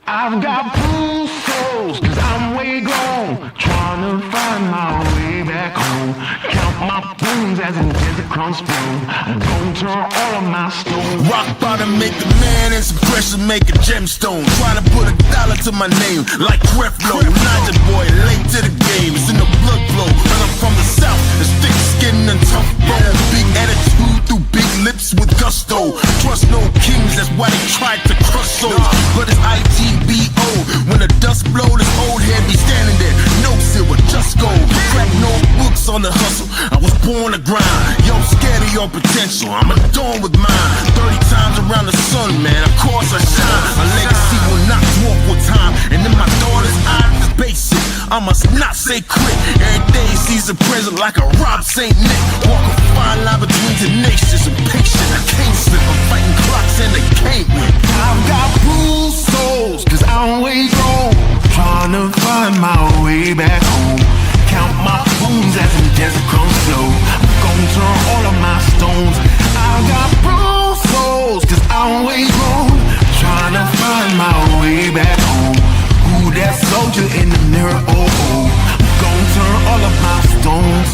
I've got blue souls, cause I'm way gone, trying to find my way back home. Count my bones as in desert crumbs spoon. I'm gonna turn all of my stones. Rock bottom make a man and some pressure make a gemstone. Trying to put a dollar to my name like Creflo. Naja boy, late to the game, it's in the blood flow. And I'm from the south, it's thick skin and tough bone. Big attitude through big lips with gusto. Trust no kings, that's why they tried to crush souls. But it's ITBO, when the dust blow, this old head be standing there. No silver, just gold. Crack no books on the hustle, I was born to grind. Yo, scared of your potential, I'm adorned with mine. 30 times around the sun, man, of course I shine. My legacy will not dwarf with time. And in my daughter's eyes, it's basic, I must not say quit. Every day sees a present like a Rob St. Nick. Walk a fine line between tenacious and patient. I can't slip, I'm fighting clocks and they can't win. I've got bruised souls, cause I'm way gone, trying to find my way back home. Count my bones as in desert crumbs flow. I'm gonna turn all of my stones. I've got bruised souls, cause I'm way gone, trying to find my way back home. Who that soldier in the mirror? Oh, oh. I'm gonna turn all of my stones.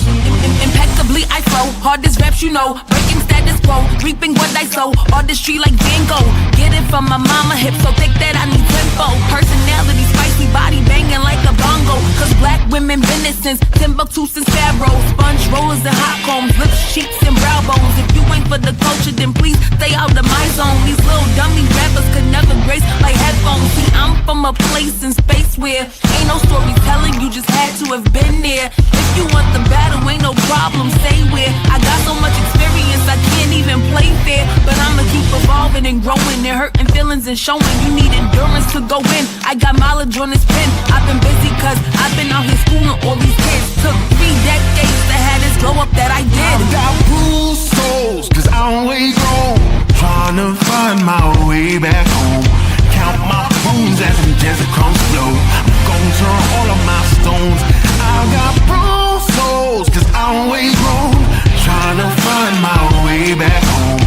Impeccably I flow, hardest raps you know, breaking status quo, reaping what I sow, artistry like Van Gogh. Get it from my mama hip, so thick that I need tempo. Personality, spicy body banging like a bongo. Cause black women been it since Timbuktu since Pharaoh. Sponge rollers and hot combs, lips, cheeks and brow bones. If you ain't for the culture, then please stay out of my zone. These little dummy rappers could never grace my headphones. See, I'm from a place in space where ain't no storytelling, you just had to have been there. If you want the battle, ain't no problem, say where. I got so much experience, I can't even play fair. But I'ma keep evolving and growing and hurting feelings and showing. You need endurance to go in, I got mileage on this pen. I've been busy cause I've been out here schooling all these kids. Took 3 decades to have this glow up that I did. I've got bruised souls, cause I'm way gone, trying to find my way back home. Count my bones as in desert crumbs flow. I'm gonna turn all of my stones. I've got bruised souls, cause I'm way gone, trying to find my way back home.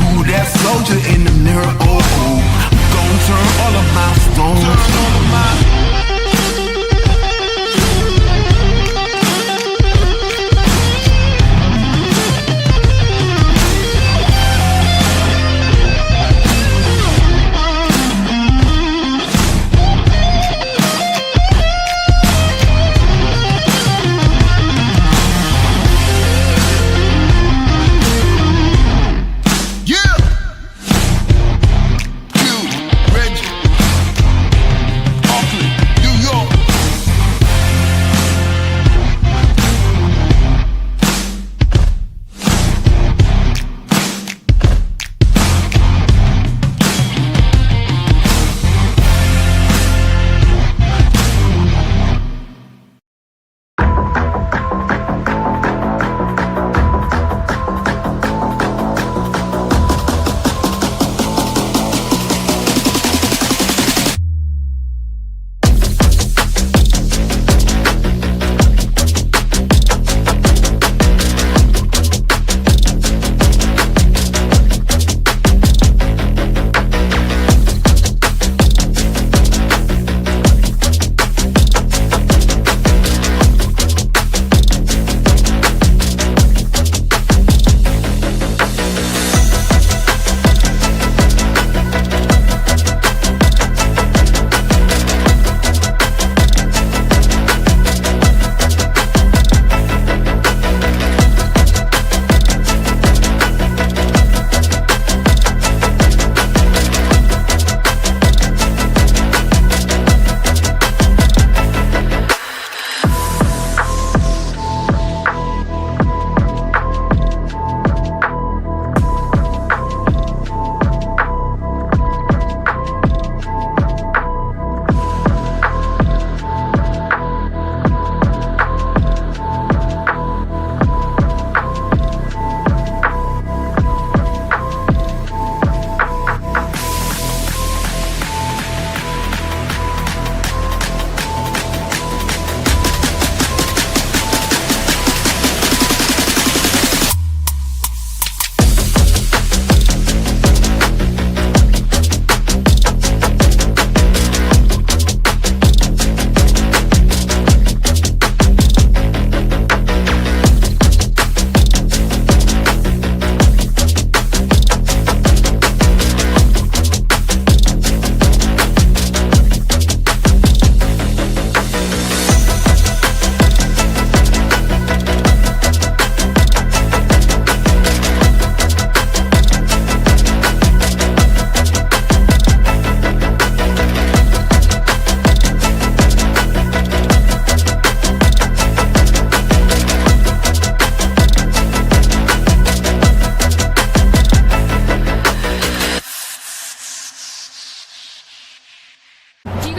Who that soldier in the mirror? Oh, oh. I'm gonna turn all of my stones. Turn all of my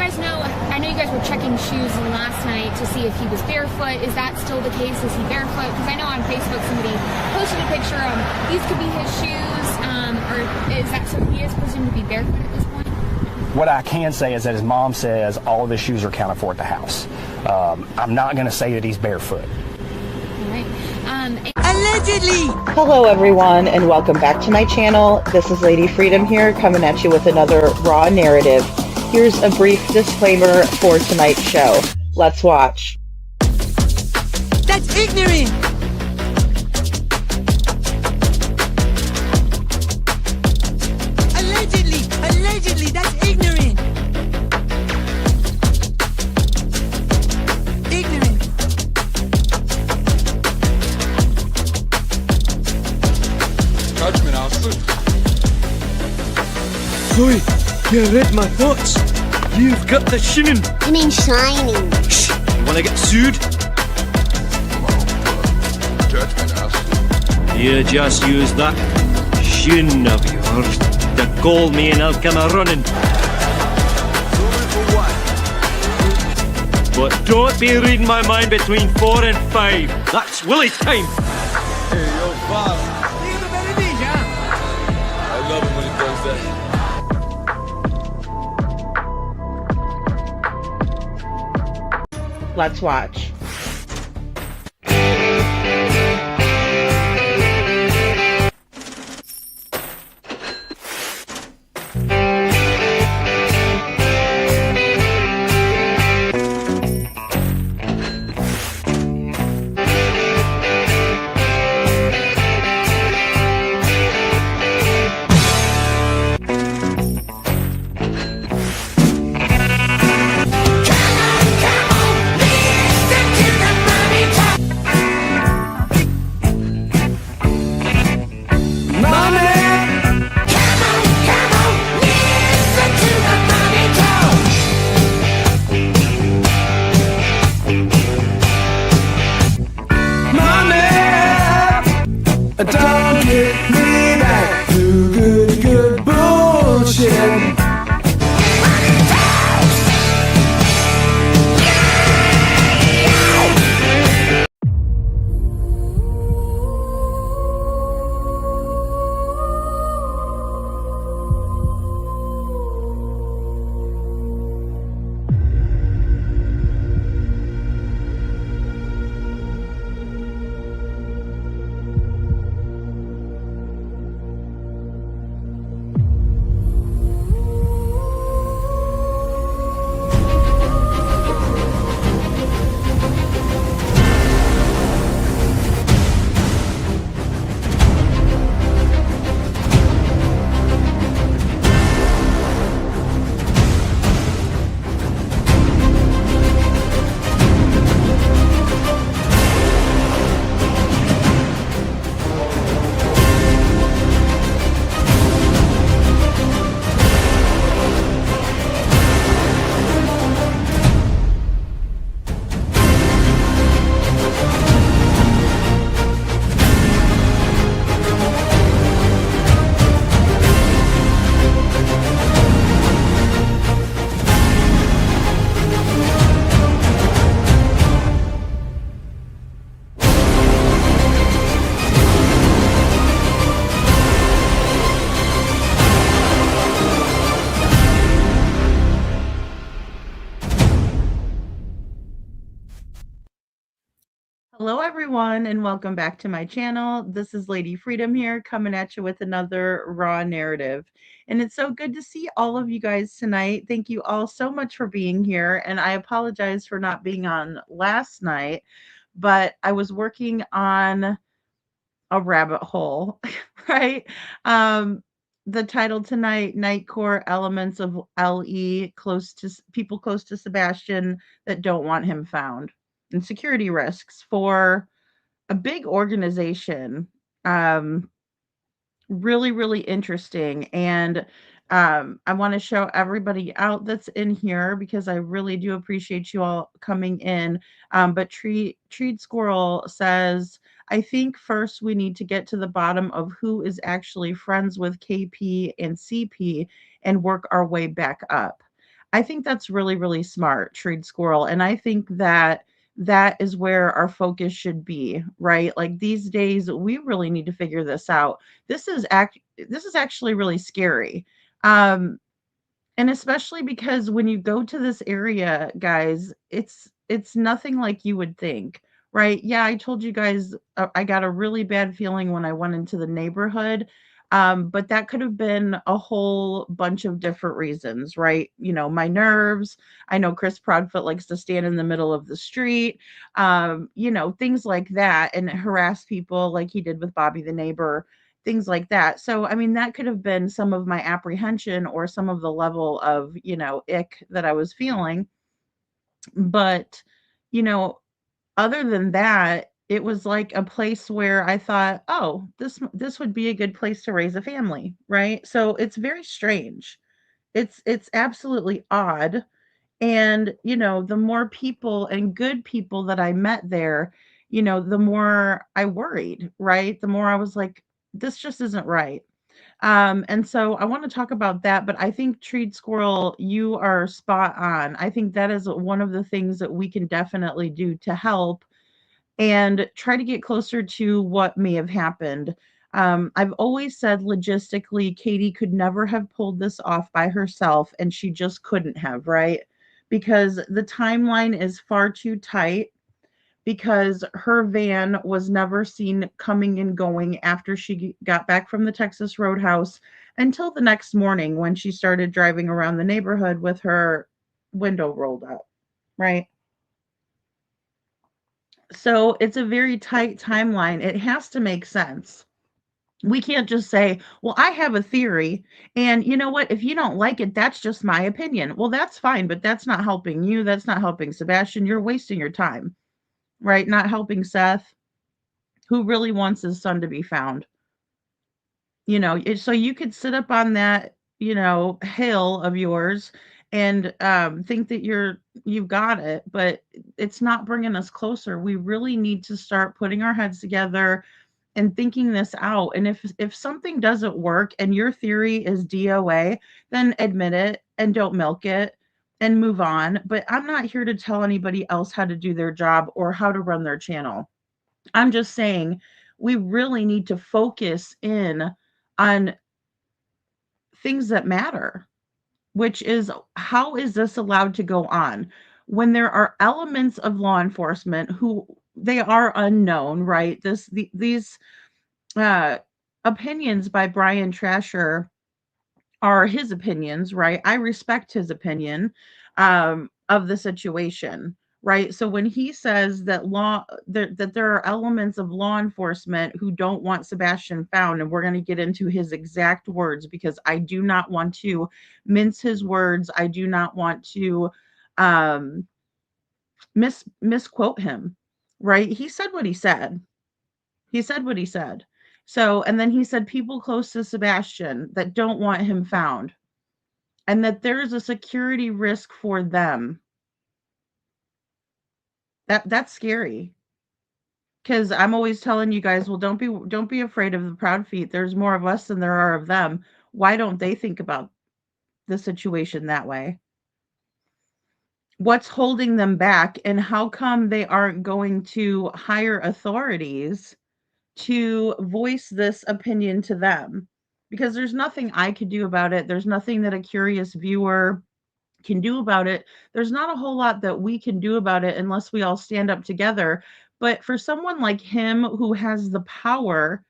guys know, I know you guys were checking shoes last night to see if he was barefoot. Is that still the case? Is he barefoot? Because I know on Facebook somebody posted a picture of these could be his shoes, or is that so he is presumed to be barefoot at this point? What I can say is that his mom says all of his shoes are accounted for at the house. I'm not going to say that he's barefoot. All right. Allegedly! Hello everyone and welcome back to my channel. This is Lady Freedom here coming at you with another raw narrative. Here's a brief disclaimer for tonight's show. Let's watch. That's ignorant! Allegedly, that's ignorant! Ignorant. Judgment, Alfred. Chloe, you read my thoughts. You've got the shinin. You mean shining? Shh! You wanna get sued? Judgment, Alfred. You just use that shin of yours to call me and I'll come a running. But don't be reading my mind between 4 and 5. That's Willie's time. Hey, yo, boss. I love it when he does that. Let's watch. Don't get me back to good bullshit. Hello everyone and welcome back to my channel. This is Lady Freedom here coming at you with another raw narrative. And it's so good to see all of you guys tonight. Thank you all so much for being here. And I apologize for not being on last night, but I was working on a rabbit hole, right? The title tonight, Night Core Elements of LE, people close to Sebastian that don't want him found, and security risks for a big organization. Really, really interesting. And I want to show everybody out that's in here because I really do appreciate you all coming in. But Treed Squirrel says, I think first we need to get to the bottom of who is actually friends with KP and CP and work our way back up. I think that's really, really smart, Treed Squirrel. And I think that that is where our focus should be, right? Like these days, we really need to figure this out. This is actually really scary. Um, and especially because when you go to this area, guys, it's nothing like you would think, right? Yeah, I told you guys I got a really bad feeling when I went into the neighborhood. But that could have been a whole bunch of different reasons, right? You know, my nerves. I know Chris Proudfoot likes to stand in the middle of the street, you know, things like that, and harass people like he did with Bobby the neighbor, things like that. So, I mean, that could have been some of my apprehension or some of the level of, you know, ick that I was feeling. But, you know, other than that, it was like a place where I thought, "Oh, this would be a good place to raise a family," right? So, it's very strange. It's absolutely odd. And, you know, the more people and good people that I met there, you know, the more I worried, right? The more I was like, this just isn't right. And so I want to talk about that, but I think Treed Squirrel, you are spot on. I think that is one of the things that we can definitely do to help and try to get closer to what may have happened. I've always said logistically, Katie could never have pulled this off by herself, and she just couldn't have, right? Because the timeline is far too tight, because her van was never seen coming and going after she got back from the Texas Roadhouse until the next morning when she started driving around the neighborhood with her window rolled up, right? So it's a very tight timeline. It has to make sense. We can't just say, well, I have a theory. And you know what? If you don't like it, that's just my opinion. Well, that's fine, but that's not helping you. That's not helping Sebastian. You're wasting your time, right? Not helping Seth, who really wants his son to be found. You know, so you could sit up on that, you know, hill of yours and think that you've got it, but it's not bringing us closer. We really need to start putting our heads together and thinking this out. And if something doesn't work and your theory is DOA, then admit it and don't milk it and move on. But I'm not here to tell anybody else how to do their job or how to run their channel. I'm just saying we really need to focus in on things that matter, which is how is this allowed to go on when there are elements of law enforcement who they are unknown, right? These uh, opinions by Brian Trasher are his opinions, right? I respect his opinion of the situation, right? So when he says that that there are elements of law enforcement who don't want Sebastian found, and we're going to get into his exact words because I do not want to mince his words. I do not want to um, misquote him, right? He said what he said. He said what he said. So, and then he said people close to Sebastian that don't want him found and that there's a security risk for them. That's scary. Cuz I'm always telling you guys, well, don't be afraid of the proud feet. There's more of us than there are of them. Why don't they think about the situation that way? What's holding them back and how come they aren't going to hire authorities to voice this opinion to them? Because there's nothing I could do about it. There's nothing that a curious viewer can do about it. There's not a whole lot that we can do about it unless we all stand up together. But for someone like him who has the power,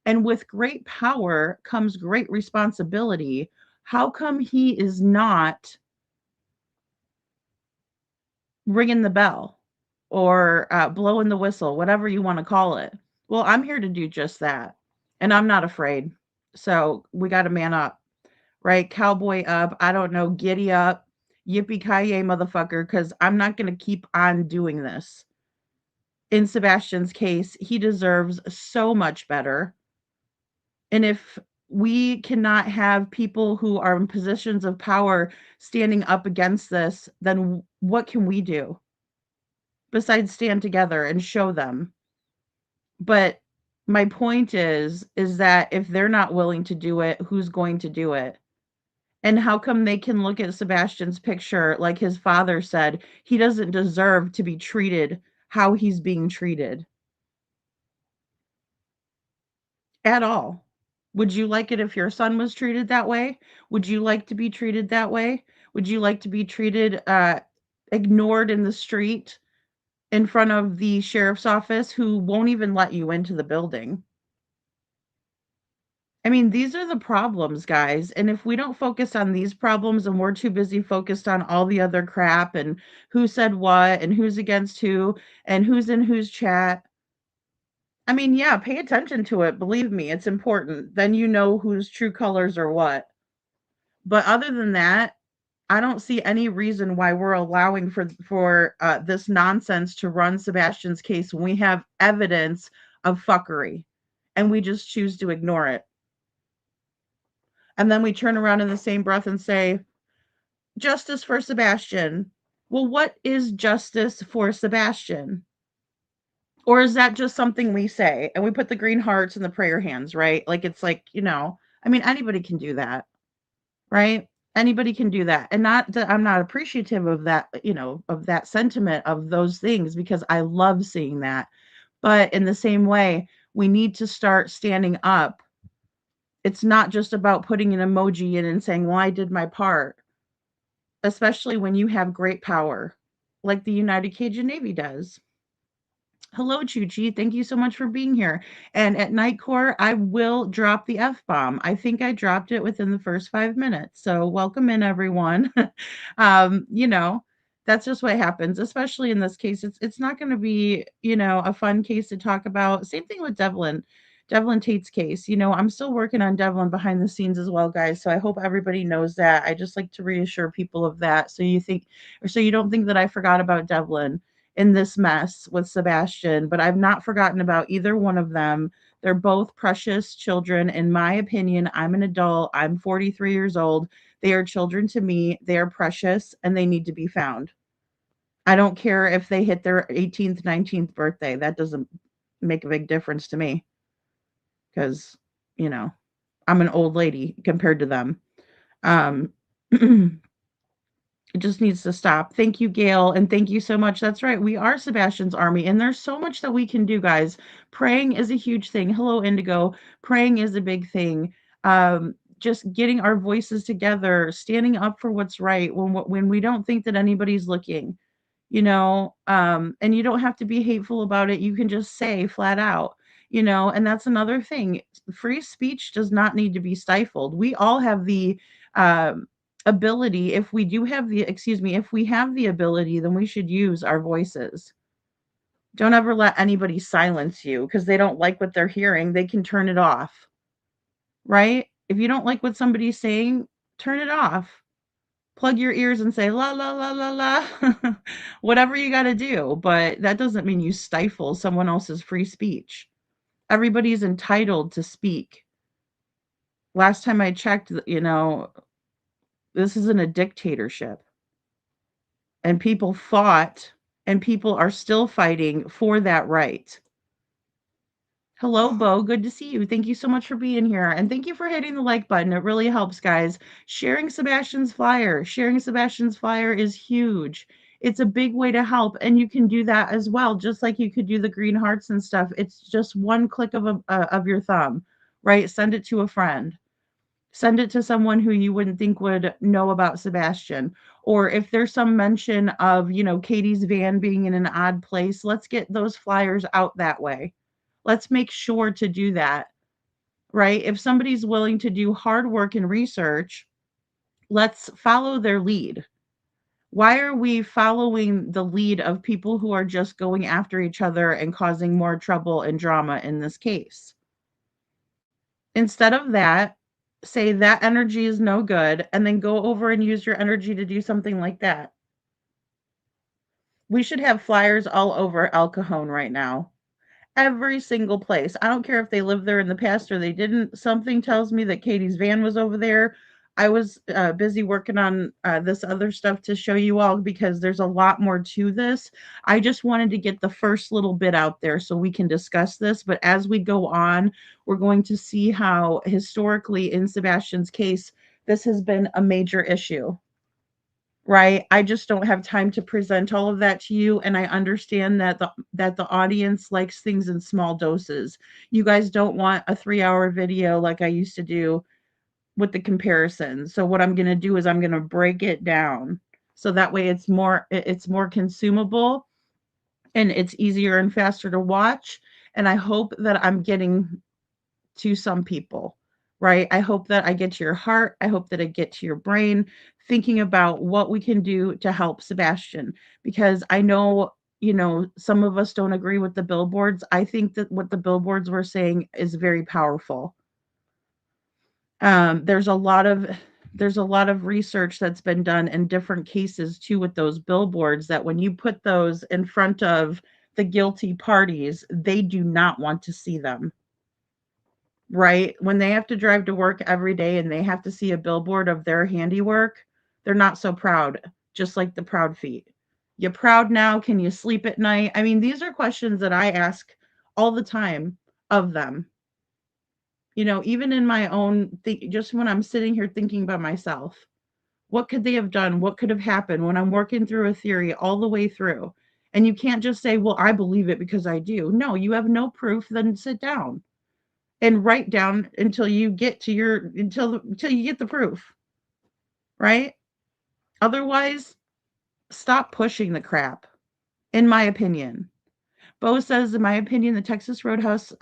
and with great power comes great responsibility, how come he is not ringing the bell or blowing the whistle, whatever you want to call it? Well, I'm here to do just that. And I'm not afraid. So we got to man up, right? Cowboy up. I don't know. Giddy up. Yippee ki yay, motherfucker. Because I'm not going to keep on doing this. In Sebastian's case, he deserves so much better. And if we cannot have people who are in positions of power standing up against this, then what can we do besides stand together and show them? But my point is that if they're not willing to do it, who's going to do it? And how come they can look at Sebastian's picture like his father said, he doesn't deserve to be treated how he's being treated at all? Would you like it if your son was treated that way? Would you like to be treated that way? Would you like to be treated ignored in the street in front of the sheriff's office who won't even let you into the building? I mean, these are the problems, guys. And if we don't focus on these problems and we're too busy focused on all the other crap and who said what and who's against who and who's in whose chat, I mean, yeah, pay attention to it. Believe me, it's important. Then you know whose true colors are what. But other than that, I don't see any reason why we're allowing for this nonsense to run Sebastian's case when we have evidence of fuckery and we just choose to ignore it. And then we turn around in the same breath and say, justice for Sebastian. Well, what is justice for Sebastian? Or is that just something we say and we put the green hearts and the prayer hands, right? Like it's like, I mean, anybody can do that, right? Anybody can do that. And not that I'm not appreciative of that, of that sentiment of those things because I love seeing that. But in the same way, we need to start standing up. It's not just about putting an emoji in and saying, well, I did my part, especially when you have great power like the United Cajun Navy does. Hello, Chuchi. Thank you so much for being here. And at Night Court, I will drop the F bomb. I think I dropped it within the first 5 minutes. So welcome in, everyone. um, you know, that's just what happens, especially in this case. It's not going to be, a fun case to talk about. Same thing with Devlin Tate's case. I'm still working on Devlin behind the scenes as well, guys. So I hope everybody knows that. I just like to reassure people of that. So you don't think that I forgot about Devlin in this mess with Sebastian, but I've not forgotten about either one of them. They're both precious children. In my opinion, I'm an adult. I'm 43 years old. They are children to me. They are precious and they need to be found. I don't care if they hit their 18th, 19th birthday. That doesn't make a big difference to me because, I'm an old lady compared to them. It just needs to stop. Thank you, Gail, and thank you so much. That's right. We are Sebastian's army, and there's so much that we can do, guys. Praying is a huge thing. Hello, Indigo. Praying is a big thing. Just getting our voices together, standing up for what's right when we don't think that anybody's looking, and you don't have to be hateful about it. You can just say flat out, and that's another thing. Free speech does not need to be stifled. We all have the ability. If we have the ability, then we should use our voices. Don't ever let anybody silence you because they don't like what they're hearing. They can turn it off, right? If you don't like what somebody's saying, turn it off. Plug your ears and say la la la la la. Whatever you got to do, but that doesn't mean you stifle someone else's free speech. Everybody's entitled to speak. Last time I checked, this isn't a dictatorship. And people fought and people are still fighting for that right. Hello, Bo. Good to see you. Thank you so much for being here. And thank you for hitting the like button. It really helps, guys. Sharing Sebastian's flyer is huge. It's a big way to help. And you can do that as well, just like you could do the green hearts and stuff. It's just one click of your thumb, right? Send it to a friend. Send it to someone who you wouldn't think would know about Sebastian. Or if there's some mention of, Katie's van being in an odd place, let's get those flyers out that way. Let's make sure to do that, right? If somebody's willing to do hard work and research, let's follow their lead. Why are we following the lead of people who are just going after each other and causing more trouble and drama in this case? Instead of that, say that energy is no good and then go over and use your energy to do something like that. We should have flyers all over El Cajon right now. Every single place. I don't care if they lived there in the past or they didn't. Something tells me that Katie's van was over there. I was busy working on this other stuff to show you all because there's a lot more to this. I just wanted to get the first little bit out there so we can discuss this. But as we go on, we're going to see how historically in Sebastian's case, this has been a major issue, right? I just don't have time to present all of that to you, and I understand that the audience likes things in small doses. You guys don't want a 3-hour video like I used to do with the comparison. So what I'm going to do is I'm going to break it down so that way it's more consumable and it's easier and faster to watch, and I hope that I'm getting to some people, right? I hope that I get to your heart. I hope that I get to your brain thinking about what we can do to help Sebastian, because I know, some of us don't agree with the billboards. I think that what the billboards were saying is very powerful. There's a lot of research that's been done in different cases too with those billboards, that when you put those in front of the guilty parties, they do not want to see them. Right? When they have to drive to work every day and they have to see a billboard of their handiwork, they're not so proud, just like the proud feet. You proud now? Can you sleep at night? I mean, these are questions that I ask all the time of them. Even in my own just when I'm sitting here thinking by myself, what could they have done? What could have happened when I'm working through a theory all the way through? And you can't just say, well, I believe it because I do. No, you have no proof, then sit down and write down until you get to until you get the proof, right? Otherwise, stop pushing the crap, in my opinion. Bo says, in my opinion, the Texas Roadhouse,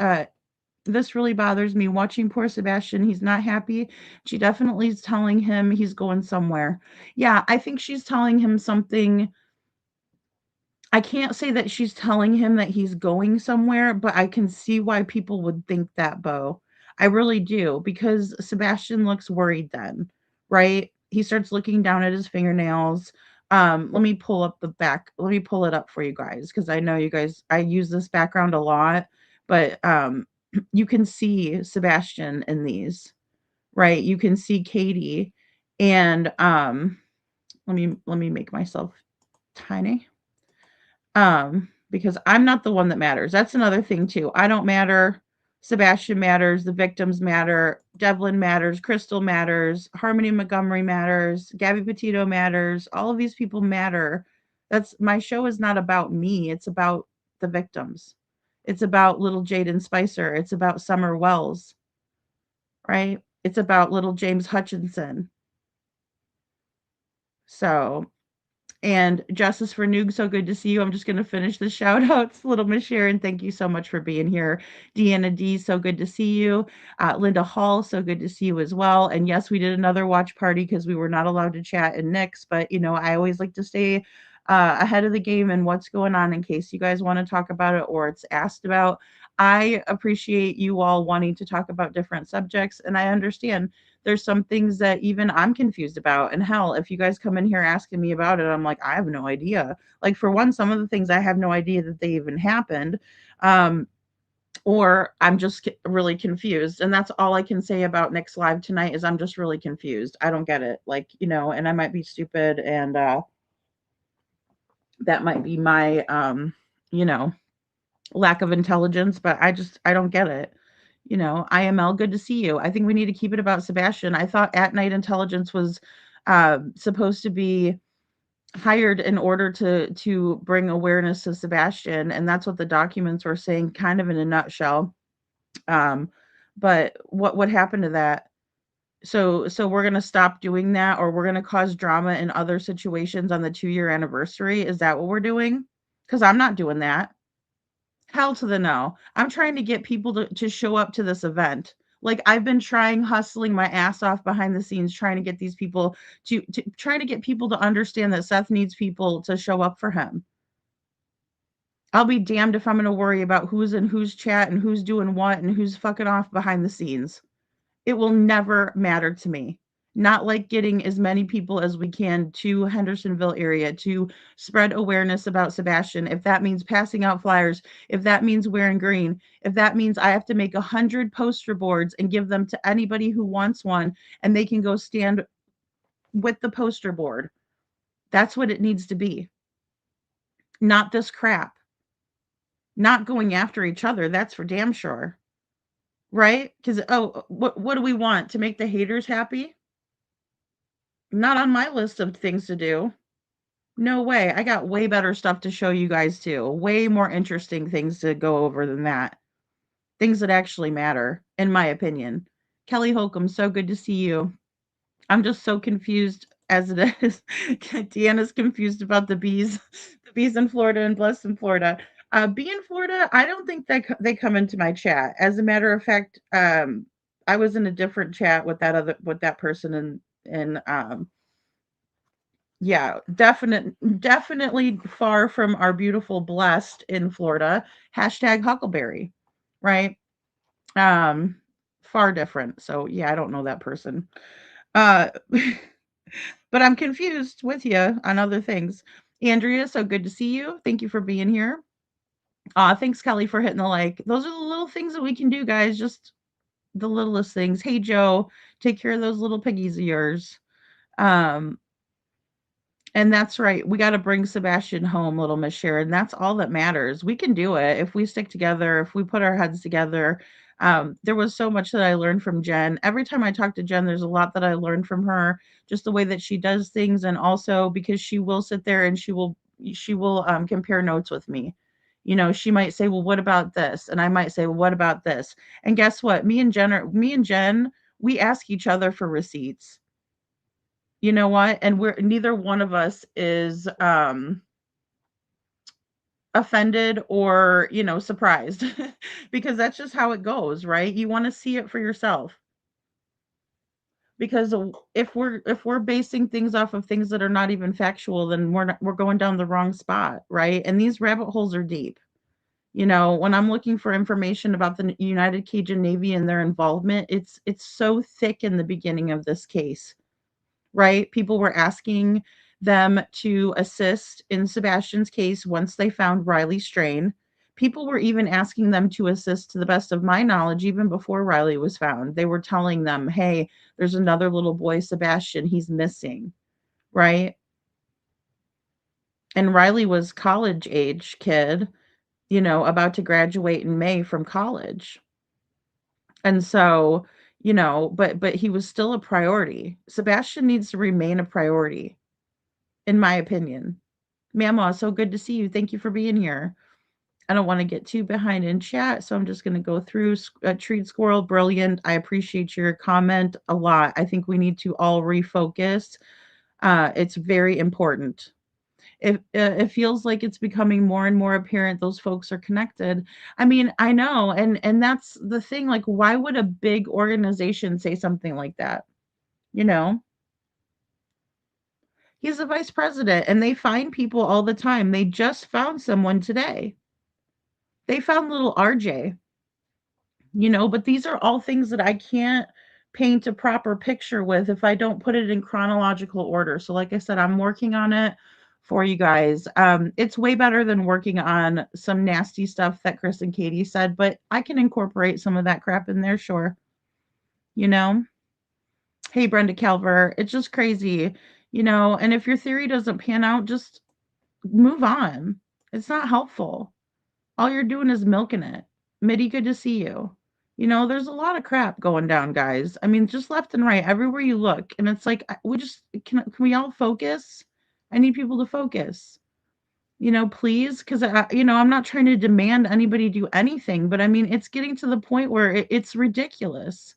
this really bothers me. Watching poor Sebastian, he's not happy. She definitely is telling him he's going somewhere. Yeah, I think she's telling him something. I can't say that she's telling him that he's going somewhere, but I can see why people would think that, Bo. I really do, because Sebastian looks worried then, right? He starts looking down at his fingernails. Let me pull up the back. Let me pull it up for you guys, because I know you guys, I use this background a lot, but you can see Sebastian in these, right? You can see Katie, and let me make myself tiny. Because I'm not the one that matters. That's another thing too. I don't matter. Sebastian matters. The victims matter. Devlin matters. Crystal matters. Harmony Montgomery matters. Gabby Petito matters. All of these people matter. That's my show is not about me. It's about the victims. It's about little Jaden Spicer. It's about Summer Wells, right? It's about little James Hutchinson. So and Justice for Noog, so good to see you. I'm just going to finish the shout outs. Little Miss Sharon, thank you so much for being here. Deanna D, so good to see you. Linda Hall, so good to see you as well. And yes, we did another watch party because we were not allowed to chat in Nick's, but I always like to stay ahead of the game and what's going on in case you guys want to talk about it or it's asked about. I appreciate you all wanting to talk about different subjects, and I understand there's some things that even I'm confused about. And hell, if you guys come in here asking me about it, I'm like, I have no idea. Like, for one, some of the things I have no idea that they even happened. Or I'm just really confused. And that's all I can say about Nick's live tonight is I'm just really confused. I don't get it. Like, and I might be stupid, and that might be my lack of intelligence, but I don't get it. IML, good to see you. I think we need to keep it about Sebastian. I thought At Night Intelligence was supposed to be hired in order to bring awareness to Sebastian, and that's what the documents were saying, kind of in a nutshell. But what happened to that? So we're gonna stop doing that, or we're gonna cause drama in other situations on the 2-year anniversary? Is that what we're doing? Because I'm not doing that. Hell to the no. I'm trying to get people to show up to this event. Like, I've been hustling my ass off behind the scenes, trying to get these people to trying to get people to understand that Seth needs people to show up for him. I'll be damned if I'm going to worry about who's in whose chat and who's doing what and who's fucking off behind the scenes. It will never matter to me. Not like getting as many people as we can to Hendersonville area to spread awareness about Sebastian. If that means passing out flyers, if that means wearing green, if that means I have to make 100 poster boards and give them to anybody who wants one and they can go stand with the poster board. That's what it needs to be. Not this crap. Not going after each other. That's for damn sure. Right? Because, what do we want? To make the haters happy? Not on my list of things to do. No way. I got way better stuff to show you guys too. Way more interesting things to go over than that. Things that actually matter, in my opinion. Kelly Holcomb, so good to see you. I'm just so confused as it is. Deanna's confused about the bees, the bees in Florida and blessed in Florida. Bee in Florida, I don't think that they come into my chat. As a matter of fact, I was in a different chat with that person, and yeah, definitely far from our beautiful blessed in Florida. Hashtag Huckleberry, right? Um, Far different. So yeah, I don't know that person. Uh, but I'm confused with you on other things. Andrea, so good to see you. Thank you for being here. Thanks, Kelly, for hitting the like. Those are the little things that we can do, guys. Just the littlest things. Hey, Joe, take care of those little piggies of yours. Um, And that's right. We gotta bring Sebastian home, little Miss Sharon. That's all that matters. We can do it if we stick together, if we put our heads together. There was so much that I learned from Jen. Every time I talk to Jen, there's a lot that I learned from her, just the way that she does things, and also because she will sit there and she will compare notes with me. You know, she might say, "Well, what about this?" And I might say, "Well, what about this?" And guess what? Me and Jen, we ask each other for receipts. You know what? And we're neither one of us is offended or, surprised because that's just how it goes, right? You want to see it for yourself. Because if we're basing things off of things that are not even factual, then we're going down the wrong spot, right? And these rabbit holes are deep. You know, when I'm looking for information about the United Cajun Navy and their involvement, it's so thick in the beginning of this case, right? People were asking them to assist in Sebastian's case once they found Riley Strain. People were even asking them to assist, to the best of my knowledge, even before Riley was found. They were telling them, hey, there's another little boy, Sebastian, he's missing, right? And Riley was college age kid, about to graduate in May from college. And so, but he was still a priority. Sebastian needs to remain a priority, in my opinion. Mama, so good to see you. Thank you for being here. I don't want to get too behind in chat, so I'm just going to go through. Treat Squirrel, brilliant. I appreciate your comment a lot. I think we need to all refocus. It's very important. It feels like it's becoming more and more apparent those folks are connected. I mean, I know, and that's the thing. Like, why would a big organization say something like that? You know, he's a vice president, and they find people all the time. They just found someone today. They found little RJ, but these are all things that I can't paint a proper picture with if I don't put it in chronological order. So like I said, I'm working on it for you guys. It's way better than working on some nasty stuff that Chris and Katie said, but I can incorporate some of that crap in there, sure. You know? Hey, Brenda Calver, it's just crazy, and if your theory doesn't pan out, just move on. It's not helpful. All you're doing is milking it. Mitty, good to see you. There's a lot of crap going down, guys. I mean, just left and right, everywhere you look. And it's like, we just can we all focus? I need people to focus, please. Because, I'm not trying to demand anybody do anything, but I mean, it's getting to the point where it's ridiculous.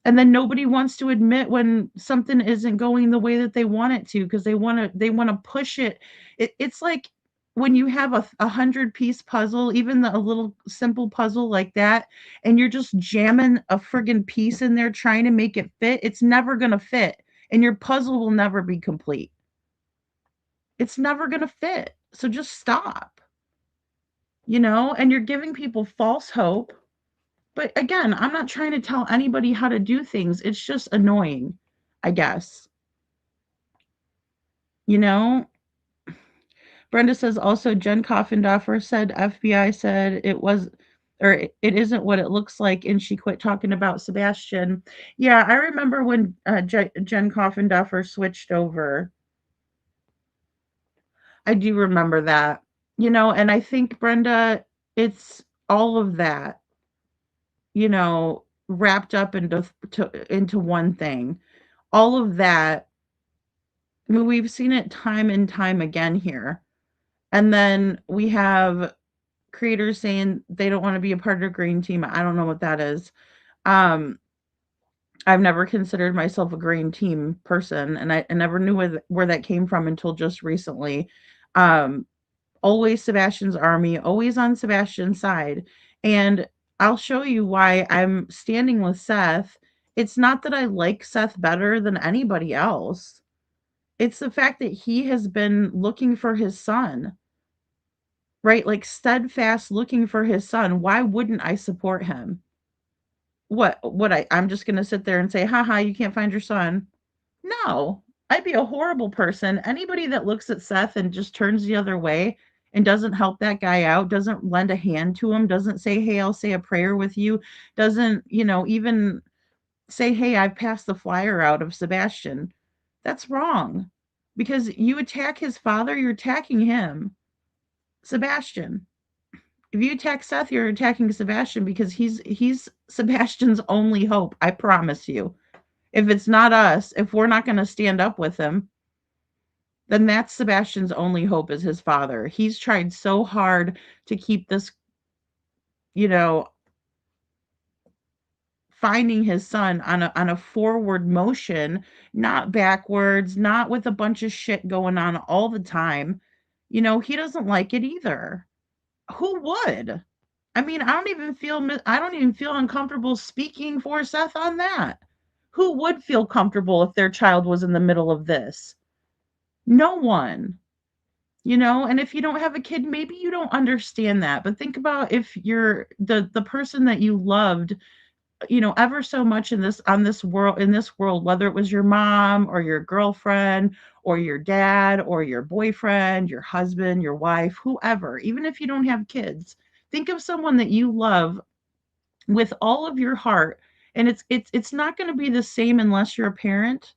And then nobody wants to admit when something isn't going the way that they want it to because they want to push it. It's like when you have a 100-piece puzzle, even a little simple puzzle like that, and you're just jamming a friggin' piece in there trying to make it fit, it's never going to fit, and your puzzle will never be complete. It's never going to fit. So just stop, and you're giving people false hope. But again, I'm not trying to tell anybody how to do things. It's just annoying, I guess. You know? Brenda says also Jen Coffindoffer said FBI said it isn't what it looks like, and she quit talking about Sebastian. Yeah, I remember when Jen Coffindoffer switched over. I do remember that. And I think, Brenda, it's all of that, wrapped up into one thing. All of that we've seen it time and time again here. And then we have creators saying they don't want to be a part of the green team. I don't know what that is. Um, I've never considered myself a green team person, and I never knew where that came from until just recently. Um, Always Sebastian's army, always on Sebastian's side. And I'll show you why I'm standing with Seth. It's not that I like Seth better than anybody else. It's the fact that he has been looking for his son, right? Like steadfast looking for his son. Why wouldn't I support him? I'm just gonna sit there and say, haha, you can't find your son. No, I'd be a horrible person. Anybody that looks at Seth and just turns the other way and doesn't help that guy out, doesn't lend a hand to him, doesn't say, hey, I'll say a prayer with you, doesn't, even say, hey, I've passed the flyer out of Sebastian. That's wrong. Because you attack his father, you're attacking him. Sebastian. If you attack Seth, you're attacking Sebastian because he's Sebastian's only hope. I promise you. If it's not us, if we're not going to stand up with him, then that's Sebastian's only hope is his father. He's tried so hard to keep this, you know, finding his son on a forward motion, not backwards, not with a bunch of shit going on all the time. He doesn't like it either. Who would? I mean, I don't even feel uncomfortable speaking for Seth on that. Who would feel comfortable if their child was in the middle of this? No one. And if you don't have a kid, maybe you don't understand that. But think about if you're the person that you loved, ever so much in this world, whether it was your mom or your girlfriend or your dad or your boyfriend, your husband, your wife, whoever, even if you don't have kids, think of someone that you love with all of your heart. And it's not going to be the same unless you're a parent,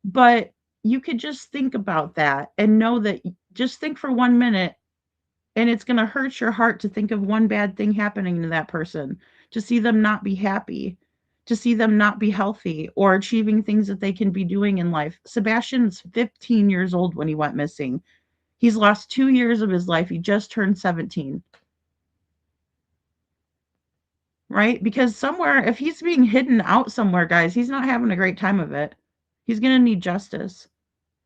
but you could just think about that and know that just think for 1 minute, and it's going to hurt your heart to think of one bad thing happening to that person, to see them not be happy, to see them not be healthy or achieving things that they can be doing in life. Sebastian's 15 years old when he went missing. He's lost 2 years of his life. He just turned 17. Right? Because somewhere, if he's being hidden out somewhere, guys, he's not having a great time of it. He's going to need justice.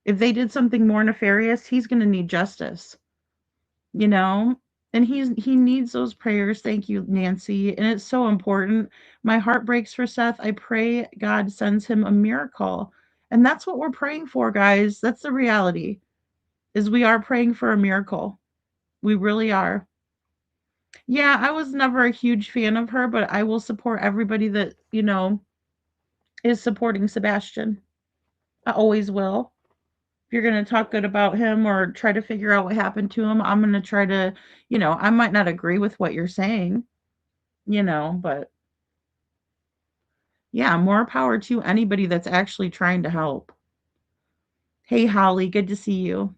If they did something more nefarious, he's going to need justice. You know? And he needs those prayers. Thank you, Nancy. And it's so important. My heart breaks for Seth. I pray God sends him a miracle. And that's what we're praying for, guys. That's the reality. Is we are praying for a miracle. We really are. Yeah, I was never a huge fan of her, but I will support everybody that, is supporting Sebastian. I always will. If you're going to talk good about him or try to figure out what happened to him, I'm going to try to, I might not agree with what you're saying, but yeah, more power to anybody that's actually trying to help. Hey, Holly, good to see you.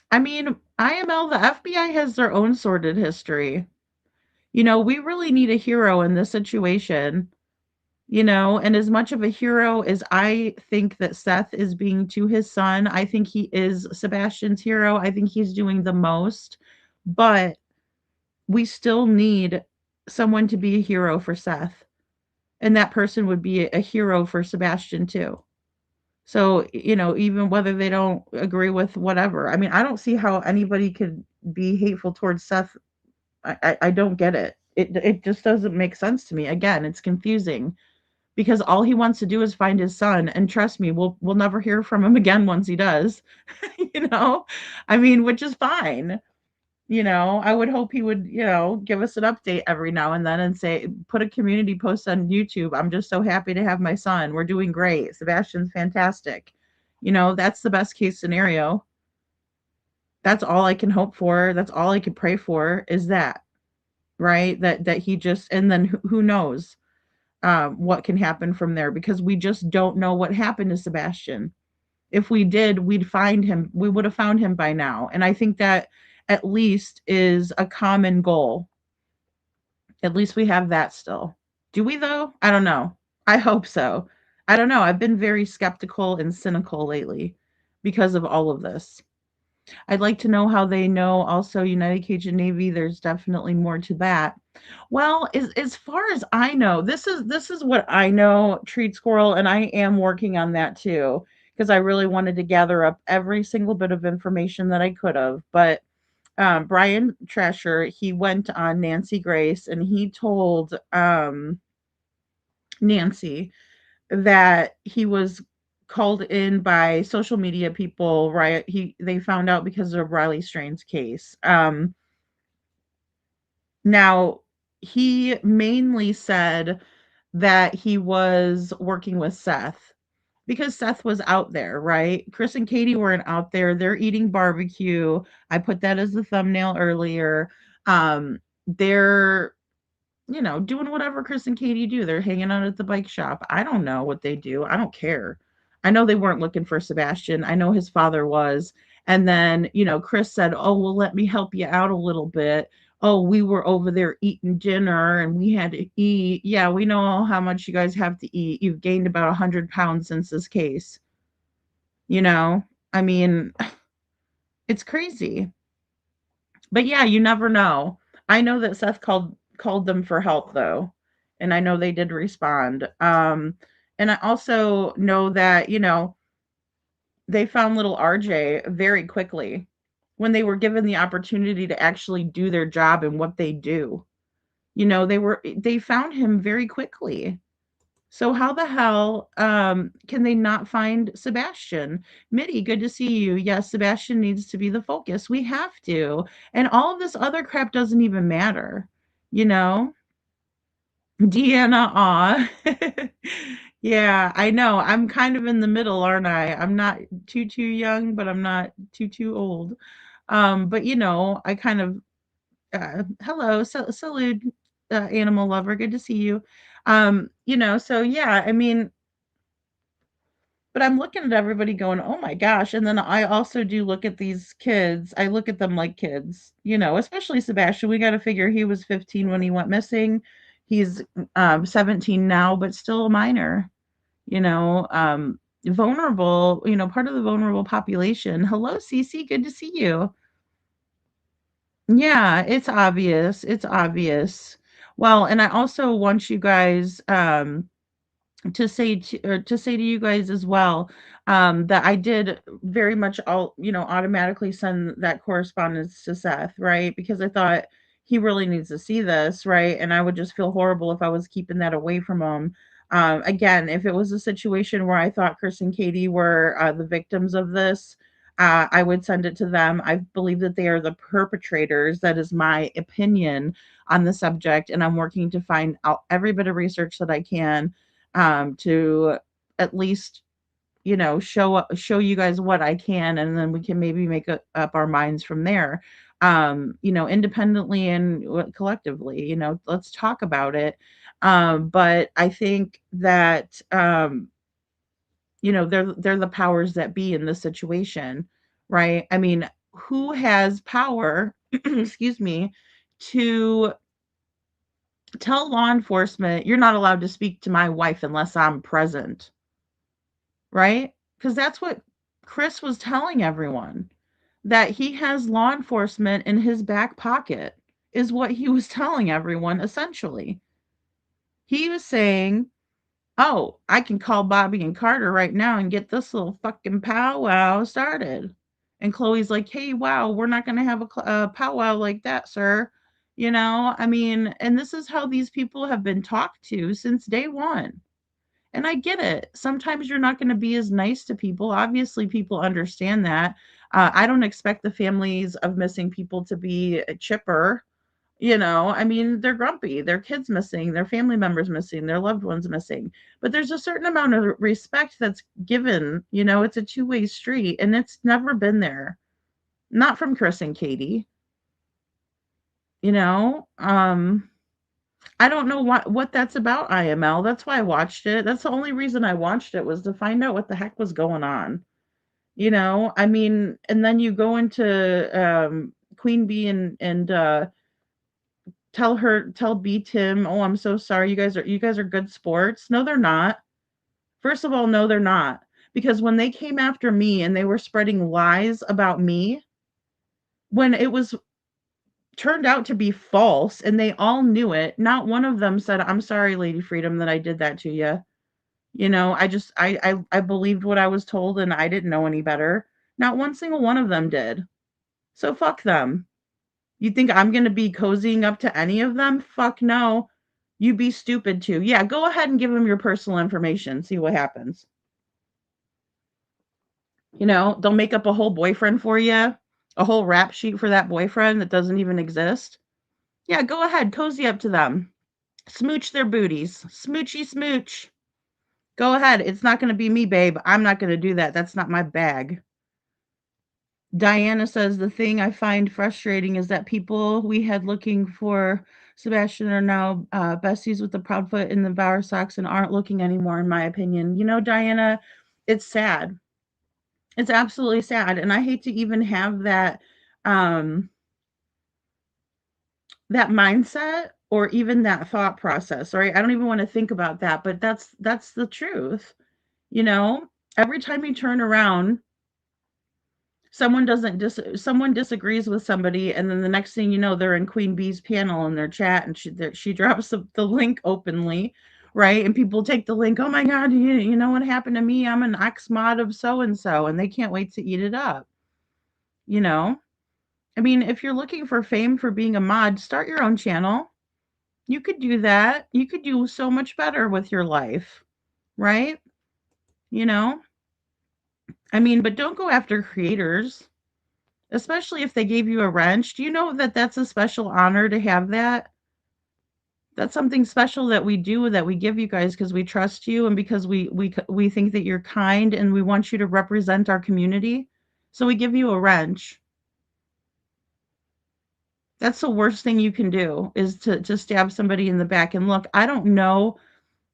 I mean, IML, the FBI has their own sordid history. We really need a hero in this situation. And as much of a hero as I think that Seth is being to his son, I think he is Sebastian's hero. I think he's doing the most, but we still need someone to be a hero for Seth. And that person would be a hero for Sebastian too. So, even whether they don't agree with whatever, I mean, I don't see how anybody could be hateful towards Seth. I don't get it. It just doesn't make sense to me. Again, it's confusing because all he wants to do is find his son, and trust me, we'll never hear from him again once he does. I mean, which is fine. I would hope he would, give us an update every now and then and say, put a community post on YouTube. I'm just so happy to have my son. We're doing great. Sebastian's fantastic. That's the best case scenario. That's all I can hope for. That's all I could pray for is that, right? That he just, and then who knows what can happen from there, because we just don't know what happened to Sebastian. If we did, we'd find him. We would have found him by now. And I think that at least is a common goal. At least we have that still. Do we though? I don't know. I hope so. I don't know. I've been very skeptical and cynical lately because of all of this. I'd like to know how they know also United Cajun Navy. There's definitely more to that. Well, as far as I know, this is what I know, Treat Squirrel, and I am working on that too because I really wanted to gather up every single bit of information that I could have. But Brian Trasher, he went on Nancy Grace and he told Nancy that he was called in by social media people. Right, they found out because of Riley Strain's case. Now he mainly said that he was working with Seth because Seth was out there, right? Chris and Katie weren't out there. They're eating barbecue. I put that as the thumbnail earlier. They're doing whatever Chris and Katie do. They're hanging out at the bike shop. I don't know what they do. I don't care. I know they weren't looking for Sebastian. I know his father was. And then, Chris said, "Oh, well, let me help you out a little bit. Oh, we were over there eating dinner and we had to eat. Yeah, we know how much you guys have to eat. You've gained about 100 pounds since this case. You know, I mean, it's crazy. But yeah, you never know. I know that Seth called them for help though, and I know they did respond. And I also know that, they found little RJ very quickly when they were given the opportunity to actually do their job and what they do. They found him very quickly. So how the hell can they not find Sebastian? Mitty, good to see you. Yes, Sebastian needs to be the focus. We have to. And all of this other crap doesn't even matter. You know? Deanna, aw. Yeah, I know. I'm kind of in the middle, aren't I? I'm not too young, but I'm not too old. But I kind of hello, salute, animal lover. Good to see you. So yeah, I mean, but I'm looking at everybody going, "Oh my gosh." And then I also do look at these kids. I look at them like kids, especially Sebastian. We got to figure he was 15 when he went missing. He's 17 now, but still a minor, vulnerable, part of the vulnerable population. Hello, Cece. Good to see you. Yeah, it's obvious. It's obvious. Well, and I also want you guys to say to you guys as well, that I did very much all automatically send that correspondence to Seth, right? Because I thought he really needs to see this, right? And I would just feel horrible if I was keeping that away from him. Again, if it was a situation where I thought Chris and Katie were the victims of this, I would send it to them. I believe that they are the perpetrators. That is my opinion on the subject, and I'm working to find out every bit of research that I can, to at least show you guys what I can, and then we can maybe make up our minds from there. Independently and collectively. Let's talk about it. But I think that they're the powers that be in this situation, right? I mean, who has power? Excuse me, to tell law enforcement you're not allowed to speak to my wife unless I'm present, right? Because that's what Chris was telling everyone, that he has law enforcement in his back pocket, is what he was telling everyone essentially. He was saying, "Oh, I can call Bobby and Carter right now and get this little fucking powwow started." And Chloe's like, "Hey, wow, we're not going to have a powwow like that, sir." I mean, and this is how these people have been talked to since day one. And I get it. Sometimes you're not going to be as nice to people. Obviously, people understand that. I don't expect the families of missing people to be chipper. I mean, they're grumpy. Their kids missing, their family members missing, their loved ones missing. But there's a certain amount of respect that's given. It's a two-way street, and it's never been there. Not from Chris and Katie. You know, um, I don't know what that's about, IML. That's why I watched it. That's the only reason I watched it, was to find out what the heck was going on. I mean, and then you go into Queen Bee and tell B Tim, "Oh, I'm so sorry. You guys are good sports." No, they're not. First of all, no, they're not. Because when they came after me and they were spreading lies about me, when it was turned out to be false and they all knew it, not one of them said, "I'm sorry, Lady Freedom, that I did that to you." You know, I believed what I was told and I didn't know any better. Not one single one of them did. So fuck them. You think I'm going to be cozying up to any of them? Fuck no. You be stupid too. Yeah, go ahead and give them your personal information. See what happens. You know, they'll make up a whole boyfriend for you, a whole rap sheet for that boyfriend that doesn't even exist. Yeah, go ahead, cozy up to them. Smooch their booties. Smoochy smooch. Go ahead. It's not going to be me, babe. I'm not going to do that. That's not my bag. Diana says the thing I find frustrating is that people we had looking for Sebastian are now besties with the Proudfoot and the Bower Sox and aren't looking anymore, in my opinion. You know, Diana, it's sad. It's absolutely sad. And I hate to even have um that mindset or even that thought process, right? I don't even want to think about that, but that's the truth. You know, every time you turn around, someone disagrees with somebody, and then the next thing you know, they're in Queen Bee's panel in their chat, and she drops the link openly, right? And people take the link. Oh my God, you know what happened to me? I'm an ex mod of so and so, and they can't wait to eat it up. You know, I mean, if you're looking for fame for being a mod, start your own channel. You could do that. You could do so much better with your life, right? You know, I mean, but don't go after creators, especially if they gave you a wrench. Do you know that that's a special honor to have that? That's something special that we do, that we give you guys because we trust you and because we think that you're kind and we want you to represent our community. So we give you a wrench. That's the worst thing you can do, is to stab somebody in the back. And look, I don't know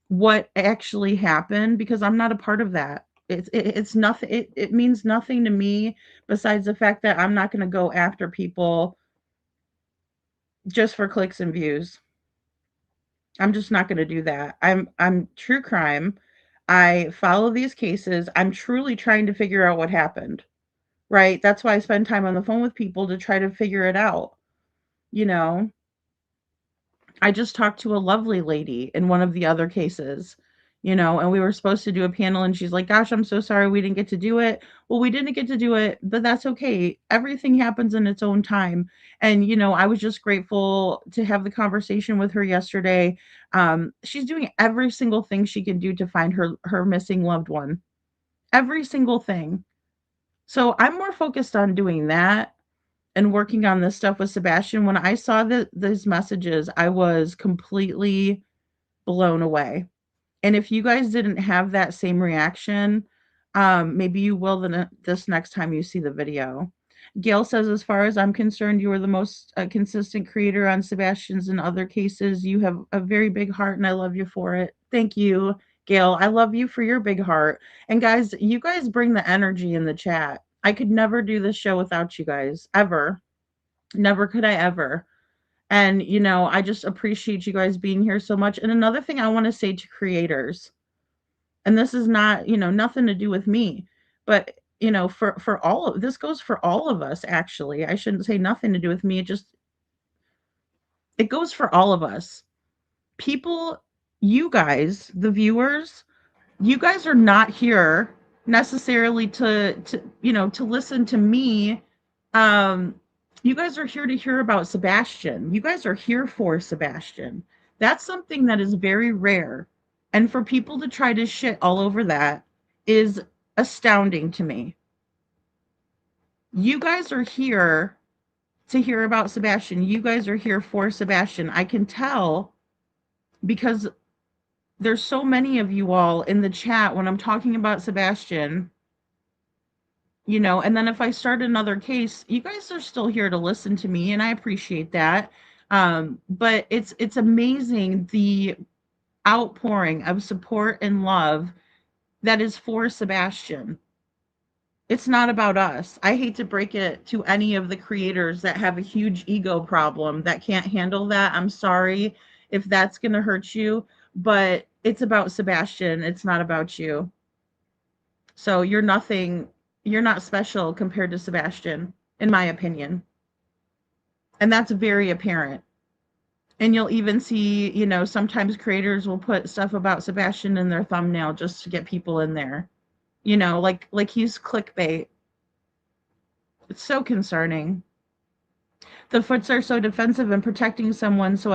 what actually happened because I'm not a part of that. It's nothing. It means nothing to me besides the fact that I'm not going to go after people just for clicks and views. I'm just not going to do that. I'm true crime. I follow these cases. I'm truly trying to figure out what happened. Right? That's why I spend time on the phone with people to try to figure it out. You know, I just talked to a lovely lady in one of the other cases, you know, and we were supposed to do a panel and she's like, "Gosh, I'm so sorry we didn't get to do it." Well, we didn't get to do it, but that's okay. Everything happens in its own time. And, you know, I was just grateful to have the conversation with her yesterday. She's doing every single thing she can do to find her missing loved one. Every single thing. So I'm more focused on doing that and working on this stuff with Sebastian. When I saw these messages, I was completely blown away. And if you guys didn't have that same reaction, maybe you will this next time you see the video. Gail says, as far as I'm concerned, you are the most consistent creator on Sebastian's and other cases. You have a very big heart, and I love you for it. Thank you, Gail. I love you for your big heart. And guys, you guys bring the energy in the chat. I could never do this show without you guys, ever. Never could I ever. And, you know, I just appreciate you guys being here so much. And another thing I want to say to creators, and this is not, you know, nothing to do with me, but, you know, for all of this goes for all of us, actually. I shouldn't say nothing to do with me. It goes for all of us. People, you guys, the viewers, you guys are not here necessarily to you know, to listen to me. You guys are here to hear about Sebastian. You guys are here for Sebastian. That's something that is very rare, and for people to try to shit all over that is astounding to me. You guys are here to hear about Sebastian. You guys are here for Sebastian. I can tell because there's so many of you all in the chat when I'm talking about Sebastian, you know, and then if I start another case, you guys are still here to listen to me, and I appreciate that. But it's amazing the outpouring of support and love that is for Sebastian. It's not about us. I hate to break it to any of the creators that have a huge ego problem that can't handle that. I'm sorry if that's going to hurt you, but it's about Sebastian. It's not about you. So you're nothing, you're not special compared to Sebastian, in my opinion. And that's very apparent. And you'll even see, sometimes creators will put stuff about Sebastian in their thumbnail just to get people in there. Like he's clickbait. It's so concerning. The foots are so defensive and protecting someone so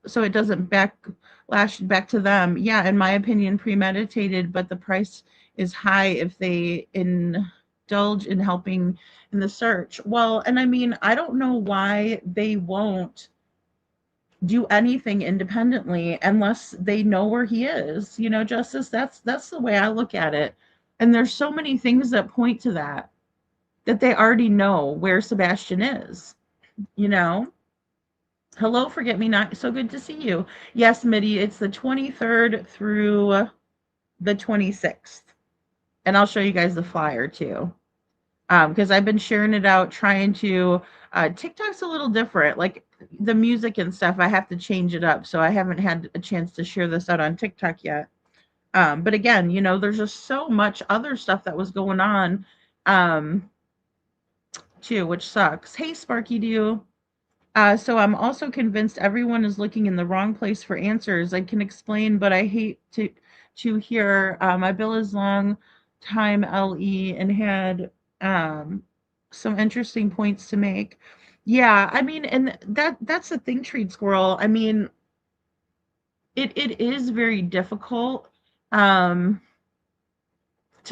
so it doesn't backlash back to them. Yeah, in my opinion, premeditated, but the price is high if they indulge in helping in the search. Well, and I mean, I don't know why they won't do anything independently unless they know where he is. Justice, that's the way I look at it. And there's so many things that point to that they already know where Sebastian is, you know? Hello, forget me not. So good to see you. Yes, Mitty, it's the 23rd through the 26th. And I'll show you guys the flyer too. Because I've been sharing it out, trying to TikTok's a little different. Like the music and stuff, I have to change it up. So I haven't had a chance to share this out on TikTok yet. But again, there's just so much other stuff that was going on too, which sucks. Hey, Sparky Doo. So I'm also convinced everyone is looking in the wrong place for answers. I can explain, but I hate to hear my bill is long time LE and had some interesting points to make. Yeah, I mean, and that's the thing, Treat Squirrel. I mean, it is very difficult. To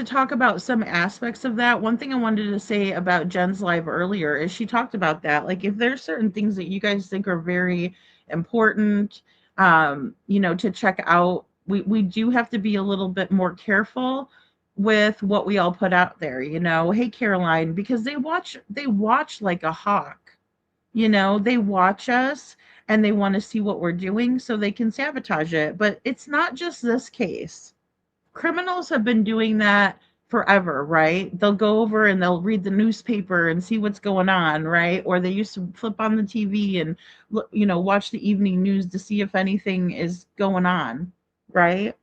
talk about some aspects of that, one thing I wanted to say about Jen's live earlier is she talked about that. Like, if there's certain things that you guys think are very important, to check out, we do have to be a little bit more careful with what we all put out there. Hey, Caroline, because they watch like a hawk. They watch us and they want to see what we're doing so they can sabotage it. But it's not just this case. Criminals have been doing that forever, right? They'll go over and they'll read the newspaper and see what's going on, right? Or they used to flip on the TV and watch the evening news to see if anything is going on, right?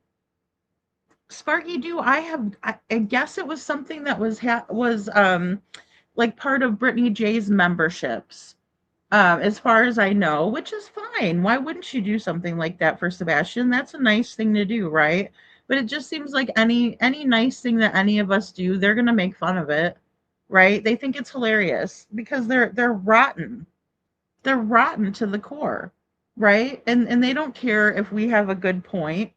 Sparky Doo, I guess it was something that was like part of Brittany J's memberships. As far as I know, which is fine. Why wouldn't you do something like that for Sebastian? That's a nice thing to do, right? But it just seems like any nice thing that any of us do, they're gonna make fun of it, right? They think it's hilarious because they're rotten. They're rotten to the core, right? And they don't care if we have a good point.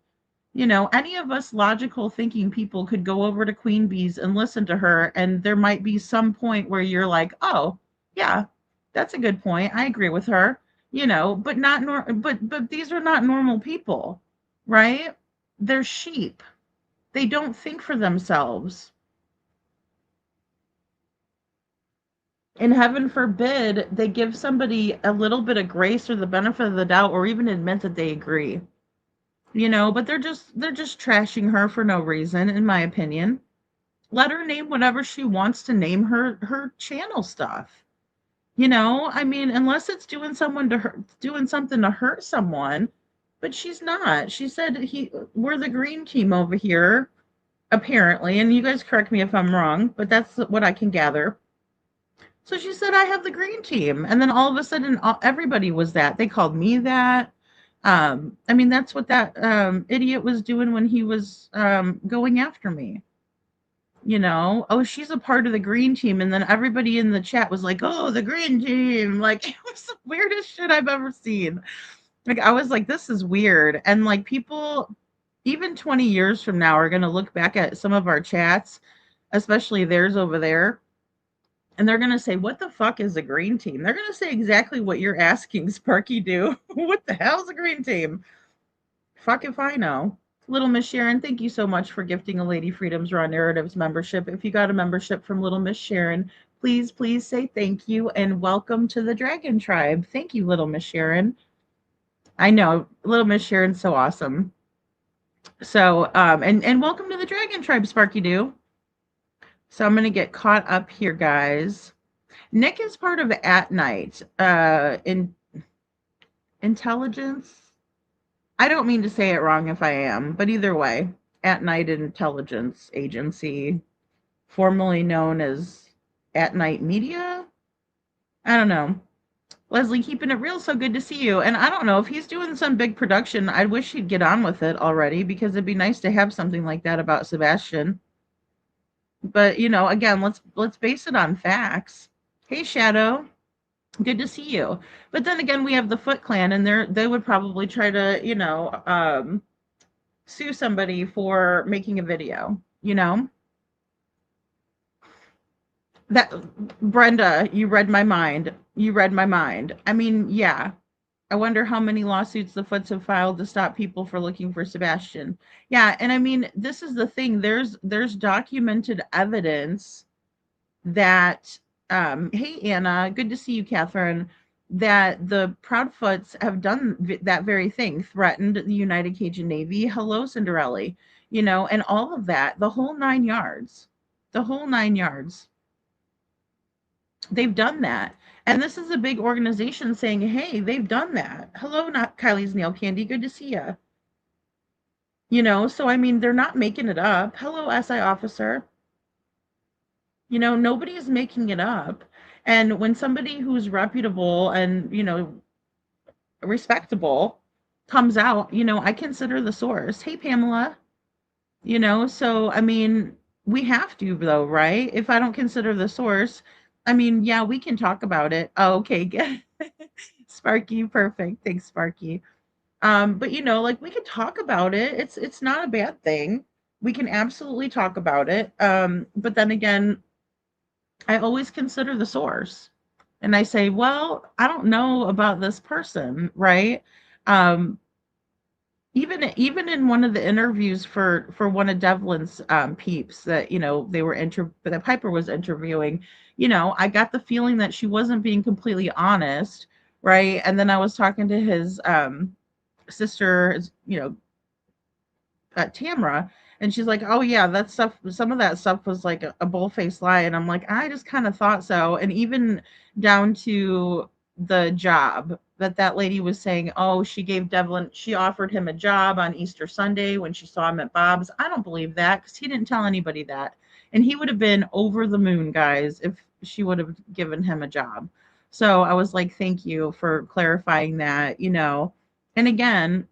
Any of us logical thinking people could go over to Queen Bees and listen to her, and there might be some point where you're like, oh, yeah, that's a good point. I agree with her, but not but these are not normal people, right? They're sheep. They don't think for themselves. And heaven forbid they give somebody a little bit of grace or the benefit of the doubt or even admit that they agree. But they're just trashing her for no reason, in my opinion. Let her name whatever she wants to name her channel stuff. I mean, unless it's doing something to hurt someone, but she's not. She said we're the green team over here, apparently, and you guys correct me if I'm wrong, but that's what I can gather. So she said I have the green team, and then all of a sudden everybody was that. They called me that. I mean, that's what that idiot was doing when he was going after me. Oh, she's a part of the green team. And then everybody in the chat was like, oh, the green team. Like, it was the weirdest shit I've ever seen. Like, I was like, this is weird. And like, people, even 20 years from now, are going to look back at some of our chats, especially theirs over there. And they're going to say, what the fuck is a green team? They're going to say exactly what you're asking, Sparky Doo. What the hell's a green team? Fuck if I know. Little Miss Sharon, thank you so much for gifting a Lady Freedom's Raw Narratives membership. If you got a membership from Little Miss Sharon, please say thank you and welcome to the Dragon Tribe. Thank you, Little Miss Sharon. I know, Little Miss Sharon's so awesome. So, and welcome to the Dragon Tribe, Sparky Doo. So I'm going to get caught up here, guys. Nick is part of At Night. Intelligence. I don't mean to say it wrong if I am, but either way, At Night Intelligence Agency, formerly known as At Night Media. I don't know. Leslie, keeping it real, so good to see you. And I don't know if he's doing some big production. I wish he'd get on with it already because it'd be nice to have something like that about Sebastian. But again, let's base it on facts. Hey, Shadow, good to see you. But then again, we have the Foot Clan, and they would probably try to sue somebody for making a video. That Brenda, you read my mind. You read my mind. I mean, yeah. I wonder how many lawsuits the Foots have filed to stop people for looking for Sebastian. Yeah, and I mean, this is the thing. There's documented evidence that hey Anna, good to see you, Catherine, that the Proudfoots have done that very thing, threatened the United Cajun Navy. Hello, Cinderella, and all of that, the whole 9 yards. The whole 9 yards. They've done that. And this is a big organization saying, hey, they've done that. Hello, not Kylie's Nail Candy. Good to see you. So I mean, they're not making it up. Hello, SI officer. Nobody is making it up. And when somebody who's reputable and, respectable comes out, I consider the source. Hey, Pamela. So I mean, we have to though, right? If I don't consider the source, I mean, yeah, we can talk about it. Oh, okay, good. Sparky, perfect. Thanks, Sparky. But like we could talk about it. It's not a bad thing. We can absolutely talk about it. But then again, I always consider the source. And I say, well, I don't know about this person, right? Um, even in one of the interviews for one of Devlin's peeps that that Piper was interviewing, I got the feeling that she wasn't being completely honest, right? And then I was talking to his sister, Tamra, and she's like, "Oh yeah, that stuff. Some of that stuff was like a bull-faced lie." And I'm like, "I just kind of thought so." And even down to the job that lady was saying, "Oh, she offered him a job on Easter Sunday when she saw him at Bob's." I don't believe that because he didn't tell anybody that, and he would have been over the moon, guys, if she would have given him a job. So I was like, "Thank you for clarifying that." And again,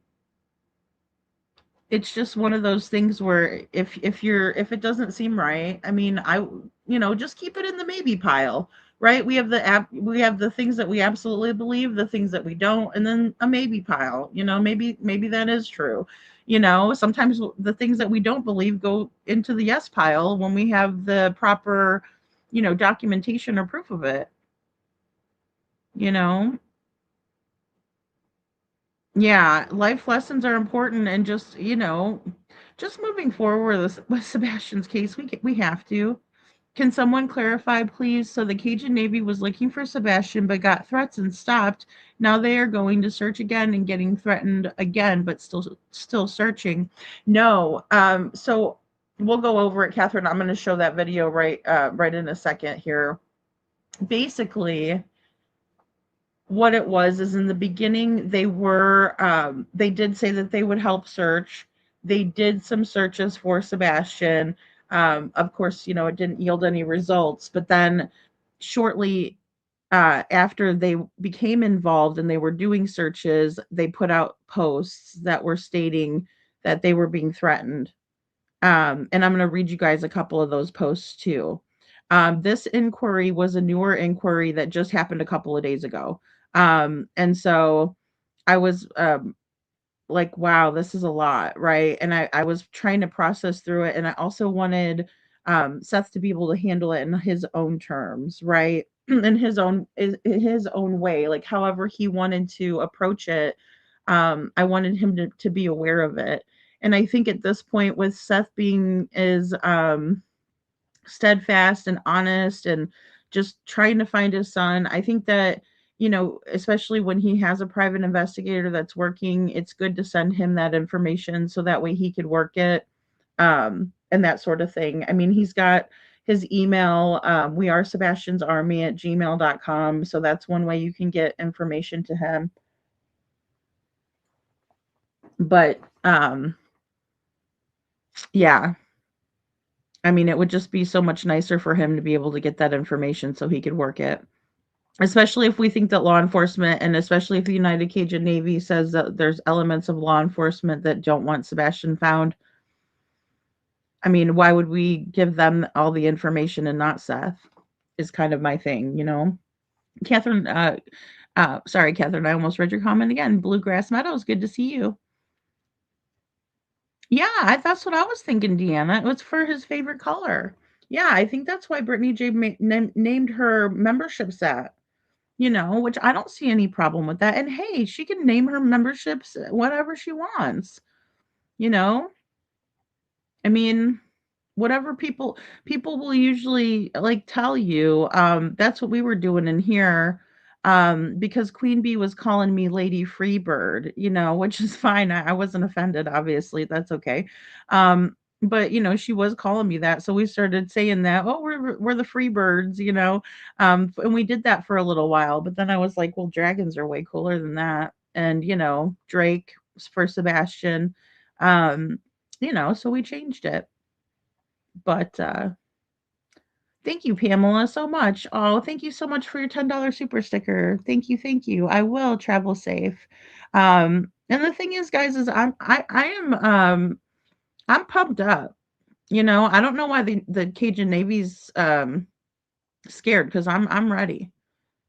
it's just one of those things where if it doesn't seem right, I mean, just keep it in the maybe pile, right? We have the things that we absolutely believe, the things that we don't, and then a maybe pile. Maybe that is true. Sometimes the things that we don't believe go into the yes pile when we have the proper, documentation or proof of it. You know, Yeah, life lessons are important, and just moving forward with Sebastian's case, we have to. Can someone clarify, please? So the Cajun Navy was looking for Sebastian, but got threats and stopped. Now they are going to search again and getting threatened again, but still searching. No. So we'll go over it, Catherine. I'm going to show that video right in a second here. Basically, what it was is in the beginning they did say that they would help search. They did some searches for Sebastian. Of course, it didn't yield any results, but then shortly after they became involved and they were doing searches, they put out posts that were stating that they were being threatened. And I'm going to read you guys a couple of those posts too. This inquiry was a newer inquiry that just happened a couple of days ago. And so I was like, wow, this is a lot, right? And I was trying to process through it. And I also wanted Seth to be able to handle it in his own terms, right? In his own way, like however he wanted to approach it. I wanted him to be aware of it. And I think at this point, with Seth being is steadfast and honest and just trying to find his son, I think that, especially when he has a private investigator that's working, it's good to send him that information so that way he could work it, and that sort of thing. I mean, he's got his email, we are Sebastian's Army at gmail.com. So that's one way you can get information to him. But yeah, I mean, it would just be so much nicer for him to be able to get that information so he could work it. Especially if we think that law enforcement, and especially if the United Cajun Navy says that there's elements of law enforcement that don't want Sebastian found. I mean, why would we give them all the information and not Seth? Is kind of my thing, you know? Catherine, sorry, Catherine, I almost read your comment again. Bluegrass Meadows, good to see you. Yeah, that's what I was thinking, Deanna. It was for his favorite color. Yeah, I think that's why Brittany J named her memberships that, you know, which I don't see any problem with that. And hey, she can name her memberships whatever she wants, you know? I mean, whatever people will usually like tell you. That's what we were doing in here. Because Queen Bee was calling me Lady Freebird, you know, which is fine. I wasn't offended, obviously. That's okay. But you know, she was calling me that. So we started saying that, oh, we're the Freebirds, you know. And we did that for a little while, but then I was like, well, dragons are way cooler than that. And you know, Drake for Sebastian. Um, you know, so we changed it. But thank you, Pamela, so much. Oh, thank you so much for your $10 super sticker. Thank you, thank you. I will travel safe. And the thing is, guys, is I am I'm pumped up. You know, I don't know why the Cajun Navy's scared, because I'm ready.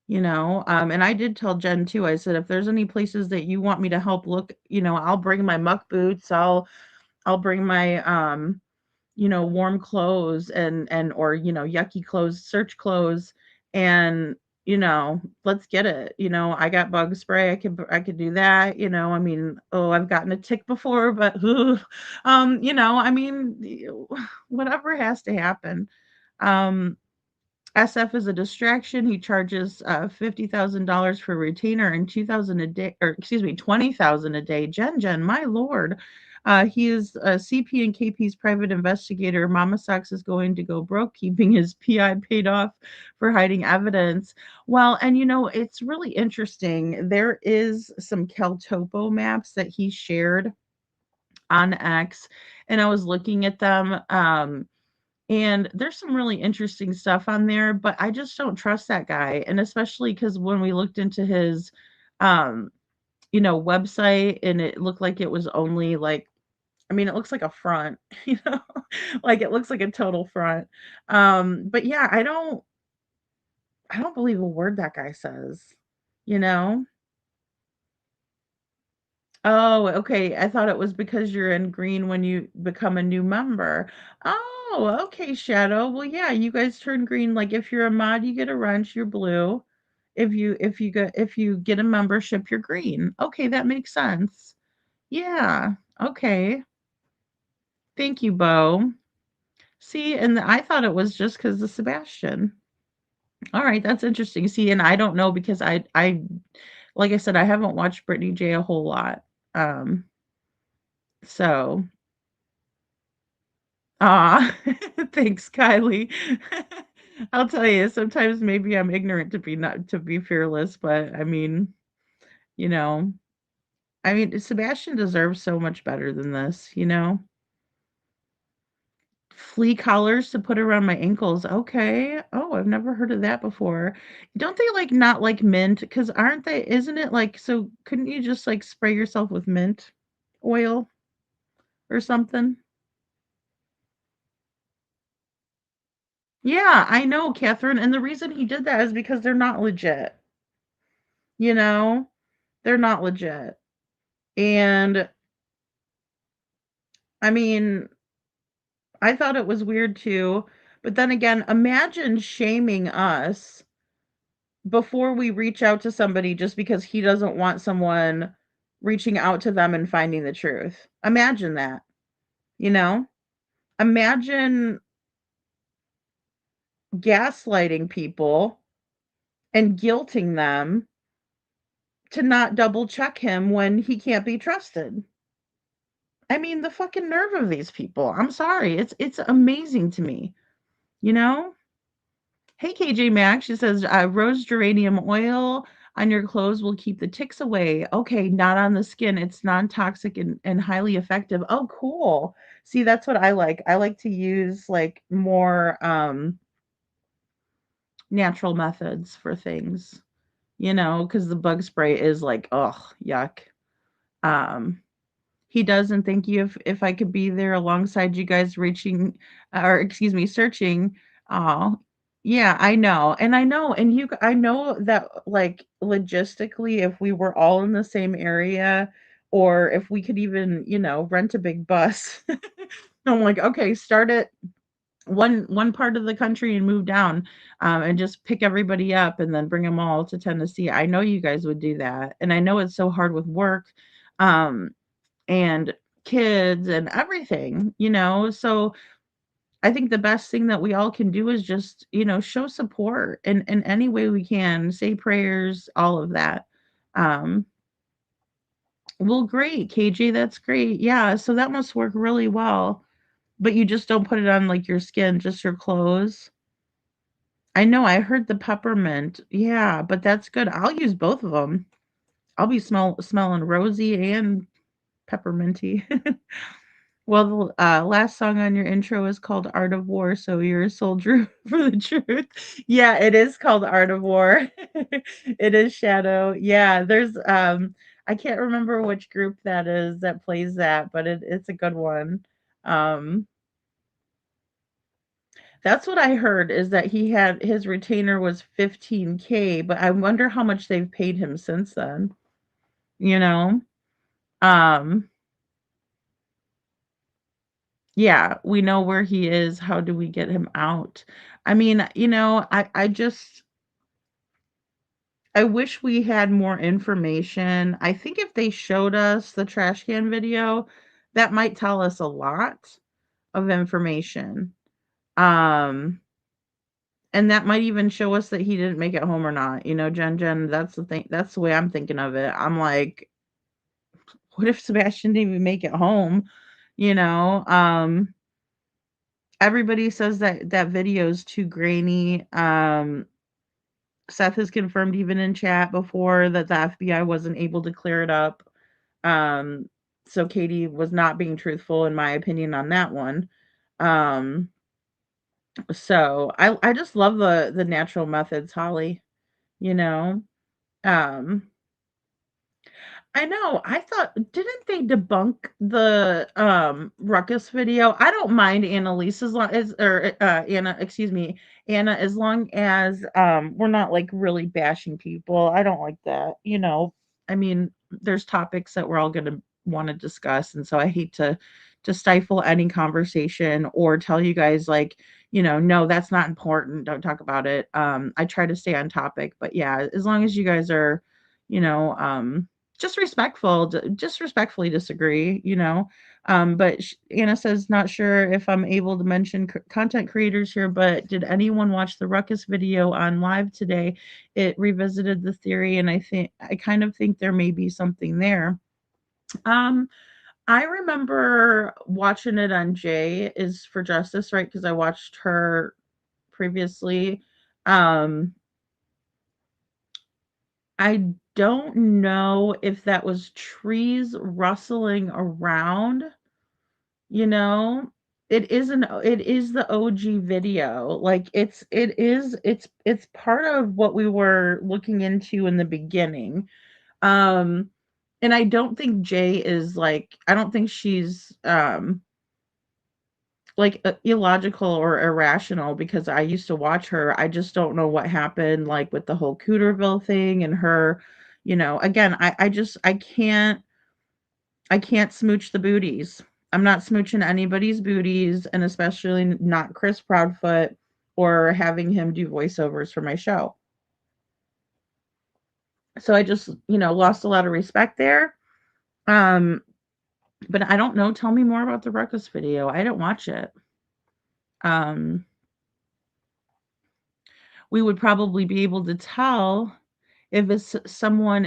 You know, and I did tell Jen too. I said, if there's any places that you want me to help look, you know, I'll bring my muck boots. I'll bring my you know, warm clothes and or, you know, yucky clothes, search clothes, and, you know, let's get it. You know, I got bug spray. I could do that, you know. I mean, oh, I've gotten a tick before, but you know, I mean, whatever has to happen. Um SF is a distraction. He charges $50,000 for retainer and 2,000 a day, or excuse me, 20,000 a day. Jen, my lord. He is a CP and KP's private investigator. Mama Socks is going to go broke, keeping his PI paid off for hiding evidence. Well, and you know, it's really interesting. There is some Keltopo maps that he shared on X, and I was looking at them. And there's some really interesting stuff on there, but I just don't trust that guy. And especially because when we looked into his, um, you know, website, and it looked like it was only like, I mean, it looks like a front, you know, like it looks like a total front. But yeah, I don't believe a word that guy says, you know? Oh, okay. I thought it was because you're in green when you become a new member. Oh, okay, Shadow. Well, yeah, you guys turn green. Like if you're a mod, you get a wrench, you're blue. If you get a membership, you're green. Okay, that makes sense. Yeah. Okay. Thank you, Bo. See, and I thought it was just because of Sebastian. All right, that's interesting. See, and I don't know because I like I said, I haven't watched Brittany J a whole lot. Um, so Ah, thanks, Kylie. I'll tell you, sometimes maybe I'm ignorant to be not to be fearless, but I mean, you know, I mean, Sebastian deserves so much better than this, you know? Flea collars to put around my ankles. Okay. Oh, I've never heard of that before. Don't they like not like mint? Because aren't they, isn't it like, so couldn't you just like spray yourself with mint oil or something? Yeah, I know, Catherine. And the reason he did that is because they're not legit. You know, they're not legit. And I mean, I thought it was weird too. But then again, imagine shaming us before we reach out to somebody just because he doesn't want someone reaching out to them and finding the truth. Imagine that, you know? Imagine gaslighting people and guilting them to not double check him when he can't be trusted. I mean, the fucking nerve of these people. I'm sorry. It's amazing to me, you know? Hey, KJ Maxx, she says rose geranium oil. on your clothes will keep the ticks away. Okay, not on the skin. It's non-toxic and highly effective. Oh, cool. See, that's what I like. I like to use like more natural methods for things, because the bug spray is like, oh, yuck. Um, he does, and thank you if I could be there alongside you guys reaching, or excuse me, searching. Oh, yeah, I know, and I know that like logistically, if we were all in the same area, or if we could even, rent a big bus, I'm like, okay, start at one part of the country and move down, and just pick everybody up and then bring them all to Tennessee. I know you guys would do that, and I know it's so hard with work. Um, and kids and everything, so I think the best thing that we all can do is just, show support in any way we can, say prayers, all of that. um well, great, KJ, that's great. Yeah, so that must work really well, but you just don't put it on like your skin, just your clothes. I know, I heard the peppermint, yeah, but that's good. I'll use both of them. I'll be smelling rosy and pepperminty. Well, the last song on your intro is called Art of War, so you're a soldier for the truth. Yeah, it is called Art of War. It is Shadow. Yeah, there's I can't remember which group that is that plays that, but it's a good one. Um that's what I heard, is that he had his retainer was 15K, but I wonder how much they've paid him since then, you know? Um Yeah, we know where he is. How do we get him out? I mean, I wish we had more information. I think if they showed us the trash can video, that might tell us a lot of information. Um, and that might even show us that he didn't make it home or not. Jen, that's the thing. That's the way I'm thinking of it. I'm like, what if Sebastian didn't even make it home? You know? Everybody says that that video is too grainy. Seth has confirmed even in chat before that the FBI wasn't able to clear it up. Um, so Katie was not being truthful, in my opinion, on that one. Um, so I just love the natural methods, Holly. You know, um, I know. I thought, didn't they debunk the Ruckus video? I don't mind Annalise as long as, or Anna, excuse me, Anna, as long as we're not like really bashing people. I don't like that. I mean, there's topics that we're all going to want to discuss, and so I hate to stifle any conversation or tell you guys like, no, that's not important. Don't talk about it. I try to stay on topic, but yeah, as long as you guys are, you know, just just respectfully disagree. But Anna says, not sure if I'm able to mention content creators here, but did anyone watch the Ruckus video on live today? It revisited the theory, and I kind of think there may be something there. um I remember watching it on Jay is for Justice, right? Because I watched her previously. um I don't know if that was trees rustling around, you know? It is the OG video. Like it's part of what we were looking into in the beginning. Um and I don't think Jay is like, I don't think she's like illogical or irrational, because I used to watch her. I just don't know what happened like with the whole Cooterville thing and her, again, I can't smooch the booties. I'm not smooching anybody's booties, and especially not Chris Proudfoot, or having him do voiceovers for my show. So I just, lost a lot of respect there. Um but I don't know, tell me more about the Ruckus video. I didn't watch it. um we would probably be able to tell if it's someone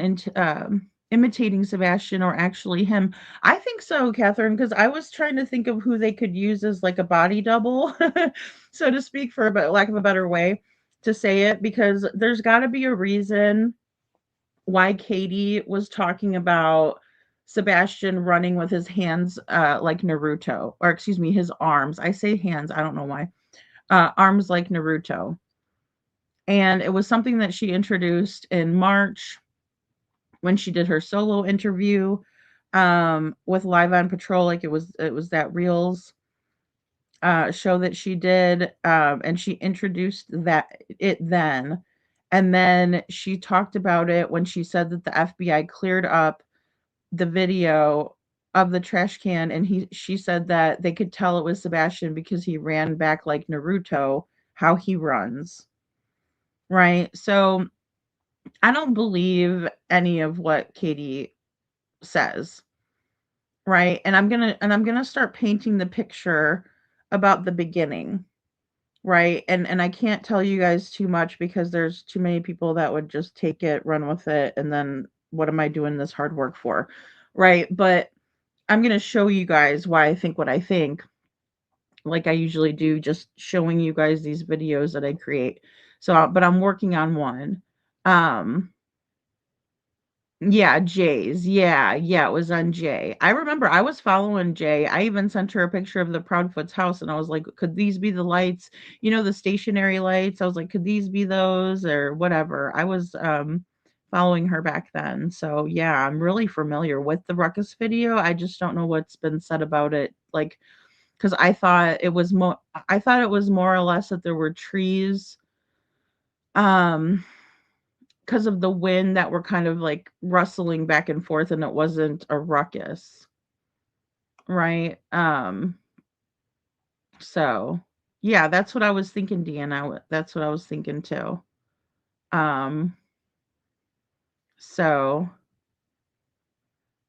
imitating Sebastian or actually him. I think so, Catherine, because I was trying to think of who they could use as like a body double, so to speak, for lack of a better way to say it, because there's got to be a reason why Katie was talking about Sebastian running with his hands like Naruto, or excuse me, his arms. I say hands, I don't know why. Arms like Naruto. And it was something that she introduced in March when she did her solo interview with Live on Patrol. Like it was that Reels show that she did, and she introduced it then, and then she talked about it when she said that the FBI cleared up the video of the trash can, and she said that they could tell it was Sebastian because he ran back like Naruto, how he runs, right? So I don't believe any of what Katie says, right? And I'm gonna start painting the picture about the beginning, right? And I can't tell you guys too much because there's too many people that would just take it, run with it, and then what am I doing this hard work for? Right? But I'm going to show you guys why I think what I think, like I usually do, just showing you guys these videos that I create. So, but I'm working on one. Um, Yeah, Jay's. Yeah, it was on Jay. I remember I was following Jay. I even sent her a picture of the Proudfoot's house and I was like, could these be the lights? You know, the stationary lights. I was like, could these be those or whatever? I was following her back then. So yeah, I'm really familiar with the Ruckus video. I just don't know what's been said about it. Like, because I thought it was more or less that there were trees. Um because of the wind that were kind of like rustling back and forth and it wasn't a ruckus, right? So yeah, that's what I was thinking, Deanna. That's what I was thinking too. Um, so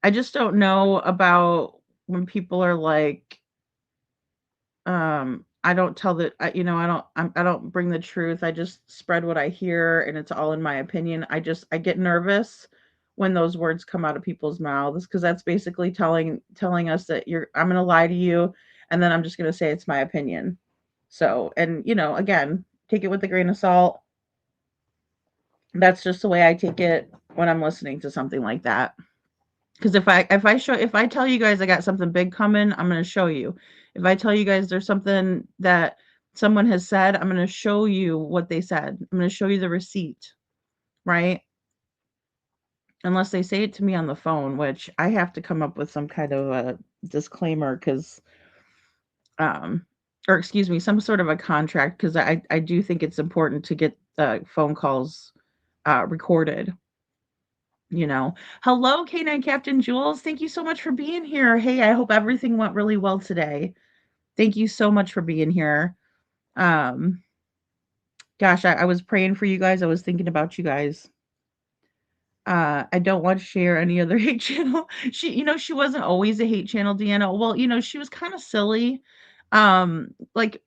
I just don't know about when people are like, I don't tell the you know, I don't bring the truth. I just spread what I hear and it's all in my opinion. I get nervous when those words come out of people's mouths because that's basically telling us that I'm going to lie to you and then I'm just going to say it's my opinion. So, and you know, again, take it with a grain of salt. That's just the way I take it when I'm listening to something like that. Because if I tell you guys I got something big coming, I'm gonna show you. If I tell you guys there's something that someone has said, I'm gonna show you what they said. I'm gonna show you the receipt, right? Unless they say it to me on the phone, which I have to come up with some kind of a disclaimer because um or excuse me, some sort of a contract because I do think it's important to get phone calls recorded. You know, hello, K9 Captain Jules. Thank you so much for being here. Hey, I hope everything went really well today. Thank you so much for being here. Um, Gosh, I was praying for you guys. I was thinking about you guys. I don't want to share any other hate channel. She wasn't always a hate channel, Deanna. Well, she was kind of silly. Like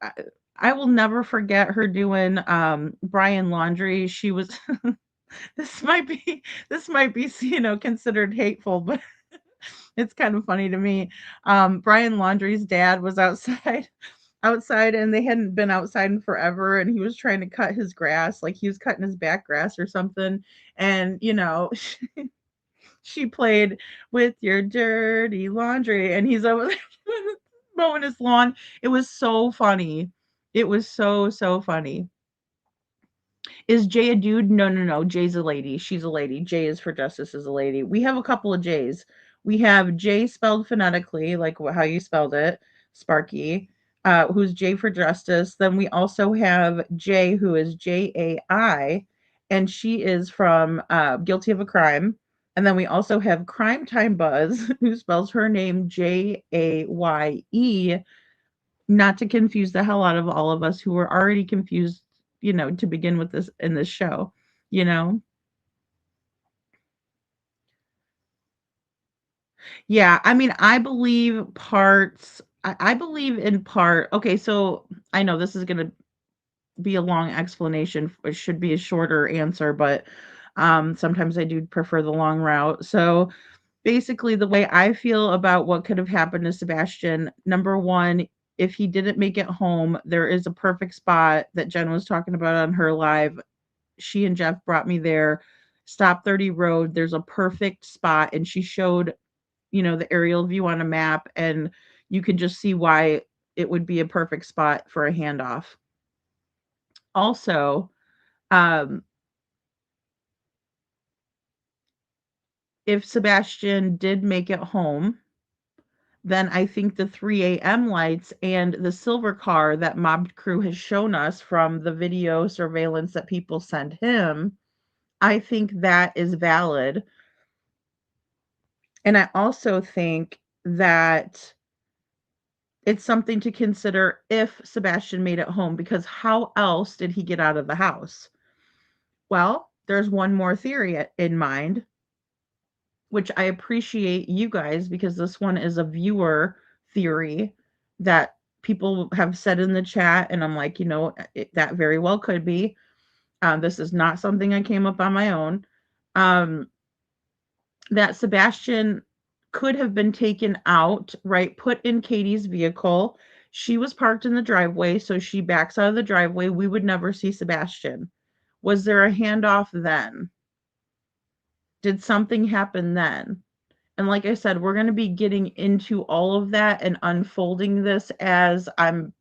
I will never forget her doing Brian Laundry. She was this might be considered hateful, but it's kind of funny to me. Brian Laundrie's dad was outside, and they hadn't been outside in forever, and he was trying to cut his grass, like he was cutting his back grass or something. And she played with your dirty laundry, and he's over there mowing his lawn. It was so funny. It was so funny. Is Jay a dude? No, no, no. Jay's a lady. She's a lady. Jay is for justice is a lady. We have a couple of Jays. We have Jay spelled phonetically, like how you spelled it, Sparky, who's Jay for justice. Then we also have Jay, who is Jai, and she is from Guilty of a Crime. And then we also have Crime Time Buzz, who spells her name Jaye, not to confuse the hell out of all of us who were already confused, to begin with this in this show, you know? Yeah, I mean, I believe in part. Okay, so I know this is going to be a long explanation. It should be a shorter answer, but sometimes I do prefer the long route. So basically, the way I feel about what could have happened to Sebastian, number one, if he didn't make it home, there is a perfect spot that Jen was talking about on her live. She and Jeff brought me there. Stop 30 Road. There's a perfect spot, and she showed, the aerial view on a map, and you can just see why it would be a perfect spot for a handoff. Also, if Sebastian did make it home, then I think the 3 a.m. lights and the silver car that Mob Crew has shown us from the video surveillance that people send him, I think that is valid. And I also think that it's something to consider if Sebastian made it home, because how else did he get out of the house? Well, there's one more theory in mind, which I appreciate you guys, because this one is a viewer theory that people have said in the chat, and I'm like, that very well could be. This is not something I came up on my own. That Sebastian could have been taken out, right? Put in Katie's vehicle. She was parked in the driveway, so she backs out of the driveway. We would never see Sebastian. Was there a handoff then? Did something happen then? And like I said, we're going to be getting into all of that and unfolding this as I'm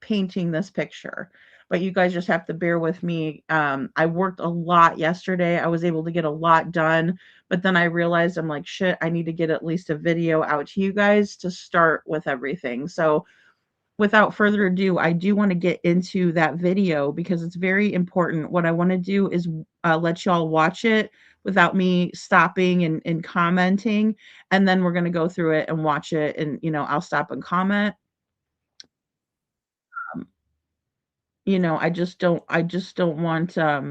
painting this picture. But you guys just have to bear with me. I worked a lot yesterday. I was able to get a lot done, but then I realized, I'm like, shit, I need to get at least a video out to you guys to start with everything. So without further ado, I do want to get into that video because it's very important. What I want to do is let y'all watch it without me stopping and commenting. And then we're going to go through it and watch it. And, I'll stop and comment. I just don't want, I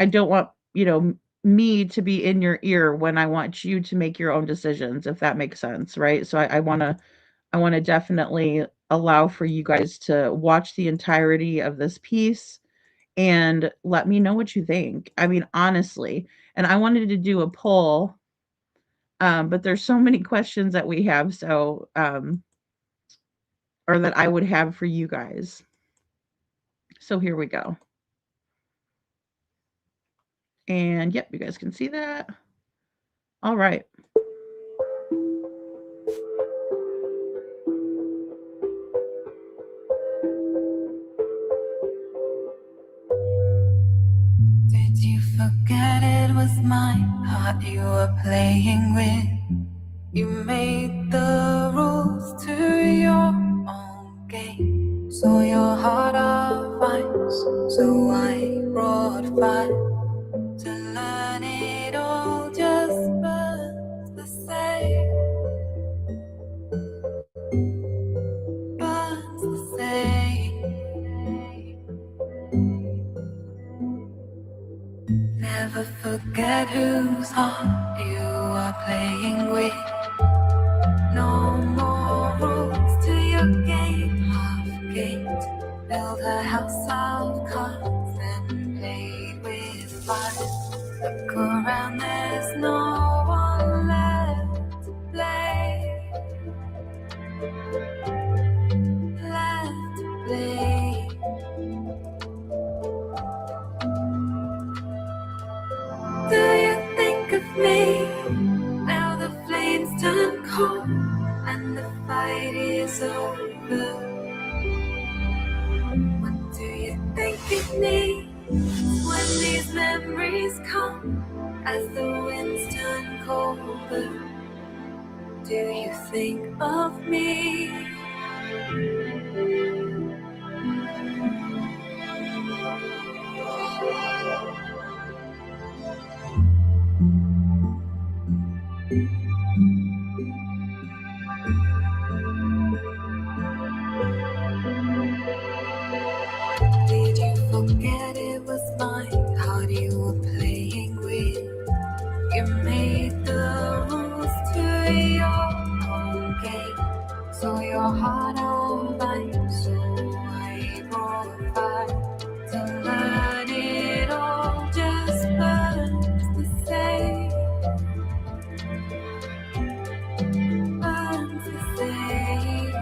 don't want, me to be in your ear when I want you to make your own decisions, if that makes sense. Right. So I want to definitely allow for you guys to watch the entirety of this piece and let me know what you think. I mean, honestly, and I wanted to do a poll, but there's so many questions that we have. So, or that I would have for you guys. So here we go. And yep, you guys can see that. All right. Did you forget it was my heart you were playing with? You made the rules to your own game. So your heart of ice, so I brought fire. To learn it all just burns the same. Burns the same. Never forget whose heart you are playing with. No more rules to your game, half gate. Build a house of cards and played with fire. Look around, there's no one left to play. Left to play. Do you think of me? Now the flames turn cold and the fight is over. What do you think of me when these memories come as the winds turn colder? Do you think of me? Did you forget it was my heart you were playing with? You made the rules to your own game. So your heart of ice, so I brought fire. To learn it all just burns the same. Burns the same.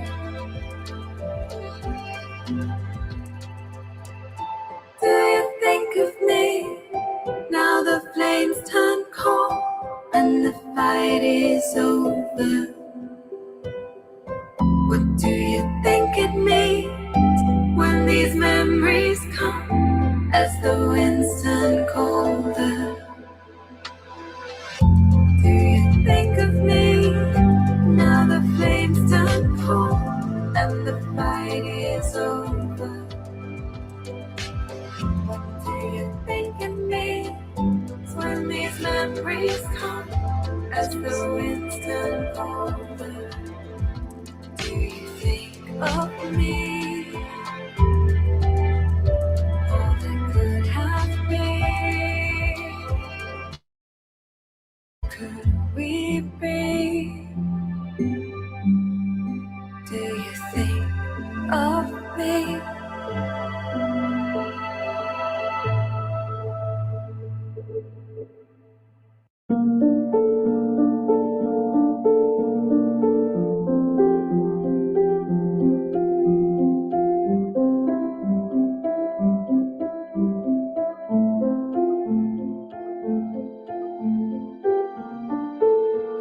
Do you think of me? Now over. What do you think it means when these memories come as the winds turn colder? Do you think of me now the flames turn cold and the fight is over? What do you think it means when these memories come as the winds turn colder? Do you think of me? All that could have been. Could we be? Do you think of me?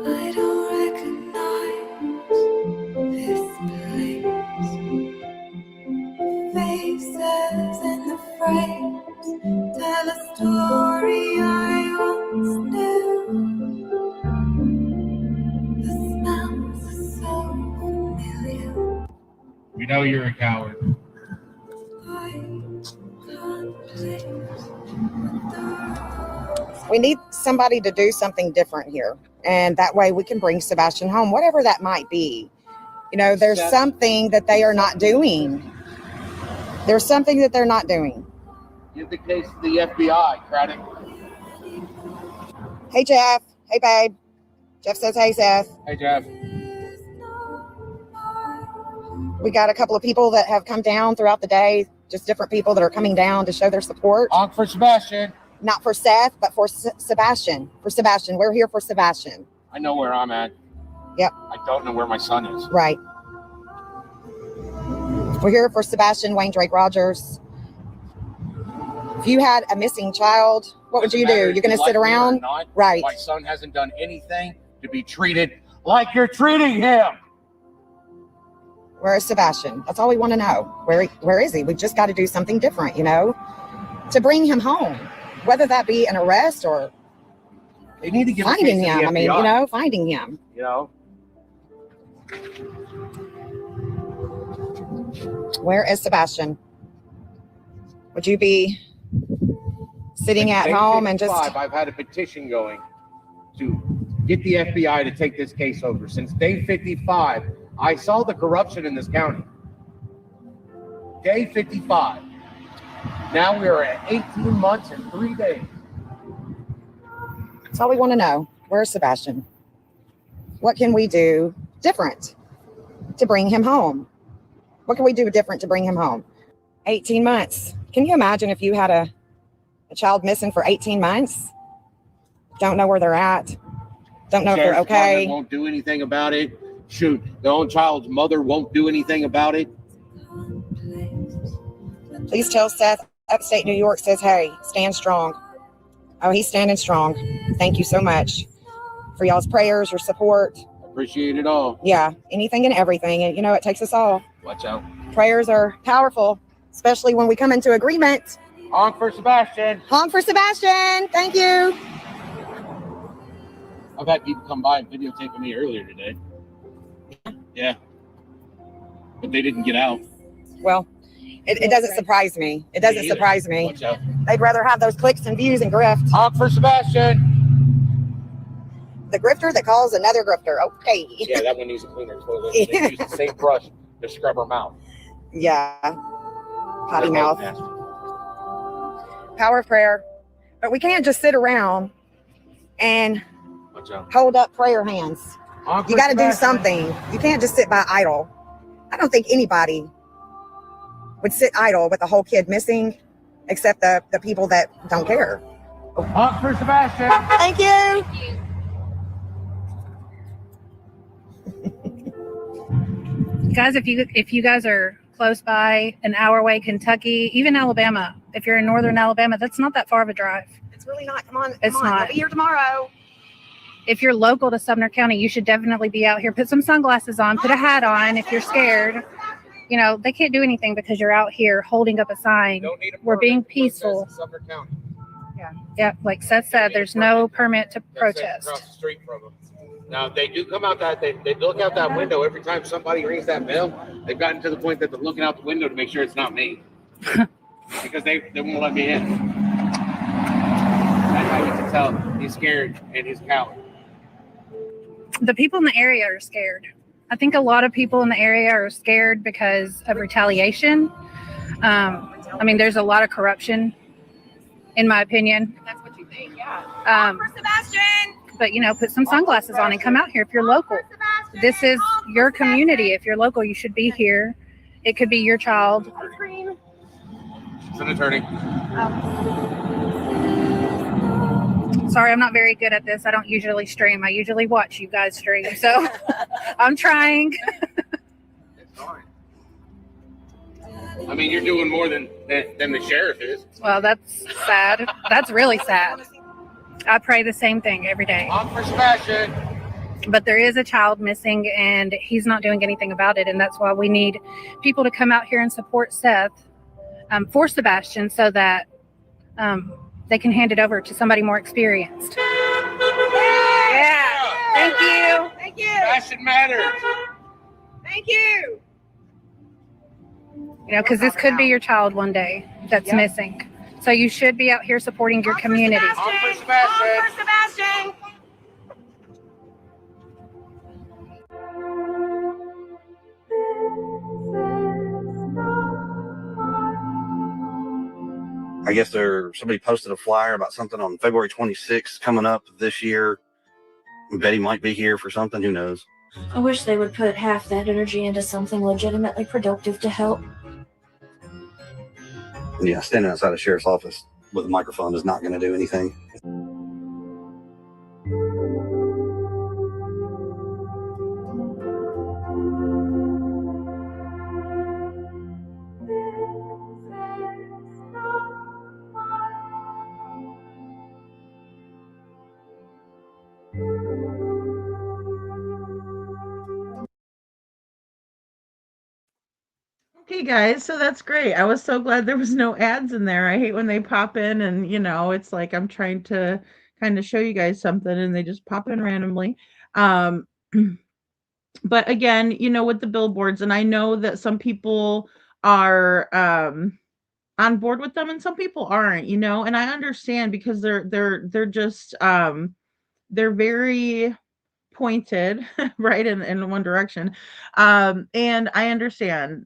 I don't recognize this place. Faces in the frames tell a story I once knew. The smells are so familiar. We know you're a coward. I can't place what the We need somebody to do something different here. And that way we can bring Sebastian home, whatever that might be. You know, there's something that they are not doing. There's something that they're not doing. Give the case to the FBI, Craddock. Hey, Jeff. Hey, babe. Jeff says, hey, Seth. Hey, Jeff. We got a couple of people that have come down throughout the day, just different people that are coming down to show their support. Honk for Sebastian. Not for Seth, but for Sebastian. For Sebastian. We're here for Sebastian. I know where I'm at. Yep. I don't know where my son is. Right. We're here for Sebastian Wayne Drake Rogers. If you had a missing child, what would you do? You're going to sit around? Right. My son hasn't done anything to be treated like you're treating him. Where is Sebastian? That's all we want to know. Where is he? We just got to do something different, you know, to bring him home, whether that be an arrest or they need to give finding him. I mean, you know, finding him. You know. Where is Sebastian? Would you be sitting at home and just... I've had a petition going to get the FBI to take this case over. Since day 55, I saw the corruption in this county. Day 55. Now we are at 18 months and 3 days. That's all we want to know. Where's Sebastian? What can we do different to bring him home? What can we do different to bring him home? 18 months. Can you imagine if you had a child missing for 18 months? Don't know where they're at. Don't know if they're okay. Won't do anything about it. Shoot, their own child's mother won't do anything about it. Please tell Seth, upstate New York says, hey, stand strong. Oh, he's standing strong. Thank you so much for y'all's prayers, your support. Appreciate it all. Yeah, anything and everything. And, you know, it takes us all. Watch out. Prayers are powerful, especially when we come into agreement. Honk for Sebastian. Honk for Sebastian. Thank you. I've had people come by and videotape me earlier today. Yeah. But they didn't get out. Well, it doesn't surprise me. It doesn't surprise me. Watch out. They'd rather have those clicks and views and grift. Honk for Sebastian. The grifter that calls another grifter. Okay. Yeah, that one needs a cleaner toilet. They use the same brush to scrub her mouth. Yeah. Potty mouth. Power of prayer. But we can't just sit around and hold up prayer hands. You got to do something. You can't just sit by idle. I don't think anybody would sit idle with a whole kid missing, except the people that don't care. Honk for Sebastian. Thank you. Guys, if you guys are close by, an hour away, Kentucky, even Alabama, if you're in northern Alabama, that's not that far of a drive. It's really not. Come on. It's not. I'll be here tomorrow. if you're local to Sumner County, you should definitely be out here. Put some sunglasses on, put a hat on if you're scared. You know, they can't do anything because you're out here holding up a sign. We're being peaceful. Sumner County. Yeah, like Seth said, there's no permit to protest. Across the street from them. Now, they do come out that, they look out that window every time somebody rings that bell. They've gotten to the point that they're looking out the window to make sure it's not me. Because they won't let me in. That's how you can tell he's scared and he's a coward. The people in the area are scared. I think a lot of people in the area are scared because of retaliation. I mean, there's a lot of corruption, in my opinion. That's what you think, yeah. For Sebastian! But, you know, put some sunglasses on and come out here if you're local. This is your community. If you're local, you should be here. It could be your child. It's an attorney. Sorry, I'm not very good at this. I don't usually stream. I usually watch you guys stream. So I'm trying. It's fine. I mean, you're doing more than the sheriff is. Well, that's sad. That's really sad. I pray the same thing every day. On for Sebastian. But there is a child missing, and he's not doing anything about it. And that's why we need people to come out here and support Seth for Sebastian so that they can hand it over to somebody more experienced. Yeah. Thank you. Thank you. Sebastian matters. Thank you. You know, because this could be your child one day that's missing. So you should be out here supporting your community. On for Sebastian. On for Sebastian. I guess somebody posted a flyer about something on February 26th coming up this year. Betty might be here for something. Who knows? I wish they would put half that energy into something legitimately productive to help. Yeah, standing outside a sheriff's office with a microphone is not going to do anything. Okay, guys, so that's great. I was so glad there was no ads in there. I hate when they pop in and, you know, it's like I'm trying to kind of show you guys something and they just pop in randomly. But again, you know, with the billboards, and I know that some people are on board with them and some people aren't, you know, and I understand because they're just they're very pointed right in one direction, and I understand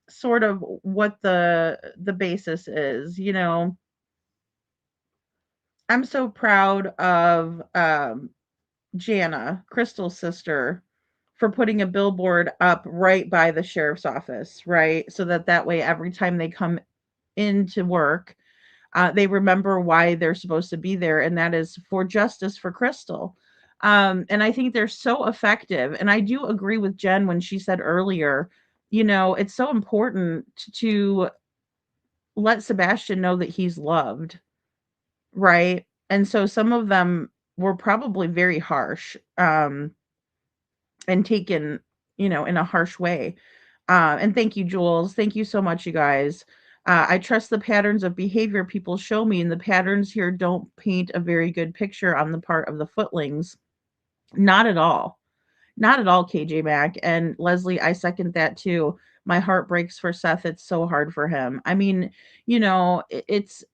sort of what the basis is, you know. I'm so proud of Jana, Crystal's sister, for putting a billboard up right by the sheriff's office, right, so that way every time they come into work, they remember why they're supposed to be there, and that is for justice for Crystal. And I think they're so effective. And I do agree with Jen when she said earlier, you know, it's so important to let Sebastian know that he's loved, right? And so some of them were probably very harsh, and taken, you know, in a harsh way. And thank you, Jules. Thank you so much, you guys. I trust the patterns of behavior people show me, and the patterns here don't paint a very good picture on the part of the footlings. Not at all. Not at all, KJ Mack. And Leslie, I second that too. My heart breaks for Seth. It's so hard for him. I mean, you know, it's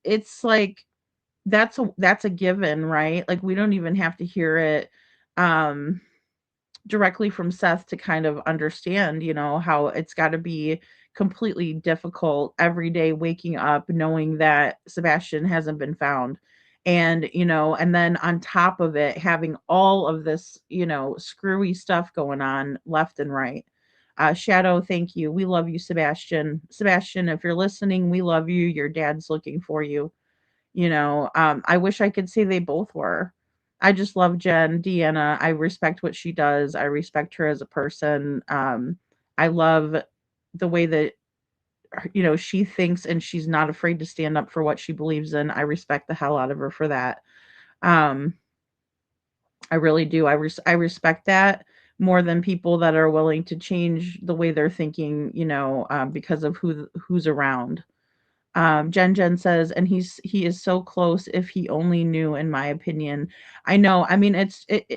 like that's a given, right? Like we don't even have to hear it directly from Seth to kind of understand, you know, how it's got to be completely difficult every day waking up knowing that Sebastian hasn't been found. And, you know, and then on top of it, having all of this, you know, screwy stuff going on left and right. Shadow, thank you. We love you, Sebastian. Sebastian, if you're listening, we love you. Your dad's looking for you. You know, I wish I could say they both were. I just love Jen, Deanna. I respect what she does. I respect her as a person. I love the way that, you know, she thinks and she's not afraid to stand up for what she believes in. I respect the hell out of her for that. I really do. I respect that more than people that are willing to change the way they're thinking, because of who's around. Jen says, and he is so close. If he only knew, in my opinion. I know. I mean,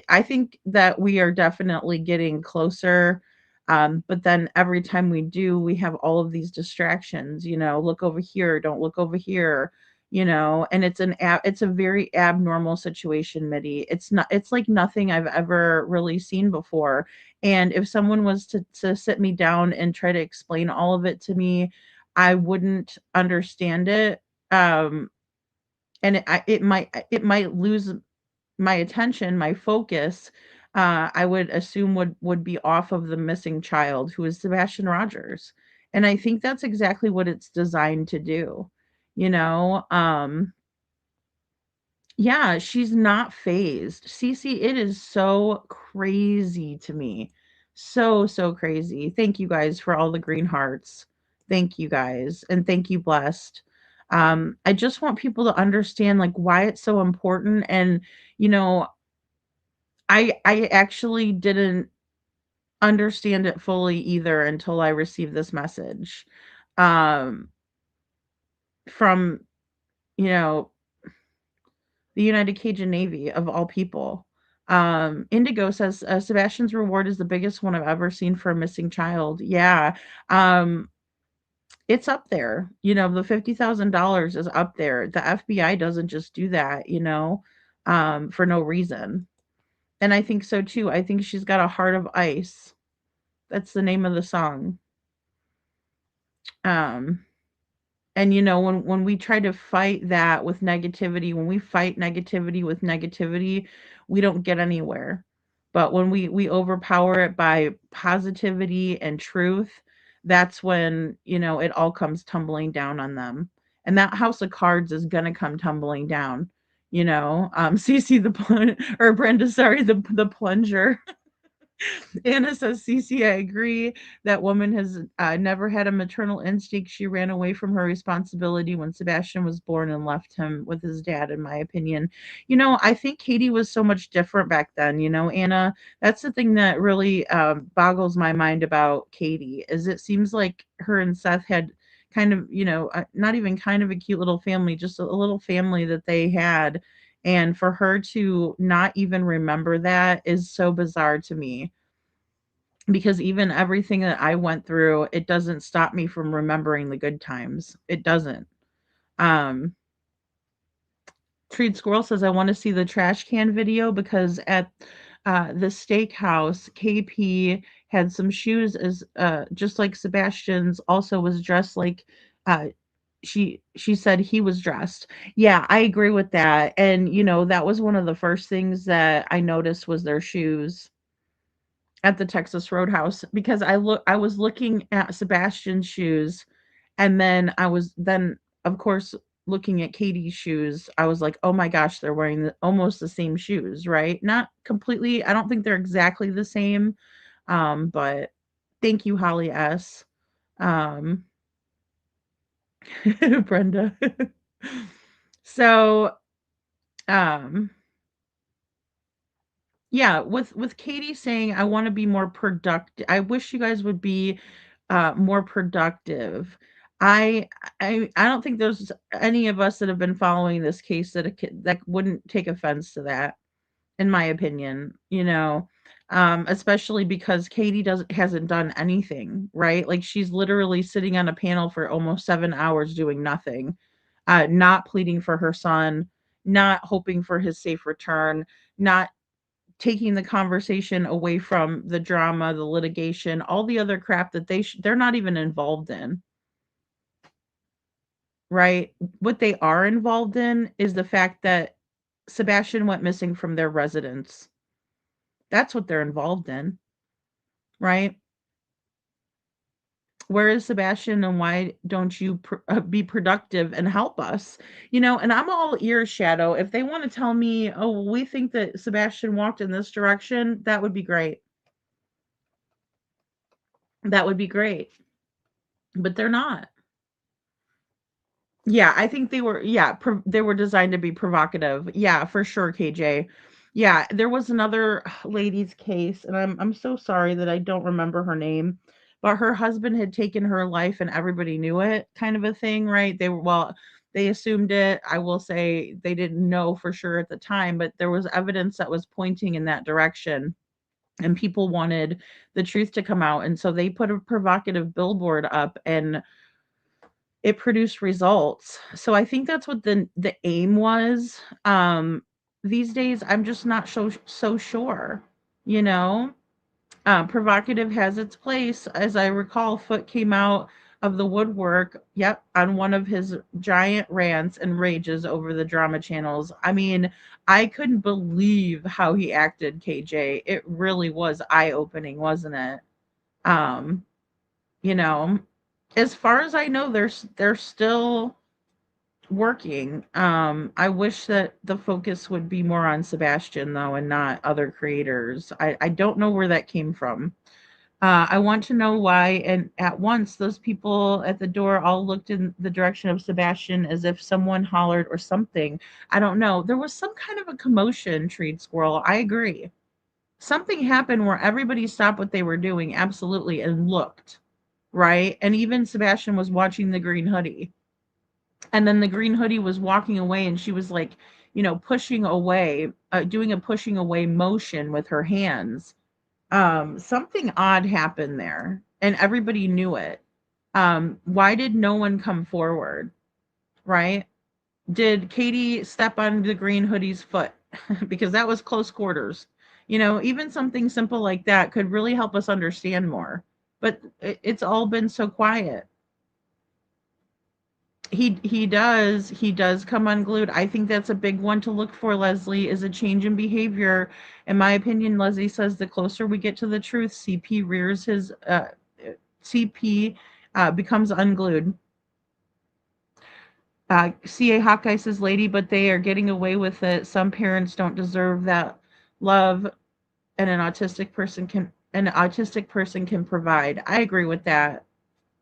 I think that we are definitely getting closer. But then every time we do, we have all of these distractions. Look over here, don't look over here. And it's a very abnormal situation, Mitty. It's like nothing I've ever really seen before. And if someone was to sit me down and try to explain all of it to me, I wouldn't understand it, and it might lose my attention, my focus. I would assume would be off of the missing child, who is Sebastian Rogers, and I think that's exactly what it's designed to do. You know, yeah, she's not phased. Cece, it is so crazy to me. So crazy. Thank you guys for all the green hearts. Thank you guys. And thank you, Blessed. I just want people to understand like why it's so important. And, you know, I actually didn't understand it fully either until I received this message. Um from, you know, the United Cajun Navy of all people. Indigo says Sebastian's reward is the biggest one I've ever seen for a missing child. Yeah, um, it's up there. The $50,000 is up there. The FBI doesn't just do that, for no reason. And I think so too. I think she's got a heart of ice. That's the name of the song. Um, And when we try to fight that with negativity, when we fight negativity with negativity, we don't get anywhere. But when we overpower it by positivity and truth, that's when, it all comes tumbling down on them. And that house of cards is gonna come tumbling down. CC or Brenda, sorry, the plunger. Anna says, Cece, I agree. That woman has never had a maternal instinct. She ran away from her responsibility when Sebastian was born and left him with his dad, in my opinion. I think Katie was so much different back then, Anna. That's the thing that really boggles my mind about Katie, is it seems like her and Seth had kind of, not even kind of a cute little family, just a little family that they had. And for her to not even remember that is so bizarre to me, because even everything that I went through, it doesn't stop me from remembering the good times. It doesn't. Um, Treed Squirrel says, I want to see the trash can video because at the steakhouse, KP had some shoes as just like Sebastian's, also was dressed like uh, she said he was dressed. Yeah, I agree with that. And that was one of the first things that I noticed was their shoes at the Texas Roadhouse, because I was looking at Sebastian's shoes, and then of course looking at Katie's shoes. I was like, "Oh my gosh, they're wearing almost the same shoes, right?" Not completely. I don't think they're exactly the same. But thank you, Holly S. Um Brenda. So, um yeah, with Katie saying, "I wanna be more productive." I wish you guys would be, more productive. I I don't think there's any of us that have been following this case that wouldn't take offense to that, in my opinion, especially because Katie hasn't done anything, right? Like, she's literally sitting on a panel for almost 7 hours doing nothing, not pleading for her son, not hoping for his safe return, not taking the conversation away from the drama, the litigation, all the other crap that they're not even involved in, right? What they are involved in is the fact that Sebastian went missing from their residence. That's what they're involved in, right? Where is Sebastian, and why don't you be productive and help us? And I'm all ears, Shadow. If they want to tell me, oh, well, we think that Sebastian walked in this direction, that would be great. That would be great. But they're not. Yeah, I think they were, they were designed to be provocative. Yeah, for sure, KJ. Yeah, there was another lady's case, and I'm so sorry that I don't remember her name, but her husband had taken her life and everybody knew it, kind of a thing, right? They assumed it. I will say they didn't know for sure at the time, but there was evidence that was pointing in that direction, and people wanted the truth to come out, and so they put a provocative billboard up, and it produced results. So I think that's what the aim was. These days I'm just not so sure, you know. Provocative has its place. As I recall, Foot came out of the woodwork, yep, on one of his giant rants and rages over the drama channels. I mean, I couldn't believe how he acted, KJ. It really was eye-opening, wasn't it? Um, you know, as far as I know, they're still working. I wish that the focus would be more on Sebastian though and not other creators. I don't know where that came from. I want to know why, and at once those people at the door all looked in the direction of Sebastian as if someone hollered or something. I don't know. There was some kind of a commotion, Treed Squirrel. I agree. Something happened where everybody stopped what they were doing, absolutely, and looked, right? And even Sebastian was watching the green hoodie. And then the green hoodie was walking away and she was like, pushing away, doing a pushing away motion with her hands. Something odd happened there and everybody knew it. Why did no one come forward? Right? Did Katie step on the green hoodie's foot? Because that was close quarters. Even something simple like that could really help us understand more. But it's all been so quiet. He does come unglued. I think that's a big one to look for, Leslie, is a change in behavior. In my opinion, Leslie says the closer we get to the truth, CP becomes unglued. CA Hawkeye says, lady, but they are getting away with it. Some parents don't deserve that love, and an autistic person can provide. I agree with that.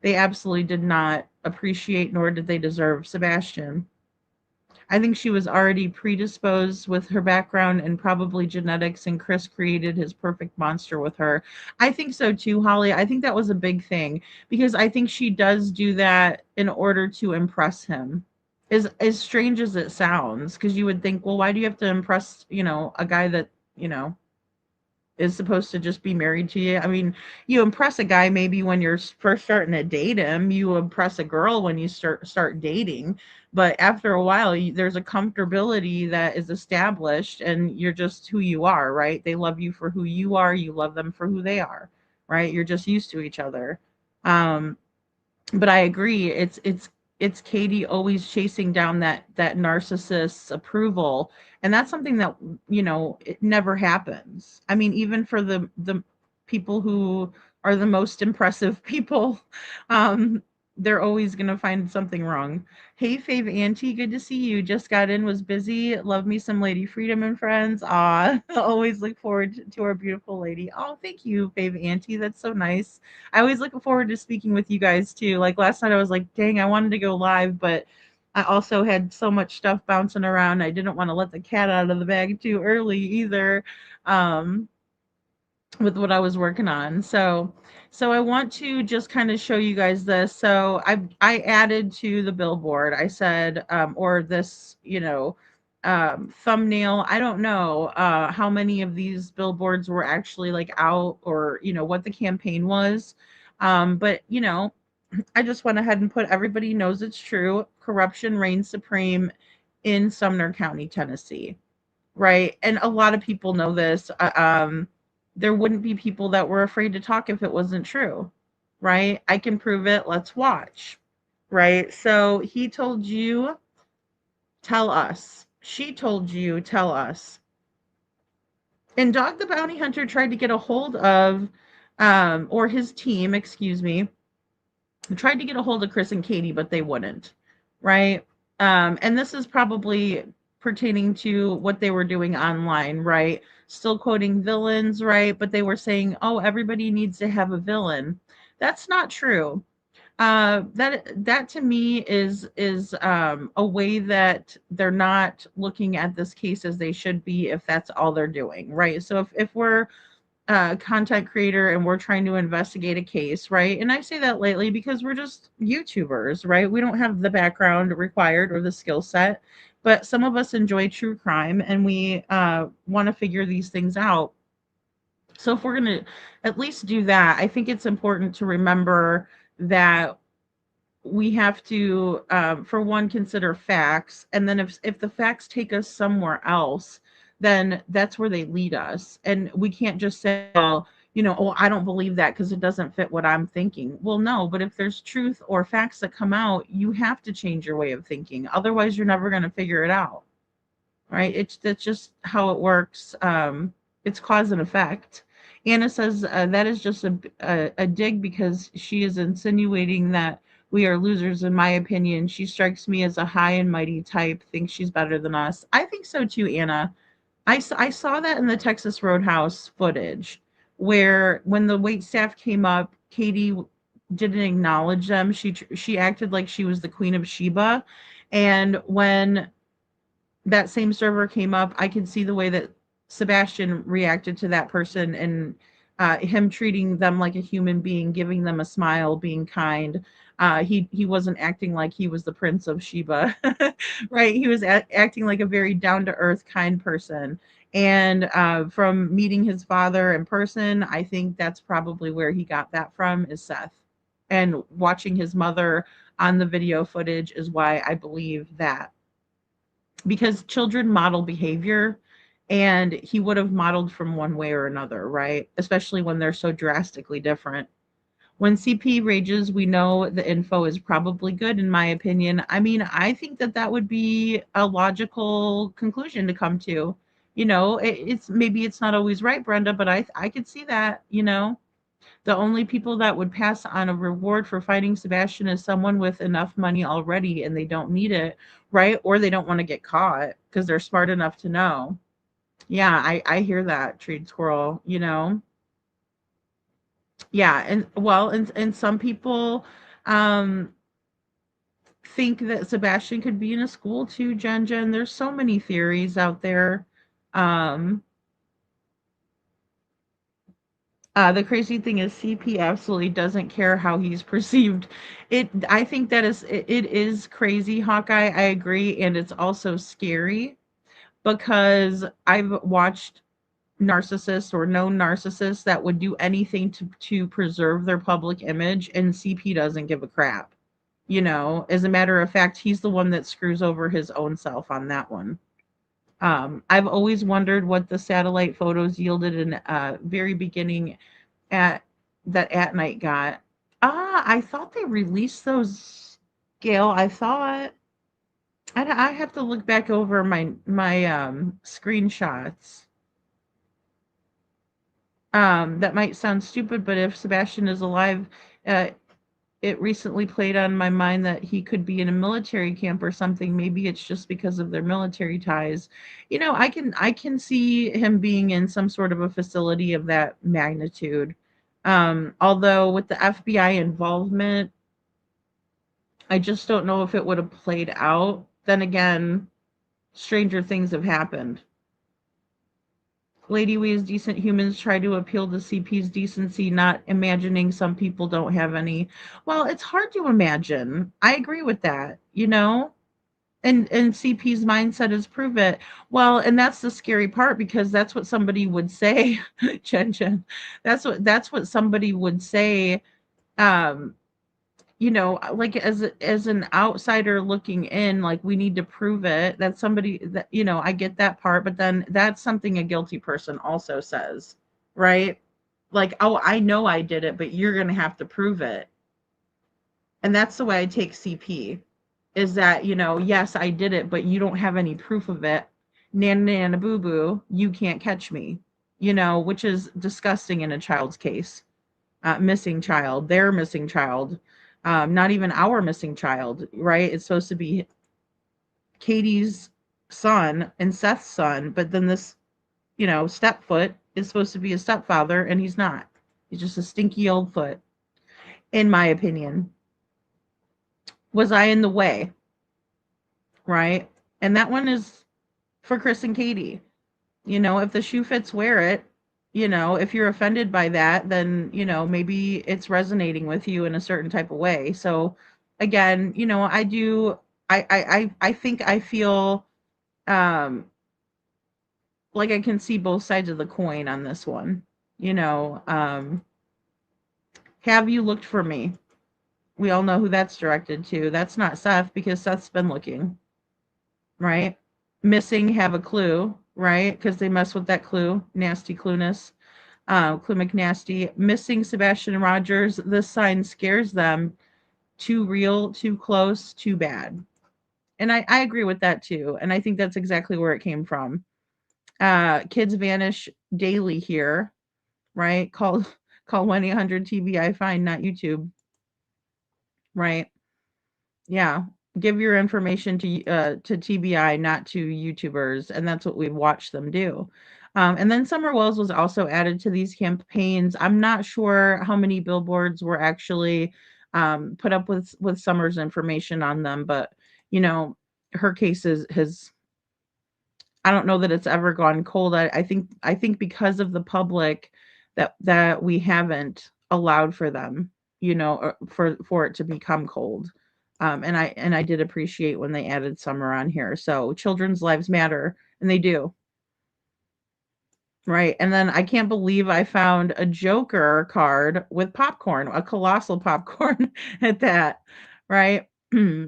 They absolutely did not appreciate nor did they deserve Sebastian. I think she was already predisposed with her background and probably genetics, and Chris created his perfect monster with her. I think so too, Holly. I think that was a big thing because I think she does do that in order to impress him. As strange as it sounds, because you would think, well, why do you have to impress, a guy that, is supposed to just be married to you? I mean, you impress a guy maybe when you're first starting to date him. You impress a girl when you start dating, but after a while, there's a comfortability that is established, and you're just who you are, right? They love you for who you are. You love them for who they are, right? You're just used to each other. Um, but I agree. It's Katie always chasing down that narcissist's approval, and that's something that it never happens. I mean, even for the people who are the most impressive people, um, they're always gonna find something wrong. Hey, Fave Auntie, good to see you. Just got in, was busy. Love me some Lady Freedom and friends. Ah, always look forward to our beautiful lady. Oh, thank you, Fave Auntie. That's so nice. I always look forward to speaking with you guys too. Like last night, I was like, dang, I wanted to go live, but I also had so much stuff bouncing around. I didn't want to let the cat out of the bag too early either. Um, with what I was working on. So I want to just kind of show you guys this. So I added to the billboard. I said or this, thumbnail. I don't know how many of these billboards were actually like out, or what the campaign was. But I just went ahead and put everybody knows it's true. Corruption reigns supreme in Sumner County, Tennessee. Right? And a lot of people know this. There wouldn't be people that were afraid to talk if it wasn't true. Right? I can prove it. Let's watch. Right? So he told you, tell us. She told you, tell us. And Dog the Bounty Hunter tried to get a hold of, or his team, excuse me, tried to get a hold of Chris and Katie, but they wouldn't. Right? And this is probably pertaining to what they were doing online, right? Still quoting villains, right? But they were saying, oh, everybody needs to have a villain. That's not true. That to me is a way that they're not looking at this case as they should be if that's all they're doing, right? So if we're a content creator and we're trying to investigate a case, right? And I say that lately because we're just YouTubers, right? We don't have the background required or the skill set, but some of us enjoy true crime and we want to figure these things out. So if we're going to at least do that, I think it's important to remember that we have to, for one, consider facts, and then if the facts take us somewhere else, then that's where they lead us, and we can't just say, well, oh, I don't believe that because it doesn't fit what I'm thinking. Well, no, but if there's truth or facts that come out, you have to change your way of thinking. Otherwise, you're never going to figure it out, right? That's just how it works. It's cause and effect. Anna says that is just a dig because she is insinuating that we are losers. In my opinion, she strikes me as a high and mighty type, thinks she's better than us. I think so too, Anna. I saw that in the Texas Roadhouse footage where when the wait staff came up, Katie didn't acknowledge them. She acted like she was the Queen of Sheba, and when that same server came up, I could see the way that Sebastian reacted to that person and him treating them like a human being, giving them a smile, being kind. He wasn't acting like he was the Prince of Sheba, right? He was acting like a very down to earth, kind person. And from meeting his father in person, I think that's probably where he got that from, is Seth. And watching his mother on the video footage is why I believe that, because children model behavior, and he would have modeled from one way or another, right? Especially when they're so drastically different. When CP rages, we know the info is probably good, in my opinion. I mean, I think that that would be a logical conclusion to come to. It's maybe it's not always right, Brenda, but I could see that. The only people that would pass on a reward for fighting Sebastian is someone with enough money already and they don't need it, right? Or they don't want to get caught because they're smart enough to know. Yeah, I hear that, Treed Squirrel. Yeah, and well, and some people um think that Sebastian could be in a school too, Jen. There's so many theories out there. Um the crazy thing is CP absolutely doesn't care how he's perceived. I think it is crazy, Hawkeye. I agree, and it's also scary because I've watched narcissists or known narcissists that would do anything to preserve their public image, and CP doesn't give a crap. As a matter of fact, he's the one that screws over his own self on that one. I've always wondered what the satellite photos yielded in very beginning at that At Night got. I thought they released those, Gail. I thought I have to look back over my screenshots. That might sound stupid, but if Sebastian is alive, uh, it recently played on my mind that he could be in a military camp or something. Maybe it's just because of their military ties. I can see him being in some sort of a facility of that magnitude. Although with the FBI involvement, I just don't know if it would have played out. Then again, stranger things have happened. Lady, we as decent humans try to appeal to CP's decency, not imagining some people don't have any. Well, it's hard to imagine. I agree with that. And CP's mindset is prove it. Well, and that's the scary part because that's what somebody would say, Chen. That's what somebody would say. Um, like as an outsider looking in, like we need to prove it. That somebody that I get that part, but then that's something a guilty person also says, right? Like, oh, I know I did it, but you're gonna have to prove it. And that's the way I take CP, is that, yes, I did it, but you don't have any proof of it. Nana nana boo boo, you can't catch me. Which is disgusting in a child's case. Missing child, their missing child, not even our missing child, right? It's supposed to be Katie's son and Seth's son, but then this, stepfoot is supposed to be a stepfather, and he's not. He's just a stinky old foot, in my opinion. Was I in the way? Right? And that one is for Chris and Katie. You know, if the shoe fits, wear it. You know, if you're offended by that, then, you know, maybe it's resonating with you in a certain type of way. So again, you know, I think I feel um like I can see both sides of the coin on this one. You know, have you looked for me? We all know who that's directed to. That's not Seth because Seth's been looking, right? Missing, have a clue, right? Because they mess with that clue, nasty clueness. Clue McNasty. Missing Sebastian Rogers. This sign scares them. Too real, too close, too bad. And I agree with that too. And I think that's exactly where it came from. Kids vanish daily here, right? Call 1-800-TBI fine, not YouTube, right? Yeah. Give your information to TBI, not to YouTubers, and that's what we watch them do. And then Summer Wells was also added to these campaigns. I'm not sure how many billboards were actually put up with Summer's information on them, but you know, her case has I don't know that it's ever gone cold. I think because of the public that we haven't allowed for them, you know, for it to become cold. And I did appreciate when they added Summer on here. So children's lives matter, and they do. Right. And then I can't believe I found a Joker card with popcorn, a colossal popcorn at that. Right.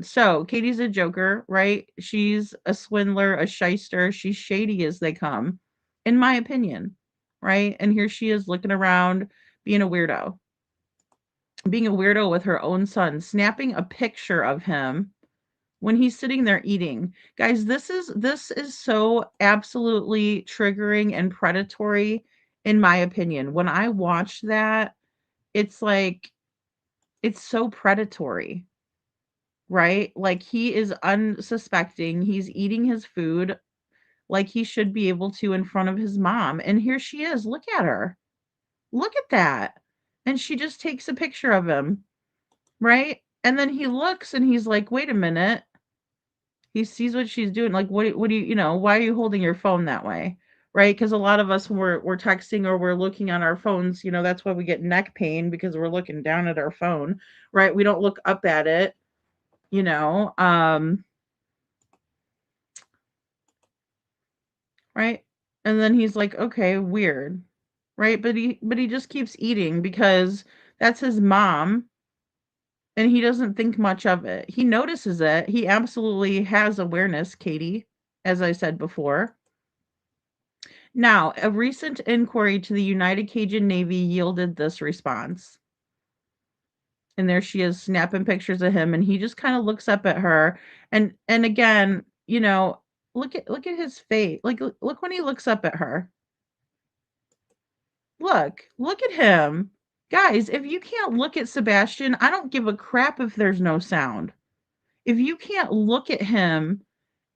So Katie's a Joker, right? She's a swindler, a shyster. She's shady as they come, in my opinion. Right. And here she is looking around, being a weirdo with her own son, snapping a picture of him when he's sitting there eating. Guys, this is so absolutely triggering and predatory in my opinion. When I watch that, it's like it's so predatory, right? Like he is unsuspecting. He's eating his food like he should be able to in front of his mom. And here she is. Look at her. Look at that. And she just takes a picture of him, right? And then he looks and he's like, "Wait a minute." He sees what she's doing, like, what do you know, why are you holding your phone that way? Right? Because a lot of us when we're texting or we're looking on our phones, you know, that's why we get neck pain because we're looking down at our phone, right? We don't look up at it, you know. Right? And then he's like, okay, weird. Right? But he just keeps eating because that's his mom and he doesn't think much of it. He notices it. He absolutely has awareness, Katie, as I said before. Now, a recent inquiry to the United Cajun Navy yielded this response. And there she is snapping pictures of him and he just kind of looks up at her and again, you know, look at his face. Like look when he looks up at her. Look at him. Guys, if you can't look at Sebastian, I don't give a crap if there's no sound. If you can't look at him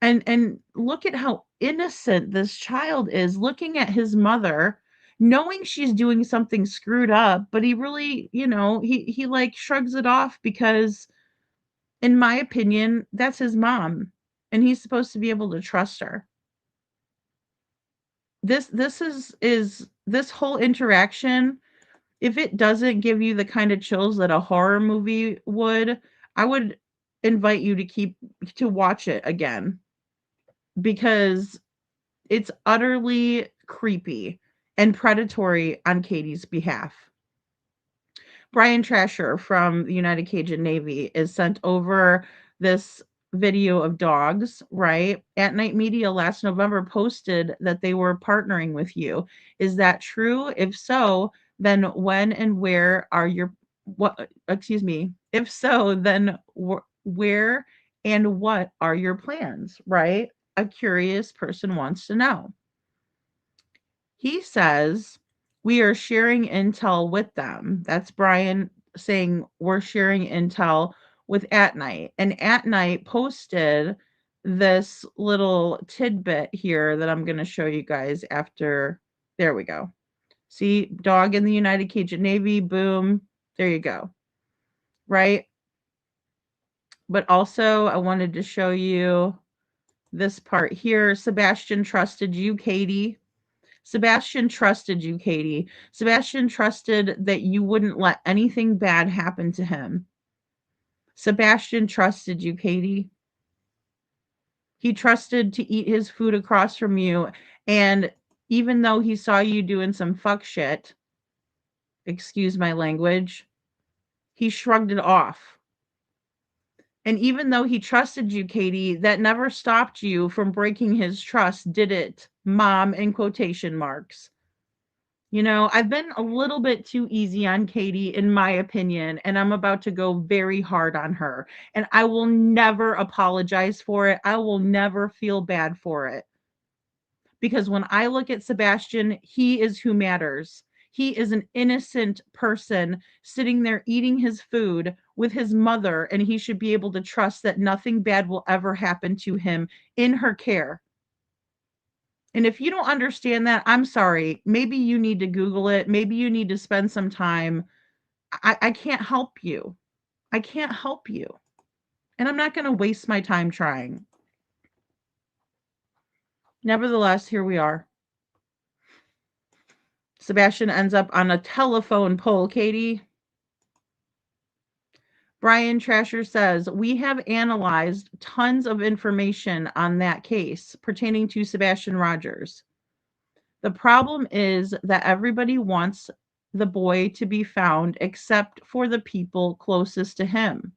and look at how innocent this child is looking at his mother knowing she's doing something screwed up, but he really, you know, he like shrugs it off because in my opinion that's his mom and he's supposed to be able to trust her. This is this whole interaction, if it doesn't give you the kind of chills that a horror movie would, I would invite you to watch it again because it's utterly creepy and predatory on Katie's behalf. Brian Trasher from the United Cajun Navy is sent over this video of dogs, right? At Night Media last November posted that they were partnering with you. Is that true? If so, then when and where are your what excuse me. If so, then where and what are your plans, right? A curious person wants to know. He says, we are sharing intel with them. That's Brian saying we're sharing intel with At Night. And At Night posted this little tidbit here that I'm going to show you guys after. There we go. See, dog in the United Cajun Navy. Boom. There you go. Right? But also, I wanted to show you this part here. Sebastian trusted you, Katie. Sebastian trusted you, Katie. Sebastian trusted that you wouldn't let anything bad happen to him. Sebastian trusted you, Katie. He trusted to eat his food across from you. And even though he saw you doing some fuck shit, excuse my language, he shrugged it off. And even though he trusted you, Katie, that never stopped you from breaking his trust, did it? Mom, in quotation marks. You know, I've been a little bit too easy on Katie, in my opinion, and I'm about to go very hard on her. And I will never apologize for it. I will never feel bad for it. Because when I look at Sebastian, he is who matters. He is an innocent person sitting there eating his food with his mother, and he should be able to trust that nothing bad will ever happen to him in her care. And if you don't understand that, I'm sorry. Maybe you need to Google it. Maybe you need to spend some time. I can't help you. I can't help you. And I'm not going to waste my time trying. Nevertheless, here we are. Sebastian ends up on a telephone pole, Katie. Brian Trasher says, we have analyzed tons of information on that case pertaining to Sebastian Rogers. The problem is that everybody wants the boy to be found except for the people closest to him.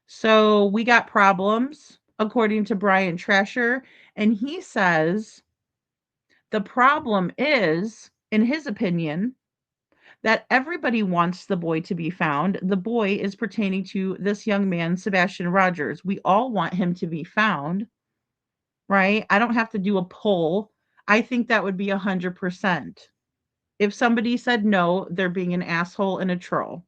So we got problems, according to Brian Trasher, and he says the problem is, in his opinion, that everybody wants the boy to be found. The boy is pertaining to this young man, Sebastian Rogers. We all want him to be found, right? I don't have to do a poll. I think that would be 100%. If somebody said no, they're being an asshole and a troll.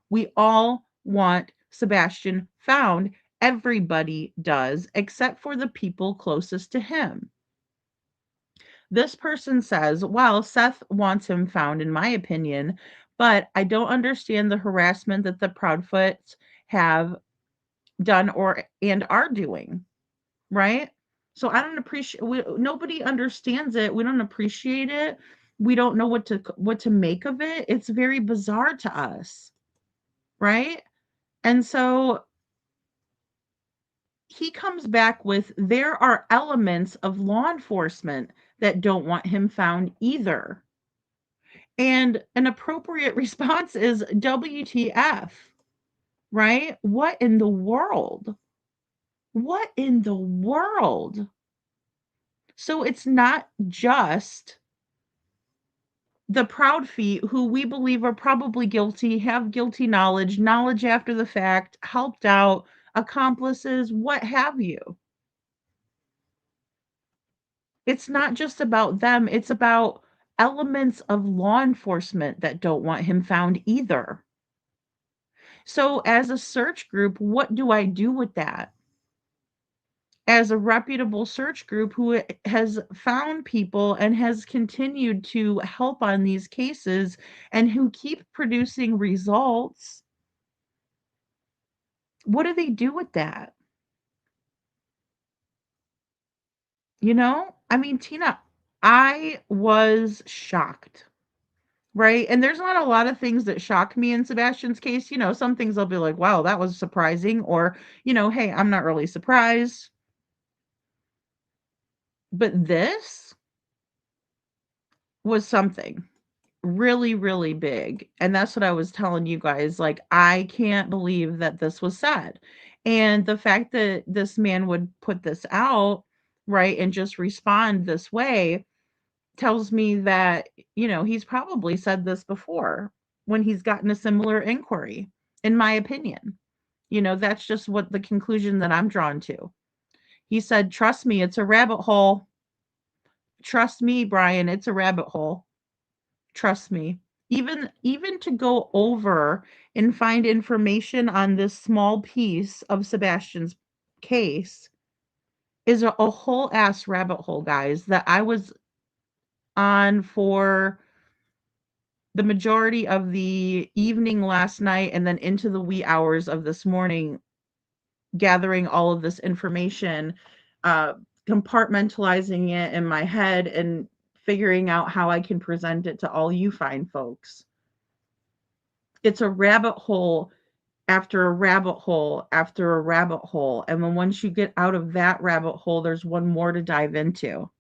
We all want Sebastian found. Everybody does, except for the people closest to him. This person says, well, Seth wants him found, in my opinion, but I don't understand the harassment that the Proudfoots have done and are doing, right? So I don't appreciate. Nobody understands it. We don't appreciate it. We don't know what to make of it. It's very bizarre to us, right? And so he comes back with, there are elements of law enforcement that don't want him found either. And an appropriate response is WTF, right? What in the world? What in the world? So it's not just the proud feet who we believe are probably guilty, have guilty knowledge after the fact, helped out, accomplices, what have you. It's not just about them, it's about elements of law enforcement that don't want him found either. So, as a search group, what do I do with that? As a reputable search group who has found people and has continued to help on these cases and who keep producing results, what do they do with that? You know, I mean, Tina, I was shocked, right? And there's not a lot of things that shock me in Sebastian's case. You know, some things I'll be like, wow, that was surprising, or, you know, hey, I'm not really surprised. But this was something really, really big. And that's what I was telling you guys. Like, I can't believe that this was said. And the fact that this man would put this out, right, and just respond this way tells me that, you know, he's probably said this before when he's gotten a similar inquiry, in my opinion. You know, that's just what the conclusion that I'm drawn to. He said, trust me, it's a rabbit hole. Trust me, Brian, it's a rabbit hole. Trust me. Even to go over and find information on this small piece of Sebastian's case is a whole ass rabbit hole, guys, that I was on for the majority of the evening last night and then into the wee hours of this morning, gathering all of this information, uh, compartmentalizing it in my head, and figuring out how I can present it to all you fine folks. It's a rabbit hole after a rabbit hole after a rabbit hole. And then once you get out of that rabbit hole, there's one more to dive into.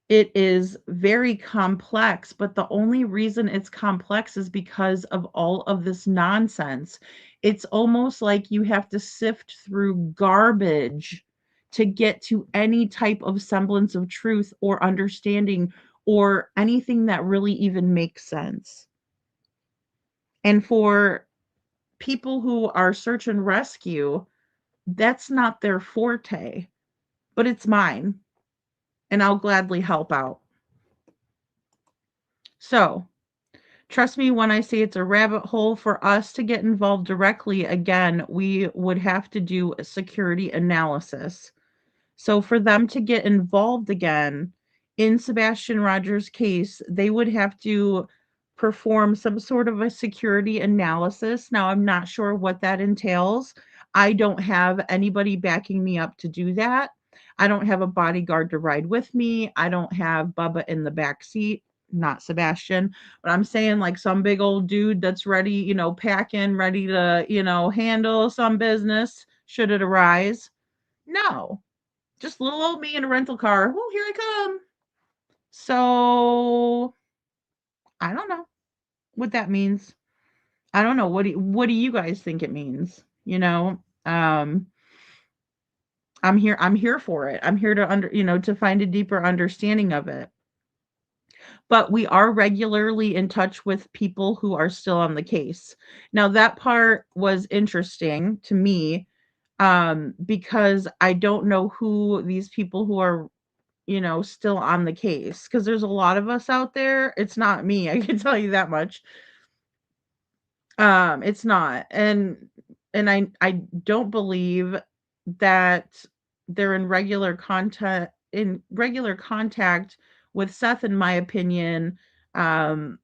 It is very complex, but the only reason it's complex is because of all of this nonsense. It's almost like you have to sift through garbage to get to any type of semblance of truth or understanding or anything that really even makes sense. And for people who are search and rescue, that's not their forte, but it's mine, and I'll gladly help out. So, trust me when I say it's a rabbit hole. For us to get involved directly, again, we would have to do a security analysis. So, for them to get involved again in Sebastian Rogers' case, they would have to perform some sort of a security analysis. Now, I'm not sure what that entails. I don't have anybody backing me up to do that. I don't have a bodyguard to ride with me. I don't have Bubba in the back seat, not Sebastian, but I'm saying like some big old dude that's ready, packing, ready to, handle some business should it arise. No, just little old me in a rental car. Oh, here I come. So I don't know what that means. I don't know. What do you guys think it means? I'm here for it. I'm here to find a deeper understanding of it. But we are regularly in touch with people who are still on the case. Now that part was interesting to me, because I don't know who these people who are still on the case, because there's a lot of us out there. It's not me, I can tell you that much. It's not. And I don't believe that they're in regular contact with Seth, in my opinion. Um,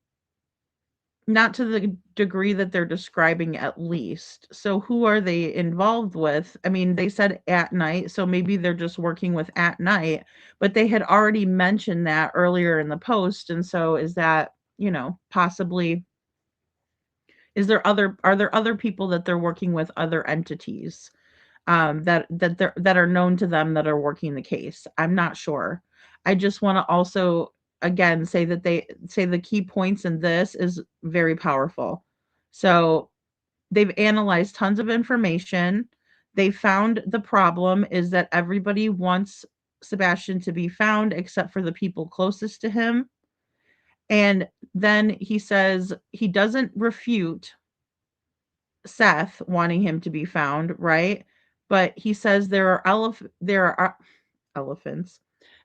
Not to the degree that they're describing, at least. So who are they involved with? I mean, they said at night, so maybe they're just working with at night, but they had already mentioned that earlier in the post. And so is that, possibly, are there other people that they're working with, other entities, that are known to them that are working the case? I'm not sure. I just want to also again say that they say the key points in this is very powerful. So they've analyzed tons of information. They found the problem is that everybody wants Sebastian to be found except for the people closest to him. And then he says he doesn't refute Seth wanting him to be found, right? But he says there are elephants.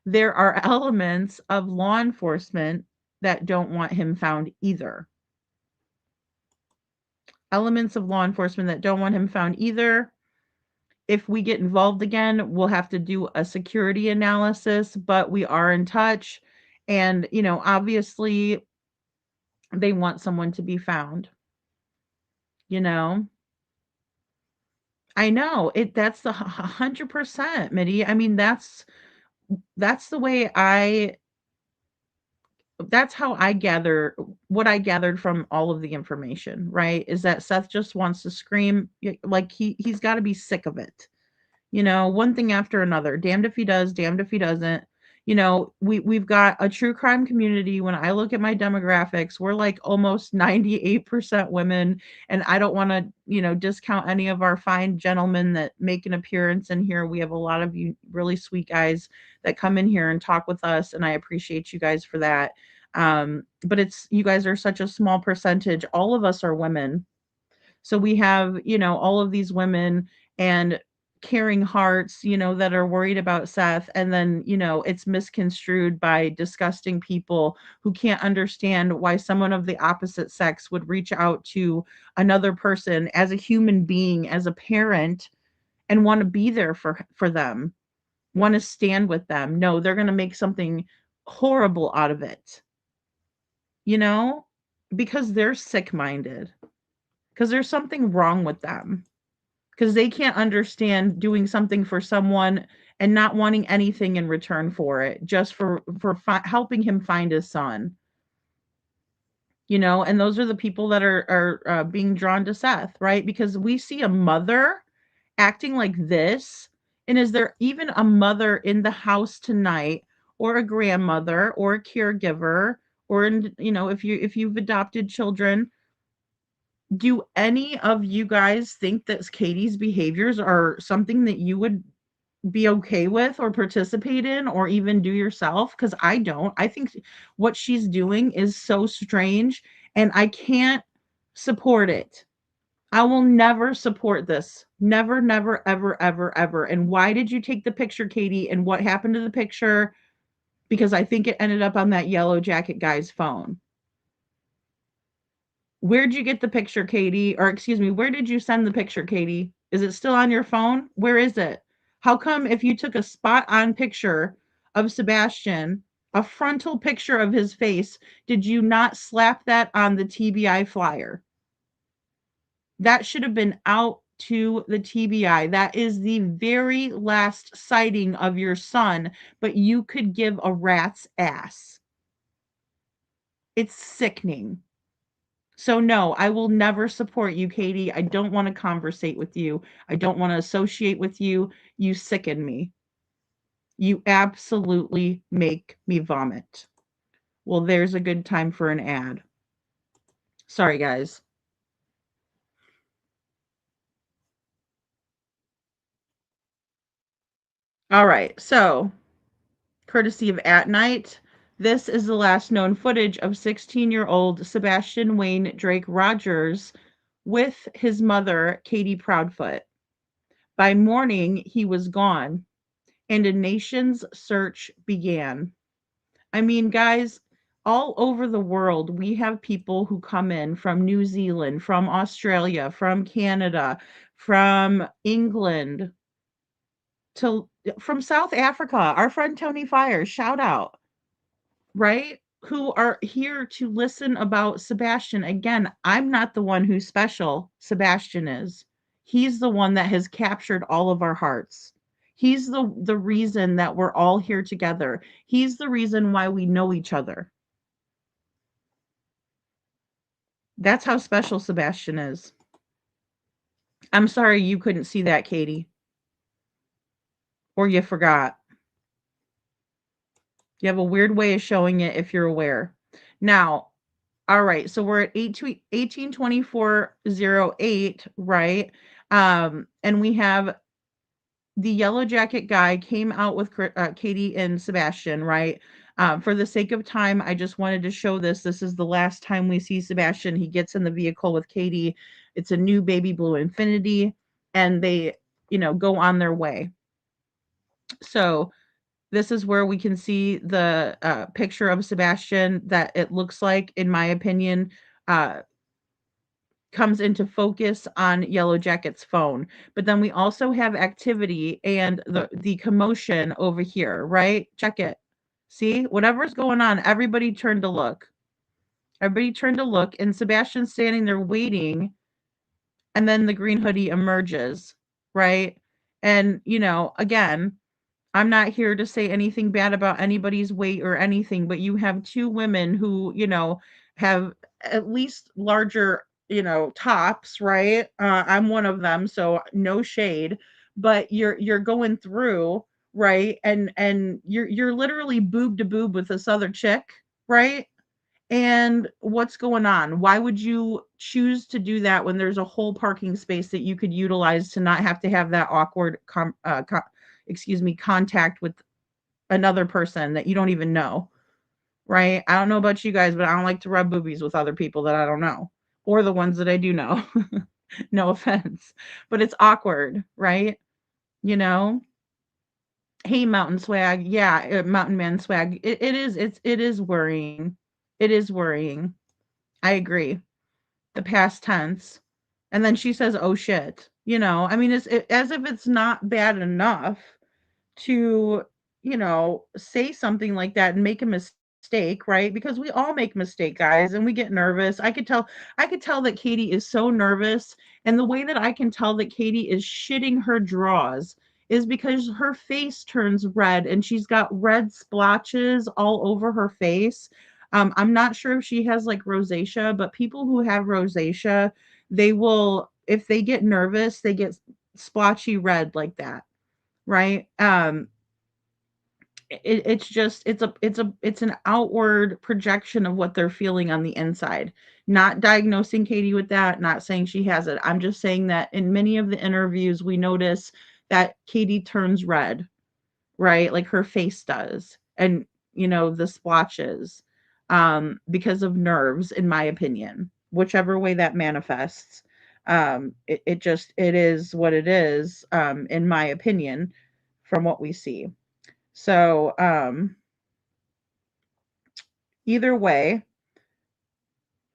There are elements of law enforcement that don't want him found either. Elements of law enforcement that don't want him found either. If we get involved again, we'll have to do a security analysis, but we are in touch. And, obviously they want someone to be found. I know it. That's the 100%, Mitty. I mean, that's the way that's how I gather what I gathered from all of the information, right? Is that Seth just wants to scream, like he's got to be sick of it. One thing after another. Damned if he does, damned if he doesn't. We've got a true crime community. When I look at my demographics, we're like almost 98% women. And I don't want to, discount any of our fine gentlemen that make an appearance in here. We have a lot of you really sweet guys that come in here and talk with us, and I appreciate you guys for that. But you guys are such a small percentage. All of us are women. So we have, all of these women and caring hearts, that are worried about Seth. And then, it's misconstrued by disgusting people who can't understand why someone of the opposite sex would reach out to another person as a human being, as a parent, and want to be there for them, want to stand with them. No, they're going to make something horrible out of it. you know, because they're sick minded, because there's something wrong with them, because they can't understand doing something for someone and not wanting anything in return for it, just for helping him find his son. You know, and those are the people that are being drawn to Seth, right? Because we see a mother acting like this, and is there even a mother in the house tonight, or a grandmother, or a caregiver, or in, you know, if you've adopted children, do any of you guys think that Katie's behaviors are something that you would be okay with or participate in or even do yourself? Because I don't. I think what she's doing is so strange, and I can't support it. I will never support this. Never, never, ever, ever, ever. And why did you take the picture, Katie? And what happened to the picture? Because I think it ended up on that yellow jacket guy's phone. Where'd you get the picture, Katie? Or excuse me, where did you send the picture, Katie? Is it still on your phone? Where is it? How come if you took a spot on picture of Sebastian, a frontal picture of his face, did you not slap that on the TBI flyer? That should have been out to the TBI. That is the very last sighting of your son, but you could give a rat's ass. It's sickening. So no, I will never support you, Katie. I don't want to conversate with you. I don't want to associate with you. You sicken me. You absolutely make me vomit. Well, there's a good time for an ad. Sorry, guys. All right. So, courtesy of At Night, this is the last known footage of 16-year-old Sebastian Wayne Drake Rogers with his mother, Katie Proudfoot. By morning, he was gone, and a nation's search began. I mean, guys, all over the world, we have people who come in from New Zealand, from Australia, from Canada, from England, to from South Africa. Our friend Tony Fires, shout out, right? Who are here to listen about Sebastian. Again, I'm not the one who's special. Sebastian is. He's the one that has captured all of our hearts. He's the reason that we're all here together. He's the reason why we know each other. That's how special Sebastian is. I'm sorry you couldn't see that, Katie. Or you forgot. You have a weird way of showing it if you're aware. Now, all right, so we're at 182408, right? And we have the yellow jacket guy came out with Katie and Sebastian, right? For the sake of time, I just wanted to show this. This is the last time we see Sebastian. He gets in the vehicle with Katie. It's a new baby blue Infinity, and they, go on their way. So this is where we can see the picture of Sebastian that it looks like, in my opinion, comes into focus on Yellow Jacket's phone. But then we also have activity and the commotion over here, right? Check it. See, whatever's going on, everybody turned to look. Everybody turned to look, and Sebastian's standing there waiting, and then the green hoodie emerges, right? And, again, I'm not here to say anything bad about anybody's weight or anything, but you have two women who, have at least larger, tops, right? I'm one of them, so no shade, but you're going through, right? And you're literally boob to boob with this other chick, right? And what's going on? Why would you choose to do that when there's a whole parking space that you could utilize to not have to have that awkward contact with another person that you don't even know, right? I don't know about you guys, but I don't like to rub boobies with other people that I don't know, or the ones that I do know. No offense, but it's awkward, right? Hey, Mountain Swag. Yeah, Mountain Man Swag. It is worrying. It is worrying. I agree. The past tense. And then she says, "Oh shit." I mean, as if it's not bad enough to, say something like that and make a mistake mistake, right? Because we all make mistake, guys, and we get nervous. I could tell that Katie is so nervous, and the way that I can tell that Katie is shitting her drawers is because her face turns red and she's got red splotches all over her face. I'm not sure if she has like rosacea, but people who have rosacea, they will, if they get nervous, they get splotchy red like that, right? It's just it's an outward projection of what they're feeling on the inside. Not diagnosing Katie with that, not saying she has it. I'm just saying that in many of the interviews we notice that Katie turns red, right? Like her face does. And the splotches because of nerves, in my opinion. Whichever way that manifests. It is what it is, in my opinion, from what we see. So, either way,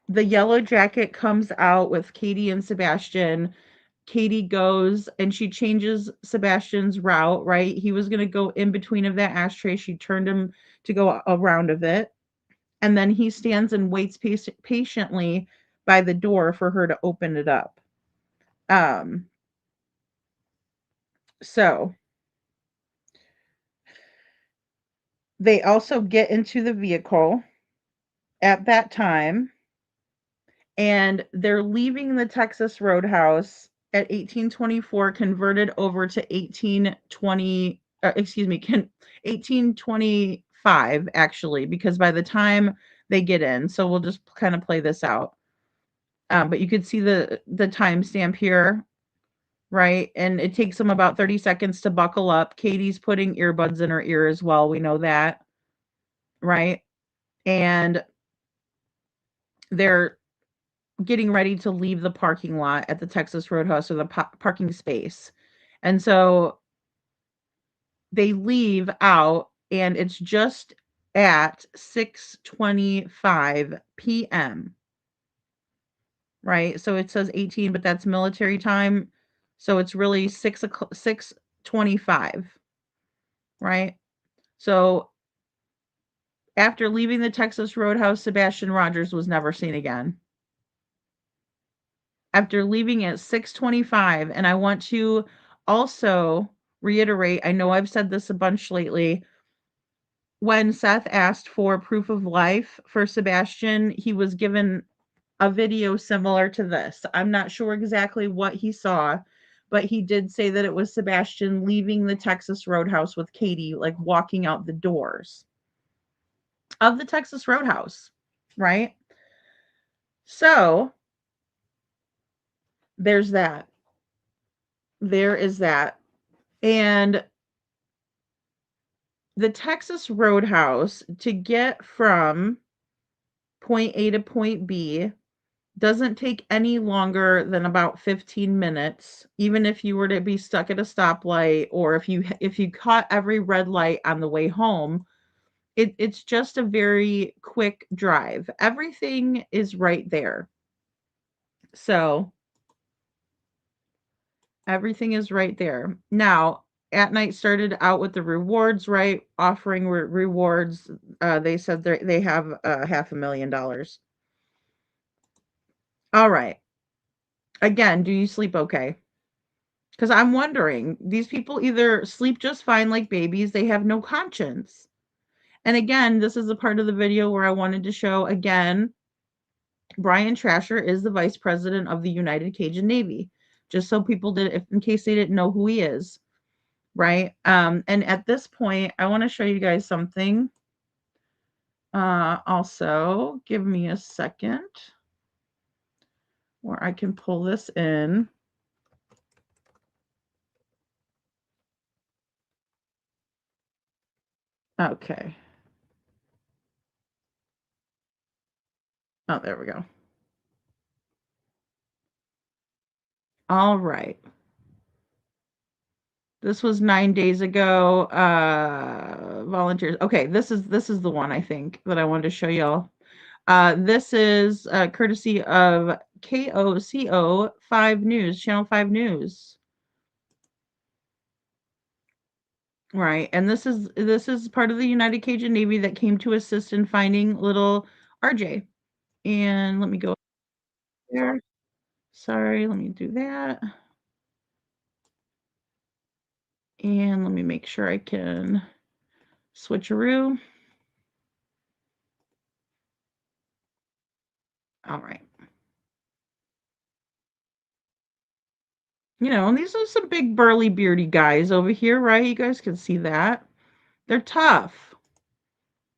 the yellow jacket comes out with Katie and Sebastian. Katie goes and she changes Sebastian's route, right? He was going to go in between of that ashtray. She turned him to go around of it. And then he stands and waits patiently by the door for her to open it up. So they also get into the vehicle at that time, and they're leaving the Texas Roadhouse at 1824, converted over to 1820, 1825 actually, because by the time they get in, so we'll just kind of play this out. But you could see the timestamp here, right? And it takes them about 30 seconds to buckle up. Katie's putting earbuds in her ear as well. We know that, right? And they're getting ready to leave the parking lot at the Texas Roadhouse, or the parking space. And so they leave out, and it's just at 6:25 p.m. Right? So it says 18, but that's military time. So it's really 6:25, right? So after leaving the Texas Roadhouse, Sebastian Rogers was never seen again. After leaving at 6:25, and I want to also reiterate, I know I've said this a bunch lately. When Seth asked for proof of life for Sebastian, he was given a video similar to this. I'm not sure exactly what he saw, but he did say that it was Sebastian leaving the Texas Roadhouse with Katie, like walking out the doors of the Texas Roadhouse, right? So there's that. There is that. And the Texas Roadhouse, to get from point A to point B, doesn't take any longer than about 15 minutes, even if you were to be stuck at a stoplight, or if you caught every red light on the way home. It's just a very quick drive. Everything is right there. So everything is right there. Now, At Night started out with the rewards, right? Offering rewards. They said they have $500,000. All right. Again, do you sleep okay? Because I'm wondering, these people either sleep just fine like babies, they have no conscience. And again, this is a part of the video where I wanted to show again, Brian Trasher is the vice president of the United Cajun Navy. Just so people in case they didn't know who he is, right? And at this point, I want to show you guys something. Also, give me a second where I can pull this in. Okay. Oh, there we go. All right. This was 9 days ago. Volunteers. Okay, this is the one I think that I wanted to show y'all. This is courtesy of KOCO 5 News, Channel 5 News. Right, and this is part of the United Cajun Navy that came to assist in finding little RJ. And let me go there. Sorry, let me do that. And let me make sure I can switcheroo. All right. And these are some big burly beardy guys over here, right? You guys can see that. They're tough.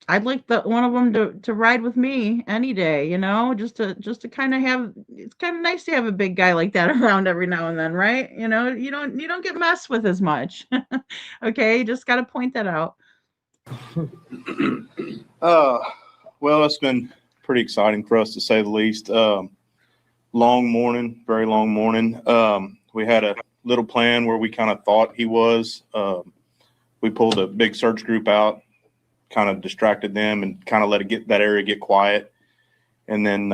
I'd like one of them to ride with me any day, just to kind of have. It's kind of nice to have a big guy like that around every now and then, right? You don't get messed with as much. Okay, just got to point that out. Well, it's been pretty exciting for us to say the least. Long morning, very long morning. We had a little plan where we kind of thought he was. We pulled a big search group out, kind of distracted them and kind of let that area get quiet. And then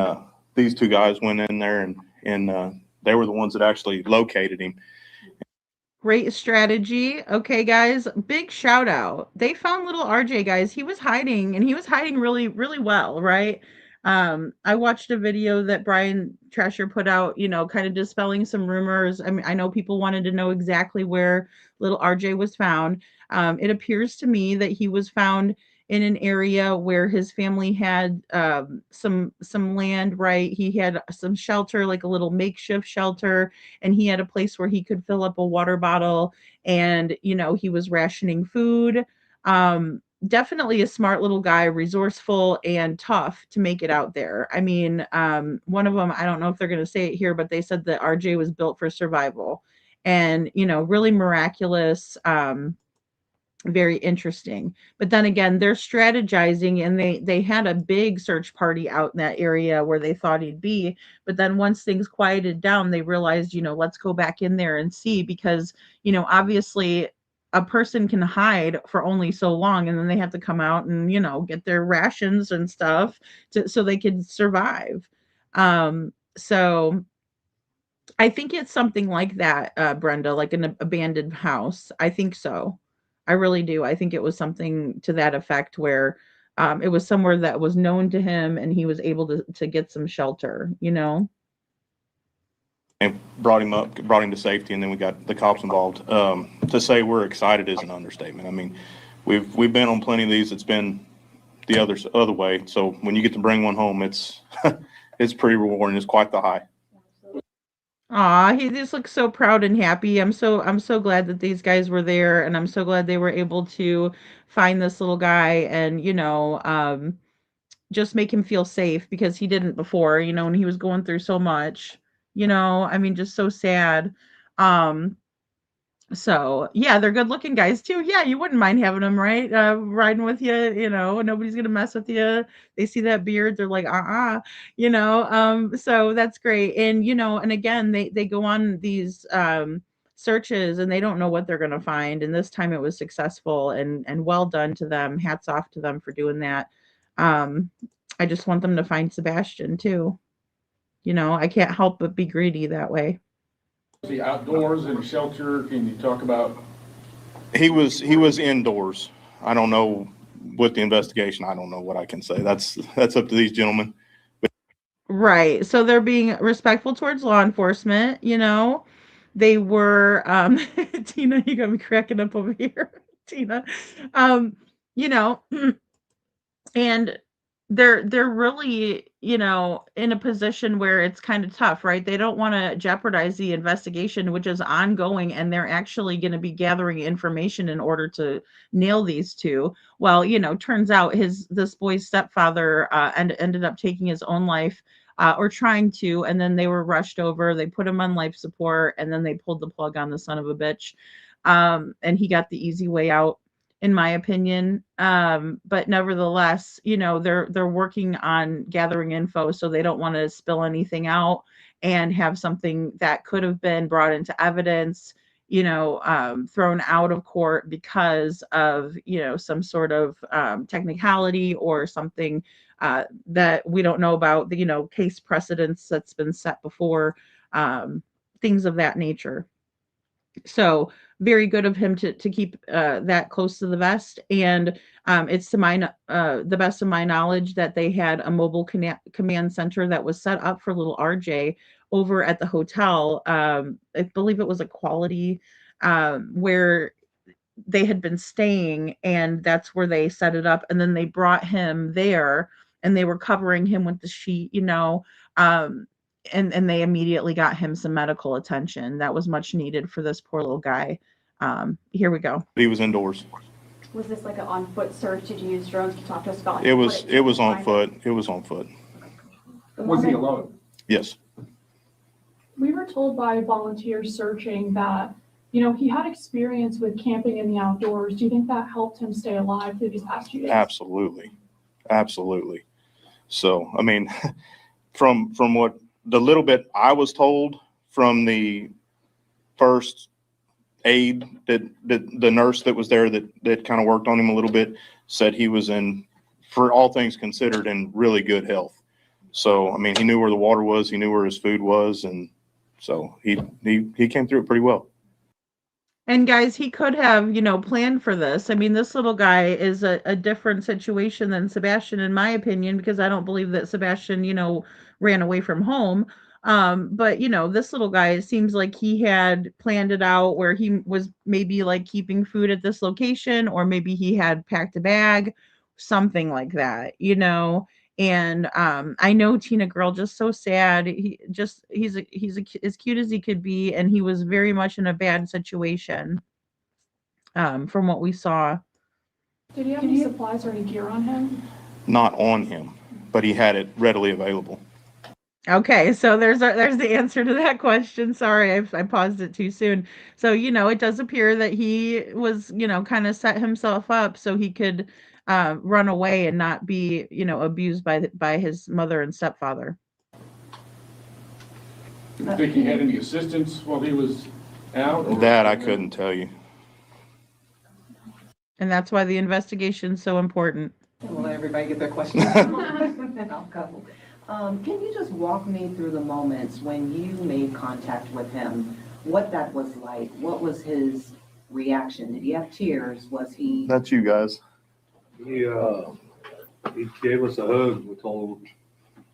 these two guys went in there and they were the ones that actually located him. Great strategy. Okay, guys, big shout out. They found little RJ, guys. He was hiding and he was hiding really, really well, right? I watched a video that Brian Trasher put out, kind of dispelling some rumors. I mean, I know people wanted to know exactly where little RJ was found. It appears to me that he was found in an area where his family had some land, right? He had some shelter, like a little makeshift shelter, and he had a place where he could fill up a water bottle, and he was rationing food. Definitely a smart little guy, resourceful and tough to make it out there. I mean, one of them, I don't know if they're going to say it here, but they said that RJ was built for survival, and really miraculous. Very interesting. But then again, they're strategizing, and they had a big search party out in that area where they thought he'd be. But then once things quieted down, they realized, let's go back in there and see, because obviously a person can hide for only so long, and then they have to come out and get their rations and stuff so they can survive. So I think it's something like that, Brenda, like an abandoned house. I think so. I really do. I think it was something to that effect where it was somewhere that was known to him and he was able to get some shelter. And brought him to safety, and then we got the cops involved. To say we're excited is an understatement. I mean, we've been on plenty of these. It's been the other way. So when you get to bring one home, it's it's pretty rewarding. It's quite the high. He just looks so proud and happy. I'm so glad that these guys were there, and I'm so glad they were able to find this little guy and just make him feel safe, because he didn't before, and he was going through so much. I mean, just so sad. Um so yeah, they're good looking guys too. Yeah, you wouldn't mind having them, right? Riding with you, nobody's gonna mess with you. They see that beard, they're like, so that's great. And again, they go on these searches, and they don't know what they're gonna find. And this time it was successful, and well done to them. Hats off to them for doing that. Um, I just want them to find Sebastian too. I can't help but be greedy that way. The outdoors in a shelter. Can you talk about? He was indoors. I don't know with the investigation. I don't know what I can say. That's up to these gentlemen. Right. So they're being respectful towards law enforcement. They were Tina, you got me cracking up over here. Tina. You know, and they're really, in a position where it's kind of tough, right? They don't want to jeopardize the investigation, which is ongoing, and they're actually going to be gathering information in order to nail these two. Well, turns out this boy's stepfather ended up taking his own life, or trying to, and then they were rushed over. They put him on life support, and then they pulled the plug on the son of a bitch. And he got the easy way out, in my opinion. But nevertheless, they're working on gathering info, so they don't want to spill anything out and have something that could have been brought into evidence, thrown out of court because of, some sort of technicality or something that we don't know about, the, case precedents that's been set before, things of that nature. So very good of him to keep that close to the vest. And it's to the best of my knowledge that they had a mobile command center that was set up for little RJ over at the hotel. I believe it was a Quality, where they had been staying, and that's where they set it up. And then they brought him there, and they were covering him with the sheet, um, and they immediately got him some medical attention that was much needed for this poor little guy. Here we go. He was indoors. Was this like an on-foot search? Did you use drones to talk to us about? It was on foot. It was on foot. Was he alone? Yes. We were told by volunteers searching that, he had experience with camping in the outdoors. Do you think that helped him stay alive through these past few days? Absolutely. Absolutely. So, I mean, from what the little bit I was told from the first aide, that the nurse that was there that kind of worked on him a little bit, said he was for all things considered, in really good health. So, I mean, he knew where the water was, he knew where his food was, and so he came through it pretty well. And guys, he could have, planned for this. I mean, this little guy is a different situation than Sebastian, in my opinion, because I don't believe that Sebastian, ran away from home. But this little guy, it seems like he had planned it out, where he was maybe like keeping food at this location, or maybe he had packed a bag, something like that, And I know Tina Girl, just so sad. He's as cute as he could be, and he was very much in a bad situation. From what we saw. Did he have any supplies or any gear on him? Not on him, but he had it readily available. Okay, so there's the answer to that question. Sorry, I paused it too soon. So, it does appear that he was, kind of set himself up so he could run away and not be, abused by his mother and stepfather. Do you think he had any assistance while he was out? That I couldn't tell you. And that's why the investigation's so important. We'll let everybody get their questions. I'll go. Can you just walk me through the moments when you made contact with him, what that was like? What was his reaction? Did he have tears? Was he... That's you guys. He gave us a hug. We told him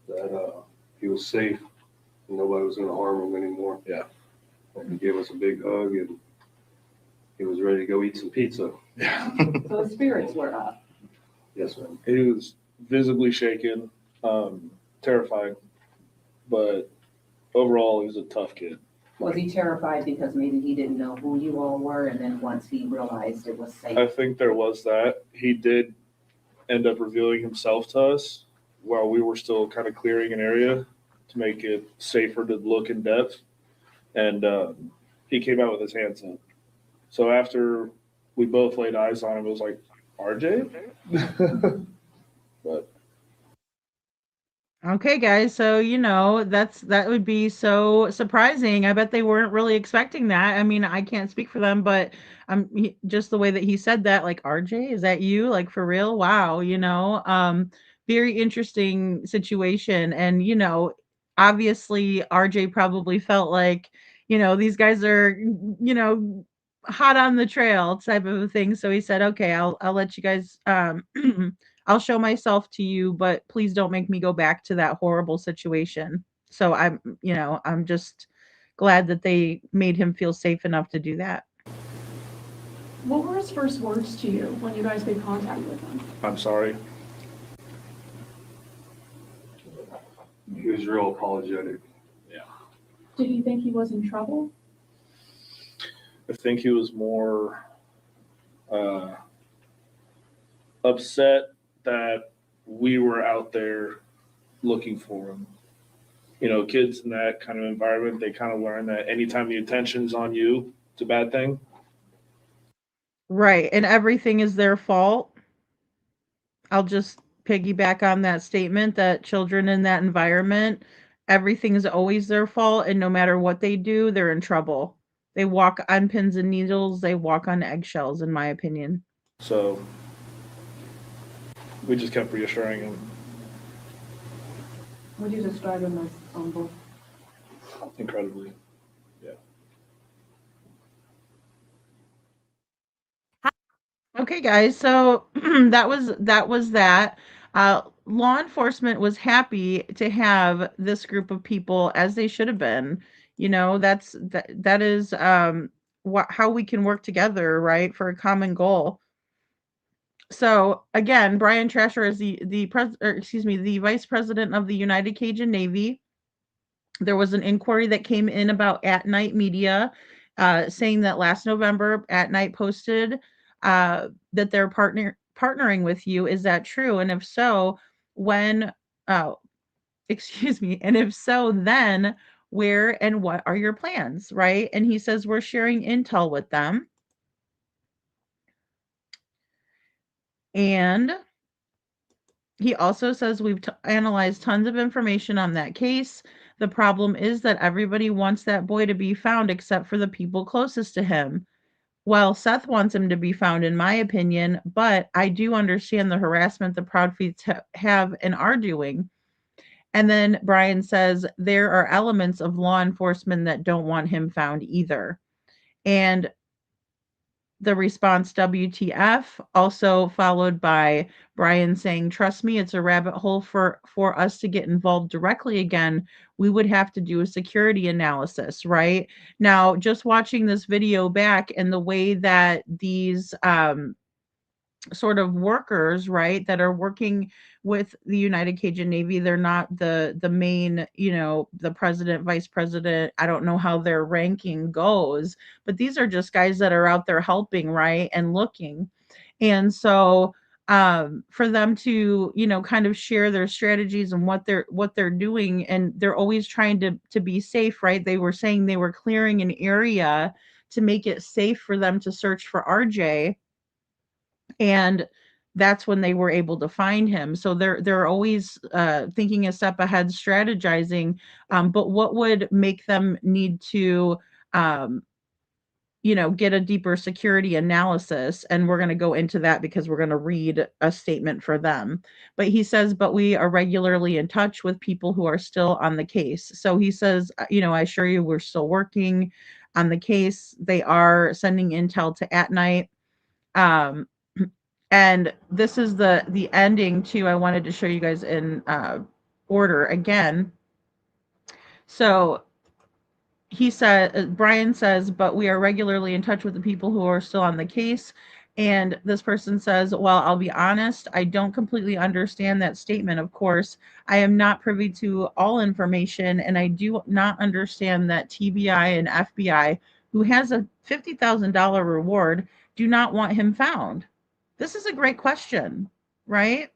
that he was safe and nobody was going to harm him anymore. Yeah. And he gave us a big hug, and he was ready to go eat some pizza. Yeah. So his spirits were up. Yes, ma'am. He was visibly shaken, terrified, but overall he was a tough kid. Was he terrified because maybe he didn't know who you all were, and then once he realized it was safe? I think there was that. He did end up revealing himself to us while we were still kind of clearing an area to make it safer to look in depth. And he came out with his hands up. So after we both laid eyes on him, it was like, RJ? But Okay, guys, so that would be so surprising. I bet they weren't really expecting that. I mean, I can't speak for them, but just the way that he said that, like, RJ, is that you? Like, for real? Wow, very interesting situation. And obviously RJ probably felt like, these guys are, hot on the trail type of a thing. So he said, okay, I'll let you guys I'll show myself to you, but please don't make me go back to that horrible situation. So I'm just glad that they made him feel safe enough to do that. What were his first words to you when you guys made contact with him? I'm sorry. He was real apologetic. Yeah. Did he think he was in trouble? I think he was more upset that we were out there looking for him. Kids in that kind of environment, they kind of learn that anytime the attention's on you, it's a bad thing. Right. And everything is their fault. I'll just piggyback on that statement that children in that environment, everything is always their fault. And no matter what they do, they're in trouble. They walk on pins and needles. They walk on eggshells, in my opinion. So we just kept reassuring him. Would you describe him as humble? Incredibly. Yeah. Okay, guys. So that. Law enforcement was happy to have this group of people, as they should have been. You know, that is how we can work together, right, for a common goal. So again, Brian Trasher is the vice president of the United Cajun Navy. There was an inquiry that came in about At Night Media, saying that last November, At Night posted that they're partnering with you. Is that true? And if so, when? Uh, excuse me. And if so, then where and what are your plans? Right? And he says we're sharing intel with them, and he also says we've analyzed tons of information on that case. The problem is that everybody wants that boy to be found except for the people closest to him. Well, Seth wants him to be found, in my opinion, but I do understand the harassment the Proudfeets have and are doing. And then Brian says there are elements of law enforcement that don't want him found either. And the response WTF, also followed by Brian saying, trust me, it's a rabbit hole for us to get involved directly again. We would have to do a security analysis, right? Now, just watching this video back and the way that these sort of workers, right, that are working with the United Cajun Navy, they're not the main, the president, vice president. I don't know how their ranking goes, but these are just guys that are out there helping, right, and looking. And so for them to, kind of share their strategies and what they're doing, and they're always trying to be safe, right? They were saying they were clearing an area to make it safe for them to search for RJ, and that's when they were able to find him. So they're always thinking a step ahead, strategizing. But what would make them need to um, get a deeper security analysis? And we're going to go into that because we're going to read a statement for them. But he says, but we are regularly in touch with people who are still on the case. So he says, I assure you we're still working on the case. They are sending intel to At Night. um, and this is the ending too. I wanted to show you guys in order again. So he said, Brian says, but we are regularly in touch with the people who are still on the case. And this person says, well, I'll be honest, I don't completely understand that statement. Of course, I am not privy to all information, and I do not understand that TBI and FBI, who has a $50,000 reward, do not want him found. This is a great question, right?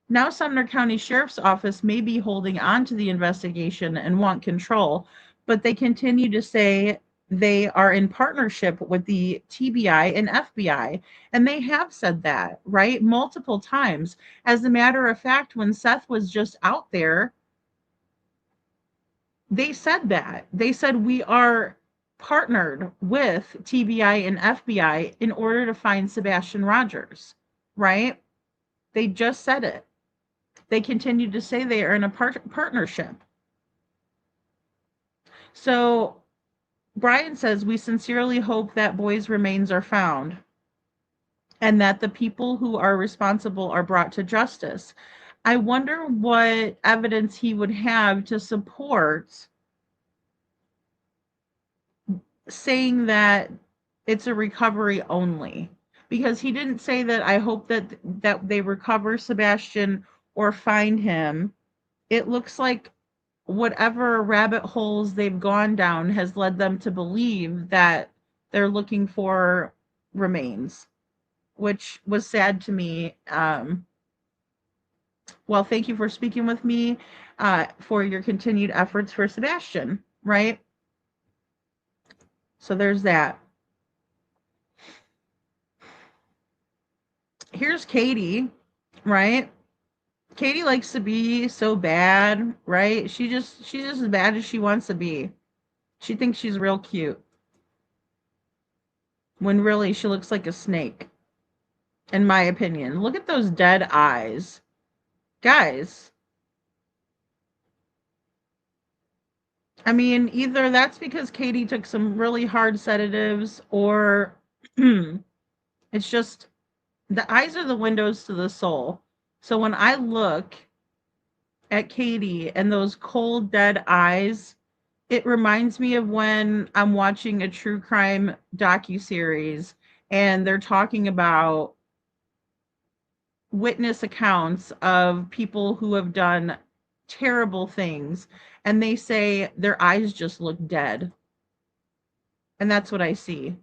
Now, Sumner County Sheriff's Office may be holding on to the investigation and want control, but they continue to say they are in partnership with the TBI and FBI. And they have said that, right? Multiple times. As a matter of fact, when Seth was just out there, they said that. They said we are partnered with TBI and FBI in order to find Sebastian Rogers, right? They just said it. They continue to say they are in a partnership. So Brian says, we sincerely hope that boys' remains are found and that the people who are responsible are brought to justice. I wonder what evidence he would have to support saying that it's a recovery only, because he didn't say that I hope that they recover Sebastian or find him. It looks like whatever rabbit holes they've gone down has led them to believe that they're looking for remains, which was sad to me. Well, thank you for speaking with me, for your continued efforts for Sebastian, right? So there's that. Here's Katie, right? Katie likes to be so bad, right? She's just as bad as she wants to be. She thinks she's real cute, when really she looks like a snake, in my opinion. Look at those dead eyes. Guys, I mean, either that's because Katie took some really hard sedatives, or it's just The eyes are the windows to the soul. So when I look at Katie and those cold, dead eyes, it reminds me of when I'm watching a true crime docuseries and they're talking about witness accounts of people who have done terrible things, and they say their eyes just look dead. And that's what I see.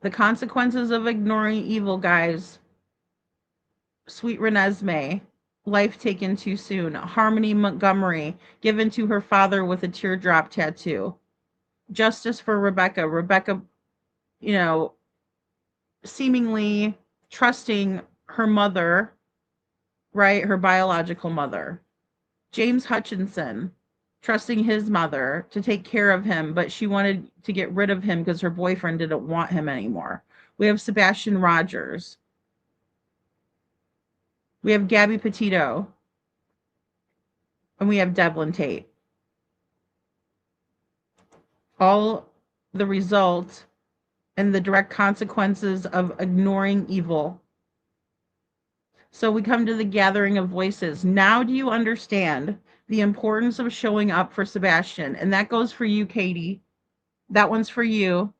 The consequences of ignoring evil, guys. Sweet Renesmee, life taken too soon. Harmony Montgomery, given to her father with a teardrop tattoo. Justice for Rebecca. Rebecca, you know, seemingly trusting her mother, right? Her biological mother. James Hutchinson, trusting his mother to take care of him, but she wanted to get rid of him because her boyfriend didn't want him anymore. We have Sebastian Rogers. We have Gabby Petito. And we have Devlin Tate. All the result and the direct consequences of ignoring evil. So we come to the gathering of voices. Now do you understand the importance of showing up for Sebastian? And that goes for you, Katie. That one's for you.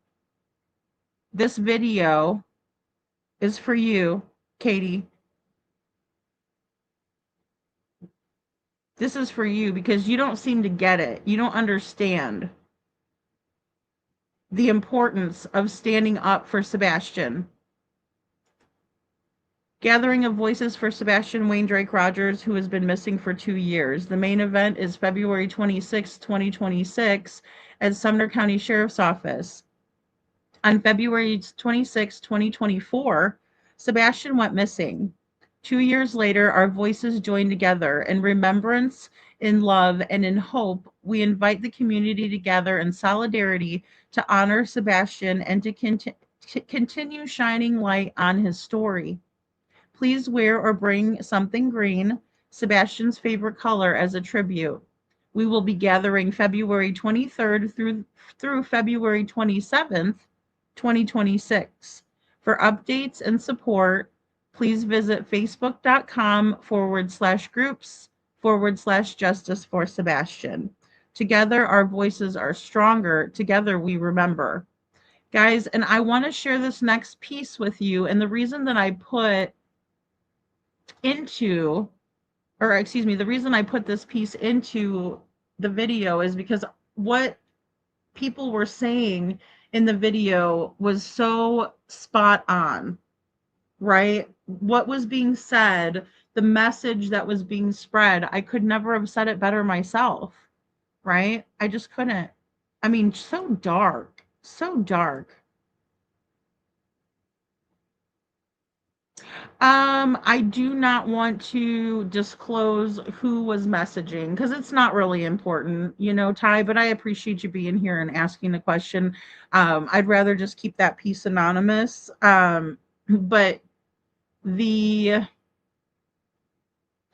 This video is for you, Katie. This is for you because you don't seem to get it. You don't understand the importance of standing up for Sebastian. Gathering of voices for Sebastian Wayne Drake Rogers, who has been missing for 2 years. The main event is February 26, 2026 at Sumner County Sheriff's Office. On February 26, 2024, Sebastian went missing. 2 years later, our voices join together. In remembrance, in love, and in hope, we invite the community together in solidarity to honor Sebastian and to continue shining light on his story. Please wear or bring something green, Sebastian's favorite color, as a tribute. We will be gathering February 23rd through February 27th, 2026. For updates and support, please visit facebook.com/groups/justice for Sebastian. Together, our voices are stronger. Together, we remember. Guys, and I want to share this next piece with you. And the reason that I put the reason I put this piece into the video is because what people were saying in the video was so spot on, right? What was being said, the message that was being spread, I could never have said it better myself, right? I just couldn't. I mean, so dark, so dark. I do not want to disclose who was messaging because it's not really important, Ty, but I appreciate you being here and asking the question. I'd rather just keep that piece anonymous. But the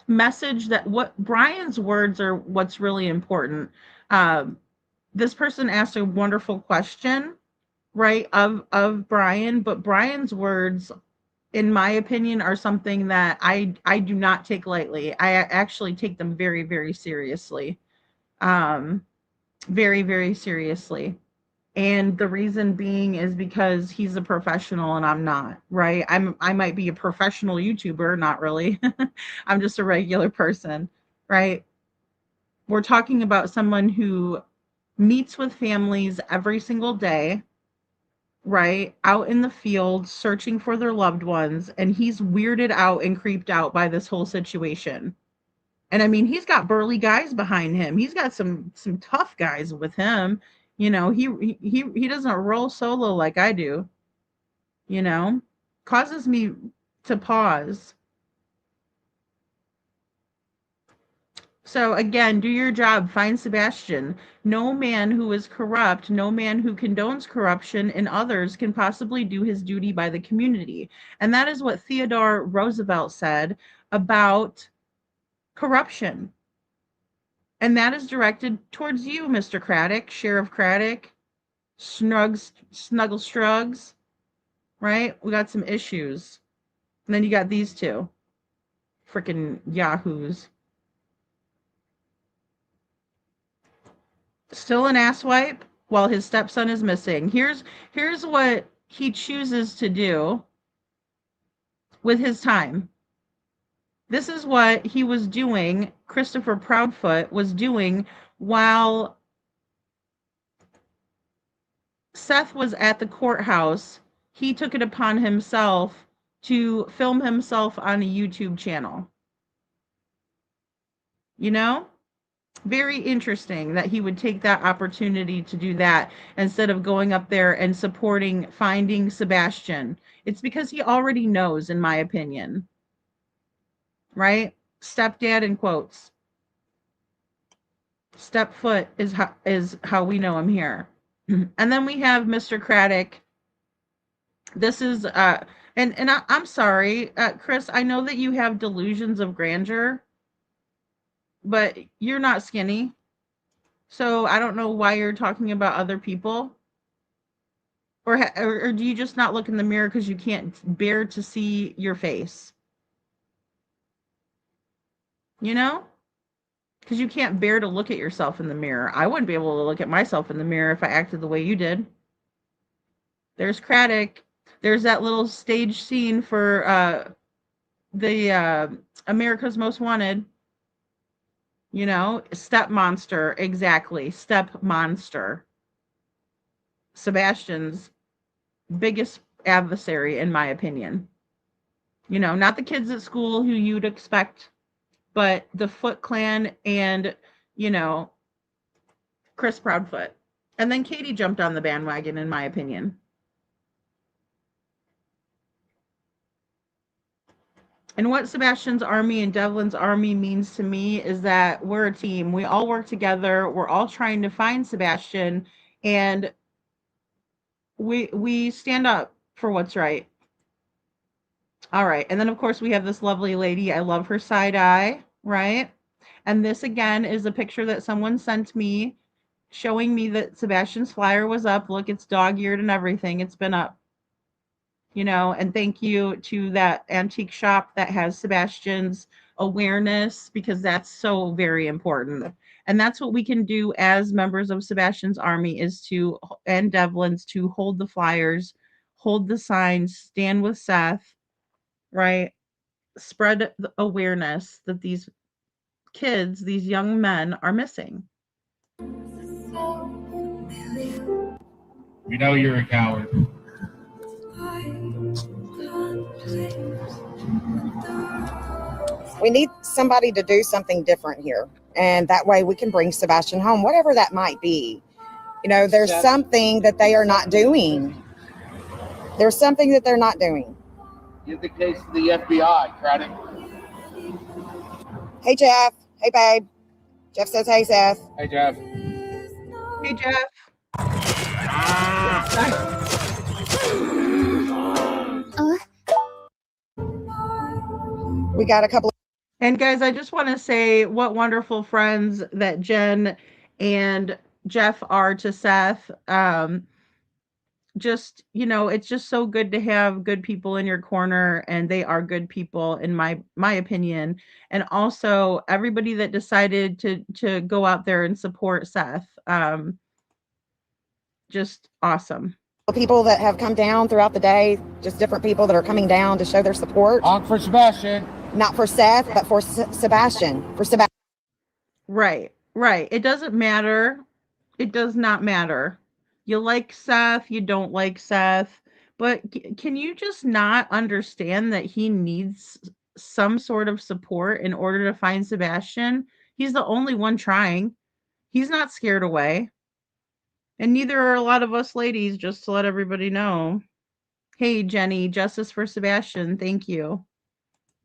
message what Brian's words are what's really important. This person asked a wonderful question, right, of Brian, but Brian's words, in my opinion, are something that I do not take lightly. I actually take them very, very seriously. Very, very seriously. And the reason being is because he's a professional and I'm not, right? I might be a professional YouTuber, not really. I'm just a regular person, right? We're talking about someone who meets with families every single day, right, out in the field searching for their loved ones, and he's weirded out and creeped out by this whole situation. And I mean, he's got burly guys behind him. He's got some tough guys with him. He doesn't roll solo like I do. Causes me to pause. So again, do your job. Find Sebastian. No man who is corrupt, no man who condones corruption in others can possibly do his duty by the community. And that is what Theodore Roosevelt said about corruption. And that is directed towards you, Mr. Craddock, Sheriff Craddock, Snuggle Strugs, right? We got some issues. And then you got these two. Freaking yahoos. Still an asswipe while his stepson is missing. Here's what he chooses to do with his time. This is what he was doing, Christopher Proudfoot was doing while Seth was at the courthouse. He took it upon himself to film himself on a YouTube channel. You know? Very interesting that he would take that opportunity to do that instead of going up there and supporting finding Sebastian. It's because he already knows, in my opinion. Right? Stepdad in quotes. Stepfoot is how we know him here. And then we have Mr. Craddock. This is I'm sorry, Chris, I know that you have delusions of grandeur, but you're not skinny. So I don't know why you're talking about other people. Or do you just not look in the mirror because you can't bear to see your face? You know? Because you can't bear to look at yourself in the mirror. I wouldn't be able to look at myself in the mirror if I acted the way you did. There's Craddock. There's that little stage scene for the America's Most Wanted. You know, step monster. Exactly. Step monster. Sebastian's biggest adversary, in my opinion. You know, not the kids at school who you'd expect, but the Foot Clan and, you know, Chris Proudfoot. And then Katie jumped on the bandwagon, in my opinion. And what Sebastian's army and Devlin's army means to me is that we're a team. We all work together. We're all trying to find Sebastian, and we stand up for what's right. All right. And then, of course, we have this lovely lady. I love her side eye, right? And this, again, is a picture that someone sent me showing me that Sebastian's flyer was up. Look, it's dog-eared and everything. It's been up. You know, and thank you to that antique shop that has Sebastian's awareness, because that's so very important. And that's what we can do as members of Sebastian's army is to, and Devlin's, to hold the flyers, hold the signs, stand with Seth, right? Spread the awareness that these kids, these young men are missing. We know you're a coward. We need somebody to do something different here. And that way we can bring Sebastian home, whatever that might be. You know, there's something that they are not doing. There's something that they're not doing. Give the case to the FBI, Craddock. Hey, Jeff. Hey, babe. Jeff says, hey, Seth. Hey, Jeff. Hey, Jeff. We got a couple. And guys, I just want to say what wonderful friends that Jen and Jeff are to Seth. Just, you know, it's just so good to have good people in your corner, and they are good people in my opinion. And also everybody that decided to go out there and support Seth. Just awesome. People that have come down throughout the day, just different people that are coming down to show their support. Honk for Sebastian. Not for Seth, but for Sebastian. For Sebastian. Right. It doesn't matter. It does not matter. You like Seth, you don't like Seth, but can you just not understand that he needs some sort of support in order to find Sebastian? He's the only one trying. He's not scared away. And neither are a lot of us ladies, just to let everybody know. Hey, Jenny, justice for Sebastian. Thank you.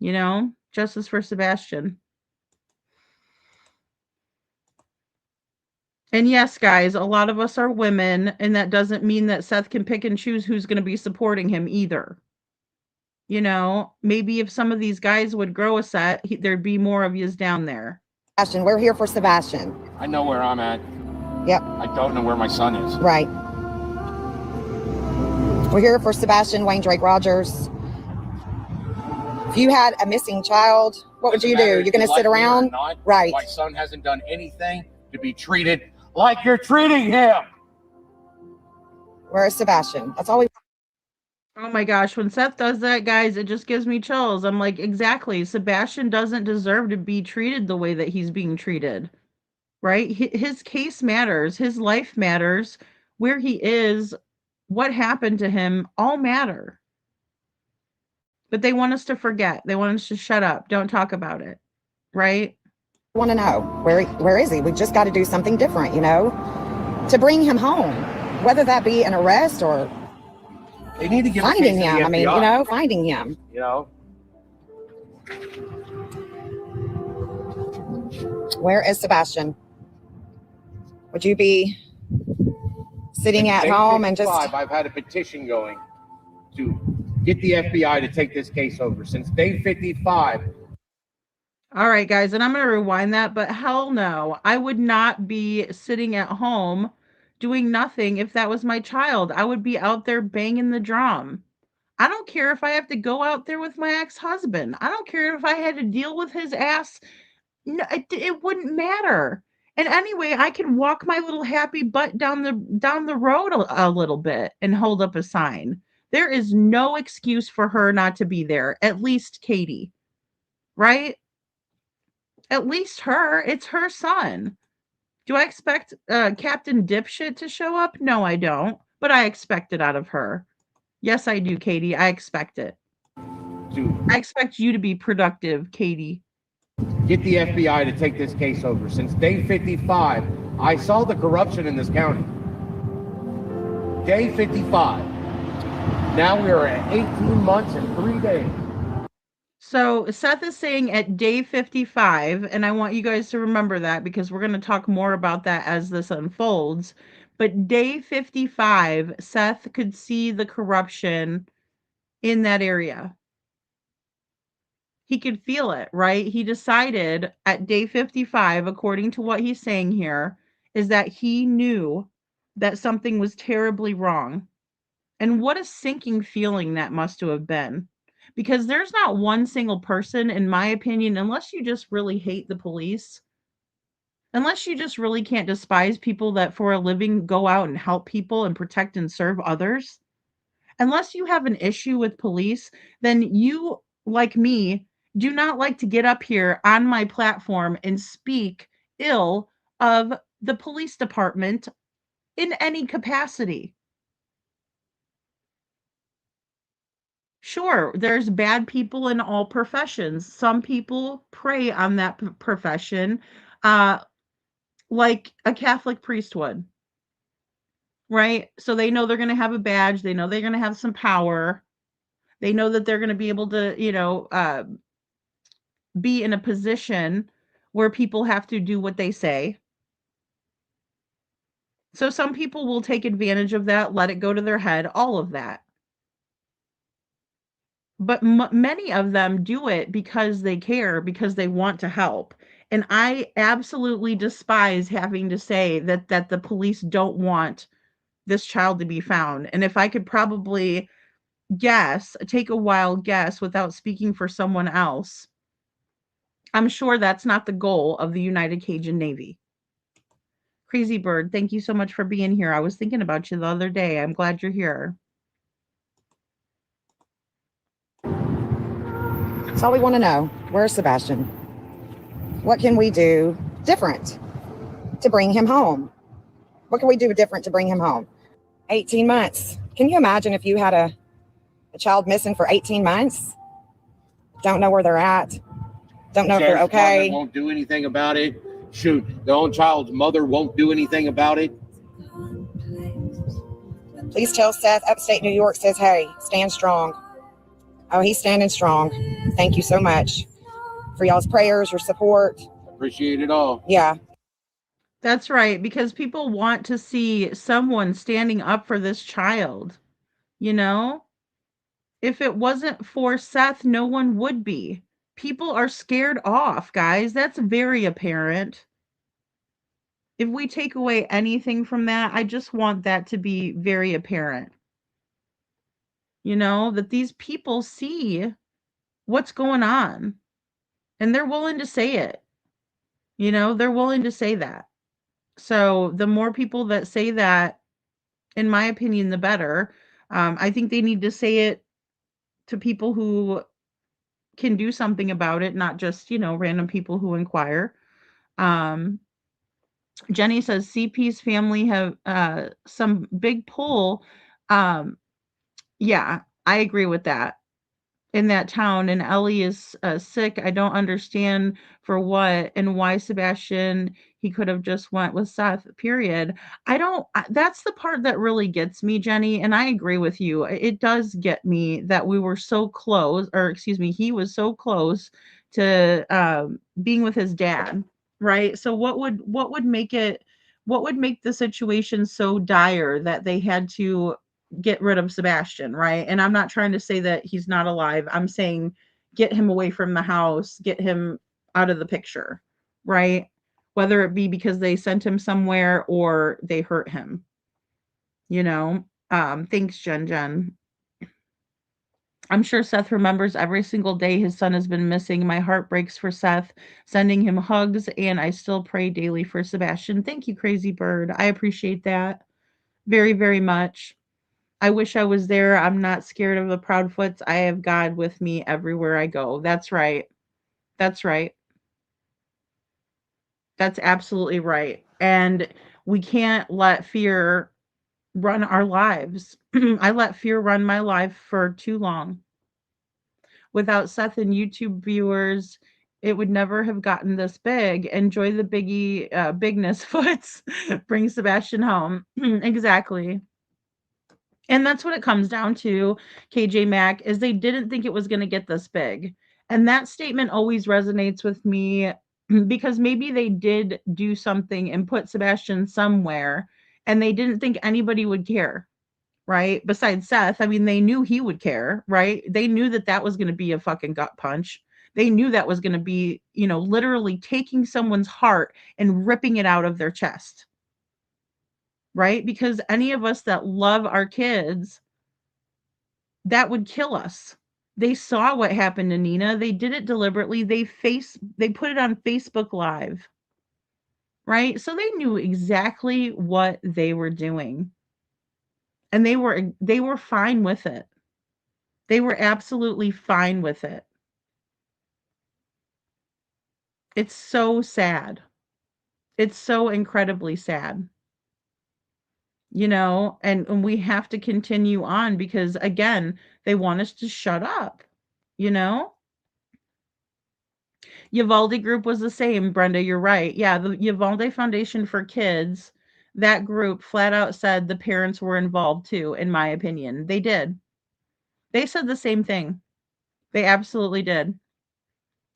You know, justice for Sebastian. And yes, guys, a lot of us are women, and that doesn't mean that Seth can pick and choose who's going to be supporting him either. You know, maybe if some of these guys would grow a set, there'd be more of yous down there. Sebastian, we're here for Sebastian. I know where I'm at. Yep. I don't know where my son is. Right. We're here for Sebastian Wayne Drake Rogers. If you had a missing child, what would you do? You're going to sit around? Right. My son hasn't done anything to be treated like you're treating him. Where is Sebastian? That's all we. Oh my gosh, when Seth does that, guys, it just gives me chills. I'm like, exactly. Sebastian doesn't deserve to be treated the way that he's being treated, right? His case matters, his life matters, where he is, what happened to him, all matter. But they want us to forget. They want us to shut up. Don't talk about it, right? I want to know where is he? We just got to do something different, to bring him home, whether that be an arrest or they need to give finding him. I mean, finding him. Where is Sebastian? Would you be sitting at home and just? I've had a petition going to get the FBI to take this case over since day 55. All right, guys, and I'm going to rewind that, but hell no, I would not be sitting at home doing nothing if that was my child. I would be out there banging the drum. I don't care if I have to go out there with my ex-husband. I don't care if I had to deal with his ass. No, it wouldn't matter. And anyway, I can walk my little happy butt down the road a little bit and hold up a sign. There is no excuse for her not to be there. At least Katie, right? At least her. It's her son. Do I expect Captain Dipshit to show up? No, I don't. But I expect it out of her. Yes, I do, Katie. I expect it. I expect you to be productive, Katie. Get the FBI to take this case over. Since day 55, I saw the corruption in this county. Day 55. Now we are at 18 months and 3 days. So Seth is saying at day 55, and I want you guys to remember that because we're going to talk more about that as this unfolds. But day 55, Seth could see the corruption in that area. He could feel it, right? He decided at day 55, according to what he's saying here, is that he knew that something was terribly wrong. And what a sinking feeling that must have been. Because there's not one single person, in my opinion, unless you just really hate the police, unless you just really can't despise people that for a living go out and help people and protect and serve others, unless you have an issue with police, then you, like me, do not like to get up here on my platform and speak ill of the police department in any capacity. Sure, there's bad people in all professions. Some people prey on that profession, like a Catholic priest would, right? So they know they're going to have a badge. They know they're going to have some power. They know that they're going to be able to, be in a position where people have to do what they say. So some people will take advantage of that, let it go to their head, all of that. But many of them do it because they care, because they want to help. And I absolutely despise having to say that the police don't want this child to be found. And if I could probably take a wild guess without speaking for someone else, I'm sure that's not the goal of the United Cajun Navy. Crazy Bird, thank you so much for being here. I was thinking about you the other day. I'm glad you're here. That's all we want to know. Where's Sebastian? What can we do different to bring him home? What can we do different to bring him home? 18 months. Can you imagine if you had a child missing for 18 months? Don't know where they're at. Don't know if they're okay. Won't do anything about it. Shoot, their own child's mother won't do anything about it. Please tell Seth upstate New York says, hey, stand strong. Oh, he's standing strong. Thank you so much for y'all's prayers, your support. Appreciate it all. Yeah. That's right, because people want to see someone standing up for this child. If it wasn't for Seth, no one would be. People are scared off, guys. That's very apparent. If we take away anything from that, I just want that to be very apparent. You know, that these people see what's going on and they're willing to say it. You know, they're willing to say that. So the more people that say that, in my opinion, the better. I think they need to say it to people who can do something about it, not just, you know, random people who inquire. Um, Jenny says CP's family have some big pull. Yeah, I agree with that. In that town, and Ellie is sick. I don't understand for what and why Sebastian, he could have just went with Seth, period. I don't that's the part that really gets me, Jenny, and I agree with you. It does get me that we were so close, or excuse me, he was so close to being with his dad, right? So what would make the situation so dire that they had to get rid of Sebastian, right? And I'm not trying to say that he's not alive. I'm saying get him away from the house, get him out of the picture, right? Whether it be because they sent him somewhere or they hurt him, you know? Thanks, Jen. I'm sure Seth remembers every single day his son has been missing. My heart breaks for Seth, sending him hugs, and I still pray daily for Sebastian. Thank you, Crazy Bird. I appreciate that very, very much. I wish I was there. I'm not scared of the Proudfoots. I have God with me everywhere I go. That's right. That's right. That's absolutely right. And we can't let fear run our lives. I let fear run my life for too long. Without Seth and YouTube viewers, it would never have gotten this big. Enjoy the bigness foots. Bring Sebastian home. Exactly. And that's what it comes down to, KJ Mac, is they didn't think it was going to get this big. And that statement always resonates with me because maybe they did do something and put Sebastian somewhere and they didn't think anybody would care, right? Besides Seth, I mean, they knew he would care, right? They knew that that was going to be a fucking gut punch. They knew that was going to be, you know, literally taking someone's heart and ripping it out of their chest, right? Because any of us that love our kids, that would kill us. They saw what happened to Nina. They did it deliberately. They put it on Facebook Live, right? So they knew exactly what they were doing. And they were fine with it. They were absolutely fine with it. It's so sad. It's so incredibly sad. You know, and we have to continue on because again, they want us to shut up, you know? Uvalde group was the same, Brenda, you're right. Yeah, the Uvalde Foundation for Kids, that group flat out said the parents were involved too, in my opinion. They did. They said the same thing. They absolutely did.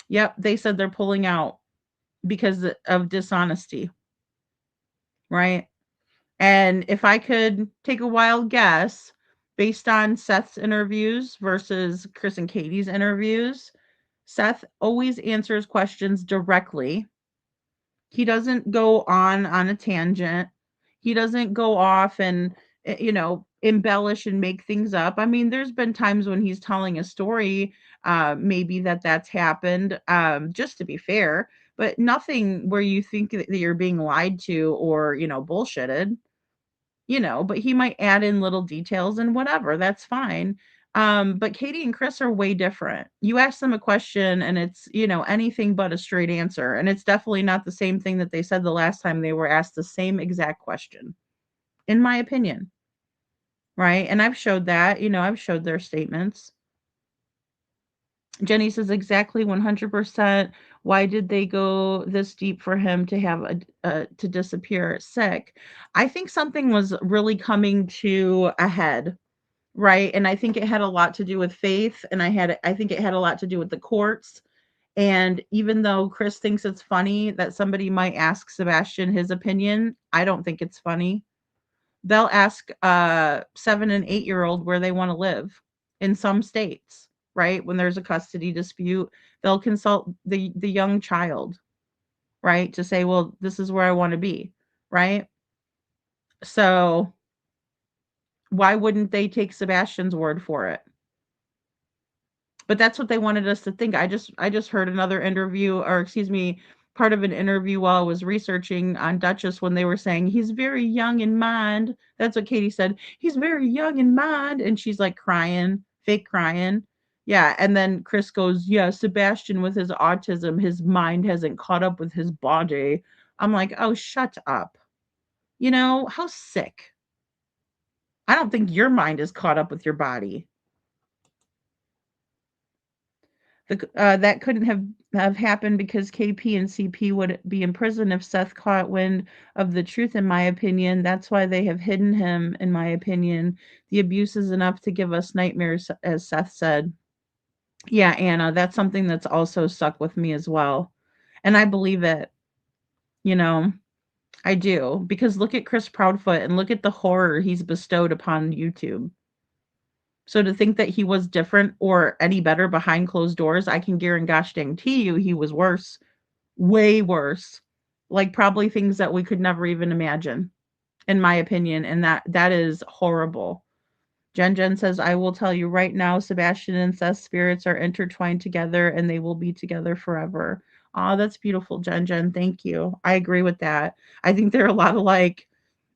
Yep, they said they're pulling out because of dishonesty, right? And if I could take a wild guess based on Seth's interviews versus Chris and Katie's interviews, Seth always answers questions directly. He doesn't go on a tangent. He doesn't go off and, you know, embellish and make things up. I mean, there's been times when he's telling a story, maybe that's happened, just to be fair, but nothing where you think that you're being lied to or, you know, bullshitted, you know, but he might add in little details and whatever, that's fine. But Katie and Chris are way different. You ask them a question and it's, you know, anything but a straight answer. And it's definitely not the same thing that they said the last time they were asked the same exact question, in my opinion. Right. And I've showed that, you know, I've showed their statements. Jenny says exactly 100%. Why did they go this deep for him to have to disappear sick? I think something was really coming to a head, right? And I think it had a lot to do with faith, and I think it had a lot to do with the courts. And even though Chris thinks it's funny that somebody might ask Sebastian his opinion, I don't think it's funny. They'll ask a 7 and 8-year-old where they want to live in some states, right? When there's a custody dispute, they'll consult the young child, right? To say, well, this is where I want to be, right? So why wouldn't they take Sebastian's word for it? But that's what they wanted us to think. I just heard another interview, or excuse me, part of an interview while I was researching on Duchess, when they were saying he's very young in mind. That's what Katie said. He's very young in mind, and she's like crying, fake crying. Yeah, and then Chris goes, "Yeah, Sebastian with his autism, his mind hasn't caught up with his body." I'm like, "Oh, shut up." You know, how sick. I don't think your mind is caught up with your body. That couldn't have happened because KP and CP would be in prison if Seth caught wind of the truth, in my opinion. That's why they have hidden him, in my opinion. The abuse is enough to give us nightmares, as Seth said. Yeah, Anna, that's something that's also stuck with me as well. And I believe it, you know, I do. Because look at Chris Proudfoot and look at the horror he's bestowed upon YouTube. So to think that he was different or any better behind closed doors, I can guarantee you he was worse, way worse. Like probably things that we could never even imagine, in my opinion, and that is horrible. Jen says, I will tell you right now, Sebastian and Seth's spirits are intertwined together and they will be together forever. Oh, that's beautiful, Jen. Thank you. I agree with that. I think they're a lot alike.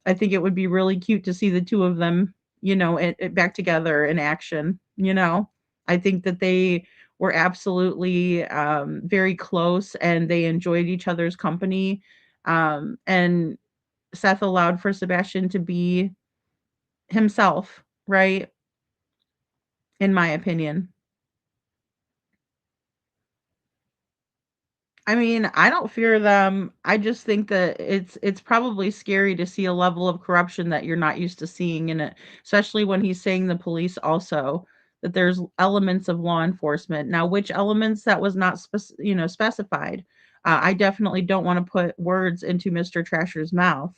I think it would be really cute to see the two of them, back together in action, I think that they were absolutely very close and they enjoyed each other's company. And Seth allowed for Sebastian to be himself, right? In my opinion. I mean, I don't fear them. I just think that it's probably scary to see a level of corruption that you're not used to seeing in it, especially when he's saying the police also that there's elements of law enforcement. Now, which elements that was not specified. I definitely don't want to put words into Mr. Trasher's mouth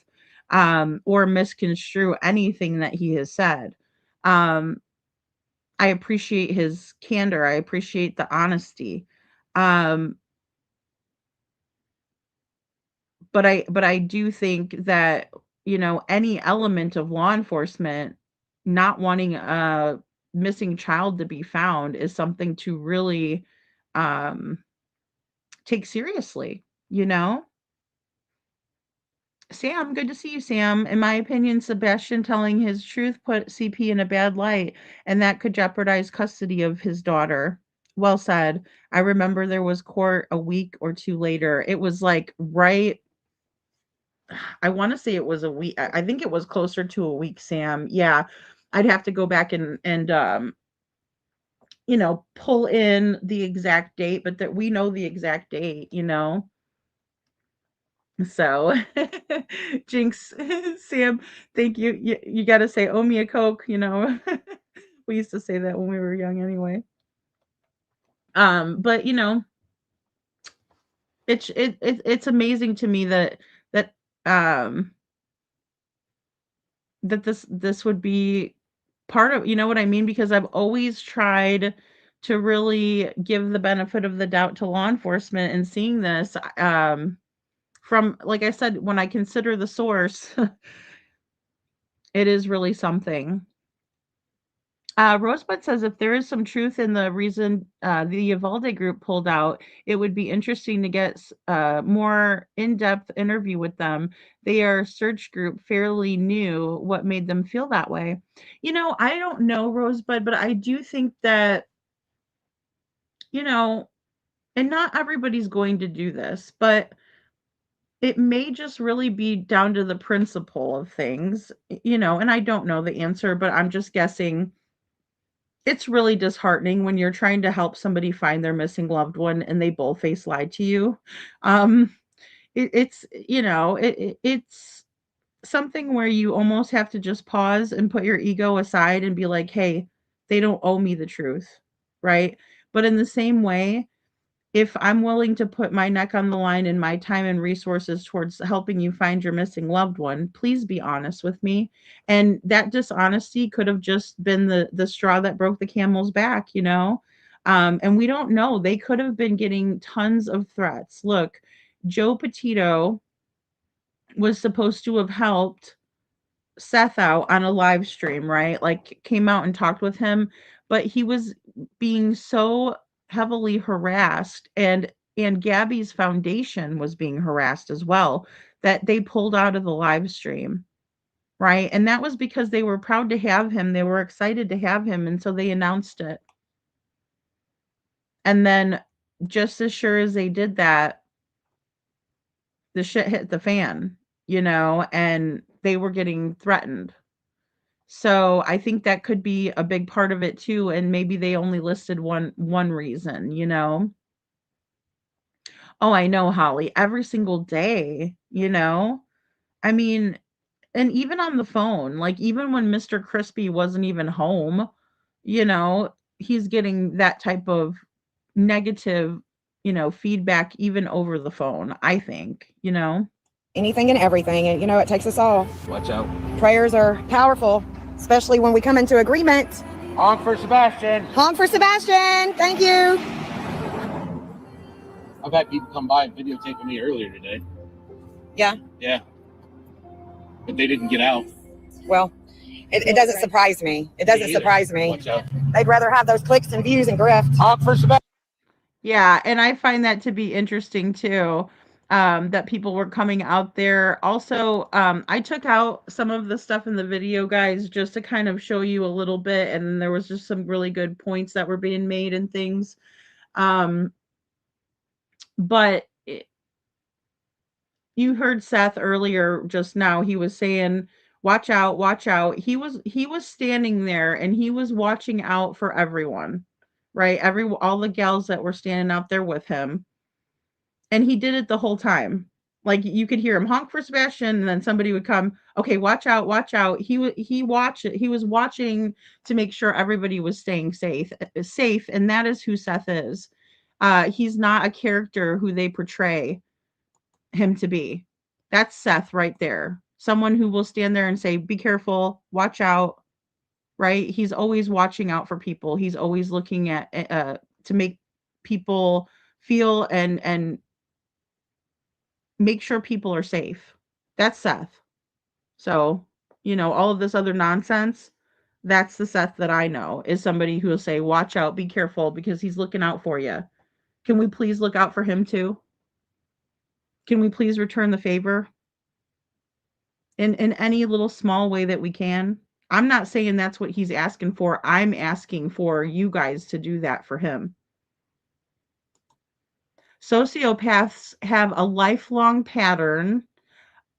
or misconstrue anything that he has said. Um, I appreciate his candor. I appreciate the honesty. Um, but I do think that, any element of law enforcement not wanting a missing child to be found is something to really um take seriously, you know? Sam, good to see you, Sam. In my opinion, Sebastian telling his truth put CP in a bad light, and that could jeopardize custody of his daughter. Well said. I remember there was court a week or two later. It was like right I wanna say it was a week. I think it was closer to a week, Sam. Yeah. I'd have to go back and pull in the exact date, but that we know the exact date. So, Jinx, Sam, thank you. You gotta say, "Owe me a Coke." We used to say that when we were young anyway. But, it's amazing to me that, um that this would be part of, you know what I mean? Because I've always tried to really give the benefit of the doubt to law enforcement, and seeing this from, like I said, when I consider the source, it is really something. Rosebud says if there is some truth in the reason the Uvalde group pulled out, it would be interesting to get more in-depth interview with them. They are a search group, fairly new. What made them feel that way? I don't know, Rosebud, but I do think that, you know, and not everybody's going to do this, but it may just really be down to the principle of things, and I don't know the answer, but I'm just guessing. It's really disheartening when you're trying to help somebody find their missing loved one and they boldface lied to you. Um, it's something where you almost have to just pause and put your ego aside and be like, "Hey, they don't owe me the truth." Right? But in the same way, if I'm willing to put my neck on the line and my time and resources towards helping you find your missing loved one, please be honest with me. And that dishonesty could have just been the straw that broke the camel's back. And we don't know. They could have been getting tons of threats. Look, Joe Petito was supposed to have helped Seth out on a live stream, right? Like came out and talked with him, but he was being so heavily harassed, and Gabby's foundation was being harassed as well, that they pulled out of the live stream, right? And that was because they were proud to have him. They were excited to have him, and so they announced it. And then just as sure as they did that, the shit hit the fan, and they were getting threatened. So I think that could be a big part of it too, and maybe they only listed one reason. Oh, I know, Holly, every single day. I mean, and even on the phone, like even when Mr. Crispy wasn't even home, he's getting that type of negative, feedback even over the phone, I think. Anything and everything. And, it takes us all. Watch out. Prayers are powerful, especially when we come into agreement. Honk for Sebastian. Honk for Sebastian. Thank you. I've had people come by and videotape me earlier today. Yeah. Yeah. But they didn't get out. Well, it doesn't surprise me. It doesn't surprise me. Watch out. They'd rather have those clicks and views and grift. Honk for Sebastian. Yeah, and I find that to be interesting too, that people were coming out there. Also, I took out some of the stuff in the video, guys, just to kind of show you a little bit, and there was just some really good points that were being made and things. But you heard Seth earlier just now. He was saying, "Watch out, watch out." He was standing there and he was watching out for everyone, right? All the gals that were standing out there with him. And he did it the whole time. Like you could hear him honk for Sebastian, and then somebody would come, "Okay, watch out, watch out." He was watching to make sure everybody was staying safe, and that is who Seth is. He's not a character who they portray him to be. That's Seth right there. Someone who will stand there and say, "Be careful, watch out." Right? He's always watching out for people. He's always looking at to make people feel and make sure people are safe. That's Seth. So, all of this other nonsense, that's the Seth that I know, is somebody who will say, "Watch out, be careful," because he's looking out for you. Can we please look out for him too? Can we please return the favor in any little small way that we can? I'm not saying that's what he's asking for. I'm asking for you guys to do that for him. Sociopaths have a lifelong pattern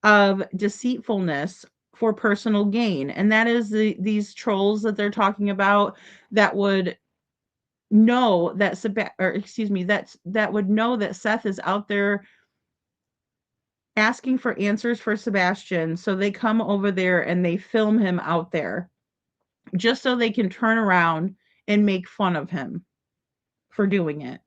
of deceitfulness for personal gain, and that is these trolls that they're talking about that would know that that would know that Seth is out there asking for answers for Sebastian, so they come over there and they film him out there just so they can turn around and make fun of him for doing it.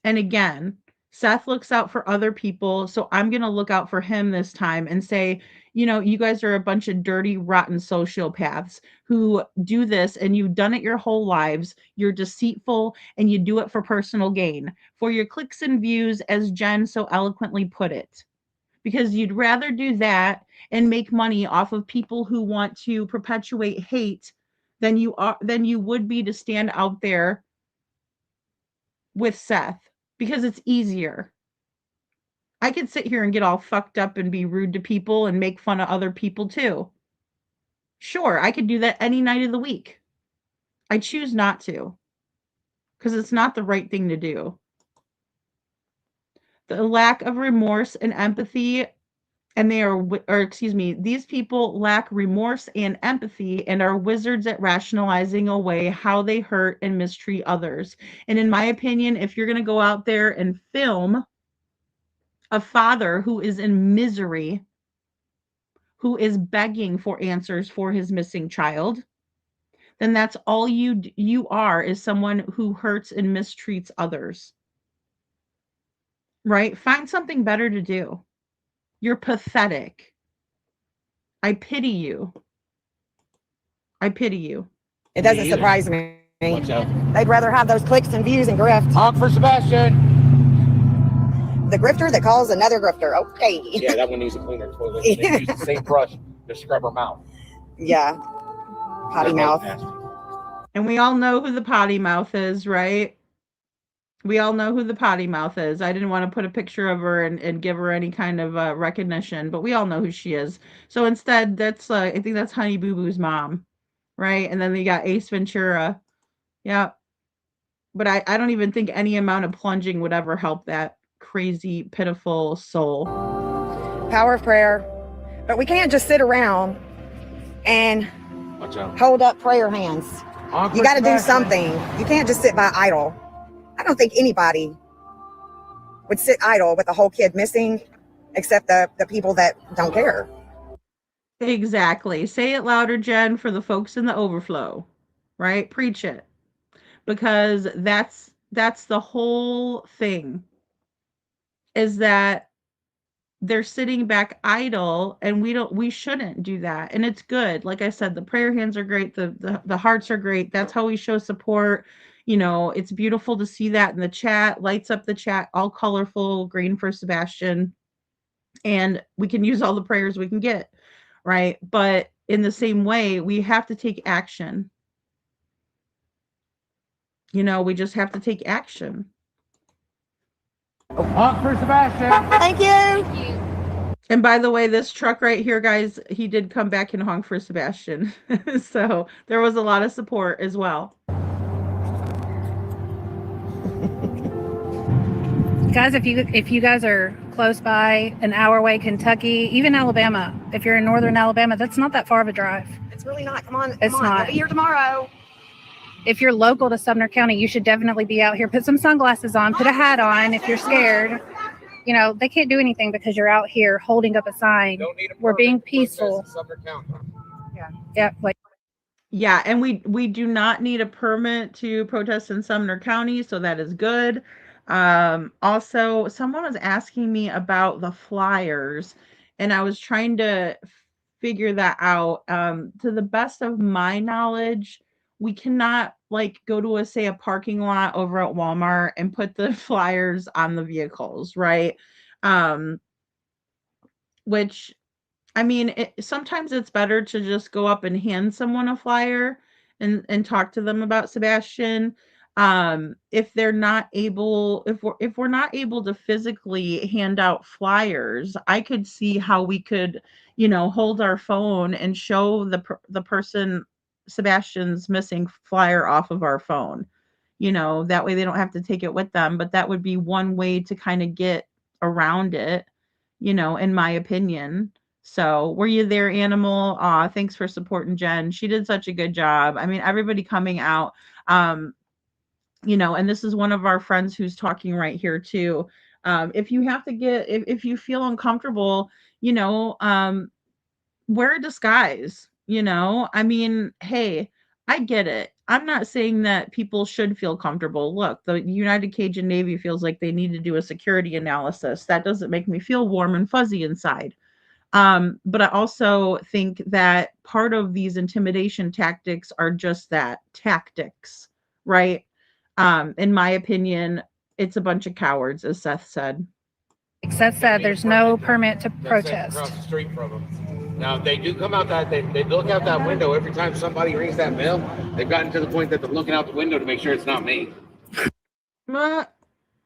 And again, Seth looks out for other people, so I'm going to look out for him this time and say, you guys are a bunch of dirty, rotten sociopaths who do this, and you've done it your whole lives. You're deceitful, and you do it for personal gain, for your clicks and views, as Jen so eloquently put it. Because you'd rather do that and make money off of people who want to perpetuate hate than you would be to stand out there with Seth, because it's easier. I could sit here and get all fucked up and be rude to people and make fun of other people too. Sure, I could do that any night of the week. I choose not to, because it's not the right thing to do. The lack of remorse and empathy, and these people lack remorse and empathy and are wizards at rationalizing away how they hurt and mistreat others. And in my opinion, if you're going to go out there and film a father who is in misery, who is begging for answers for his missing child, then that's all you are, is someone who hurts and mistreats others. Right? Find something better to do. You're pathetic. I pity you. I pity you. It doesn't surprise me. Watch out. They'd rather have those clicks and views and grift. Honk for Sebastian. The grifter that calls another grifter. Okay. Yeah, that one needs a cleaner toilet. They use the same brush to scrub her mouth. Yeah. Potty mouth. And we all know who the potty mouth is, right? We all know who the potty mouth is. I didn't want to put a picture of her and give her any kind of recognition, but we all know who she is. So instead, that's I think that's Honey Boo Boo's mom, right? And then they got Ace Ventura. Yeah. But I don't even think any amount of plunging would ever help that crazy, pitiful soul. Power of prayer. But we can't just sit around and hold up prayer hands. You got to do something. You can't just sit by idle. I don't think anybody would sit idle with a whole kid missing except the people that don't care. Exactly. Say it louder, Jen, for the folks in the overflow, right? Preach it. Because that's the whole thing, is that they're sitting back idle, and we shouldn't do that. And it's good. Like I said, the prayer hands are great. The hearts are great. That's how we show support. You know, it's beautiful to see that in the chat. Lights up the chat, all colorful, green for Sebastian. And we can use all the prayers we can get, right? But in the same way, we have to take action. You know, we just have to take action. Honk for Sebastian. Thank you. And by the way, this truck right here, guys, he did come back and honk for Sebastian. So there was a lot of support as well. Guys, if you guys are close by, an hour away, Kentucky, even Alabama, if you're in northern Alabama, that's not that far of a drive. It's really not. Come on. It's not. I'll be here tomorrow. If you're local to Sumner County, you should definitely be out here. Put some sunglasses on, put a hat on if you're scared. You know, they can't do anything because you're out here holding up a sign. We're being peaceful. Yeah. Yeah, and we do not need a permit to protest in Sumner County, so that is good. Also, someone was asking me about the flyers, and I was trying to figure that out. To the best of my knowledge, we cannot go to a parking lot over at Walmart and put the flyers on the vehicles, right? Which, I mean, sometimes it's better to just go up and hand someone a flyer and talk to them about Sebastian. If they're not able, if we're not able to physically hand out flyers, I could see how we could, hold our phone and show the person Sebastian's missing flyer off of our phone. That way they don't have to take it with them. But that would be one way to kind of get around it, in my opinion. So were you there, Animal? Thanks for supporting Jen. She did such a good job. I mean, everybody coming out, and this is one of our friends who's talking right here too. If you have to if you feel uncomfortable, wear a disguise, I mean, hey, I get it. I'm not saying that people should feel comfortable. Look, the United Cajun Navy feels like they need to do a security analysis. That doesn't make me feel warm and fuzzy inside. But I also think that part of these intimidation tactics are just that, tactics, right? In my opinion, it's a bunch of cowards, as Seth said. Seth said there's no permit to protest. Across the street from them. Now, they do come out they look out that window every time somebody rings that bell. They've gotten to the point that they're looking out the window to make sure it's not me.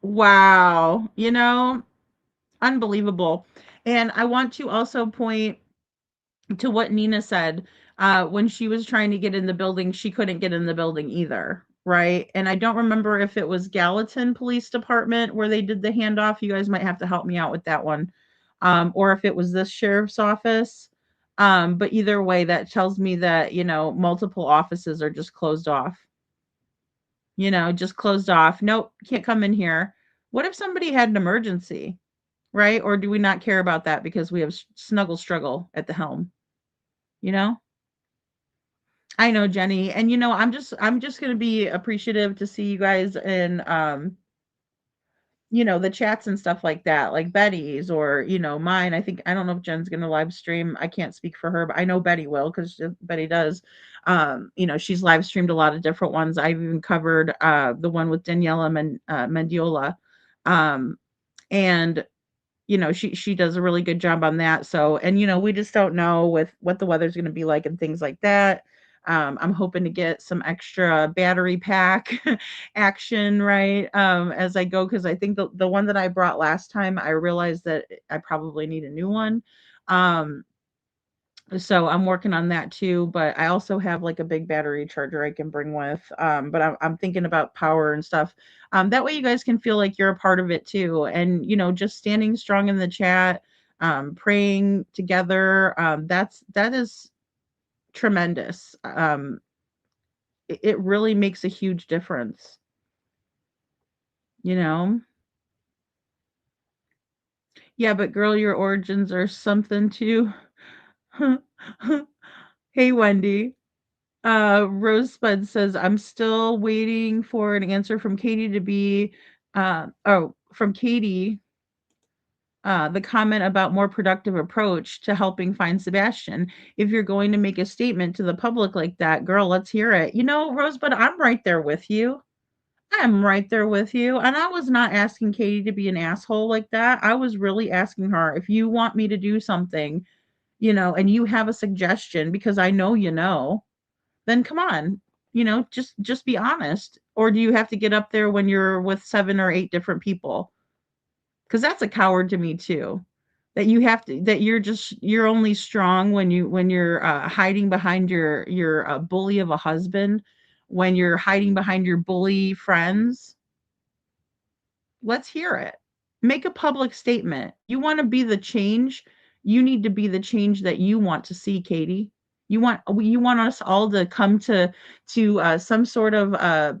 Wow. Unbelievable. And I want to also point to what Nina said. When she was trying to get in the building, she couldn't get in the building either, right? And I don't remember if it was Gallatin Police Department where they did the handoff. You guys might have to help me out with that one. Or if it was this sheriff's office. But either way, that tells me that, multiple offices are just closed off. Just closed off. Nope, can't come in here. What if somebody had an emergency? Right? Or do we not care about that because we have Snuggle Struggle at the helm? I know, Jenny. And I'm just going to be appreciative to see you guys in the chats and stuff like that, like Betty's or, mine. I don't know if Jen's going to live stream. I can't speak for her, but I know Betty will because Betty does. She's live streamed a lot of different ones. I've even covered the one with Daniela Mendiola. And she does a really good job on that. So, and we just don't know with what the weather's going to be like and things like that. I'm hoping to get some extra battery pack action, right, as I go, because I think the one that I brought last time, I realized that I probably need a new one. So I'm working on that too, but I also have like a big battery charger I can bring with. But I'm thinking about power and stuff. That way you guys can feel like you're a part of it too. And, just standing strong in the chat, praying together. That is tremendous. It really makes a huge difference, you know? Yeah, but girl, your origins are something too. Hey, Wendy. Rosebud says, I'm still waiting for an answer from Katie to be, from Katie, the comment about more productive approach to helping find Sebastian. If you're going to make a statement to the public like that, girl, let's hear it. Rosebud, I'm right there with you. I'm right there with you. And I was not asking Katie to be an asshole like that. I was really asking her, if you want me to do something, and you have a suggestion, because I know then come on, just be honest. Or do you have to get up there when you're with 7 or 8 different people? Because that's a coward to me too. That you're only strong when you're hiding behind your bully of a husband, when you're hiding behind your bully friends. Let's hear it. Make a public statement. You want to be the change, you need to be the change that you want to see, Katie. You want us all to come to some sort of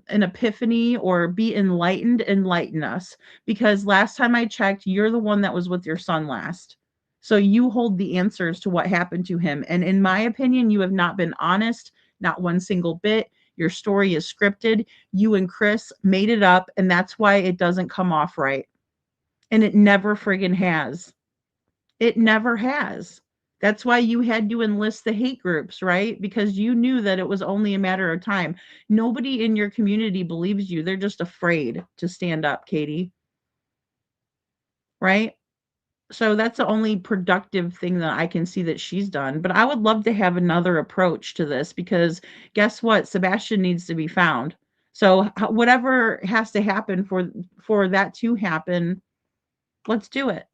an epiphany or be enlightened. Enlighten us, because last time I checked, you're the one that was with your son last. So you hold the answers to what happened to him. And in my opinion, you have not been honest, not one single bit. Your story is scripted. You and Chris made it up, and that's why it doesn't come off right. And it never friggin' has. It never has. That's why you had to enlist the hate groups, right? Because you knew that it was only a matter of time. Nobody in your community believes you. They're just afraid to stand up, Katie. Right? So that's the only productive thing that I can see that she's done. But I would love to have another approach to this, because guess what? Sebastian needs to be found. So whatever has to happen for that to happen, let's do it.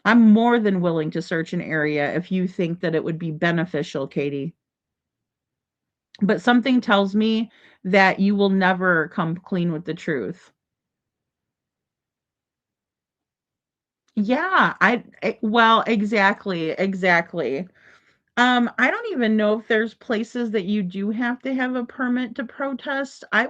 I'm more than willing to search an area if you think that it would be beneficial, Katie. But something tells me that you will never come clean with the truth. Yeah, well, exactly, exactly. I don't even know if there's places that you do have to have a permit to protest. I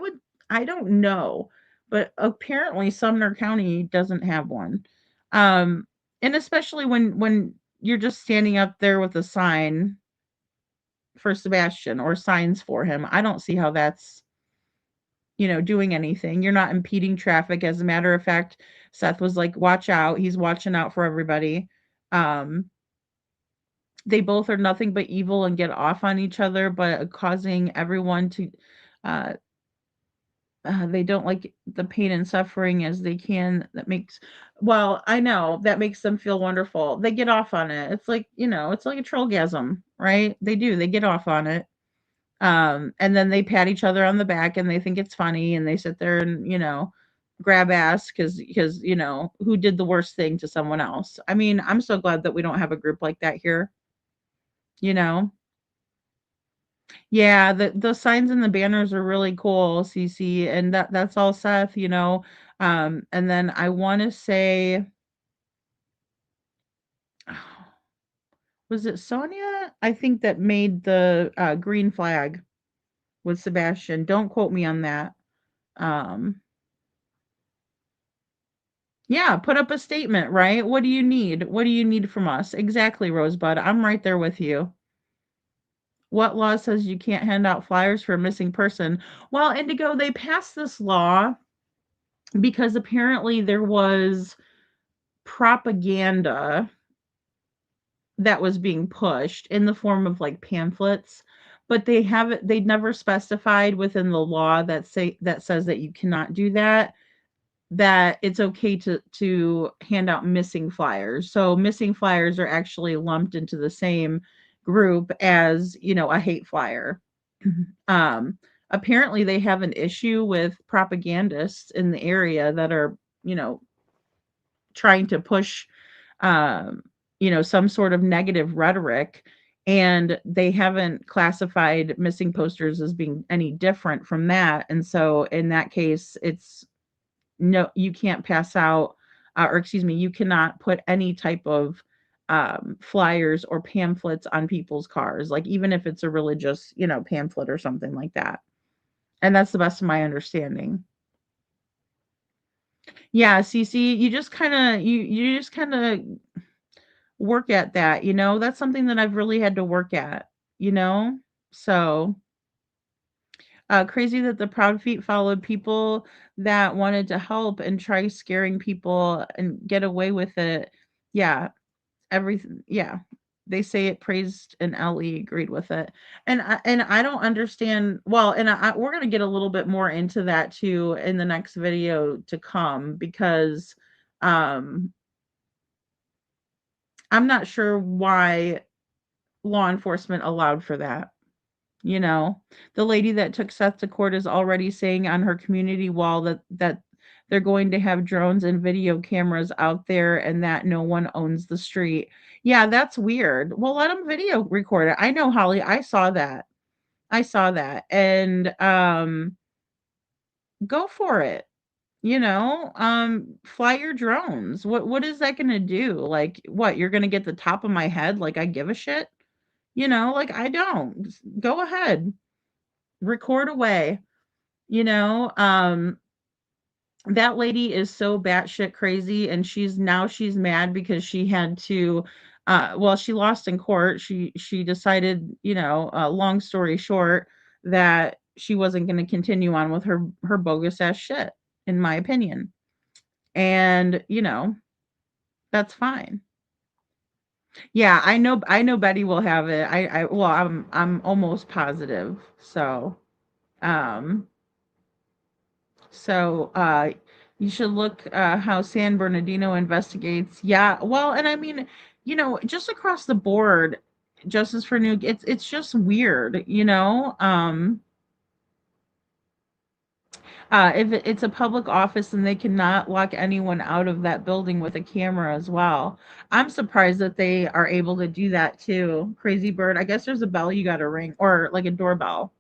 don't know, but apparently Sumner County doesn't have one. Um, and especially when you're just standing up there with a sign for Sebastian or signs for him, I don't see how that's, doing anything. You're not impeding traffic. As a matter of fact, Seth was like, watch out. He's watching out for everybody. Um, they both are nothing but evil and get off on each other, but causing everyone to, uh, they don't like the pain and suffering as they can. Well, I know that makes them feel wonderful. They get off on it. It's like, it's like a trollgasm, right? They get off on it. And then they pat each other on the back and they think it's funny and they sit there and, grab ass because, who did the worst thing to someone else? I mean, I'm so glad that we don't have a group like that here, you know? Yeah, the signs and the banners are really cool, CC, and that's all Seth. And then I want to say, was it Sonia? I think that made the green flag with Sebastian. Don't quote me on that. Um, yeah, put up a statement, right? What do you need? What do you need from us? Exactly, Rosebud. I'm right there with you. What law says you can't hand out flyers for a missing person? Well, Indigo, they passed this law because apparently there was propaganda that was being pushed in the form of like pamphlets, but they'd never specified within the law that says that you cannot do that, that it's okay to hand out missing flyers. So missing flyers are actually lumped into the same group as, a hate flyer. um Apparently they have an issue with propagandists in the area that are, trying to push um, some sort of negative rhetoric, and they haven't classified missing posters as being any different from that. And so in that case, it's no, you can't pass out, or excuse me, you cannot put any type of flyers or pamphlets on people's cars, like even if it's a religious, pamphlet or something like that. And that's the best of my understanding. Yeah, CC, you just kind of work at that, that's something that I've really had to work at, you know? So, crazy that the Proud Feet followed people that wanted to help and try scaring people and get away with it. Yeah, everything. Yeah, they say it praised, and LE agreed with it. And I don't understand. Well, and we're gonna get a little bit more into that too in the next video to come, because um I'm not sure why law enforcement allowed for that. The lady that took Seth to court is already saying on her community wall that they're going to have drones and video cameras out there, and that no one owns the street. Yeah, that's weird. Well, let them video record it. I know, Holly. I saw that. And go for it. Fly your drones. What is that going to do? Like, what? You're going to get the top of my head? Like, I give a shit? Like, I don't. Go ahead, record away. You know, that lady is so batshit crazy, and she's mad because she had to. Well, she lost in court. She decided, long story short, that she wasn't going to continue on with her bogus ass shit, in my opinion. And that's fine. Yeah, I know Betty will have it. Well, I'm almost positive. Um so you should look how San Bernardino investigates. Yeah, well, and I mean, just across the board, justice for new, it's just weird, if it's a public office and they cannot lock anyone out of that building with a camera as well. I'm surprised that they are able to do that too. Crazy Bird, I guess there's a bell you got to ring, or like a doorbell.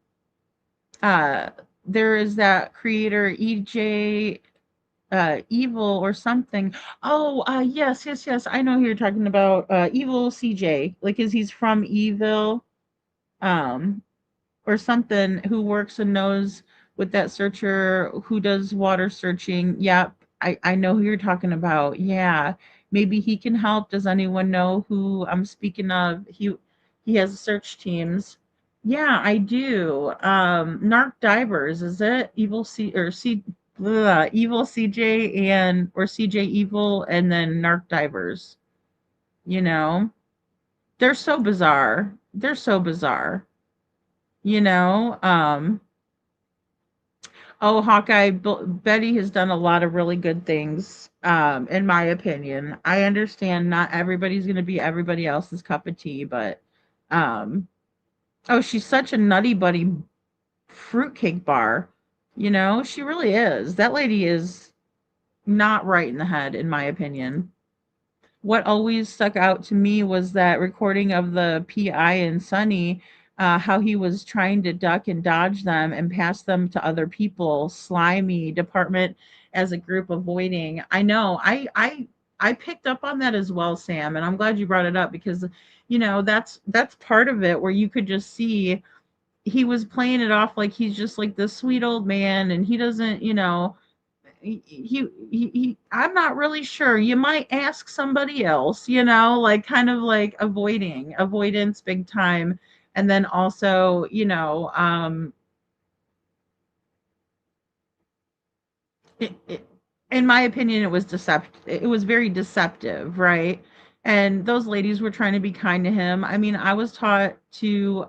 Uh, there is that creator EJ Evil or something. Oh, yes. I know who you're talking about. Evil CJ, like, is he's from Evil, um, or something, who works and knows with that searcher who does water searching. Yep, I know who you're talking about. Yeah, maybe he can help. Does anyone know who I'm speaking of? He has search teams. Yeah, I do. Narc Divers, is it? Evil CJ, and or CJ Evil, and then Narc Divers. You know, they're so bizarre. They're so bizarre. You know, oh, Hawkeye, Betty has done a lot of really good things, in my opinion. I understand not everybody's going to be everybody else's cup of tea, but, um, oh, she's such a nutty buddy fruitcake bar. She really is. That lady is not right in the head, in my opinion. What always stuck out to me was that recording of the PI and Sonny, how he was trying to duck and dodge them and pass them to other people. Slimy department as a group avoiding. I know. I picked up on that as well, Sam, and I'm glad you brought it up, because that's part of it, where you could just see he was playing it off like he's just like this sweet old man, and he doesn't, I'm not really sure. You might ask somebody else, like, kind of like avoidance big time. And then also, in my opinion, it was very deceptive, right? And those ladies were trying to be kind to him. I mean, I was taught to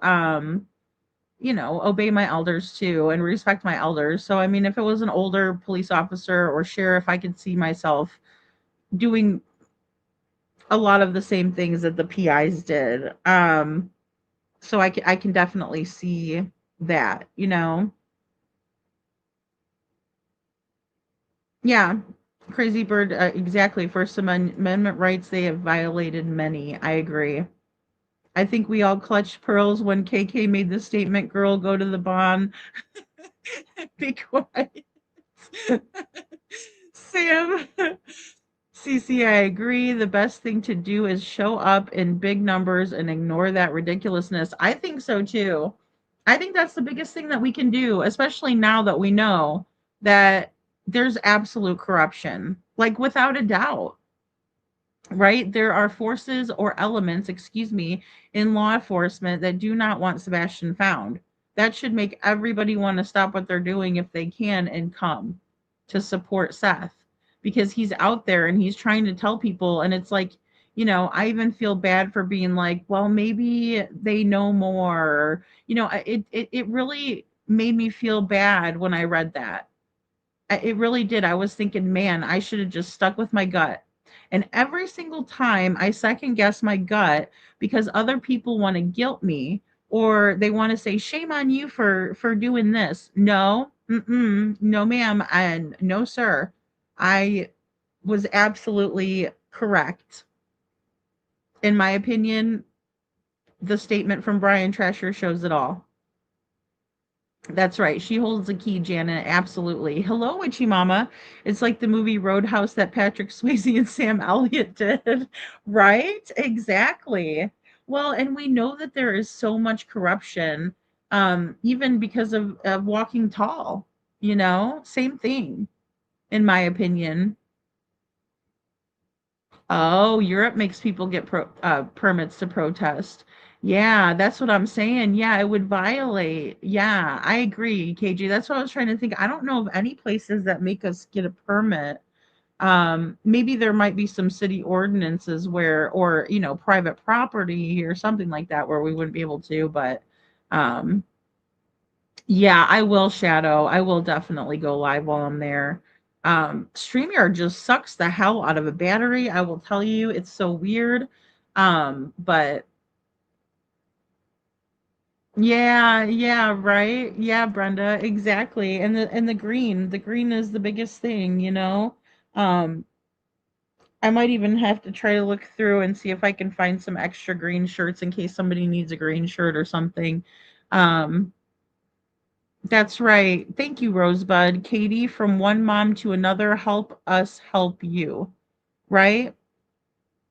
obey my elders too and respect my elders. So I mean, if it was an older police officer or sheriff, I could see myself doing a lot of the same things that the PIs did. So I can definitely see that, you know. Yeah. Crazy Bird, exactly. Amendment rights, they have violated many. I agree. I think we all clutched pearls when KK made the statement, girl, go to the bond. Be quiet. Sam. CC, I agree. The best thing to do is show up in big numbers and ignore that ridiculousness. I think so too. I think that's the biggest thing that we can do, especially now that we know that there's absolute corruption, like without a doubt, right? There are forces or elements, excuse me, in law enforcement that do not want Sebastian found. That should make everybody want to stop what they're doing if they can and come to support Seth because he's out there and he's trying to tell people. And it's like, I even feel bad for being like, well, maybe they know more. It really made me feel bad when I read that. It really did. I was thinking, man, I should have just stuck with my gut. And every single time I second guess my gut because other people want to guilt me or they want to say, shame on you for doing this. No, no, ma'am, and no, sir. I was absolutely correct. In my opinion, the statement from Brian Tresher shows it all. That's right. She holds the key, Janet. Absolutely. Hello, Witchy Mama. It's like the movie Roadhouse that Patrick Swayze and Sam Elliott did. Right? Exactly. Well, and we know that there is so much corruption, even because of Walking Tall. Same thing, in my opinion. Oh, Europe makes people get permits to protest. Yeah, that's what I'm saying. Yeah, it would violate. Yeah, I agree, KG. That's what I was trying to think. I don't know of any places that make us get a permit. Maybe there might be some city ordinances or private property or something like that where we wouldn't be able to, but um, yeah, I will shadow. I will definitely go live while I'm there. StreamYard just sucks the hell out of a battery. I will tell you, it's so weird. But yeah, yeah, right. Yeah, Brenda, exactly. The green is the biggest thing. Um, I might even have to try to look through and see if I can find some extra green shirts in case somebody needs a green shirt or something. Um, That's right. Thank you, Rosebud. Katie, from one mom to another, help us help you. Right?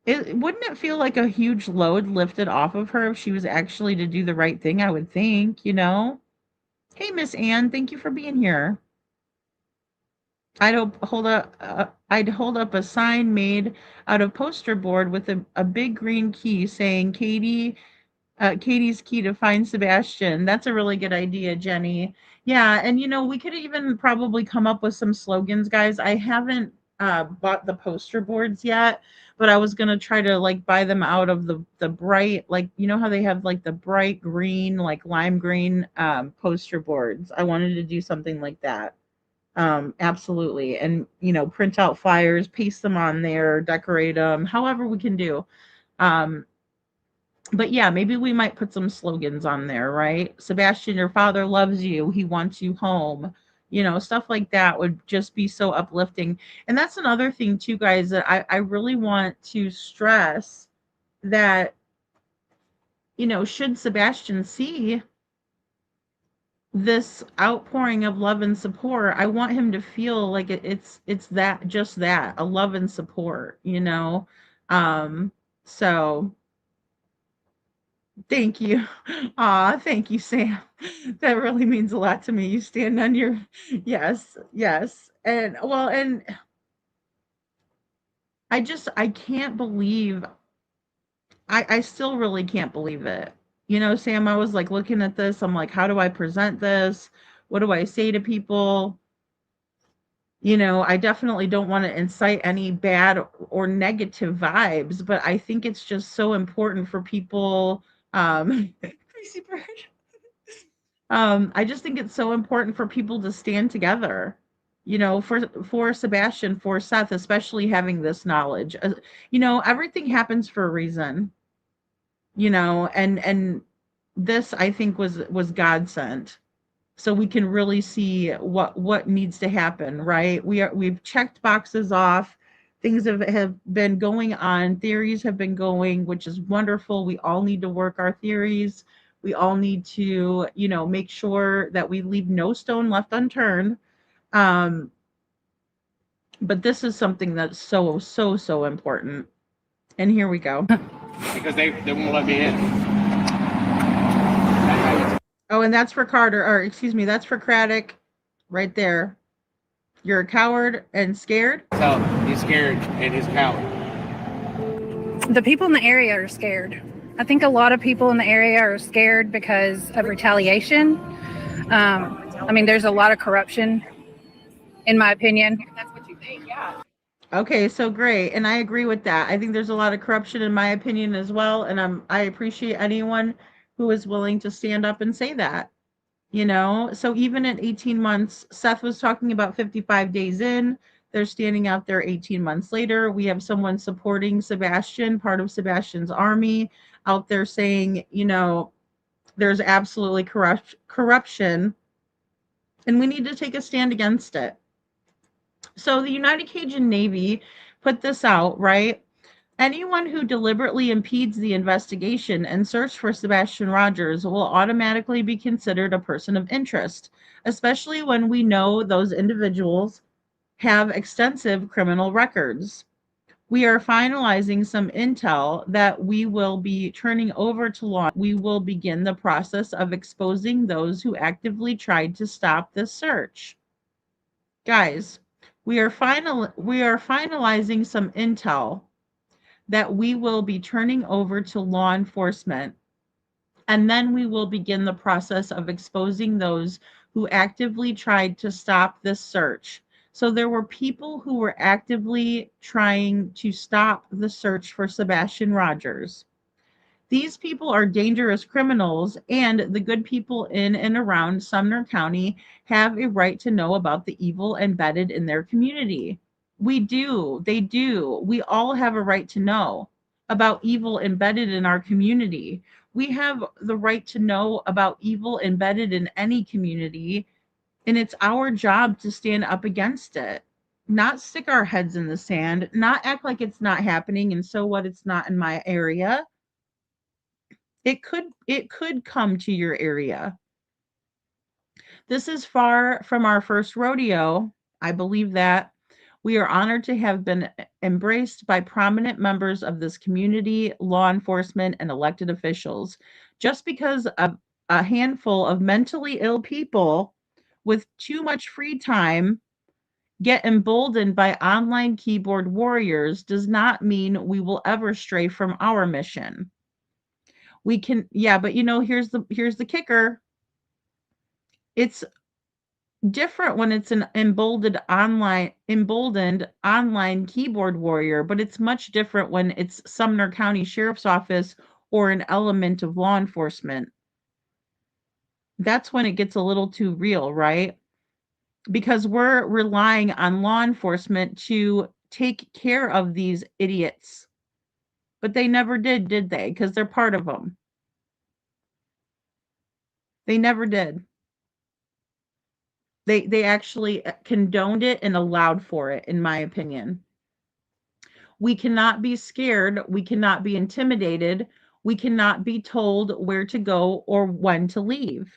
Wouldn't it feel like a huge load lifted off of her if she was actually to do the right thing, I would think. Hey, Miss Ann, thank you for being here. I'd hold up a sign made out of poster board with a big green key saying Katie's key to find Sebastian. That's a really good idea, Jenny. Yeah, and we could even probably come up with some slogans, guys. I haven't bought the poster boards yet, but I was gonna try to like buy them out of the bright, like how they have like the bright green, like lime green poster boards. I wanted to do something like that. Absolutely, and print out flyers, paste them on there, decorate them, however we can do. Um, but yeah, maybe we might put some slogans on there, right? Sebastian, your father loves you. He wants you home. Stuff like that would just be so uplifting. And that's another thing, too, guys, that I really want to stress that, should Sebastian see this outpouring of love and support, I want him to feel like it's that, just that, a love and support. So thank you. Thank you, Sam. That really means a lot to me. You stand on your yes, yes. And well, and I can't believe I still really can't believe it. Sam, I was like looking at this, I'm like, how do I present this? What do I say to people? I definitely don't want to incite any bad or negative vibes, but I think it's just so important for people. Crazy bird. I just think it's so important for people to stand together. For Sebastian, for Seth, especially having this knowledge. Everything happens for a reason. And this I think was God sent, so we can really see what needs to happen, right? We've checked boxes off. Things have been going on, theories have been going, which is wonderful. We all need to work our theories. We all need to make sure that we leave no stone left unturned. um but this is something that's so important, and here we go. Because they won't let me in. Oh, and that's for Carter, or excuse me, that's for Craddock right there. You're a coward and scared? So he's scared and he's a coward. The people in the area are scared. I think a lot of people in the area are scared because of retaliation. There's a lot of corruption, in my opinion. That's what you think, yeah. Okay, so great. And I agree with that. I think there's a lot of corruption in my opinion as well. And I appreciate anyone who is willing to stand up and say that. So even at 18 months, Seth was talking about 55 days in. They're standing out there 18 months later. We have someone supporting Sebastian, part of Sebastian's army, out there saying, there's absolutely corruption, and we need to take a stand against it. So the United Cajun Navy put this out, right? Anyone who deliberately impedes the investigation and search for Sebastian Rogers will automatically be considered a person of interest, especially when we know those individuals have extensive criminal records. We are finalizing some intel that we will be turning over to law. We will begin the process of exposing those who actively tried to stop this search. Guys, we are finalizing some intel that we will be turning over to law enforcement, and then we will begin the process of exposing those who actively tried to stop this search. So there were people who were actively trying to stop the search for Sebastian Rogers. These people are dangerous criminals, and the good people in and around Sumner County have a right to know about the evil embedded in their community. We do. They do. We all have a right to know about evil embedded in our community. We have the right to know about evil embedded in any community, and it's our job to stand up against it, not stick our heads in the sand, not act like it's not happening and so what, it's not in my area. It could come to your area. This is far from our first rodeo. I believe that. We are honored to have been embraced by prominent members of this community, law enforcement, and elected officials. Just because a handful of mentally ill people with too much free time get emboldened by online keyboard warriors does not mean we will ever stray from our mission. We can, yeah, but here's the kicker. It's different when it's an emboldened online keyboard warrior, but it's much different when it's Sumner County Sheriff's Office or an element of law enforcement. That's when it gets a little too real, right? Because we're relying on law enforcement to take care of these idiots. But they never did they? Because they're part of them. They never did. They actually condoned it and allowed for it, in my opinion. We cannot be scared. We cannot be intimidated. We cannot be told where to go or when to leave.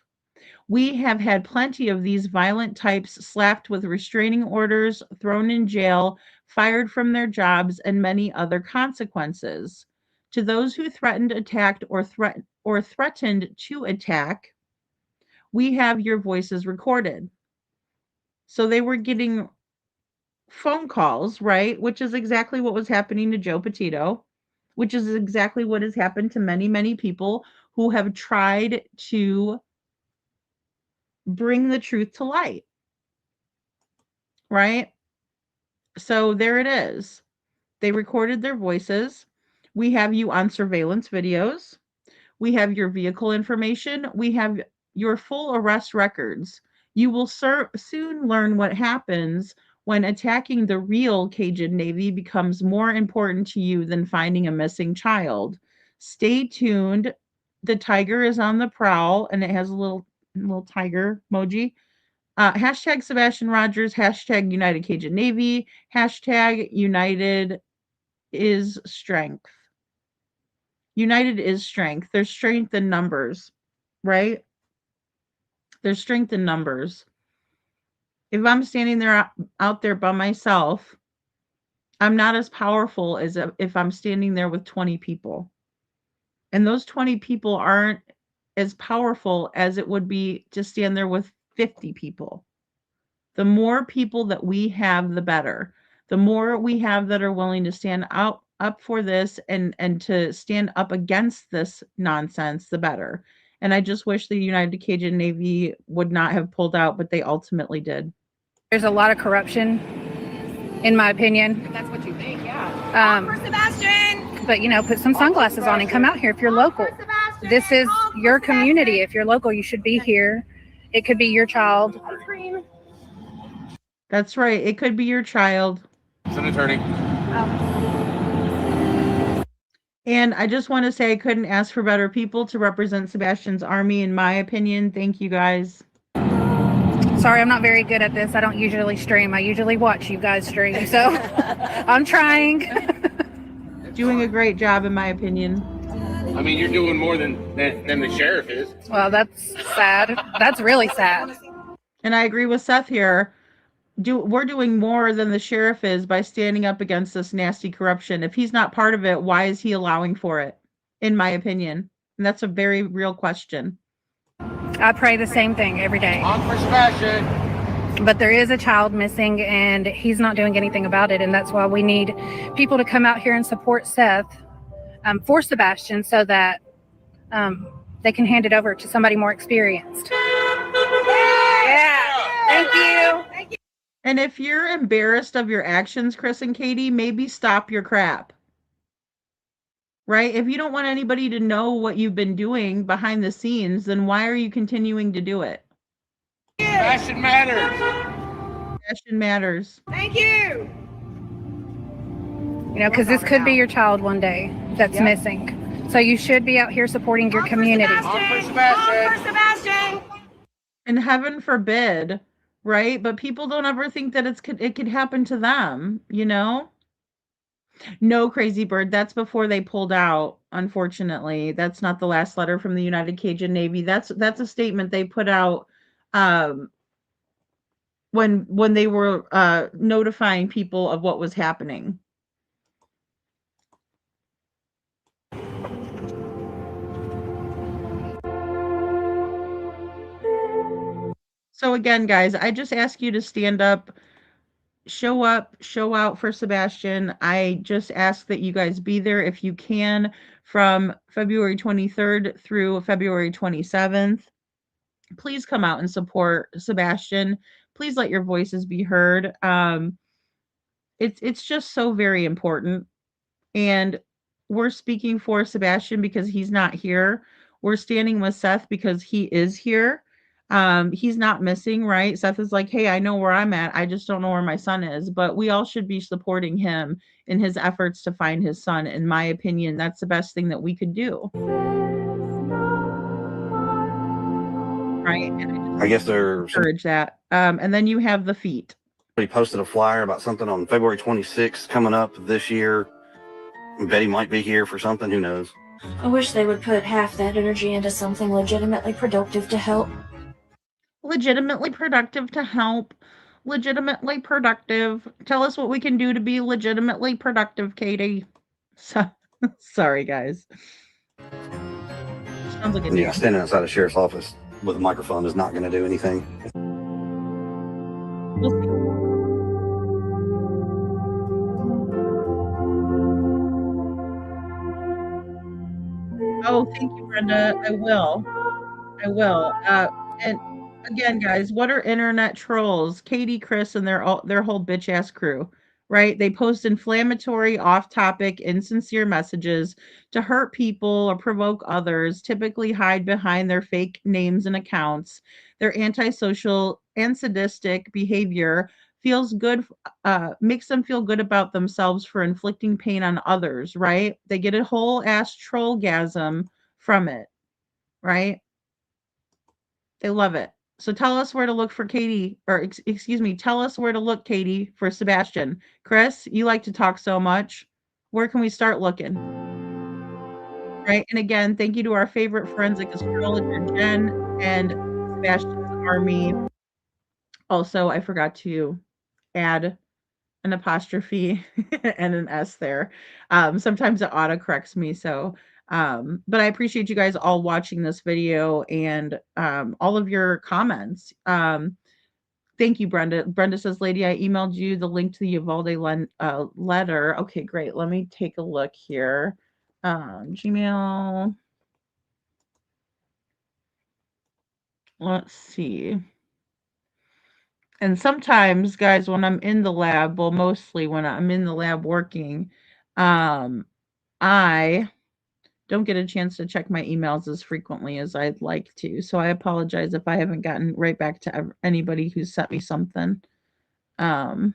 We have had plenty of these violent types slapped with restraining orders, thrown in jail, fired from their jobs, and many other consequences. To those who threatened, attacked, or threatened to attack, we have your voices recorded. So they were getting phone calls, right? Which is exactly what was happening to Joe Petito, which is exactly what has happened to many, many people who have tried to bring the truth to light, right? So there it is. They recorded their voices. We have you on surveillance videos. We have your vehicle information. We have your full arrest records. You will soon learn what happens when attacking the real Cajun Navy becomes more important to you than finding a missing child. Stay tuned. The tiger is on the prowl, and it has a little tiger emoji. Hashtag Sebastian Rogers, hashtag United Cajun Navy, hashtag United is strength. United is strength. There's strength in numbers, right? There's strength in numbers. If I'm standing there out there by myself, I'm not as powerful as if I'm standing there with 20 people. And those 20 people aren't as powerful as it would be to stand there with 50 people. The more people that we have, the better. The more we have that are willing to stand up for this and to stand up against this nonsense, the better. And I just wish the United Cajun Navy would not have pulled out, but they ultimately did. There's a lot of corruption, in my opinion. That's what you think, yeah. For Sebastian! But, put some sunglasses on and come out here if you're local. This is your community. If you're local, you should be here. It could be your child. That's right. It could be your child. It's an attorney. And I just want to say I couldn't ask for better people to represent Sebastian's army, in my opinion. Thank you, guys. Sorry, I'm not very good at this. I don't usually stream. I usually watch you guys stream. So I'm trying. Doing a great job, in my opinion. I mean, you're doing more than the sheriff is. Well, that's sad. That's really sad. And I agree with Seth here. We're doing more than the sheriff is by standing up against this nasty corruption. If he's not part of it, why is he allowing for it? In my opinion. And that's a very real question. I pray the same thing every day. On for Sebastian. But there is a child missing and he's not doing anything about it. And that's why we need people to come out here and support Seth for Sebastian so that they can hand it over to somebody more experienced. Yeah. Thank you. Thank you. And if you're embarrassed of your actions, Chris and Katie, maybe stop your crap. Right? If you don't want anybody to know what you've been doing behind the scenes, then why are you continuing to do it? Sebastian matters. Sebastian matters. Thank you. Because this could be your child one day that's missing. So you should be out here supporting your community. On for Sebastian. On for Sebastian. And heaven forbid, right? But people don't ever think that it could happen to them, No, Crazy Bird, that's before they pulled out, unfortunately. That's not the last letter from the United Cajun Navy. That's a statement they put out when they were notifying people of what was happening. So again, guys, I just ask you to stand up, show out for Sebastian. I just ask that you guys be there if you can from February 23rd through February 27th. Please come out and support Sebastian. Please let your voices be heard. It's just so very important. And we're speaking for Sebastian because he's not here. We're standing with Seth because he is here. He's not missing, right? Seth is like, hey, I know where I'm at. I just don't know where my son is. But we all should be supporting him in his efforts to find his son. In my opinion, that's the best thing that we could do. Right? And I guess they're encourage that. And then you have the feet. Somebody posted a flyer about something on February 26th coming up this year. Betty might be here for something. Who knows? I wish they would put half that energy into something legitimately productive to help. Legitimately productive to help. Legitimately productive. Tell us what we can do to be legitimately productive, Katie. So, sorry, guys. Sounds like Yeah, standing outside a sheriff's office with a microphone is not going to do anything. We'll see. Oh, thank you, Brenda. I will. And again, guys, what are internet trolls? Katie, Chris, and their whole bitch ass crew. right? They post inflammatory, off topic, insincere messages to hurt people or provoke others, typically hide behind their fake names and accounts. Their antisocial and sadistic behavior feels good, makes them feel good about themselves for inflicting pain on others, right? They get a whole ass trollgasm from it, right? They love it. So tell us where to look for Katie, or excuse me, tell us where to look, Katie, for Sebastian. Chris, you like to talk so much. Where can we start looking? Right. And again, thank you to our favorite forensic astrologer, Jen, and Sebastian's Army. Also, I forgot to add an apostrophe and an S there. Sometimes it autocorrects me. So, but I appreciate you guys all watching this video and all of your comments. Thank you, Brenda. Brenda says, Lady, I emailed you the link to the Uvalde letter. Okay, great. Let me take a look here. Gmail. Let's see. And sometimes, guys, when I'm in the lab, well, mostly when I'm in the lab working, I don't get a chance to check my emails as frequently as I'd like to. So I apologize if I haven't gotten right back to anybody who sent me something. Oh,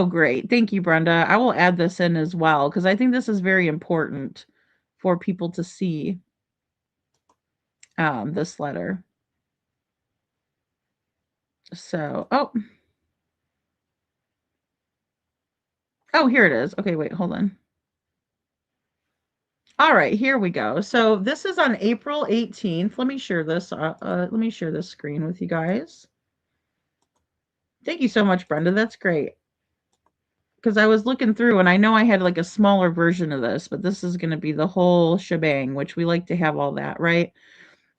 great. Thank you, Brenda. I will add this in as well because I think this is very important for people to see this letter. So, oh, here it is. Okay, wait, hold on. All right, here we go. So this is on April 18th. Let me share this. Let me share this screen with you guys. Thank you so much, Brenda. That's great. Because I was looking through and I know I had like a smaller version of this, but this is going to be the whole shebang, which we like to have all that, right?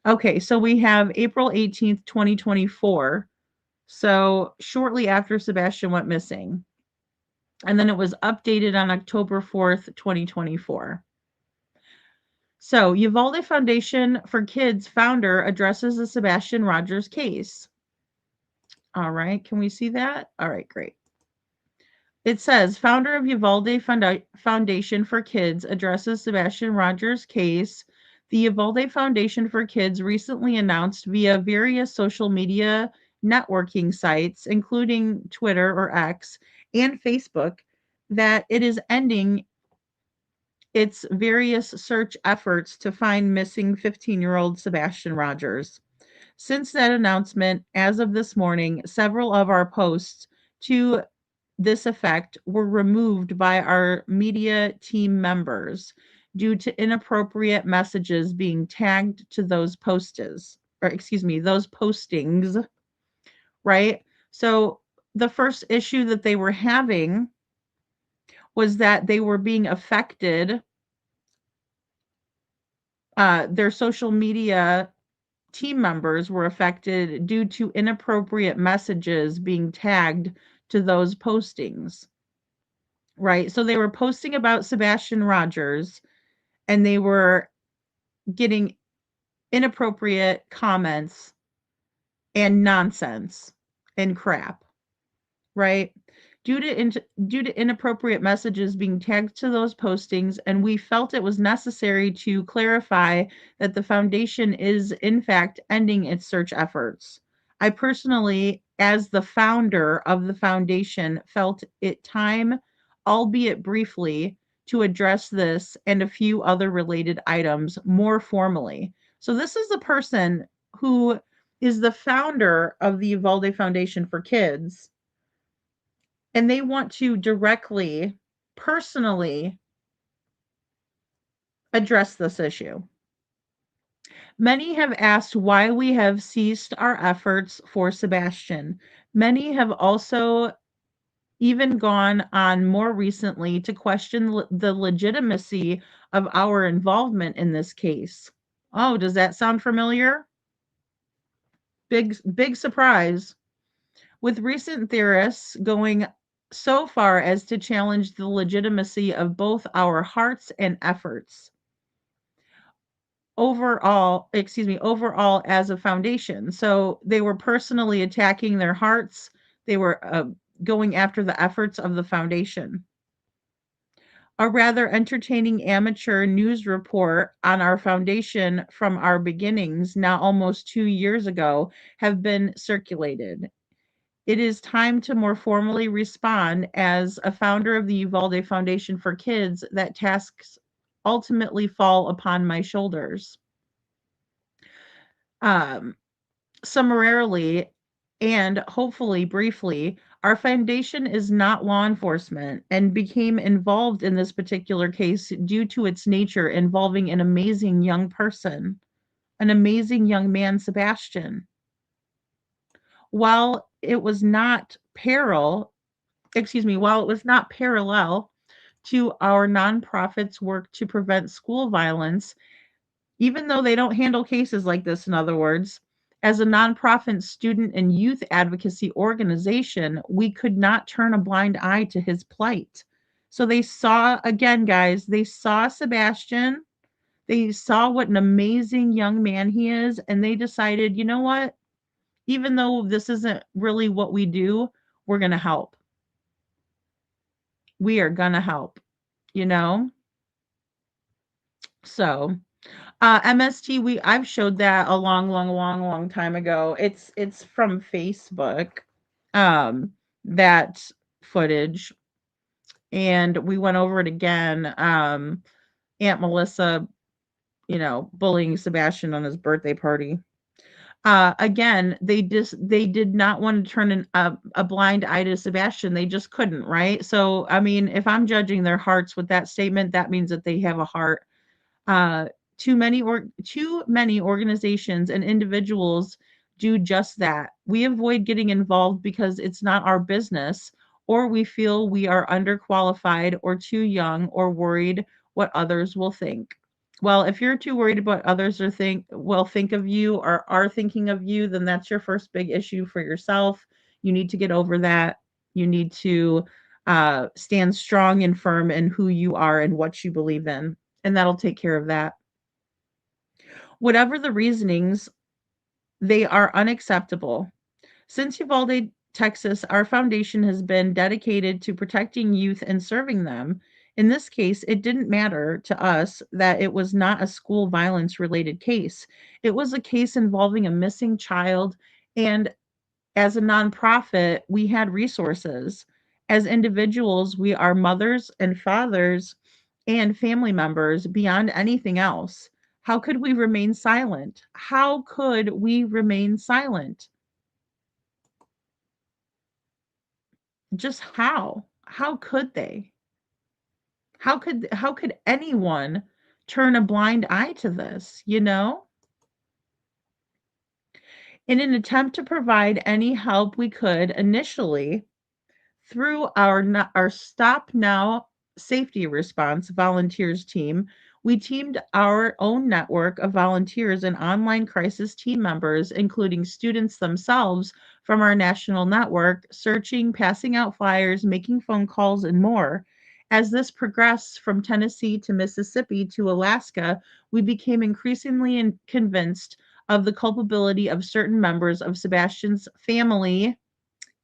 Okay, so we have April 18th, 2024. So shortly after Sebastian went missing. And then it was updated on October 4th, 2024. So, Uvalde Foundation for Kids founder addresses the Sebastian Rogers case. All right, can we see that? All right, great. It says, founder of Uvalde Foundation for Kids addresses Sebastian Rogers case. The Uvalde Foundation for Kids recently announced via various social media networking sites, including Twitter or X and Facebook, that it is ending its various search efforts to find missing 15-year-old Sebastian Rogers. Since that announcement, as of this morning, several of our posts to this effect were removed by our media team members due to inappropriate messages being tagged to those those postings, right? So the first issue that they were having was that they were being affected. Their social media team members were affected due to inappropriate messages being tagged to those postings, right? So they were posting about Sebastian Rogers and they were getting inappropriate comments and nonsense and crap, right? Due to inappropriate messages being tagged to those postings, and we felt it was necessary to clarify that the foundation is in fact ending its search efforts. I personally, as the founder of the foundation, felt it time, albeit briefly, to address this and a few other related items more formally. So this is the person who is the founder of the Uvalde Foundation for Kids, and they want to directly, personally address this issue. Many have asked why we have ceased our efforts for Sebastian. Many have also even gone on more recently to question the legitimacy of our involvement in this case. Oh, does that sound familiar? Big surprise. With recent theorists going so far as to challenge the legitimacy of both our hearts and efforts overall as a foundation. So they were personally attacking their hearts, They were going after the efforts of the foundation. A rather entertaining amateur news report on our foundation from our beginnings, now almost 2 years ago, have been circulated. It is time to more formally respond as a founder of the Uvalde Foundation for Kids that tasks ultimately fall upon my shoulders. Summarily and hopefully briefly, our foundation is not law enforcement and became involved in this particular case due to its nature involving an amazing young person, an amazing young man, Sebastian. While it was not while it was not parallel to our nonprofit's work to prevent school violence, even though they don't handle cases like this, in other words, as a nonprofit student and youth advocacy organization, we could not turn a blind eye to his plight. So they saw, again, guys, they saw Sebastian, they saw what an amazing young man he is, and they decided, you know what? Even though this isn't really what we do, we're going to help. We are going to help, you know? So, MST, I've showed that a long time ago. It's from Facebook, that footage, and we went over it again. Aunt Melissa, bullying Sebastian on his birthday party. Again, they did not want to turn a blind eye to Sebastian. They just couldn't, right? So, I mean, if I'm judging their hearts with that statement, that means that they have a heart. Uh, too many organizations and individuals do just that. We avoid getting involved because it's not our business, or we feel we are underqualified or too young or worried what others will think. Well, if you're too worried about others will think of you or are thinking of you, then that's your first big issue for yourself. You need to get over that. You need to stand strong and firm in who you are and what you believe in, and that'll take care of that. Whatever the reasonings, they are unacceptable. Since Uvalde, Texas, our foundation has been dedicated to protecting youth and serving them. In this case, it didn't matter to us that it was not a school violence related case. It was a case involving a missing child, and as a nonprofit, we had resources. As individuals, we are mothers and fathers and family members beyond anything else. How could we remain silent? How could we remain silent? Just how? How could they? How could anyone turn a blind eye to this, In an attempt to provide any help we could initially through our Stop Now safety response volunteers team, we teamed our own network of volunteers and online crisis team members, including students themselves from our national network, searching, passing out flyers, making phone calls, and more. As this progressed from Tennessee to Mississippi to Alaska, we became increasingly convinced of the culpability of certain members of Sebastian's family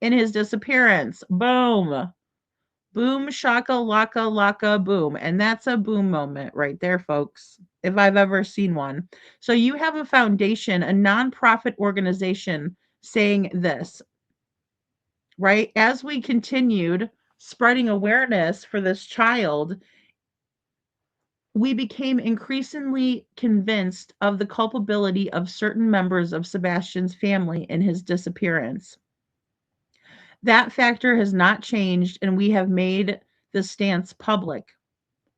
in his disappearance. Boom. Boom, shaka, laka, laka, boom. And that's a boom moment right there, folks, if I've ever seen one. So you have a foundation, a nonprofit organization saying this, right? As we continued spreading awareness for this child, we became increasingly convinced of the culpability of certain members of Sebastian's family in his disappearance. That factor has not changed, and we have made the stance public.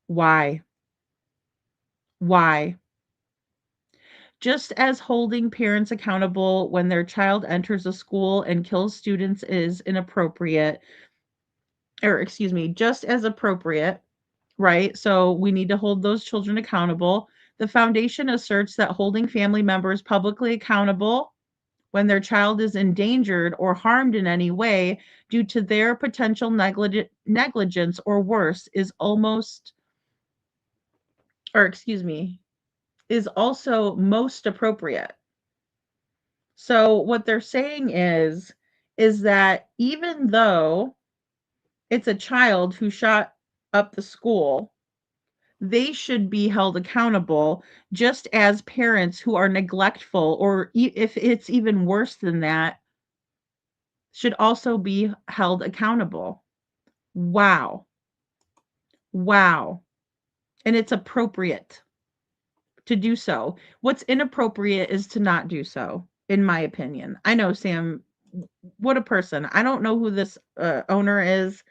Why? Why? Just as holding parents accountable when their child enters a school and kills students is inappropriate, just as appropriate, right? So we need to hold those children accountable. The foundation asserts that holding family members publicly accountable when their child is endangered or harmed in any way due to their potential negligence or worse is also most appropriate. So what they're saying is is that even though it's a child who shot up the school, they should be held accountable just as parents who are neglectful, or if it's even worse than that, should also be held accountable. Wow. Wow. And it's appropriate to do so. What's inappropriate is to not do so, in my opinion. I know, Sam, what a person. I don't know who this owner is,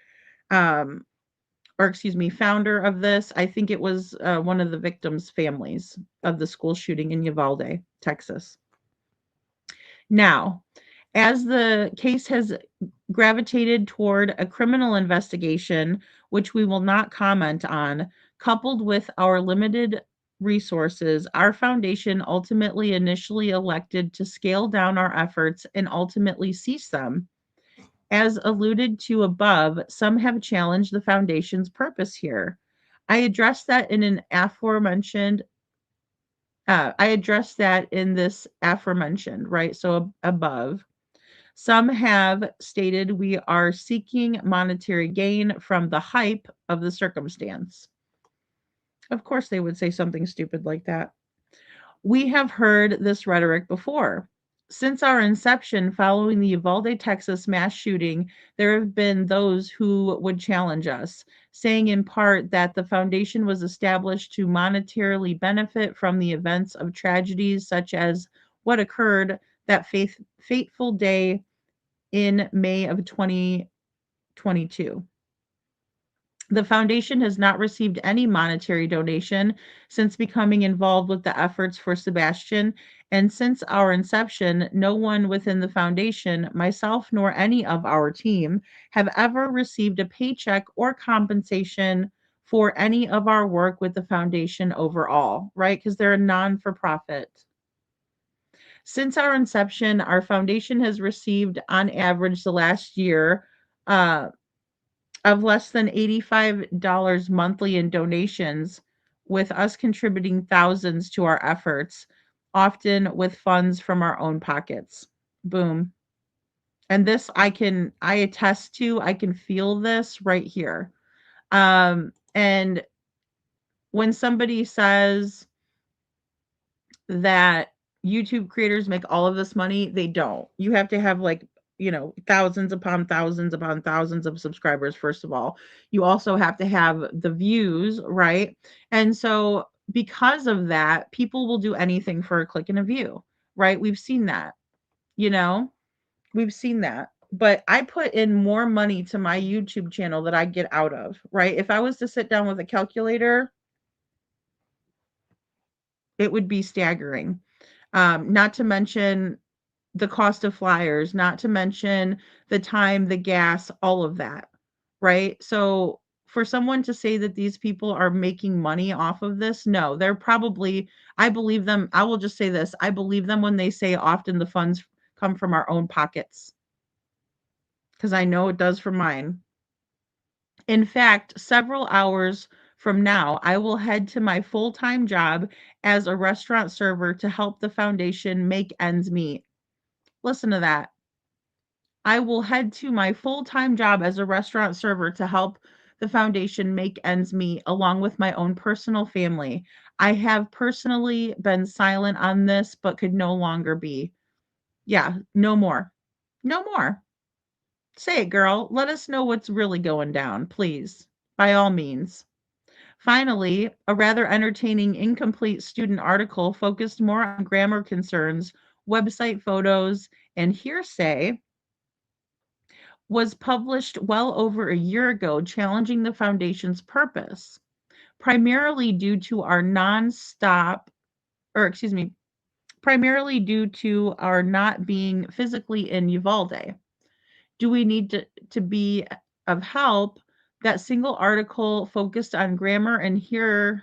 or excuse me, founder of this. I think it was one of the victims' families of the school shooting in Uvalde, Texas. Now, as the case has gravitated toward a criminal investigation, which we will not comment on, coupled with our limited resources, our foundation ultimately initially elected to scale down our efforts and ultimately cease them. As alluded to above, some have challenged the foundation's purpose here. I addressed that in an aforementioned I addressed that in this aforementioned, right? So above. Some have stated we are seeking monetary gain from the hype of the circumstance. Of course, they would say something stupid like that. We have heard this rhetoric before. Since our inception following the Uvalde, Texas mass shooting, there have been those who would challenge us, saying in part that the foundation was established to monetarily benefit from the events of tragedies such as what occurred that fateful day in May of 2022. The foundation has not received any monetary donation since becoming involved with the efforts for Sebastian, and since our inception, no one within the foundation, myself nor any of our team, have ever received a paycheck or compensation for any of our work with the foundation overall, right? Because they're a non-for-profit. Since our inception, our foundation has received, on average, the last year, of less than $85 monthly in donations, with us contributing thousands to our efforts, often with funds from our own pockets. Boom. And this I attest to, I can feel this right here. And when somebody says that YouTube creators make all of this money, they don't. You have to have thousands upon thousands of subscribers, first of all. You also have to have the views, right? And so because of that, people will do anything for a click and a view, right? We've seen that, you know, we've seen that. But I put in more money to my YouTube channel that I get out of, right? If I was to sit down with a calculator, it would be staggering. Not to mention the cost of flyers, not to mention the time, the gas, all of that, right? So for someone to say that these people are making money off of this, no, they're probably, I believe them. I will just say this. I believe them when they say often the funds come from our own pockets, because I know it does from mine. In fact, several hours from now, I will head to my full-time job as a restaurant server to help the foundation make ends meet. Listen to that. I will head to my full-time job as a restaurant server to help the foundation make ends meet, along with my own personal family. I have personally been silent on this, but could no longer be. Yeah, no more. No more. Say it, girl. Let us know what's really going down, please. By all means. Finally, a rather entertaining incomplete student article focused more on grammar concerns, website photos, and hearsay was published well over a year ago, challenging the foundation's purpose, primarily due to our primarily due to our not being physically in Uvalde. Do we need to be of help? That single article focused on grammar and hearsay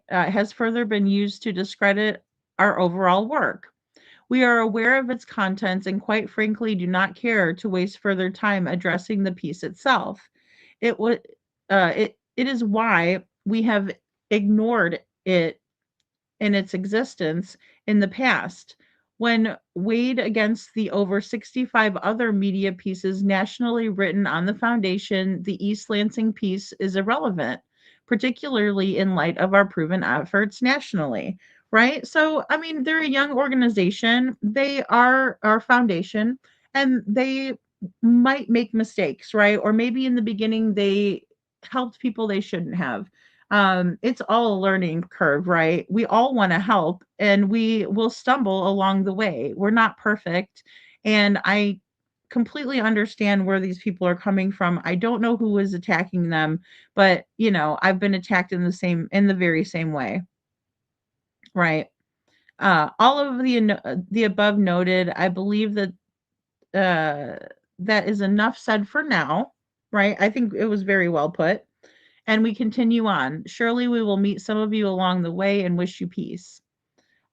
has further been used to discredit our overall work. We are aware of its contents and quite frankly do not care to waste further time addressing the piece itself. It is why we have ignored it in its existence in the past. when weighed against the over 65 other media pieces nationally written on the foundation, the East Lansing piece is irrelevant, particularly in light of our proven efforts nationally, right? So, I mean, they're a young organization. They are our foundation, and they might make mistakes, right? Or maybe in the beginning they helped people they shouldn't have. It's all a learning curve, right? We all want to help and we will stumble along the way. We're not perfect. And I completely understand where these people are coming from. I don't know who is attacking them, but I've been attacked in the very same way, right? All of the above noted, I believe that that is enough said for now, right? I think it was very well put. And we continue on. Surely we will meet some of you along the way and wish you peace.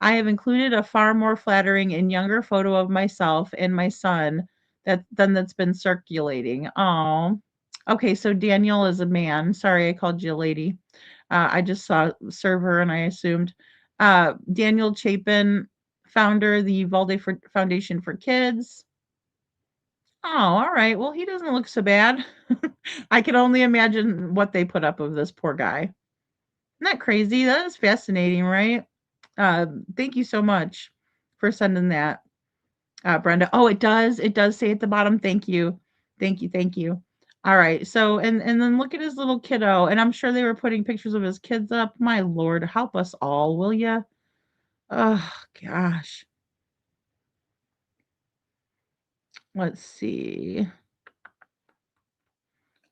I have included a far more flattering and younger photo of myself and my son that's been circulating. Oh, okay. So Daniel is a man. Sorry, I called you a lady. I just saw server and I assumed. Daniel Chapin, founder, the Uvalde Foundation for Kids. Oh, all right. Well, he doesn't look so bad. I can only imagine what they put up of this poor guy. Isn't that crazy? That is fascinating, right? Thank you so much for sending that, Brenda. Oh, it does. It does say at the bottom, thank you. Thank you. Thank you. All right. So, and then look at his little kiddo. And I'm sure they were putting pictures of his kids up. My Lord, help us all, will ya? Oh, gosh. Let's see.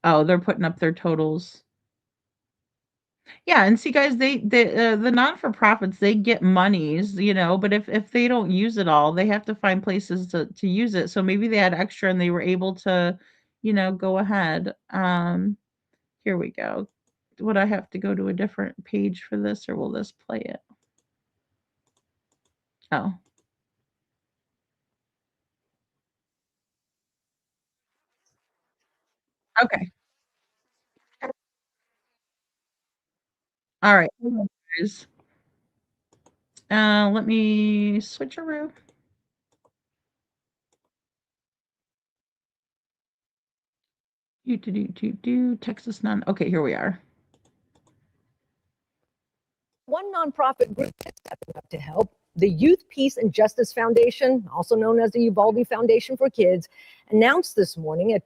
Oh, they're putting up their totals. Yeah, and see, guys, the non-for-profits, they get monies, but if they don't use it all, they have to find places to use it. So maybe they had extra and they were able to, go ahead. Here we go. Would I have to go to a different page for this, or will this play it? Oh. Okay. All right. Hold on, guys. Let me switch around. Texas none. Okay, here we are. One nonprofit group is stepping up to help. The Youth Peace and Justice Foundation, also known as the Uvalde Foundation for Kids, announced this morning a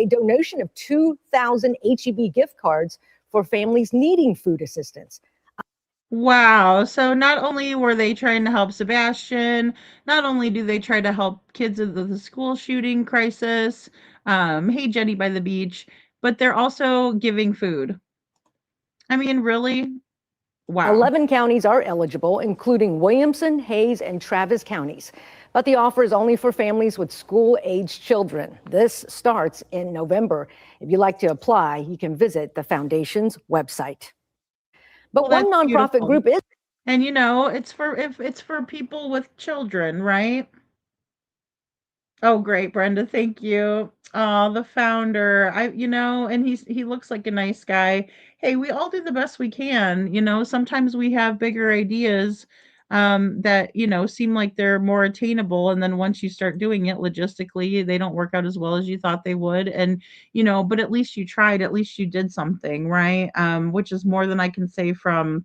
donation of 2,000 HEB gift cards for families needing food assistance. Wow. So not only were they trying to help Sebastian, not only do they try to help kids of the school shooting crisis, hey Jenny by the beach, but they're also giving food. I mean, really? Wow. 11 counties are eligible, including Williamson, Hayes, and Travis counties. But the offer is only for families with school-aged children. This starts in November. If you'd like to apply, you can visit the foundation's website. But Well, one nonprofit group is. And it's for people with children, right? Oh, great, Brenda. Thank you. Oh, the founder. And he looks like a nice guy. Hey, we all do the best we can. Sometimes we have bigger ideas that, seem like they're more attainable. And then once you start doing it logistically, they don't work out as well as you thought they would. And, but at least you tried, at least you did something, right? Which is more than I can say from,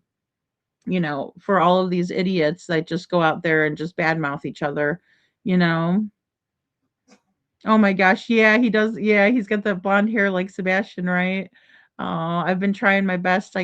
for all of these idiots that just go out there and just badmouth each other, you know. Oh my gosh, yeah, he does. Yeah, he's got that blonde hair like Sebastian, right? I've been trying my best that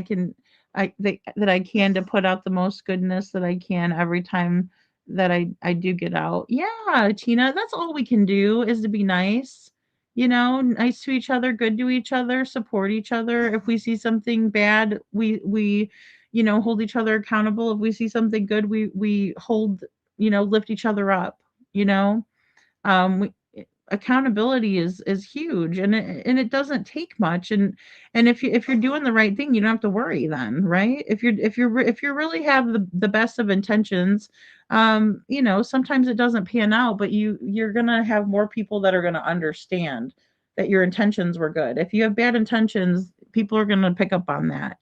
I can to put out the most goodness that I can every time that I do get out. Yeah, Tina, that's all we can do is to be nice. Nice to each other, good to each other, support each other. If we see something bad, we hold each other accountable. If we see something good, we hold, lift each other up, you know. We accountability is huge, and it doesn't take much, and if you're doing the right thing, you don't have to worry then, right? If you really have the best of intentions, sometimes it doesn't pan out, but you're gonna have more people that are gonna understand that your intentions were good. If you have bad intentions, people are gonna pick up on that.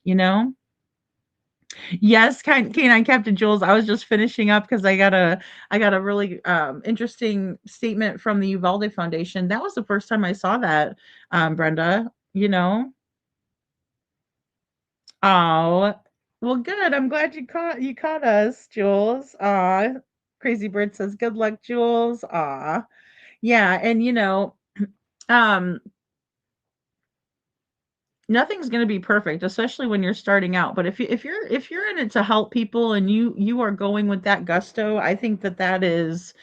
Yes, Canine Captain Jules. I was just finishing up because I got a really interesting statement from the Uvalde Foundation. That was the first time I saw that, Brenda. You know. Oh, well, good. I'm glad you caught us, Jules. Crazy Bird says, "Good luck, Jules." Yeah, and um, nothing's going to be perfect, especially when you're starting out. But if you're in it to help people and you are going with that gusto, I think that is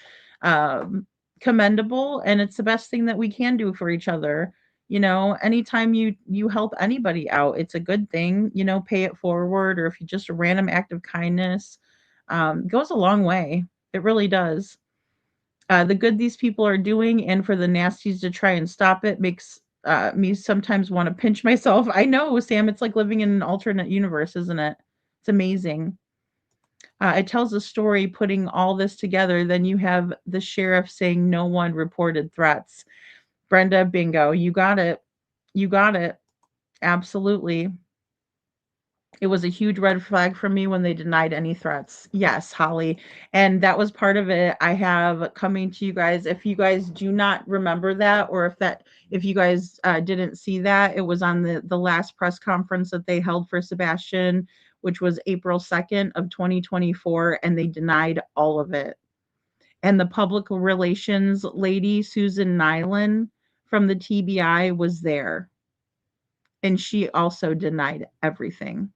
um, commendable, and it's the best thing that we can do for each other. Anytime you help anybody out, it's a good thing. Pay it forward, or if you just a random act of kindness, goes a long way. It really does. The good these people are doing, and for the nasties to try and stop it makes me sometimes want to pinch myself. I know, Sam, it's like living in an alternate universe, isn't it? It's amazing. It tells a story putting all this together. Then you have the sheriff saying no one reported threats. Brenda, bingo. You got it. You got it. Absolutely. It was a huge red flag for me when they denied any threats. Yes, Holly. And that was part of it. I have coming to you guys. If you guys do not remember that, or if you guys didn't see that, it was on the last press conference that they held for Sebastian, which was April 2nd of 2024, and they denied all of it. And the public relations lady, Susan Nyland from the TBI, was there. And she also denied everything.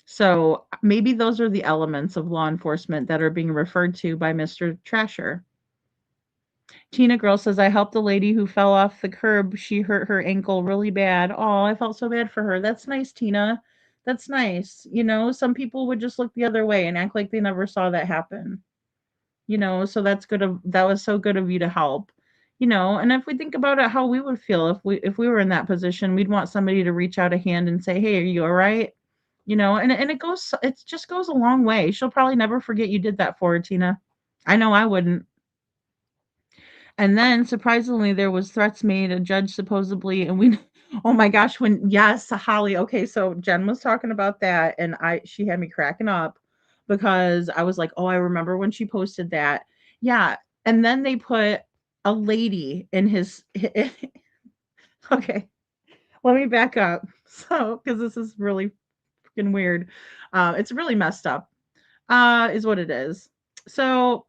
So maybe those are the elements of law enforcement that are being referred to by Mr. Trasher. Tina Girl says, I helped a lady who fell off the curb. She hurt her ankle really bad. Oh, I felt so bad for her. That's nice, Tina. That's nice. Some people would just look the other way and act like they never saw that happen. So that was so good of you to help. And if we think about it, how we would feel if we were in that position, we'd want somebody to reach out a hand and say, hey, are you all right? And it just goes a long way. She'll probably never forget you did that for her, Tina. I know I wouldn't. And then surprisingly, there was threats made, a judge supposedly, and we, oh my gosh, yes, Holly. Okay, so Jen was talking about that, and she had me cracking up because I was like, oh, I remember when she posted that. Yeah. And then they put a lady in his, okay, let me back up. So, because this is really freaking weird. It's really messed up, is what it is. So,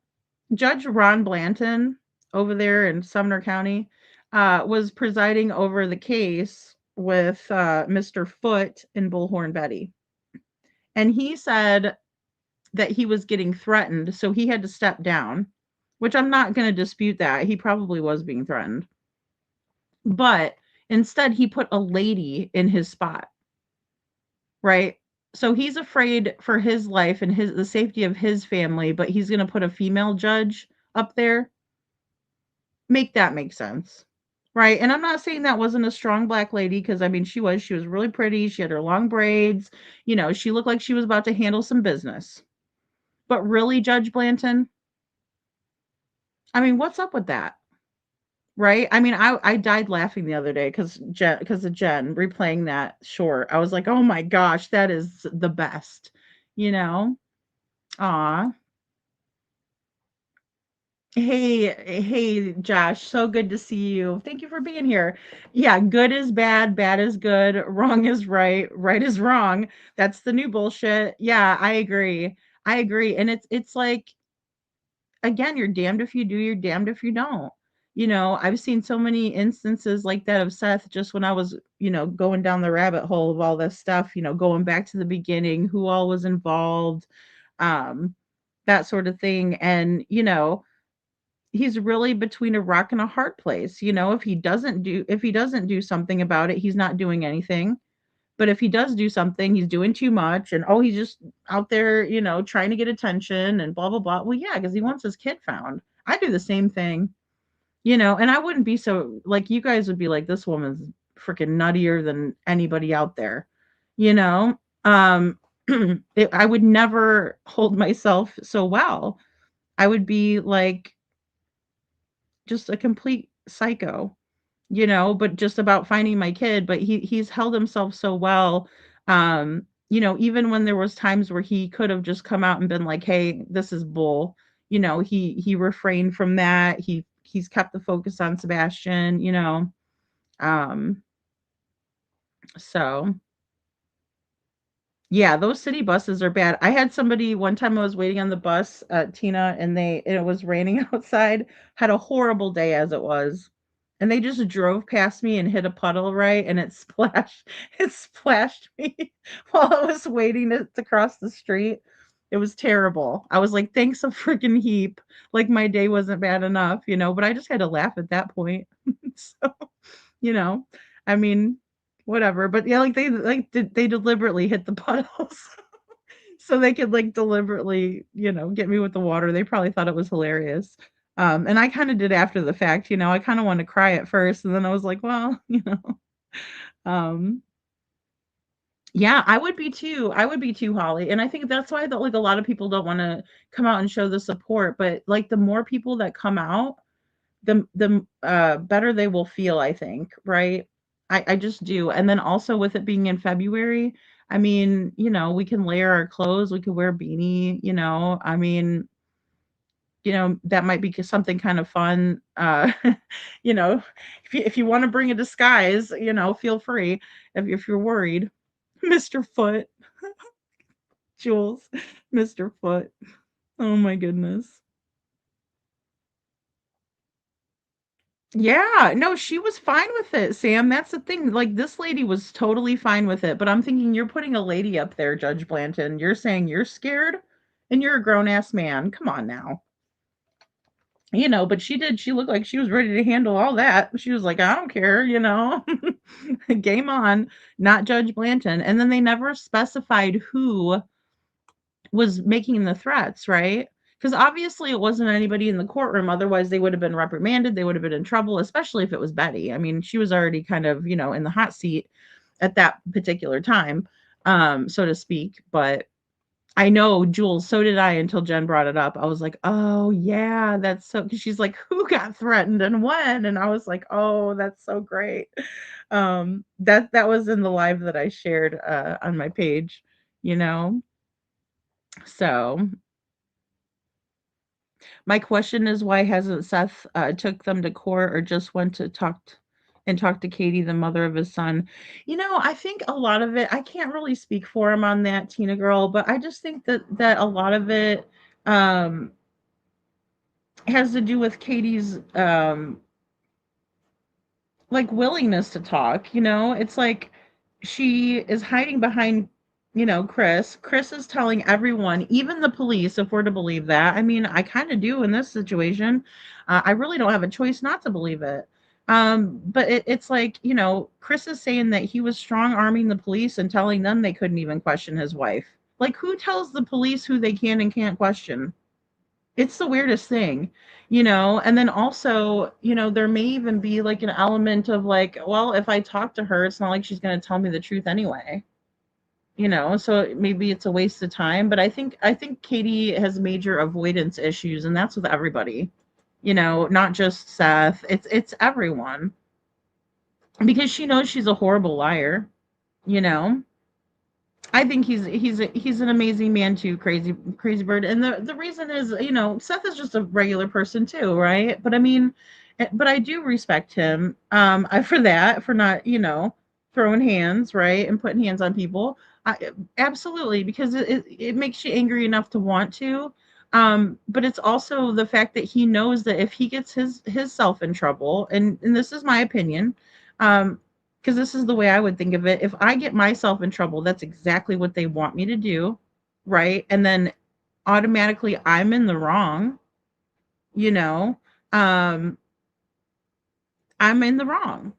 Judge Ron Blanton over there in Sumner County was presiding over the case with Mr. Foote and Bullhorn Betty. And he said that he was getting threatened, so he had to step down, which I'm not going to dispute that. He probably was being threatened. But instead, he put a lady in his spot, right? So he's afraid for his life and the safety of his family, but he's going to put a female judge up there. Make that make sense, right? And I'm not saying that wasn't a strong black lady, because I mean she was really pretty. She had her long braids. She looked like she was about to handle some business. But really, Judge Blanton, I mean, what's up with that? Right? I mean, I died laughing the other day because of Jen replaying that short. I was like, oh my gosh, that is the best. Aw. Hey, Josh, so good to see you. Thank you for being here. Yeah, good is bad, bad is good, wrong is right, right is wrong. That's the new bullshit. Yeah, I agree. I agree. And it's like, again, you're damned if you do, you're damned if you don't. I've seen so many instances like that of Seth just when I was, going down the rabbit hole of all this stuff, going back to the beginning, who all was involved, um, that sort of thing. And, he's really between a rock and a hard place. If he doesn't do something about it, he's not doing anything. But if he does do something, he's doing too much, and he's just out there, trying to get attention and blah blah blah. Well, yeah, because he wants his kid found. I do the same thing, and I wouldn't be so, like, you guys would be like, this woman's freaking nuttier than anybody out there, you know. Um I would never hold myself so well. I would be like just a complete psycho, but just about finding my kid. But he's held himself so well. even when there was times where he could have just come out and been like, "Hey, this is bull." He refrained from that. He's kept the focus on Sebastian. Um, so yeah, those city buses are bad. I had somebody one time I was waiting on the bus, Tina, and it was raining outside, had a horrible day as it was. And they just drove past me and hit a puddle, right? And it splashed me while I was waiting to cross the street. It was terrible. I was like, thanks a freaking heap. Like my day wasn't bad enough, but I just had to laugh at that point. So, you know, I mean, whatever. But yeah, like they deliberately hit the puddles so they could like deliberately, get me with the water. They probably thought it was hilarious. And I kind of did after the fact. I kind of wanted to cry at first, and then I was like, well, um, yeah, I would be too. I would be too, Holly. And I think that's why that like a lot of people don't want to come out and show the support. But like the more people that come out, the better they will feel, I think, right? I just do. And then also with it being in February, I mean, we can layer our clothes, we could wear a beanie. I mean, that might be something kind of fun. You know, if you want to bring a disguise, feel free if you're worried. Mr. Foot, Jules, Mr. Foot. Oh my goodness. Yeah, no, she was fine with it, Sam. That's the thing. Like this lady was totally fine with it, but I'm thinking you're putting a lady up there, Judge Blanton. You're saying you're scared and you're a grown ass man. Come on now. But she looked like she was ready to handle all that. She was like, I don't care. Game on, not Judge Blanton. And then they never specified who was making the threats, right? Because obviously it wasn't anybody in the courtroom. Otherwise, they would have been reprimanded. They would have been in trouble, especially if it was Betty. I mean, she was already kind of, in the hot seat at that particular time, so to speak. But I know, Jules, so did I until Jen brought it up. I was like, oh, yeah, that's so, because she's like, who got threatened and when? And I was like, oh, that's so great. That was in the live that I shared on my page, you know. So my question is, why hasn't Seth took them to court or just went to talk to Katie, the mother of his son? I think a lot of it, I can't really speak for him on that, Tina girl, but I just think that a lot of it um, has to do with Katie's like willingness to talk. It's like she is hiding behind Chris is telling everyone, even the police, if we're to believe that. I mean, I kind of do in this situation. I really don't have a choice not to believe it. But it's like, Chris is saying that he was strong arming the police and telling them they couldn't even question his wife. Like, who tells the police who they can and can't question? It's the weirdest thing. And then also, there may even be like an element of like, well, if I talk to her, it's not like she's going to tell me the truth anyway. So maybe it's a waste of time, but I think Katie has major avoidance issues, and that's with everybody. Not just Seth. It's everyone. Because she knows she's a horrible liar, you know. I think he's an amazing man too, crazy bird. And the reason is, Seth is just a regular person too, right? But I mean, but I do respect him for that, for not, throwing hands, right? And putting hands on people. Absolutely, because it makes you angry enough to want to. But it's also the fact that he knows that if he gets his self in trouble, and this is my opinion, because this is the way I would think of it. If I get myself in trouble, that's exactly what they want me to do, right? And then automatically I'm in the wrong, you know. Um, I'm in the wrong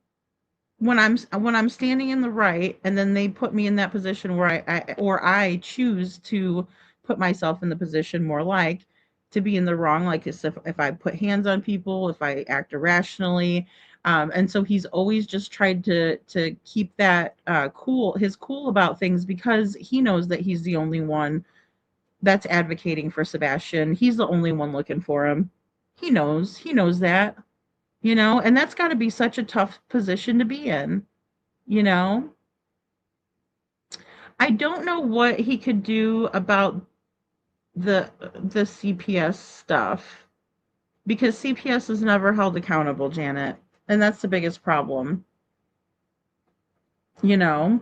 when I'm standing in the right, and then they put me in that position where I choose to put myself in the position more like to be in the wrong, like if I put hands on people, if I act irrationally. And so he's always just tried to keep that his cool about things, because he knows that he's the only one that's advocating for Sebastian. He's the only one looking for him. He knows that, and that's got to be such a tough position to be in, you know. I don't know what he could do about the CPS stuff because CPS is never held accountable, Janet, and that's the biggest problem. You know,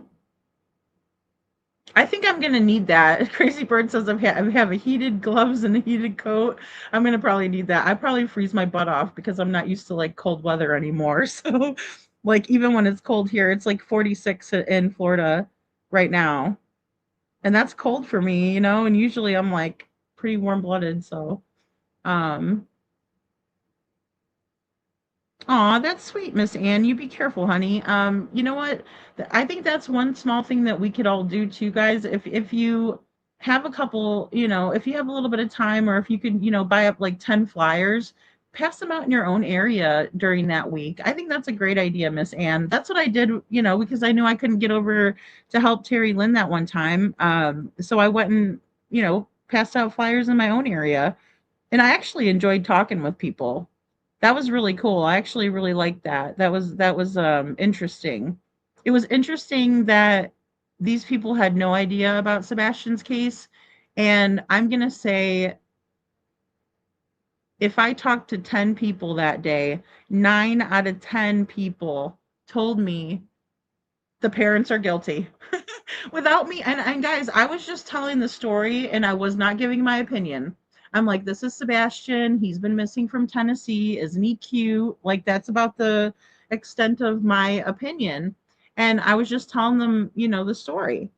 I think I'm gonna need that. Crazy Bird says I have a heated gloves and a heated coat. I'm gonna probably need that. I probably freeze my butt off because I'm not used to like cold weather anymore. So, like even when it's cold here, it's like 46 in Florida right now, and that's cold for me, you know. And usually I'm like pretty warm blooded, so um Aw, that's sweet, Miss Ann. You be careful, honey. You know what? I think that's one small thing that we could all do too, guys. If you have a couple, you know, if you have a little bit of time, or if you could, you know, buy up like 10 flyers, pass them out in your own area during that week. I think that's a great idea, Miss Ann. That's what I did, you know, because I knew I couldn't get over to help Terry Lynn that one time. So I went and, you know, passed out flyers in my own area. And I actually enjoyed talking with people. That was really cool. I actually really liked that. That was interesting. It was interesting that these people had no idea about Sebastian's case. And I'm going to say if I talked to 10 people that day, 9 out of 10 people told me the parents are guilty. Without me, and guys, I was just telling the story and I was not giving my opinion. I'm like, this is Sebastian. He's been missing from Tennessee. Isn't he cute? Like, that's about the extent of my opinion. And I was just telling them, you know, the story.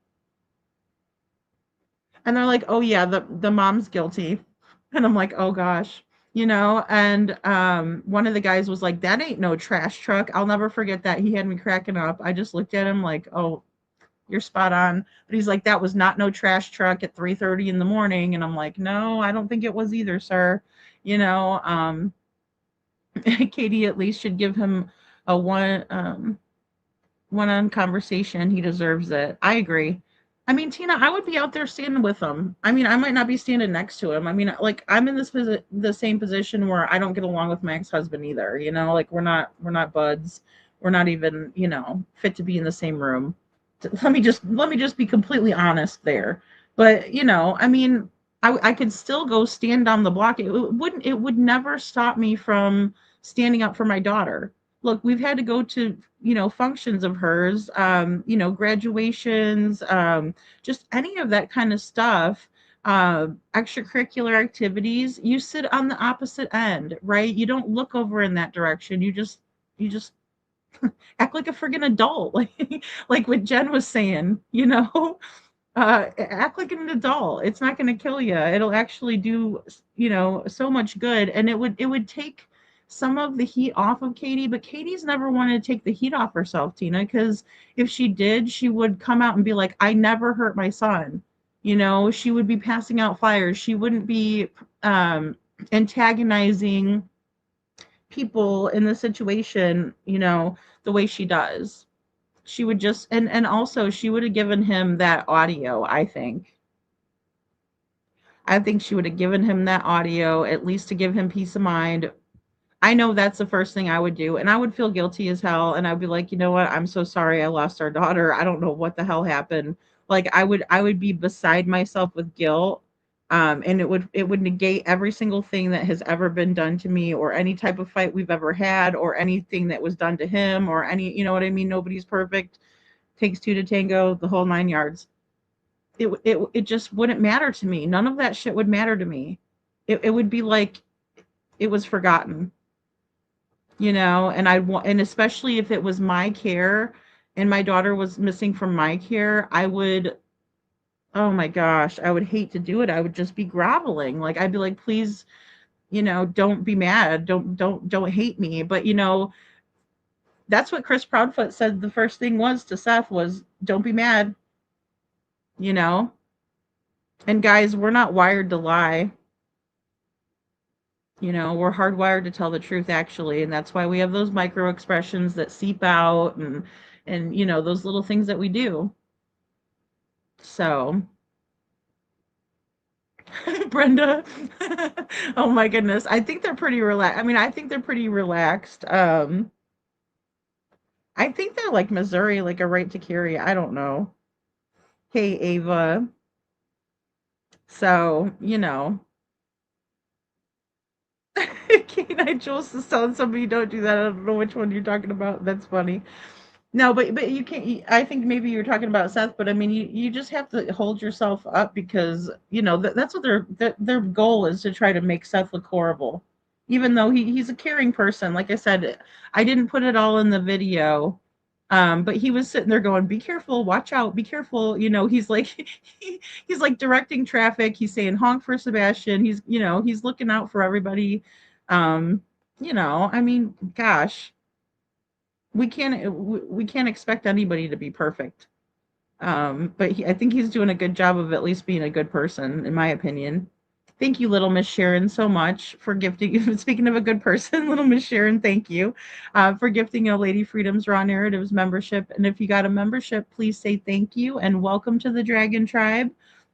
And they're like, oh yeah, the mom's guilty. And I'm like, oh gosh, you know. And one of the guys was like, that ain't no trash truck. I'll never forget that. He had me cracking up. I just looked at him like, oh, you're spot on. But he's like, that was not no trash truck at 3:30 in the morning. And I'm like, no, I don't think it was either, sir. You know, Katie at least should give him a one-on conversation. He deserves it. I agree. I mean, Tina, I would be out there standing with him. I mean, I might not be standing next to him. I mean, like I'm in the same position where I don't get along with my ex-husband either. You know, like we're not buds. We're not even, you know, fit to be in the same room. Let me just be completely honest there. But you know, I mean, I could still go stand down the block. It would never stop me from standing up for my daughter. Look, we've had to go to, you know, functions of hers, you know, graduations, just any of that kind of stuff, extracurricular activities. You sit on the opposite end, right? You don't look over in that direction. You just act like a friggin' adult, like what Jen was saying, you know. Act like an adult. It's not going to kill you. It'll actually do, you know, so much good. And it would take some of the heat off of Katie, but Katie's never wanted to take the heat off herself, Tina, because if she did, she would come out and be like, I never hurt my son. You know, she would be passing out flyers. She wouldn't be antagonizing people in the situation, you know, the way she does. She would just, and also she would have given him that audio, I think she would have given him that audio at least to give him peace of mind. I know that's the first thing I would do, and I would feel guilty as hell, and I'd be like, you know what, I'm so sorry I lost our daughter. I don't know what the hell happened. Like I would be beside myself with guilt. And it would negate every single thing that has ever been done to me, or any type of fight we've ever had, or anything that was done to him, or any, you know what I mean? Nobody's perfect. Takes two to tango, the whole 9 yards. It just wouldn't matter to me. None of that shit would matter to me. It would be like it was forgotten, you know. And I want, and especially if it was my care and my daughter was missing from my care, I would, oh my gosh, I would hate to do it. I would just be groveling. Like I'd be like, please, you know, don't be mad. Don't hate me. But you know, that's what Chris Proudfoot said the first thing was to Seth was, don't be mad, you know. And guys, we're not wired to lie. You know, we're hardwired to tell the truth actually, and that's why we have those micro expressions that seep out, and you know, those little things that we do. So Brenda. Oh my goodness. I think they're pretty relaxed. I mean, I think they're pretty relaxed. I think they're like Missouri, like a right to carry. I don't know. Hey, Ava. So, you know, Canine Jules is telling somebody don't do that. I don't know which one you're talking about. That's funny. No, but you can't. I think maybe you're talking about Seth, but I mean, you just have to hold yourself up because you know that's what their goal is, to try to make Seth look horrible, even though he's a caring person. Like I said, I didn't put it all in the video, but he was sitting there going, "Be careful, watch out, be careful." You know, he's like he's like directing traffic. He's saying honk for Sebastian. He's looking out for everybody. Um, I mean, gosh, we can't expect anybody to be perfect. But I think he's doing a good job of at least being a good person, in my opinion. Thank you, little Miss Sharon, so much for gifting. Speaking of a good person, little Miss Sharon, thank you for gifting a Lady Freedom's Raw Narratives membership. And if you got a membership, please say thank you and welcome to the Dragon Tribe.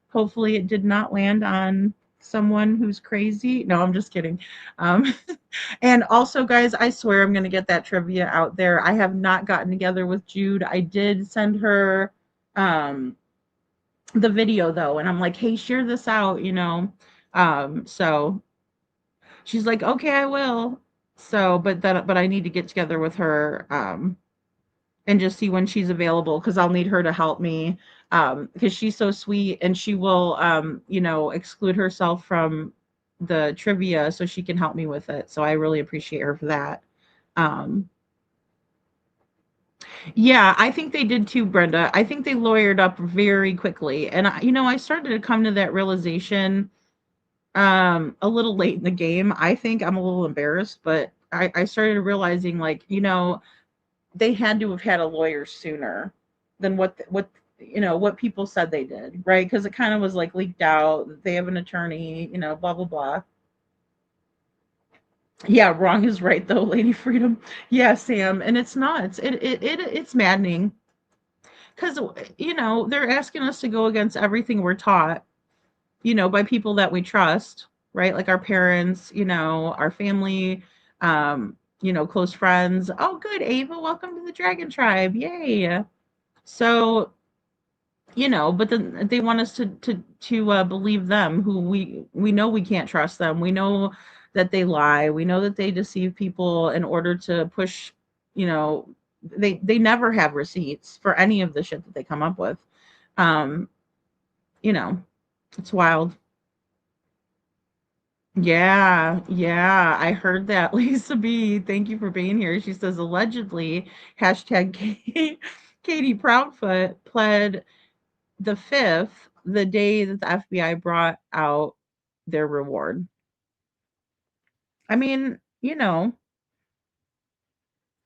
Hopefully, it did not land on someone who's crazy. No, I'm just kidding. Um, and also, guys, I swear I'm going to get that trivia out there. I have not gotten together with Jude. I did send her the video though, and I'm like, hey, share this out. So she's like, okay, I will. So but I need to get together with her and just see when she's available, because I'll need her to help me, because she's so sweet, and she will exclude herself from the trivia so she can help me with it. So I really appreciate her for that. um Yeah, I think they did too, Brenda. I think they lawyered up very quickly. And I started to come to that realization a little late in the game. I think I'm a little embarrassed, but I started realizing, like, they had to have had a lawyer sooner than what people said they did, right? Because it kind of was like leaked out that they have an attorney, blah blah blah. Yeah, wrong is right though, Lady Freedom. Yeah, Sam, and it's not. It's maddening because they're asking us to go against everything we're taught, by people that we trust, right? Like our parents, our family, close friends. Oh, good, Ava, welcome to the Dragon Tribe, yay. So, but then they want us to believe them, who we know we can't trust them. We know that they lie. We know that they deceive people in order to push, you know they never have receipts for any of the shit that they come up with. um you know it's wild. Yeah, yeah, I heard that. Lisa B, thank you for being here. She says allegedly, hashtag Katie Proudfoot pled the fifth, the day that the FBI brought out their reward. I mean,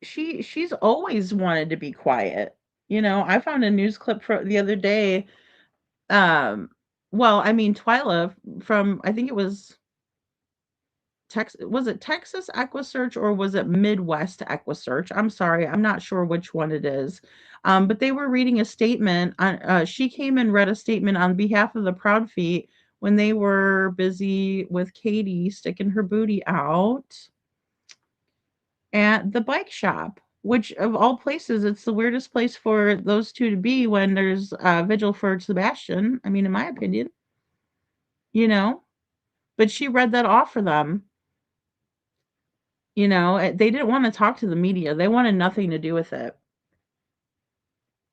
she's always wanted to be quiet. I found a news clip the other day. Well, I mean, Twyla from, I think it was was it Texas EquiSearch or was it Midwest EquiSearch? I'm sorry, I'm not sure which one it is. But they were reading a statement on, she came and read a statement on behalf of the Proud Feet when they were busy with Katie sticking her booty out at the bike shop, which of all places, it's the weirdest place for those two to be when there's a vigil for Sebastian. I mean, in my opinion, you know, but she read that off for them. They didn't want to talk to the media. They wanted nothing to do with it.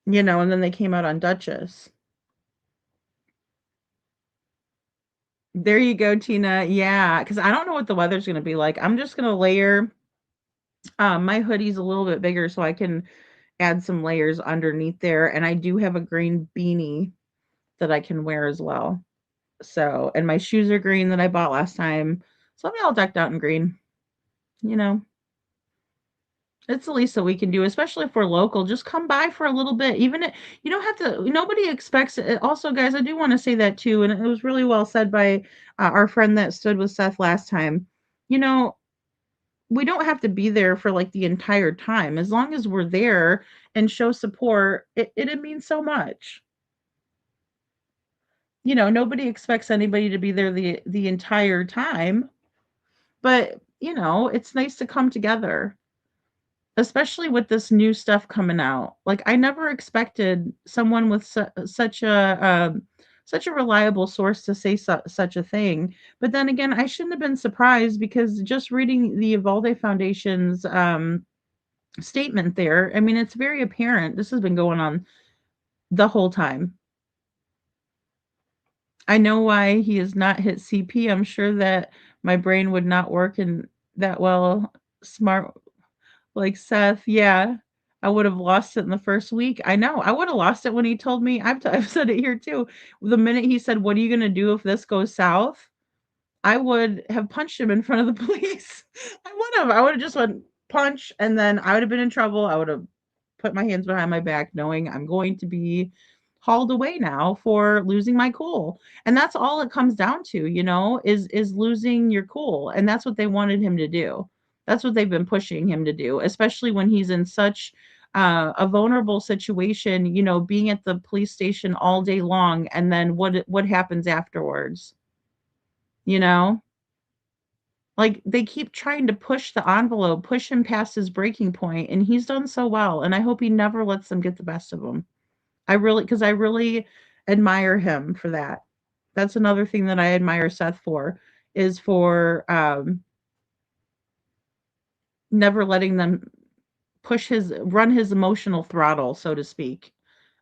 And then they came out on Duchess. There you go, Tina. Yeah, because I don't know what the weather's going to be like. I'm just going to layer. My hoodie's a little bit bigger, so I can add some layers underneath there. And I do have a green beanie that I can wear as well. So, and my shoes are green that I bought last time. So I'm all decked out in green. You know, it's the least that we can do, especially if we're local. Just come by for a little bit. Even if you don't have to, nobody expects it. Also, guys, I do want to say that too. And it was really well said by our friend that stood with Seth last time. You know, we don't have to be there for like the entire time. As long as we're there and show support, it means so much. Nobody expects anybody to be there the entire time, but it's nice to come together. especially with this new stuff coming out. Like, I never expected someone with such a reliable source to say such a thing. But then again, I shouldn't have been surprised because just reading the Evalde Foundation's statement there, I mean, it's very apparent this has been going on the whole time. I know why he has not hit CP. I'm sure that my brain would not work in that well smart like Seth. Yeah. I would have lost it in the first week. I know. I would have lost it when he told me. I've said it here too. The minute he said, "What are you going to do if this goes south?" I would have punched him in front of the police. I would have. I would have just went punch, and then I would have been in trouble. I would have put my hands behind my back knowing I'm going to be hauled away now for losing my cool. And that's all it comes down to, is losing your cool. And that's what they wanted him to do. That's what they've been pushing him to do, especially when he's in such a vulnerable situation, being at the police station all day long, and then what happens afterwards, you know? Like, they keep trying to push the envelope, push him past his breaking point, and he's done so well, and I hope he never lets them get the best of him. Because I really admire him for that. That's another thing that I admire Seth for, is for, never letting them run his emotional throttle, so to speak.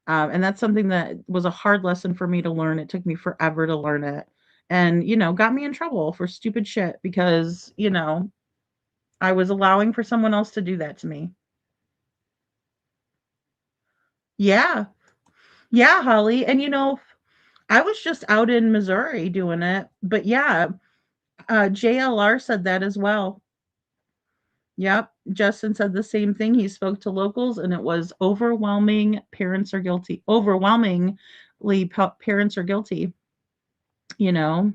And that's something that was a hard lesson for me to learn. It took me forever to learn it, and, got me in trouble for stupid shit because, I was allowing for someone else to do that to me. Yeah. Yeah, Holly. And I was just out in Missouri doing it. But yeah, JLR said that as well. Yep. Justin said the same thing. He spoke to locals and it was overwhelming parents are guilty. Overwhelmingly parents are guilty, you know.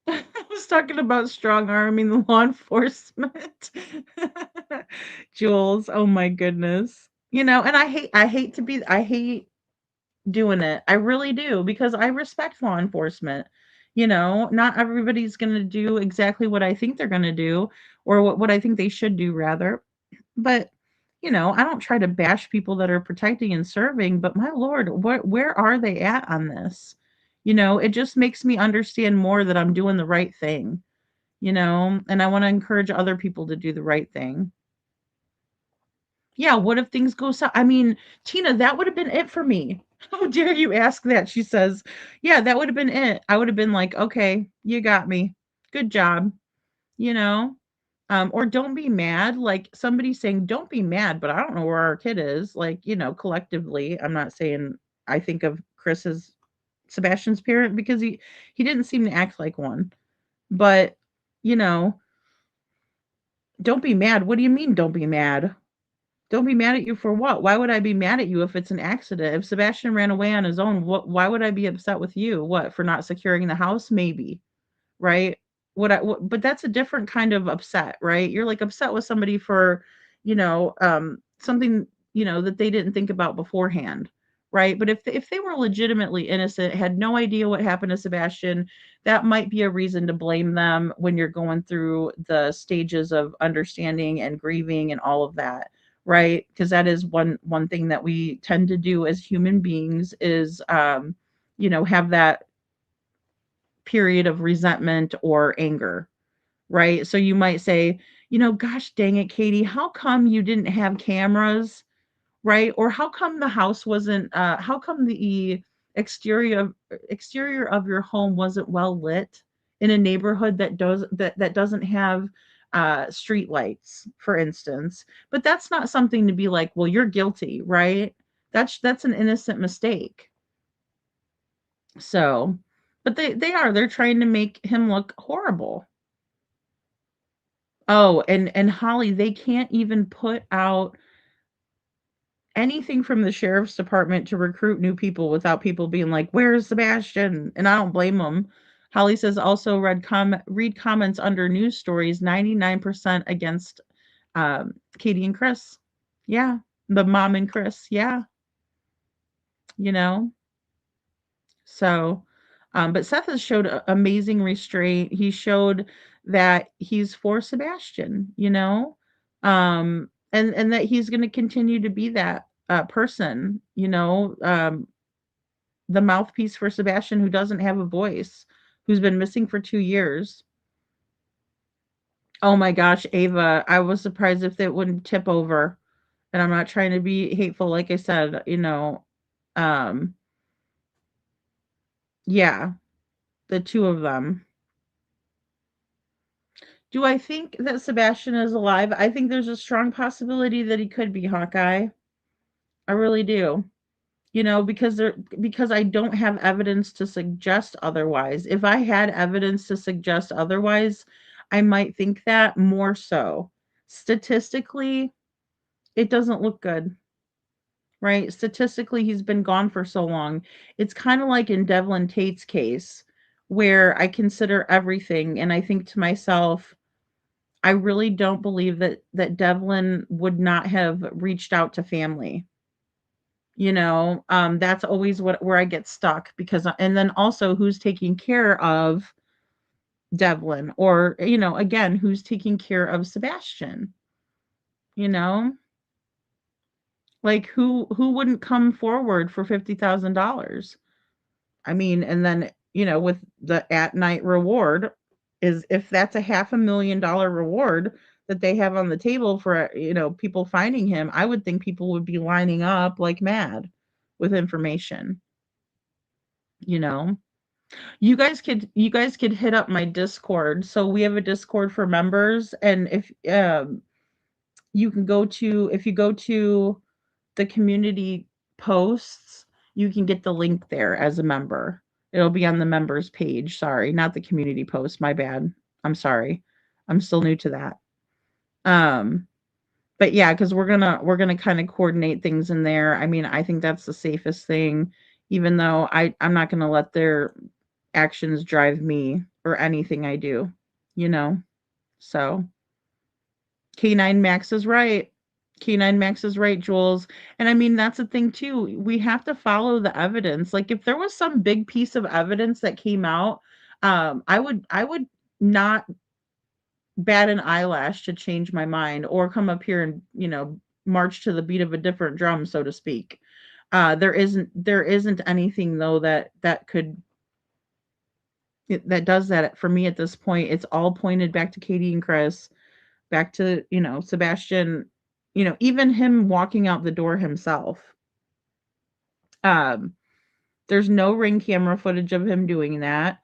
I was talking about strong arming the law enforcement. Jules, oh my goodness. And I hate doing it. I really do because I respect law enforcement. Not everybody's going to do exactly what I think they're going to do, or what I think they should do rather. But, I don't try to bash people that are protecting and serving, but my lord, where are they at on this? It just makes me understand more that I'm doing the right thing, and I want to encourage other people to do the right thing. Yeah, what if things go south? I mean, Tina, that would have been it for me. How dare you ask that? She says, yeah, that would have been it. I would have been like, okay, you got me. Good job. You know? Or don't be mad. Like, somebody saying, don't be mad, but I don't know where our kid is. Like, collectively, I'm not saying I think of Chris as Sebastian's parent because he didn't seem to act like one. But, you know, don't be mad. What do you mean don't be mad? Don't be mad at you for what? Why would I be mad at you if it's an accident? If Sebastian ran away on his own, why would I be upset with you? What, for not securing the house? Maybe, right? But that's a different kind of upset, right? You're like upset with somebody for, something, that they didn't think about beforehand, right? But if they were legitimately innocent, had no idea what happened to Sebastian, that might be a reason to blame them when you're going through the stages of understanding and grieving and all of that, right? Because that is one thing that we tend to do as human beings is have that period of resentment or anger, right? So you might say, gosh dang it, Katie, how come you didn't have cameras, right? Or how come the house wasn't how come the exterior of your home wasn't well lit in a neighborhood that doesn't have street lights, for instance. But that's not something to be like, well, you're guilty, right? That's an innocent mistake. So, but they're trying to make him look horrible. Oh, and Holly, they can't even put out anything from the sheriff's department to recruit new people without people being like, "Where's Sebastian?" And I don't blame them. Holly says also read comments under news stories, 99% against Katie and Chris. Yeah, the mom and Chris. Yeah, you know. So, but Seth has showed amazing restraint. He showed that he's for Sebastian, you know? And that he's going to continue to be that person, you know, the mouthpiece for Sebastian who doesn't have a voice, who's been missing for 2 years. Oh my gosh, Ava, I was surprised if it wouldn't tip over. And I'm not trying to be hateful, like I said, you know. Um, yeah, the two of them. Do I think that Sebastian is alive? I think there's a strong possibility that he could be Hawkeye. I really do. You know, because I don't have evidence to suggest otherwise. If I had evidence to suggest otherwise, I might think that more so. Statistically, it doesn't look good, right? Statistically, he's been gone for so long. It's kind of like in Devlin Tate's case, where I consider everything and I think to myself, I really don't believe that Devlin would not have reached out to family. You know, that's always where I get stuck because and then also who's taking care of Devlin or, you know, again, who's taking care of Sebastian, you know? Like who wouldn't come forward for $50,000? I mean, and then, you know, with the at night reward is if that's a $500,000 reward that they have on the table for, you know, people finding him, I would think people would be lining up like mad with information, you know. You guys could hit up my Discord. So we have a Discord for members and if you can go to if you go to the community posts, you can get the link there as a member. It'll be on the members page. Sorry, not the community post. My bad. I'm sorry. I'm still new to that. Um, but yeah, because we're gonna kind of coordinate things in there. I mean, I think that's the safest thing, even though I'm not gonna let their actions drive me or anything I do, you know. So K9 Max is right. K9 Max is right, Jules. And I mean, that's the thing too. We have to follow the evidence. Like if there was some big piece of evidence that came out, I would not bat an eyelash to change my mind or come up here and, you know, march to the beat of a different drum, so to speak. There isn't anything though that could that does that for me at this point. It's all pointed back to Katie and Chris, back to, you know, Sebastian, you know, even him walking out the door himself. Um, there's no ring camera footage of him doing that.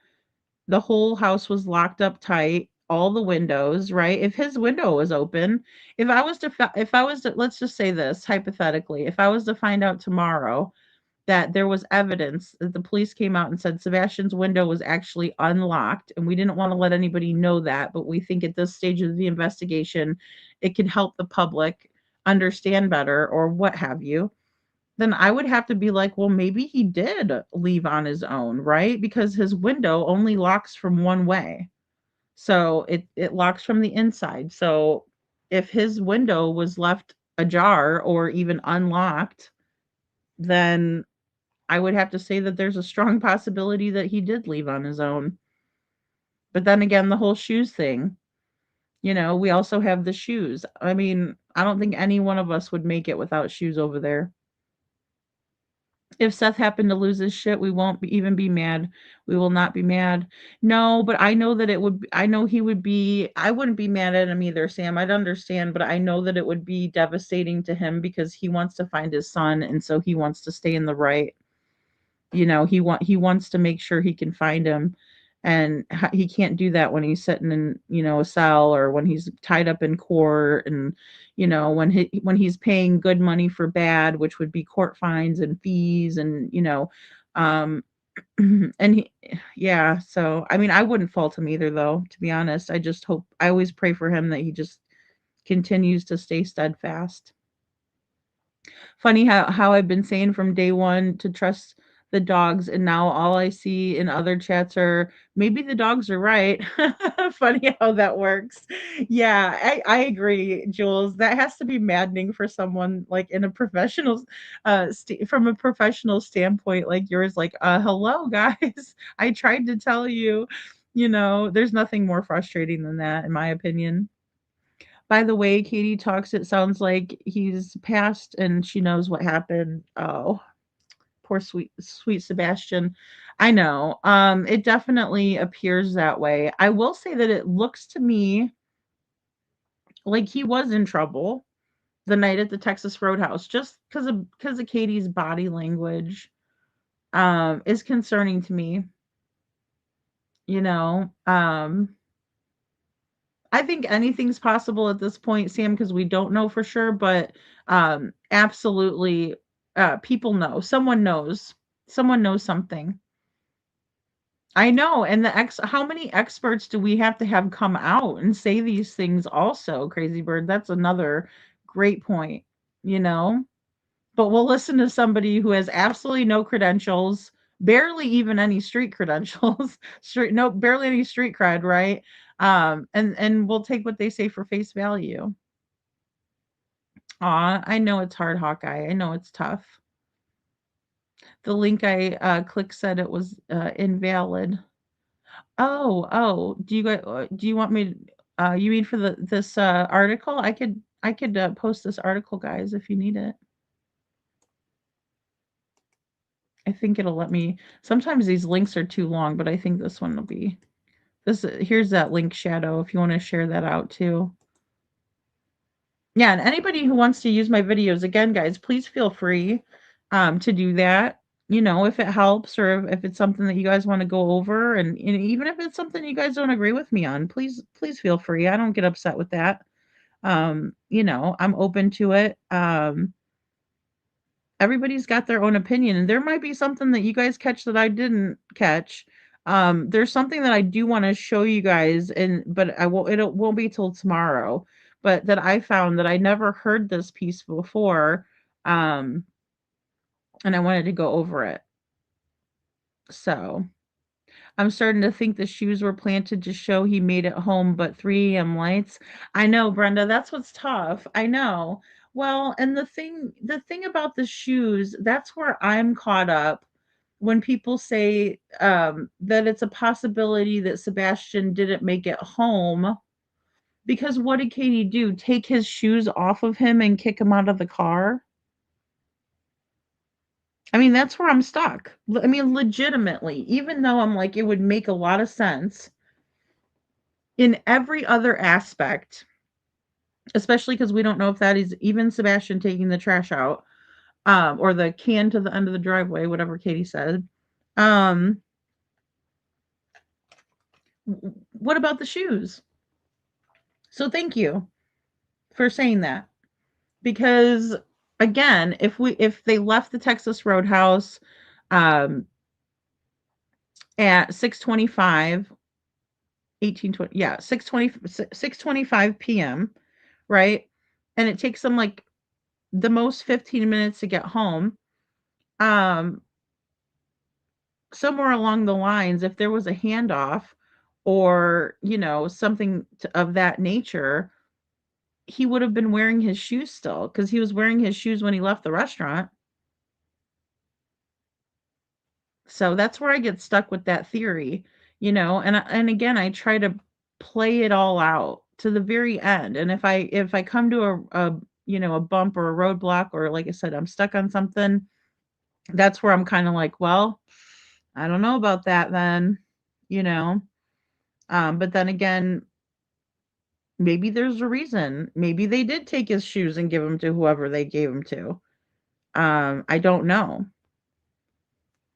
The whole house was locked up tight, all the windows, right? If his window was open, if I was to, let's just say this hypothetically, if I was to find out tomorrow that there was evidence that the police came out and said Sebastian's window was actually unlocked, and we didn't want to let anybody know that, but we think at this stage of the investigation, it can help the public understand better or what have you, then I would have to be like, well, maybe he did leave on his own, right? Because his window only locks from one way. So it locks from the inside. So if his window was left ajar or even unlocked, then I would have to say that there's a strong possibility that he did leave on his own. But then again, the whole shoes thing, you know, we also have the shoes. I mean, I don't think any one of us would make it without shoes over there. If Seth happened to lose his shit, we won't even be mad. We will not be mad. No, but I know that I know he would be, I wouldn't be mad at him either, Sam. I'd understand, but I know that it would be devastating to him because he wants to find his son. And so he wants to stay in the right. You know, he wants to make sure he can find him, and he can't do that when he's sitting in, you know, a cell or when he's tied up in court, and you know, when he's paying good money for bad, which would be court fines and fees, and you know, um and yeah, so I mean, I wouldn't fault him either though, to be honest. I always pray for him that he just continues to stay steadfast. Funny how I've been saying from day one to trust the dogs, and now all I see in other chats are maybe the dogs are right. Funny how that works. Yeah, I agree, Jules. That has to be maddening for someone like in a professional, from a professional standpoint like yours. Like, hello guys, I tried to tell you. There's nothing more frustrating than that, in my opinion. By the way, Katie talks, it sounds like he's passed and she knows what happened. Oh, poor sweet Sebastian. I know. It definitely appears that way. I will say that it looks to me like he was in trouble the night at the Texas Roadhouse, just because of Katie's body language, is concerning to me. You know, I think anything's possible at this point, Sam, because we don't know for sure, but absolutely, people know. Someone knows something. I know, and how many experts do we have to have come out and say these things also, Crazy Bird? That's another great point, you know? But we'll listen to somebody who has absolutely no credentials, barely even any street credentials, barely any street cred, right? And we'll take what they say for face value. Aw, I know it's hard, Hawkeye. I know it's tough. The link I clicked said it was invalid. Oh, do you want me you mean for this article? I could post this article, guys, if you need it. I think it'll let me. Sometimes these links are too long, but I think this one will be. Here's that link, Shadow, if you want to share that out too. Yeah, and anybody who wants to use my videos, again, guys, please feel free to do that. If it helps or if it's something that you guys want to go over, and even if it's something you guys don't agree with me on, please feel free. I don't get upset with that. I'm open to it. Everybody's got their own opinion, and there might be something that you guys catch that I didn't catch. There's something that I do want to show you guys, but it won't be till tomorrow, but that I found that I never heard this piece before. And I wanted to go over it. So I'm starting to think the shoes were planted to show he made it home, but 3 a.m. lights. I know, Brenda, that's what's tough. I know. Well, and the thing about the shoes, that's where I'm caught up when people say that it's a possibility that Sebastian didn't make it home. Because what did Katie do? Take his shoes off of him and kick him out of the car? I mean, that's where I'm stuck. I mean, legitimately, even though I'm like, it would make a lot of sense in every other aspect, especially because we don't know if that is even Sebastian taking the trash out, or the can to the end of the driveway, whatever Katie said. What about the shoes? So thank you for saying that. Because again, if they left the Texas Roadhouse at 6:25, 18:20, yeah, 6:25 p.m., right? And it takes them like the most 15 minutes to get home. Somewhere along the lines, if there was a handoff or, something of that nature, he would have been wearing his shoes still, because he was wearing his shoes when he left the restaurant. So that's where I get stuck with that theory, and again, I try to play it all out to the very end. And if I come to a bump or a roadblock, or like I said, I'm stuck on something, that's where I'm kind of like, well, I don't know about that then, you know. But then again, maybe there's a reason. Maybe they did take his shoes and give them to whoever they gave them to. I don't know.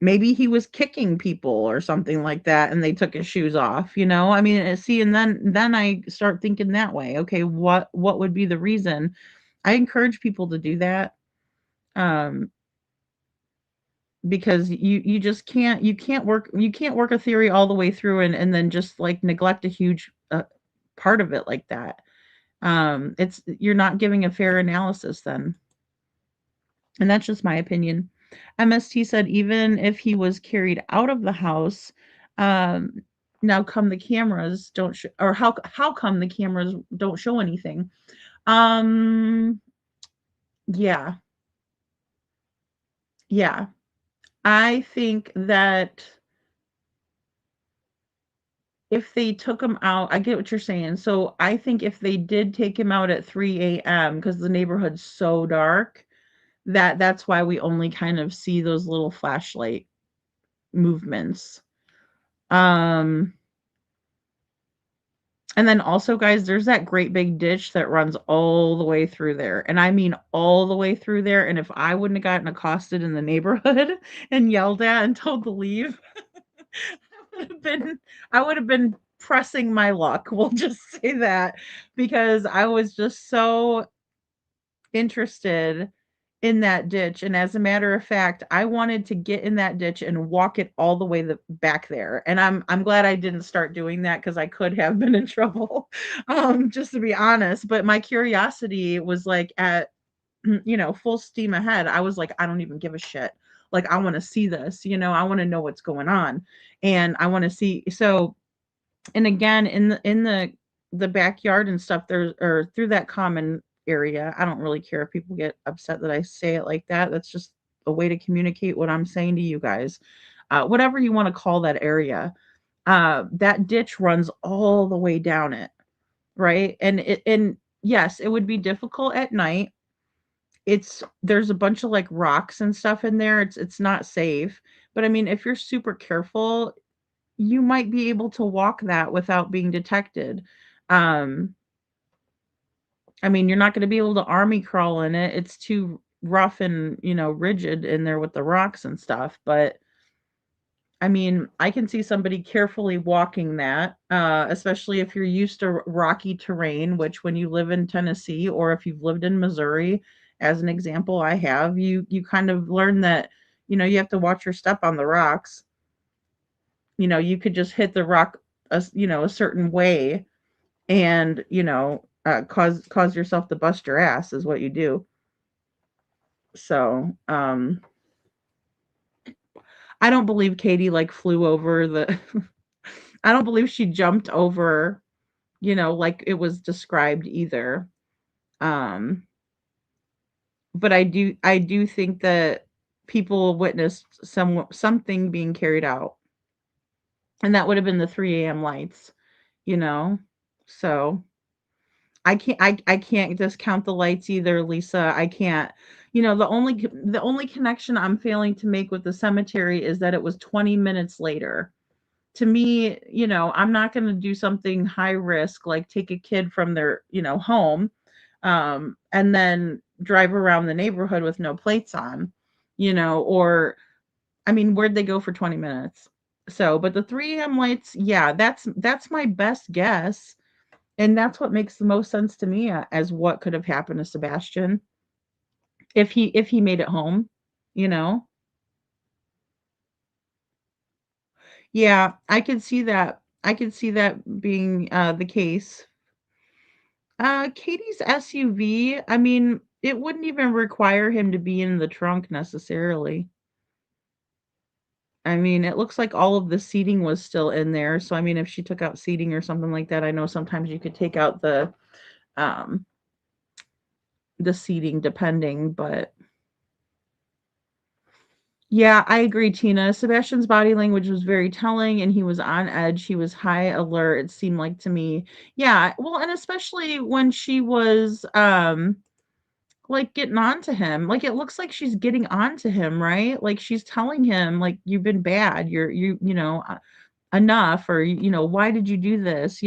Maybe he was kicking people or something like that and they took his shoes off, I mean, see, and then I start thinking that way. Okay, what would be the reason? I encourage people to do that. Because you just can't work a theory all the way through and then just like neglect a huge part of it like that. You're not giving a fair analysis then. And that's just my opinion. MST said even if he was carried out of the house, now come the cameras don't or how come the cameras don't show anything? Yeah. Yeah. I think that if they took him out, I get what you're saying. So I think if they did take him out at 3 a.m. because the neighborhood's so dark, that's why we only kind of see those little flashlight movements. And then also, guys, there's that great big ditch that runs all the way through there. And I mean all the way through there. And if I wouldn't have gotten accosted in the neighborhood and yelled at and told to leave, I would have been pressing my luck. We'll just say that, because I was just so interested in that ditch. And as a matter of fact, I wanted to get in that ditch and walk it all the way back there. And I'm glad I didn't start doing that, because I could have been in trouble, just to be honest. But my curiosity was like at full steam ahead. I was like, I don't even give a shit. Like, I want to see this, I want to know what's going on. And I want to see. So, and again, in the backyard and stuff, there's, or through that common area, I don't really care if people get upset that I say it like that. That's just a way to communicate what I'm saying to you guys. Whatever you want to call that area, that ditch runs all the way down it, right? And yes, it would be difficult at night. There's a bunch of like rocks and stuff in there. It's not safe. But I mean, if you're super careful, you might be able to walk that without being detected. Um, I mean, you're not going to be able to army crawl in it. It's too rough and, rigid in there with the rocks and stuff. But I mean, I can see somebody carefully walking that, especially if you're used to rocky terrain, which when you live in Tennessee, or if you've lived in Missouri, as an example, I have, you kind of learn that, you have to watch your step on the rocks. You could just hit the rock, a certain way, and, cause yourself to bust your ass is what you do. So, I don't believe Katie like flew over the I don't believe she jumped over, like it was described either. Um, but I do think that people witnessed something being carried out. And that would have been the 3 a.m. lights, you know. So I can't discount the lights either, Lisa. I can't. The only connection I'm failing to make with the cemetery is that it was 20 minutes later. To me, I'm not going to do something high risk like take a kid from their, home, and then drive around the neighborhood with no plates on, or I mean, where'd they go for 20 minutes? So, but the 3 a.m. lights, yeah, that's my best guess. And that's what makes the most sense to me, as what could have happened to Sebastian if he made it home, you know? Yeah, I could see that. I could see that being the case. Katie's SUV, I mean, it wouldn't even require him to be in the trunk necessarily. I mean, it looks like all of the seating was still in there. So I mean, if she took out seating or something like that, I know sometimes you could take out um the seating depending, but yeah, I agree, Tina. Sebastian's body language was very telling, and he was on edge. He was high alert, it seemed like to me. Yeah, well, and especially when she was like getting on to him. Like it looks like she's getting on to him, right? Like she's telling him like you've been bad. Enough, or why did you do this?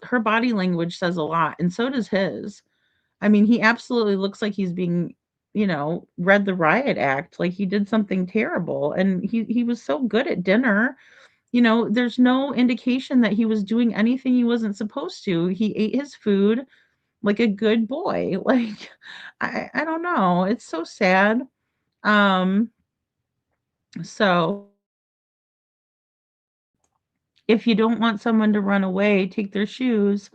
Her body language says a lot, and so does his. I mean, he absolutely looks like he's being, read the riot act, like he did something terrible. And he was so good at dinner. There's no indication that he was doing anything he wasn't supposed to. He ate his food like a good boy. Like I don't know. It's so sad. Um, so if you don't want someone to run away, take their shoes.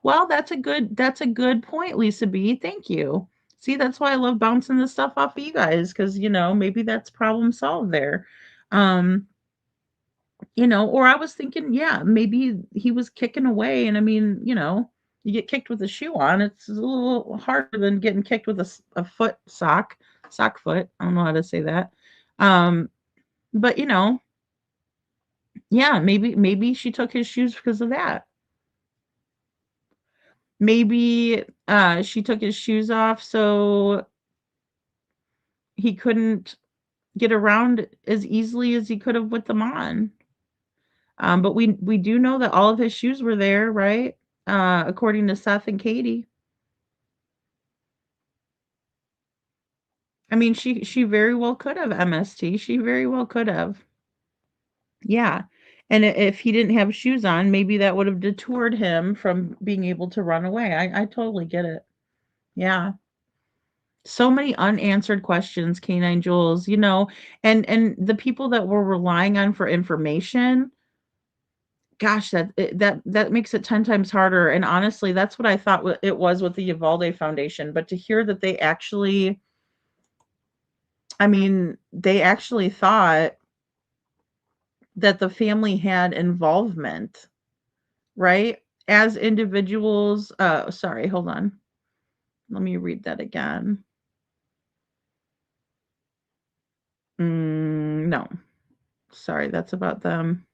Well, that's a good point, Lisa B. Thank you. See, that's why I love bouncing this stuff off of you guys, because maybe that's problem solved there. Um, or I was thinking, yeah, maybe he was kicking away, and I mean, you get kicked with a shoe on, it's a little harder than getting kicked with a foot sock foot. I don't know how to say that. But Yeah, maybe she took his shoes because of that. Maybe she took his shoes off so he couldn't get around as easily as he could have with them on. But we do know that all of his shoes were there, right? According to Seth and Katie. I mean, she very well could have MST. She very well could have. Yeah. And if he didn't have shoes on, maybe that would have detoured him from being able to run away. I totally get it. Yeah. So many unanswered questions, Canine Jules, and the people that we're relying on for information, gosh, that makes it 10 times harder. And honestly, that's what I thought it was with the Uvalde Foundation. But to hear that they actually thought that the family had involvement, right? As individuals, sorry, hold on. Let me read that again. No. Sorry, that's about them.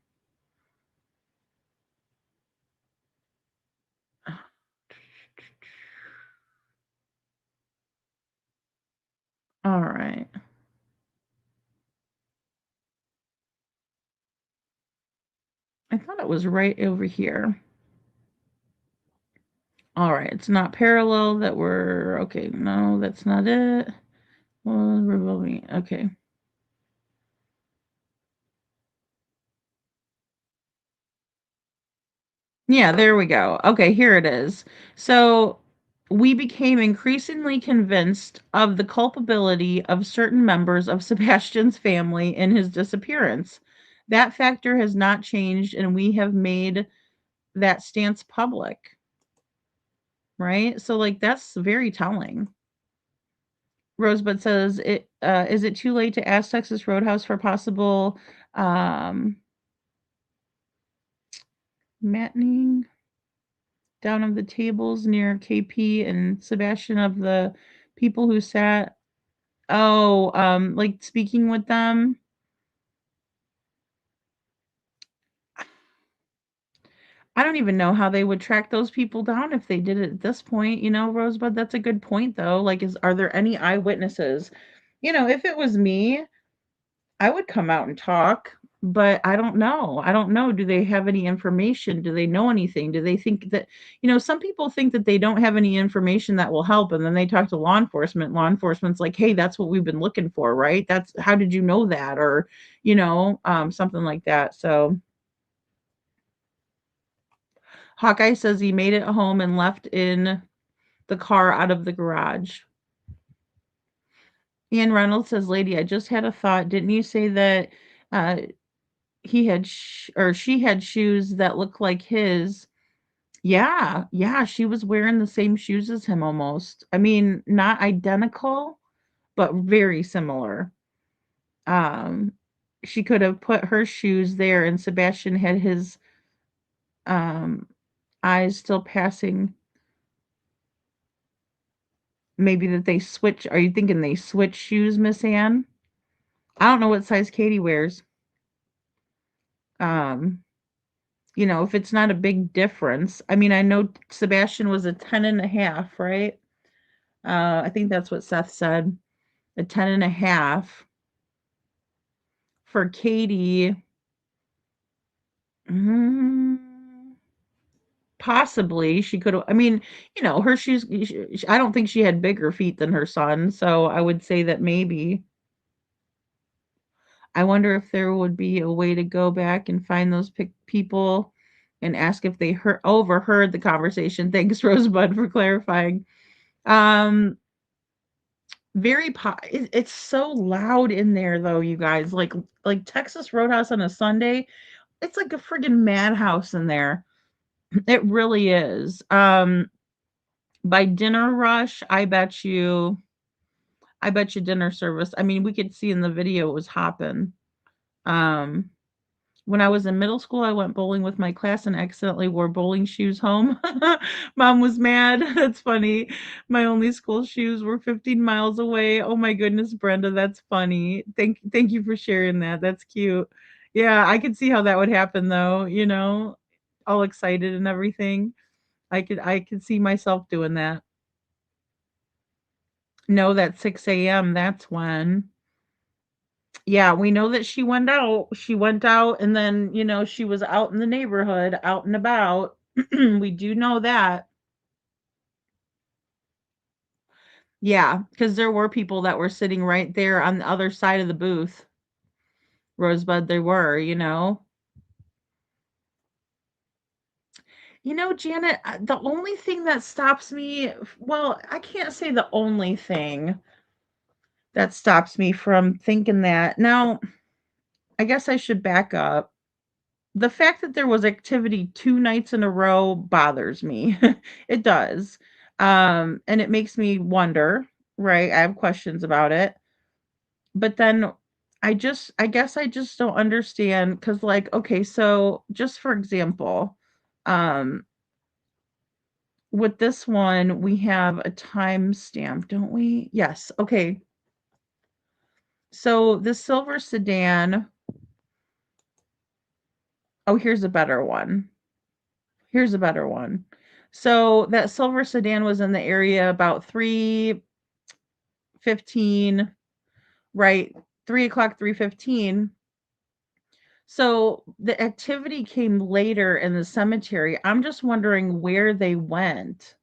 All right. I thought it was right over here. All right, it's not parallel that we're okay. No, that's not it. Well, revolving. Okay. Yeah, there we go. Okay, here it is. So we became increasingly convinced of the culpability of certain members of Sebastian's family in his disappearance. That factor has not changed, and we have made that stance public. Right? So, like, that's very telling. Rosebud says, is it too late to ask Texas Roadhouse for possible matining down of the tables near KP and Sebastian of the people who sat? Oh, like speaking with them. I don't even know how they would track those people down if they did it at this point, Rosebud. That's a good point though. Like, are there any eyewitnesses? If it was me, I would come out and talk, but I don't know. I don't know. Do they have any information? Do they know anything? Do they think that, some people think that they don't have any information that will help, and then they talk to law enforcement. Law enforcement's like, hey, that's what we've been looking for, right? That's how did you know that? Or, something like that. So Hawkeye says he made it home and left in the car out of the garage. Ian Reynolds says, lady, I just had a thought. Didn't you say that he had or she had shoes that looked like his? Yeah, she was wearing the same shoes as him almost. I mean, not identical, but very similar. Um, she could have put her shoes there, and Sebastian had his um eyes still passing. Maybe that they switch. Are you thinking they switch shoes, Miss Ann? I don't know what size Katie wears. Um, if it's not a big difference. I mean, I know Sebastian was a 10 and a half, right? I think that's what Seth said. A 10 and a half. For Katie, possibly she could have. I mean, her shoes. I don't think she had bigger feet than her son, so I would say that maybe. I wonder if there would be a way to go back and find those people and ask if they overheard the conversation. Thanks, Rosebud, for clarifying. Um, it's so loud in there though, you guys. Like Texas Roadhouse on a Sunday, it's like a friggin' madhouse in there. It really is. By dinner rush, I bet you dinner service. I mean, we could see in the video it was hopping. Um, when I was in middle school, I went bowling with my class and accidentally wore bowling shoes home. Mom was mad. That's funny. My only school shoes were 15 miles away. Oh my goodness, Brenda, that's funny. Thank you for sharing that. That's cute. Yeah, I could see how that would happen though, all excited and everything. I could see myself doing that. No, that 6 a.m., that's when. Yeah, we know that she went out. She went out and then, she was out in the neighborhood, out and about. We do know that. Yeah, because there were people that were sitting right there on the other side of the booth. Rosebud, they were. Janet, the only thing that stops me, well, I can't say the only thing that stops me from thinking that. Now, I guess I should back up. The fact that there was activity 2 nights in a row bothers me. It does. And it makes me wonder, right? I have questions about it. But then I guess I just don't understand because, like, okay, so just for example, um, with this one, we have a timestamp, don't we? Yes. Okay. So the silver sedan. Oh, here's a better one. Here's a better one. So that silver sedan was in the area about 3:15, right? 3 o'clock, 3:15. So the activity came later in the cemetery. I'm just wondering where they went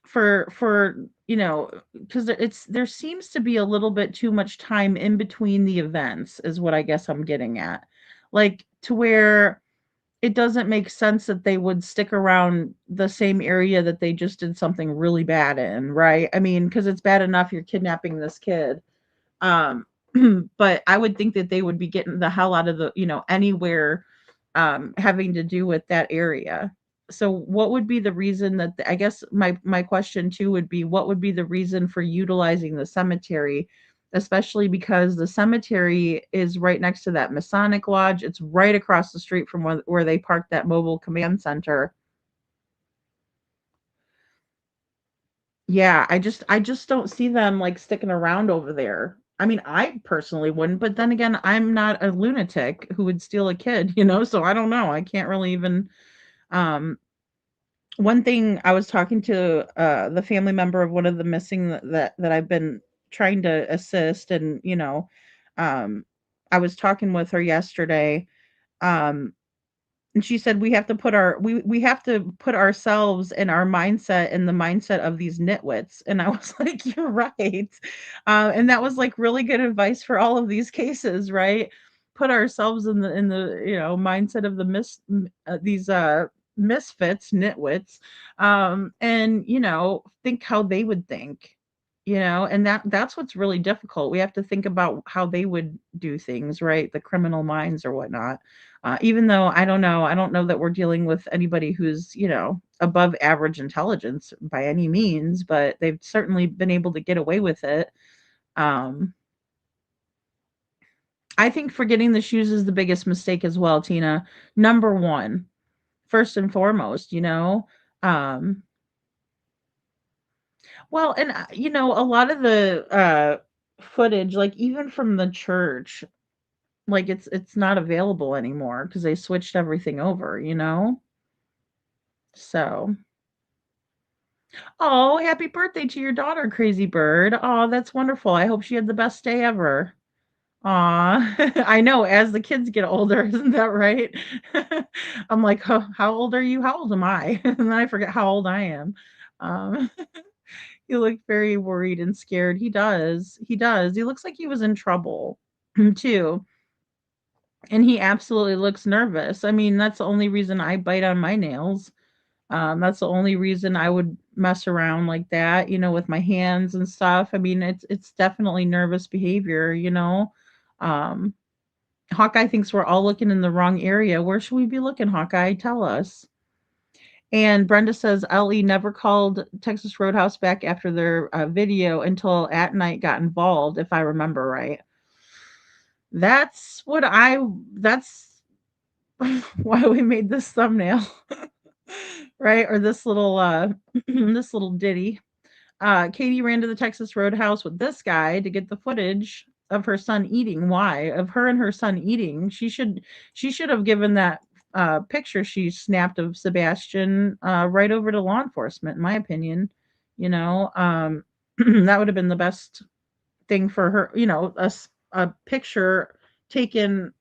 for because there seems to be a little bit too much time in between the events, is what I guess I'm getting at. Like to where it doesn't make sense that they would stick around the same area that they just did something really bad in, right? I mean, because it's bad enough you're kidnapping this kid. Um, but I would think that they would be getting the hell out of anywhere having to do with that area. So what would be the reason that I guess my question too would be what would be the reason for utilizing the cemetery, especially because the cemetery is right next to that Masonic lodge. It's right across the street from where they parked that mobile command center. Yeah, I just don't see them like sticking around over there. I mean, I personally wouldn't, but then again, I'm not a lunatic who would steal a kid, so I don't know. I can't really even um one thing I was talking to the family member of one of the missing that I've been trying to assist and, um I was talking with her yesterday. Um and she said we have to put ourselves in our mindset in the mindset of these nitwits. And I was like, you're right. And that was like really good advice for all of these cases, right? Put ourselves in the mindset of these misfits, nitwits, and think how they would think. And that's what's really difficult. We have to think about how they would do things, right? The criminal minds or whatnot. Even though I don't know that we're dealing with anybody who's, above average intelligence by any means, but they've certainly been able to get away with it. Um, I think forgetting the shoes is the biggest mistake as well, Tina. Number one, first and foremost, Um, well, and a lot of the footage, like even from the church, like it's not available anymore because they switched everything over. So, oh, happy birthday to your daughter, Crazy Bird. Oh, that's wonderful. I hope she had the best day ever. Aw, I know, as the kids get older, isn't that right? I'm like, "Huh, how old are you? How old am I?" And then I forget how old I am. Um, he looked very worried and scared. He does. He does. He looks like he was in trouble too. And he absolutely looks nervous. I mean, that's the only reason I bite on my nails. That's the only reason I would mess around like that, with my hands and stuff. I mean, it's definitely nervous behavior. Um, Hawkeye thinks we're all looking in the wrong area. Where should we be looking, Hawkeye? Tell us. And Brenda says LE never called Texas Roadhouse back after their video until at night got involved, if I remember right. That's why we made this thumbnail. Right? Or this little this little ditty. Katie ran to the Texas Roadhouse with this guy to get the footage. of her son eating. Why? Of her and her son eating. She should have given that picture she snapped of Sebastian right over to law enforcement, in my opinion. That would have been the best thing for her, a picture taken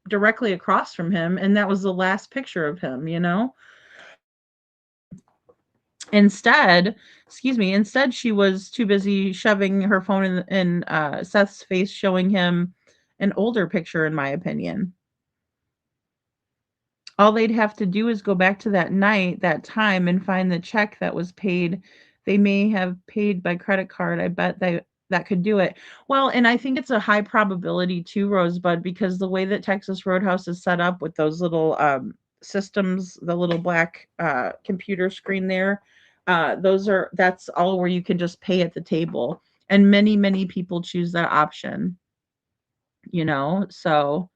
directly across from him, and that was the last picture of him. Instead, excuse me, instead she was too busy shoving her phone in Seth's face, showing him an older picture, in my opinion. All they'd have to do is go back to that night, that time, and find the check that was paid. They may have paid by credit card. I bet that could do it. Well, and I think it's a high probability too, Rosebud, because the way that Texas Roadhouse is set up with those little systems, the little black computer screen there, that's all where you can just pay at the table. And many people choose that option, so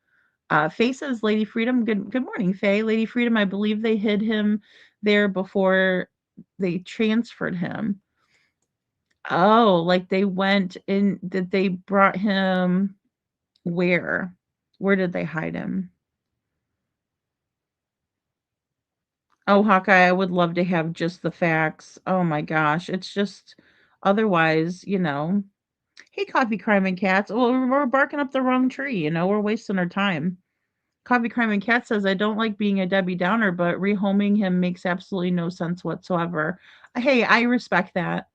Faye says, Lady Freedom, good morning, Faye. Lady Freedom, I believe they hid him there before they transferred him. Oh, like they went in, that they brought him where? Where did they hide him? Oh, Hawkeye, I would love to have just the facts. Oh my gosh. It's just otherwise, Hey, Coffee Crime and Cats. Well, we're barking up the wrong tree, we're wasting our time. Coffee Crime and Cat says, I don't like being a Debbie Downer, but rehoming him makes absolutely no sense whatsoever. Hey, I respect that.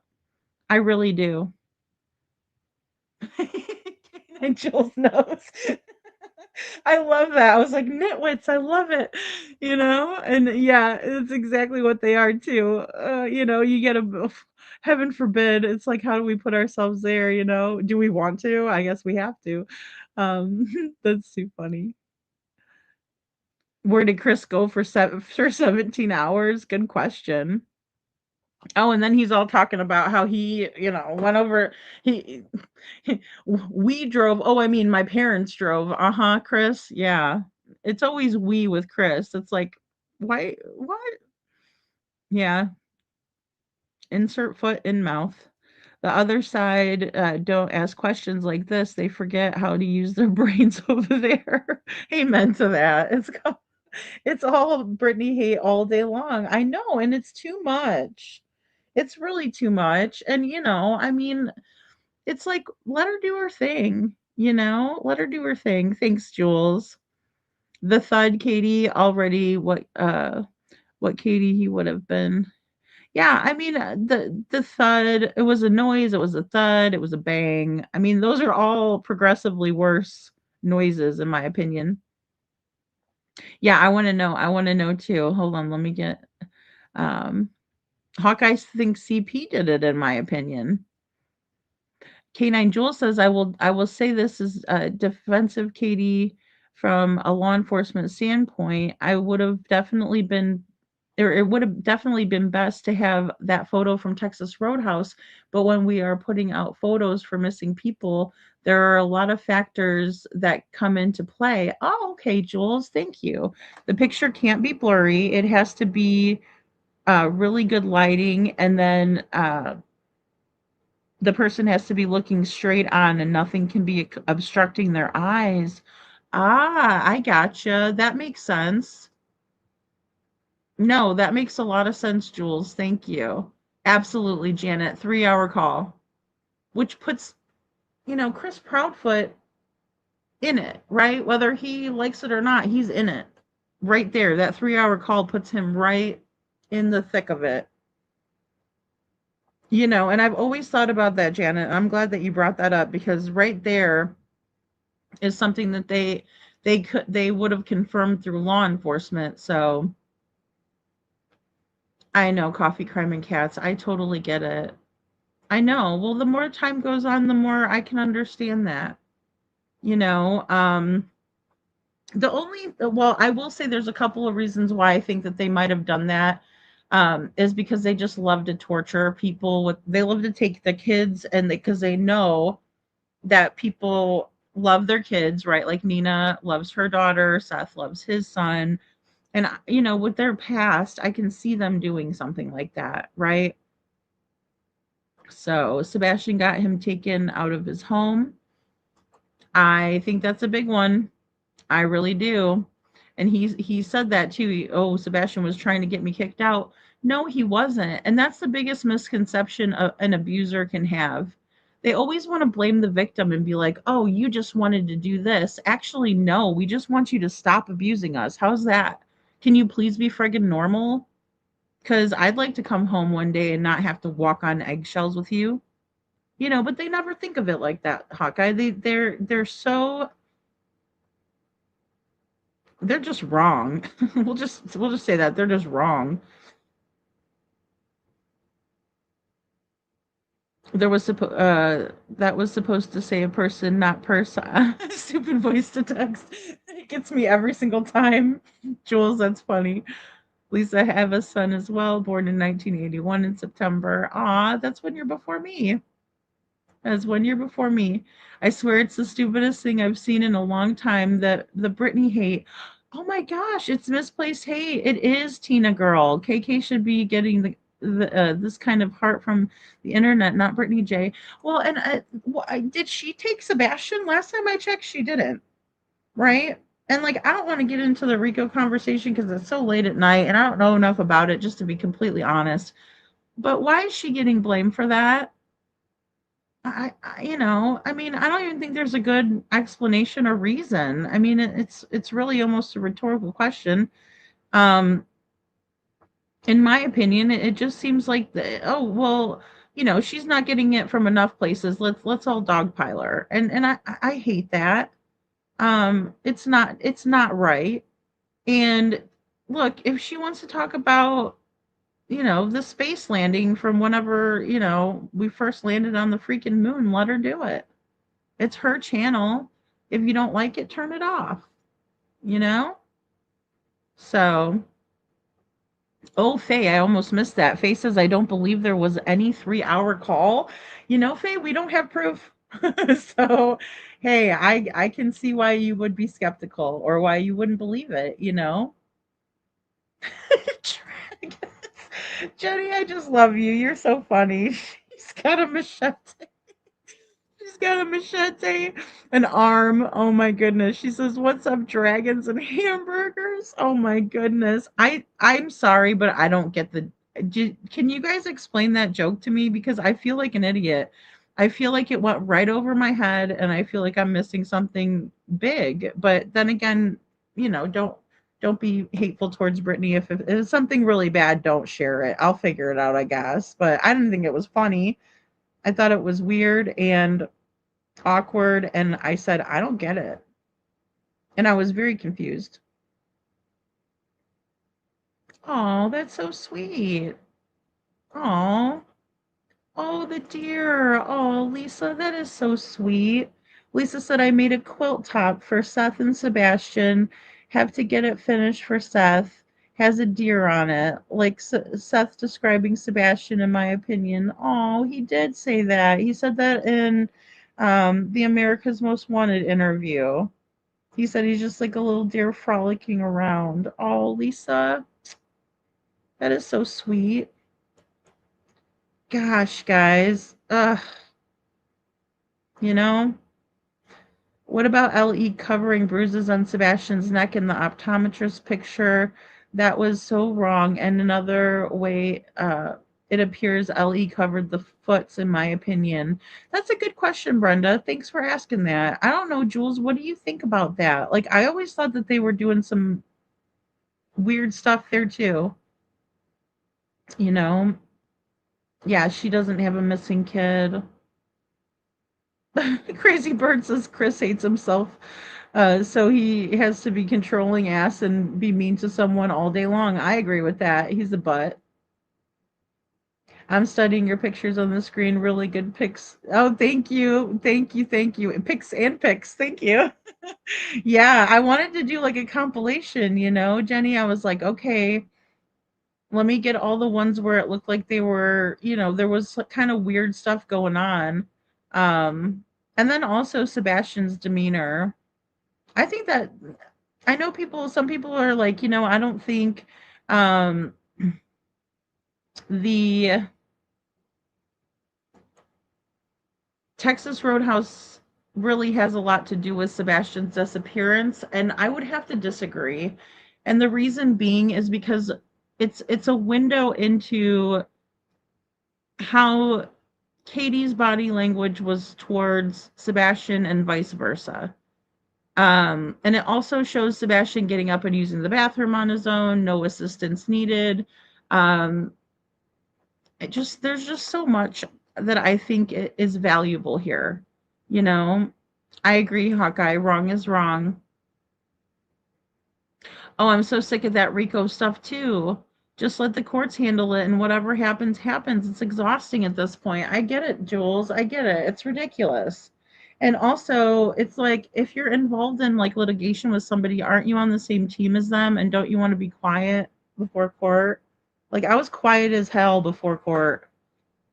I really do. And Jules knows. I love that. I was like, nitwits, I love it. And yeah, it's exactly what they are too. You get heaven forbid. It's like, how do we put ourselves there? Do we want to? I guess we have to. That's too funny. Where did Chris go for 17 hours? Good question. Oh, and then he's all talking about how he, went over. He, we drove. Oh, I mean, my parents drove. Chris. Yeah, it's always we with Chris. It's like, why? What? Yeah. Insert foot in mouth. The other side don't ask questions like this. They forget how to use their brains over there. Amen to that. It's all Brittany hate all day long. I know, and it's too much. It's really too much. And I mean, it's like, let her do her thing, Let her do her thing. Thanks, Jules. The thud, Katie, already what Katie he would have been. Yeah, I mean, the thud, it was a noise, it was a thud, it was a bang. I mean, those are all progressively worse noises in my opinion. Yeah, I want to know. I want to know too. Hold on, let me get Hawkeye thinks CP did it, in my opinion. K9 Jewel says, I will say this is defensive, Katie, from a law enforcement standpoint. I would have definitely been, or it would have definitely been best to have that photo from Texas Roadhouse. But when we are putting out photos for missing people, there are a lot of factors that come into play. Oh, okay, Jules, thank you. The picture can't be blurry. It has to be really good lighting, and then the person has to be looking straight on and nothing can be obstructing their eyes. I gotcha. That makes sense. No, that makes a lot of sense, Jules. Thank you. Absolutely, Janet. 3-hour call, which puts, Chris Proudfoot in it, right? Whether he likes it or not, he's in it. Right there. That 3-hour call puts him right in the thick of it. And I've always thought about that, Janet. I'm glad that you brought that up, because right there is something that they would have confirmed through law enforcement. So I know, Coffee Crime and Cats. I totally get it. I know. Well, the more time goes on, the more I can understand that. I will say there's a couple of reasons why I think that they might have done that. Is because they just love to torture people. They love to take the kids, and because they know that people love their kids, right? Like Nina loves her daughter, Seth loves his son. And, with their past, I can see them doing something like that, right? So Sebastian got him taken out of his home. I think that's a big one. I really do. And he said that too. Oh, Sebastian was trying to get me kicked out. No, he wasn't. And that's the biggest misconception an abuser can have. They always want to blame the victim and be like, "Oh, you just wanted to do this." Actually, no, we just want you to stop abusing us. How's that? Can you please be friggin' normal? Cuz I'd like to come home one day and not have to walk on eggshells with you. But they never think of it like that, Hawkeye. They're just wrong. We'll just say that they're just wrong. That was supposed to say a person, not person. Stupid voice to text. It gets me every single time. Jules, that's funny. Lisa, I have a son as well, born in 1981 in September. Aw, that's 1 year before me. That's 1 year before me. I swear it's the stupidest thing I've seen in a long time. The Britney hate. Oh my gosh, it's misplaced hate. It is Tina girl. KK should be getting this kind of heart from the internet, not Brittany J. Well, and did she take Sebastian? Last time I checked, she didn't. Right? And like, I don't want to get into the Rico conversation because it's so late at night, and I don't know enough about it just to be completely honest. But why is she getting blamed for that? I mean, I don't even think there's a good explanation or reason. I mean, it's really almost a rhetorical question. Um, in my opinion, it just seems like oh well, she's not getting it from enough places. Let's all dogpile her, and I hate that. It's not right. And look, if she wants to talk about the space landing from whenever, we first landed on the freaking moon, let her do it. It's her channel. If you don't like it, turn it off, you know? So, oh, Faye, I almost missed that. Faye says, I don't believe there was any 3-hour call. Faye, we don't have proof. So, hey, I can see why you would be skeptical or why you wouldn't believe it, Jenny, I just love you. You're so funny. She's got a machete. She's got a machete, an arm. Oh my goodness. She says, "What's up, dragons and hamburgers?" Oh my goodness. I'm sorry, but I don't get can you guys explain that joke to me? Because I feel like an idiot. I feel like it went right over my head, and I feel like I'm missing something big. But then again, don't be hateful towards Brittany. If it's something really bad, don't share it. I'll figure it out, I guess. But I didn't think it was funny. I thought it was weird and awkward, and I said, I don't get it. And I was very confused. Oh, that's so sweet. Oh, oh, the dear. Oh, Lisa, that is so sweet. Lisa said, I made a quilt top for Seth and Sebastian. Have to get it finished for Seth. Has a deer on it, like Seth describing Sebastian, in my opinion. Oh, he did say that. He said that in the America's Most Wanted interview. He said he's just like a little deer frolicking around. Oh, Lisa, that is so sweet. Gosh, guys. Ugh. You know? What about LE covering bruises on Sebastian's neck in the optometrist picture? That was so wrong. And another way it appears LE covered the foots, in my opinion. That's a good question, Brenda. Thanks for asking that. I don't know, Jules, what do you think about that? Like, I always thought that they were doing some weird stuff there too. You know? Yeah, she doesn't have a missing kid. Crazy Bird says Chris hates himself. So he has to be controlling ass and be mean to someone all day long. I agree with that. He's a butt. I'm studying your pictures on the screen. Really good pics. Oh, thank you. Thank you. Thank you. Pics and pics. Thank you. Yeah, I wanted to do like a compilation, Jenny. I was like, okay, let me get all the ones where it looked like they were, there was kind of weird stuff going on. And then also Sebastian's demeanor. I think that I know some people are like, I don't think um the Texas Roadhouse really has a lot to do with Sebastian's disappearance, and I would have to disagree. And the reason being is because it's a window into how Katie's body language was towards Sebastian and vice versa. And it also shows Sebastian getting up and using the bathroom on his own, no assistance needed. Um, there's just so much that I think is valuable here. You know, I agree, Hawkeye. Wrong is wrong. Oh, I'm so sick of that Rico stuff too. Just let the courts handle it, and whatever happens, happens. It's exhausting at this point. I get it, Jules. I get it. It's ridiculous. And also, it's like if you're involved in like litigation with somebody, aren't you on the same team as them? And don't you want to be quiet before court? Like I was quiet as hell before court.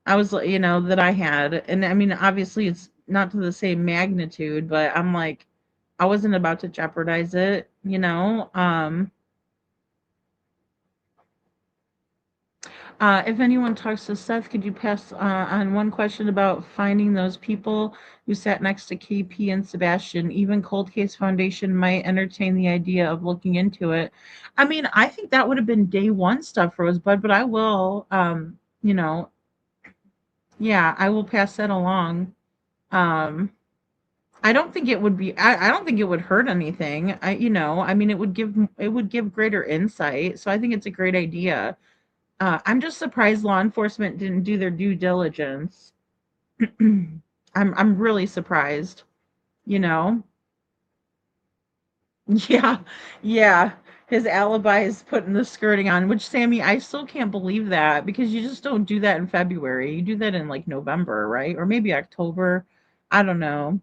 I was, that I had. And I mean, obviously it's not to the same magnitude, but I'm like, I wasn't about to jeopardize it, if anyone talks to Seth, could you pass on one question about finding those people who sat next to KP and Sebastian? Even Cold Case Foundation might entertain the idea of looking into it. I mean, I think that would have been day one stuff, Rosebud, but I will, yeah, I will pass that along. I don't think it would be I don't think it would hurt anything. I mean it would give greater insight. So I think it's a great idea. I'm just surprised law enforcement didn't do their due diligence. I'm really surprised, you know? Yeah. Yeah. His alibi is putting the skirting on, which Sammy, I still can't believe that because you just don't do that in February. You do that in like November, right? Or maybe October. I don't know.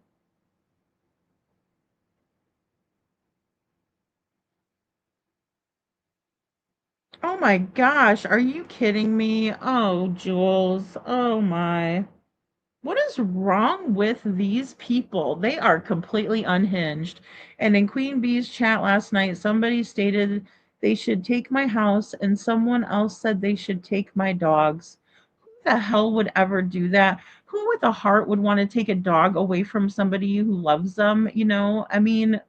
Oh my gosh, are you kidding me? Oh, Jules. Oh my. What is wrong with these people? They are completely unhinged. And in Queen Bee's chat last night, somebody stated they should take my house, and someone else said they should take my dogs. Who the hell would ever do that? Who with a heart would want to take a dog away from somebody who loves them? I mean,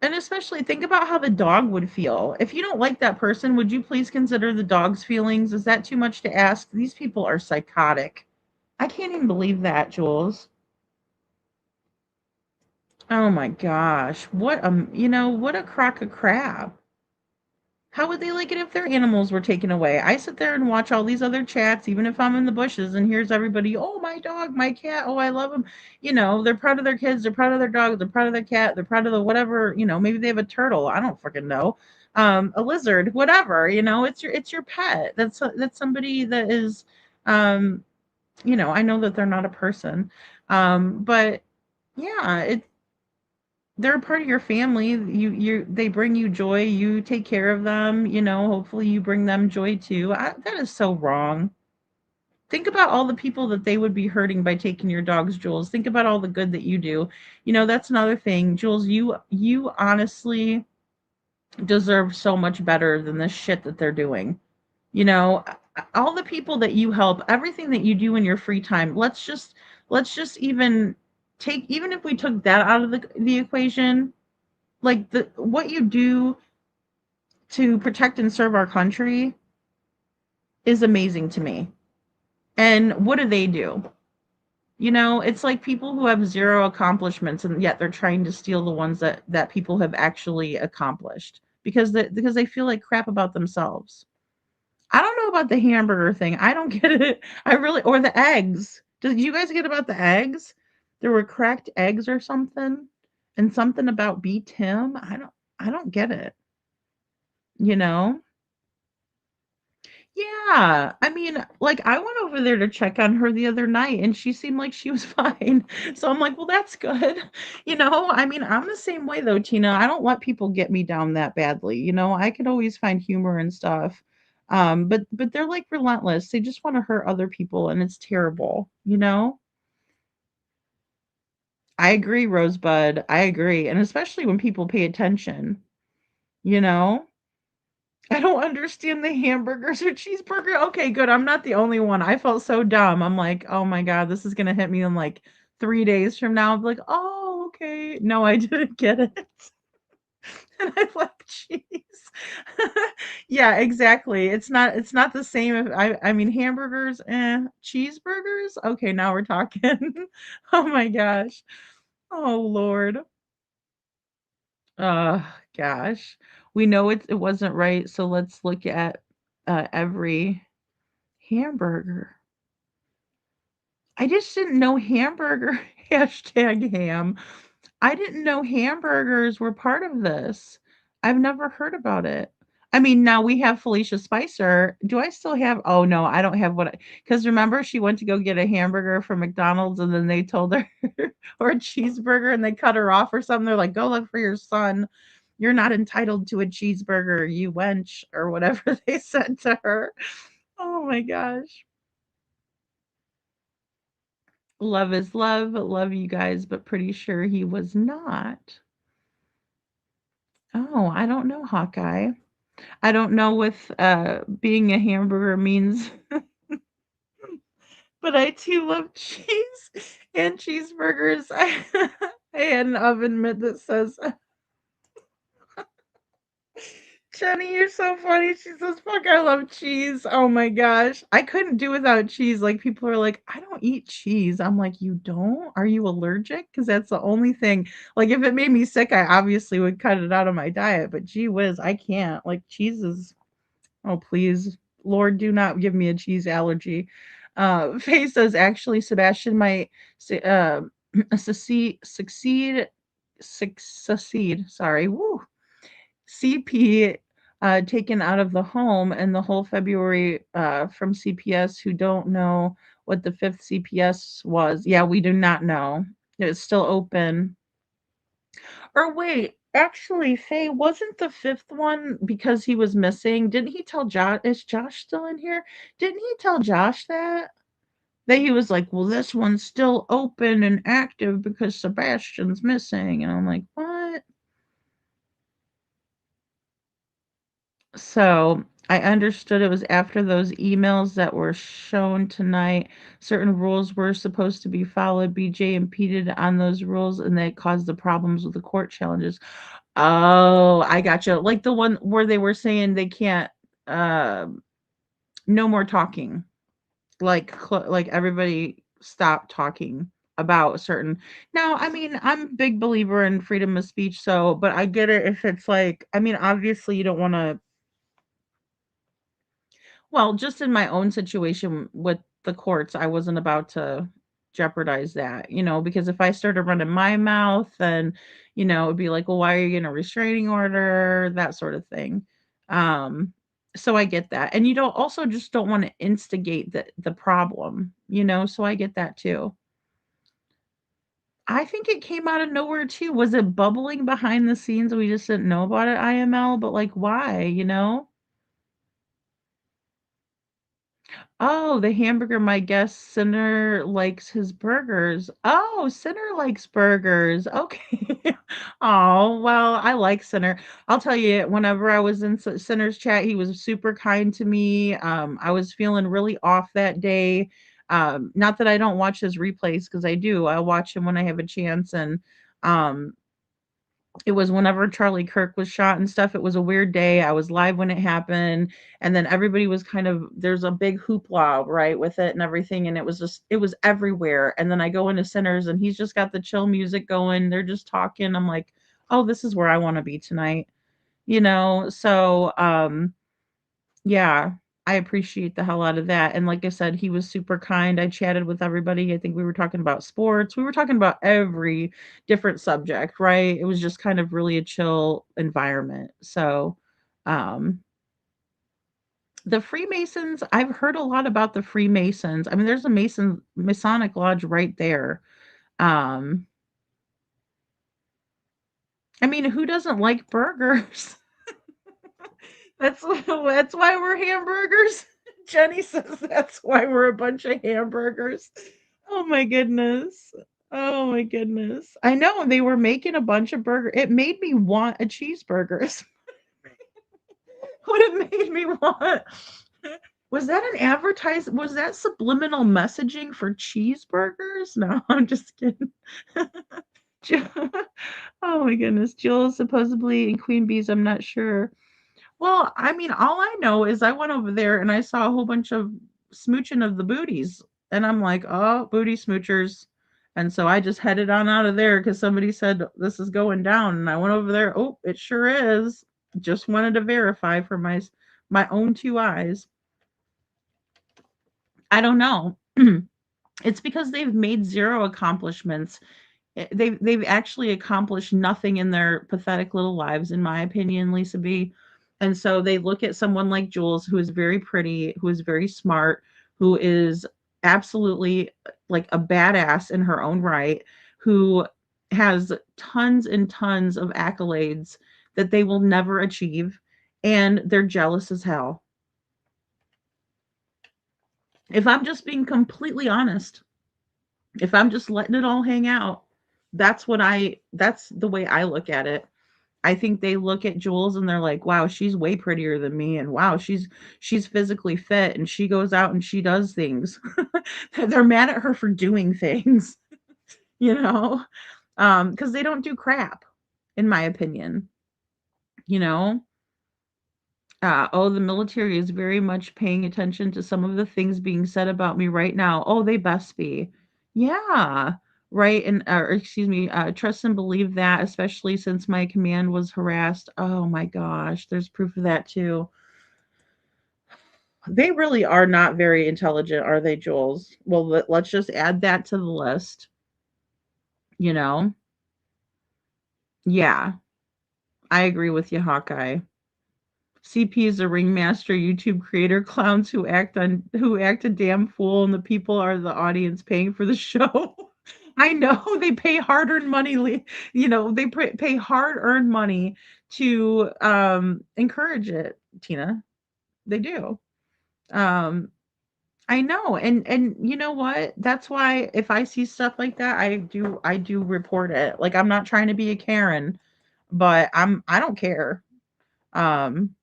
and especially think about how the dog would feel. If you don't like that person, would you please consider the dog's feelings? Is that too much to ask? These people are psychotic. I can't even believe that, Jules. Oh my gosh. What a crock of crap. How would they like it if their animals were taken away? I sit there and watch all these other chats, even if I'm in the bushes, and here's everybody, oh, my dog, my cat, oh, I love them. They're proud of their kids, they're proud of their dog, they're proud of their cat, they're proud of the whatever, maybe they have a turtle. I don't freaking know. A lizard, whatever, it's your pet. That's somebody that is, I know that they're not a person. But yeah, they're a part of your family. They bring you joy. You take care of them. Hopefully you bring them joy too. That is so wrong. Think about all the people that they would be hurting by taking your dogs, Jules. Think about all the good that you do. That's another thing, Jules. You honestly deserve so much better than this shit that they're doing. All the people that you help, everything that you do in your free time. Let's just even if we took that out of the equation, like what you do to protect and serve our country is amazing to me. And what do they do? It's like people who have zero accomplishments and yet they're trying to steal the ones that people have actually accomplished because they feel like crap about themselves. I don't know about the hamburger thing. I don't get it. Or the eggs. Did you guys get about the eggs? There were cracked eggs or something, and something about B Tim. I don't get it. You know? Yeah. I mean, like I went over there to check on her the other night and she seemed like she was fine. So I'm like, well, that's good. I mean, I'm the same way though, Tina. I don't let people get me down that badly. I could always find humor and stuff. But they're like relentless. They just want to hurt other people and it's terrible. I agree, Rosebud. I agree. And especially when people pay attention, you know? I don't understand the hamburgers or cheeseburger. Okay, good. I'm not the only one. I felt so dumb. I'm like, oh my God, this is gonna hit me in like 3 days from now, I'll be like, "Oh, okay. No, I didn't get it." And I like cheese. Yeah, exactly. It's not the same if I mean hamburgers, cheeseburgers? Okay, now we're talking. Oh my gosh. Oh Lord. Uh gosh. We know it wasn't right, so let's look at every hamburger. I just didn't know hamburger hashtag ham. I didn't know hamburgers were part of this. I've never heard about it. I mean, now we have Felicia Spicer. Do I still have oh no, I don't have what because remember she went to go get a hamburger from McDonald's and then they told her or a cheeseburger and they cut her off or something. They're like, go look for your son. You're not entitled to a cheeseburger, you wench, or whatever they said to her. Oh my gosh. Love is love. Love you guys, but pretty sure he was not. Oh, I don't know, Hawkeye. I don't know what being a hamburger means, but I too love cheese and cheeseburgers. I had an oven mitt that says, Jenny, you're so funny. She says, fuck, I love cheese. Oh my gosh. I couldn't do without cheese. Like, people are like, I don't eat cheese. I'm like, you don't? Are you allergic? Because that's the only thing. Like, if it made me sick, I obviously would cut it out of my diet. But gee whiz, I can't. Like, cheese is, oh, please. Lord, do not give me a cheese allergy. Faye says, actually, Sebastian might succeed. Sorry. Woo. CP taken out of the home and the whole February from CPS who don't know what the fifth CPS was. Yeah, we do not know. It's still open. Or wait, actually, Faye, wasn't the fifth one because he was missing? Didn't he tell Josh? Is Josh still in here? Didn't he tell Josh that? That he was like, well, this one's still open and active because Sebastian's missing. And I'm like, what? So I understood it was after those emails that were shown tonight. Certain rules were supposed to be followed. BJ impeded on those rules and that caused the problems with the court challenges. Oh, I gotcha. Like the one where they were saying they can't, uh, no more talking. Like everybody stop talking about certain. Now, I mean, I'm a big believer in freedom of speech, so, but I get it if it's like, I mean, obviously you don't want to. Well, just in my own situation with the courts, I wasn't about to jeopardize that, because if I started running my mouth, then, it'd be like, well, why are you in a restraining order? That sort of thing. Um, so I get that. And you don't also just don't want to instigate the problem, so I get that too. I think it came out of nowhere too. Was it bubbling behind the scenes? We just didn't know about it, IML, but like why? Oh, the hamburger, my guest Sinner likes his burgers. Oh, Sinner likes burgers. Okay. Oh, well, I like Sinner. I'll tell you, whenever I was in Sinner's chat, he was super kind to me. I was feeling really off that day. Not that I don't watch his replays because I do. I watch him when I have a chance. And um, it was whenever Charlie Kirk was shot and stuff. It was a weird day. I was live when it happened, and then everybody was kind of there's a big hoopla, right, with it and everything, and it was everywhere. And then I go into Sinners, and he's just got the chill music going. They're just talking. I'm like, oh, this is where I want to be tonight, So, yeah, I appreciate the hell out of that. And like I said, he was super kind. I chatted with everybody. I think we were talking about sports. We were talking about every different subject, right? It was just kind of really a chill environment. So, um, the Freemasons, I've heard a lot about the Freemasons. I mean, there's a Masonic lodge right there. Um, I mean, who doesn't like burgers? That's why we're hamburgers. Jenny says that's why we're a bunch of hamburgers. Oh my goodness. Oh my goodness. I know they were making a bunch of burger. It made me want a cheeseburger. What it made me want. Was that an advertise? Was that subliminal messaging for cheeseburgers? No, I'm just kidding. Oh my goodness. Jill supposedly in Queen Bees, I'm not sure. Well, I mean, all I know is I went over there and I saw a whole bunch of smooching of the booties. And I'm like, oh, booty smoochers. And so I just headed on out of there because somebody said this is going down. And I went over there. Oh, it sure is. Just wanted to verify for my own two eyes. I don't know. It's because they've made zero accomplishments. They've actually accomplished nothing in their pathetic little lives, in my opinion, Lisa B. And so they look at someone like Jules, who is very pretty, who is very smart, who is absolutely like a badass in her own right, who has tons and tons of accolades that they will never achieve, and they're jealous as hell. If I'm just being completely honest, if I'm just letting it all hang out, that's the way I look at it. I think they look at Jules and they're like, "Wow, she's way prettier than me and wow, she's physically fit and she goes out and she does things." They're mad at her for doing things, you know? Cuz they don't do crap in my opinion, you know? Oh, the military is very much paying attention to some of the things being said about me right now. Oh, they best be. Yeah. Right. And, or excuse me, trust and believe that, especially since my command was harassed. Oh my gosh. There's proof of that too. They really are not very intelligent, are they, Jules? Well, let's just add that to the list, you know? Yeah. I agree with you, Hawkeye. CP is a ringmaster, YouTube creator, clowns who act a damn fool, and the people are the audience paying for the show. I know they pay hard-earned money, they pay hard-earned money to encourage it, Tina. They do. Um, I know, and you know what? That's why if I see stuff like that, I do report it. Like I'm not trying to be a Karen, but I don't care. Um,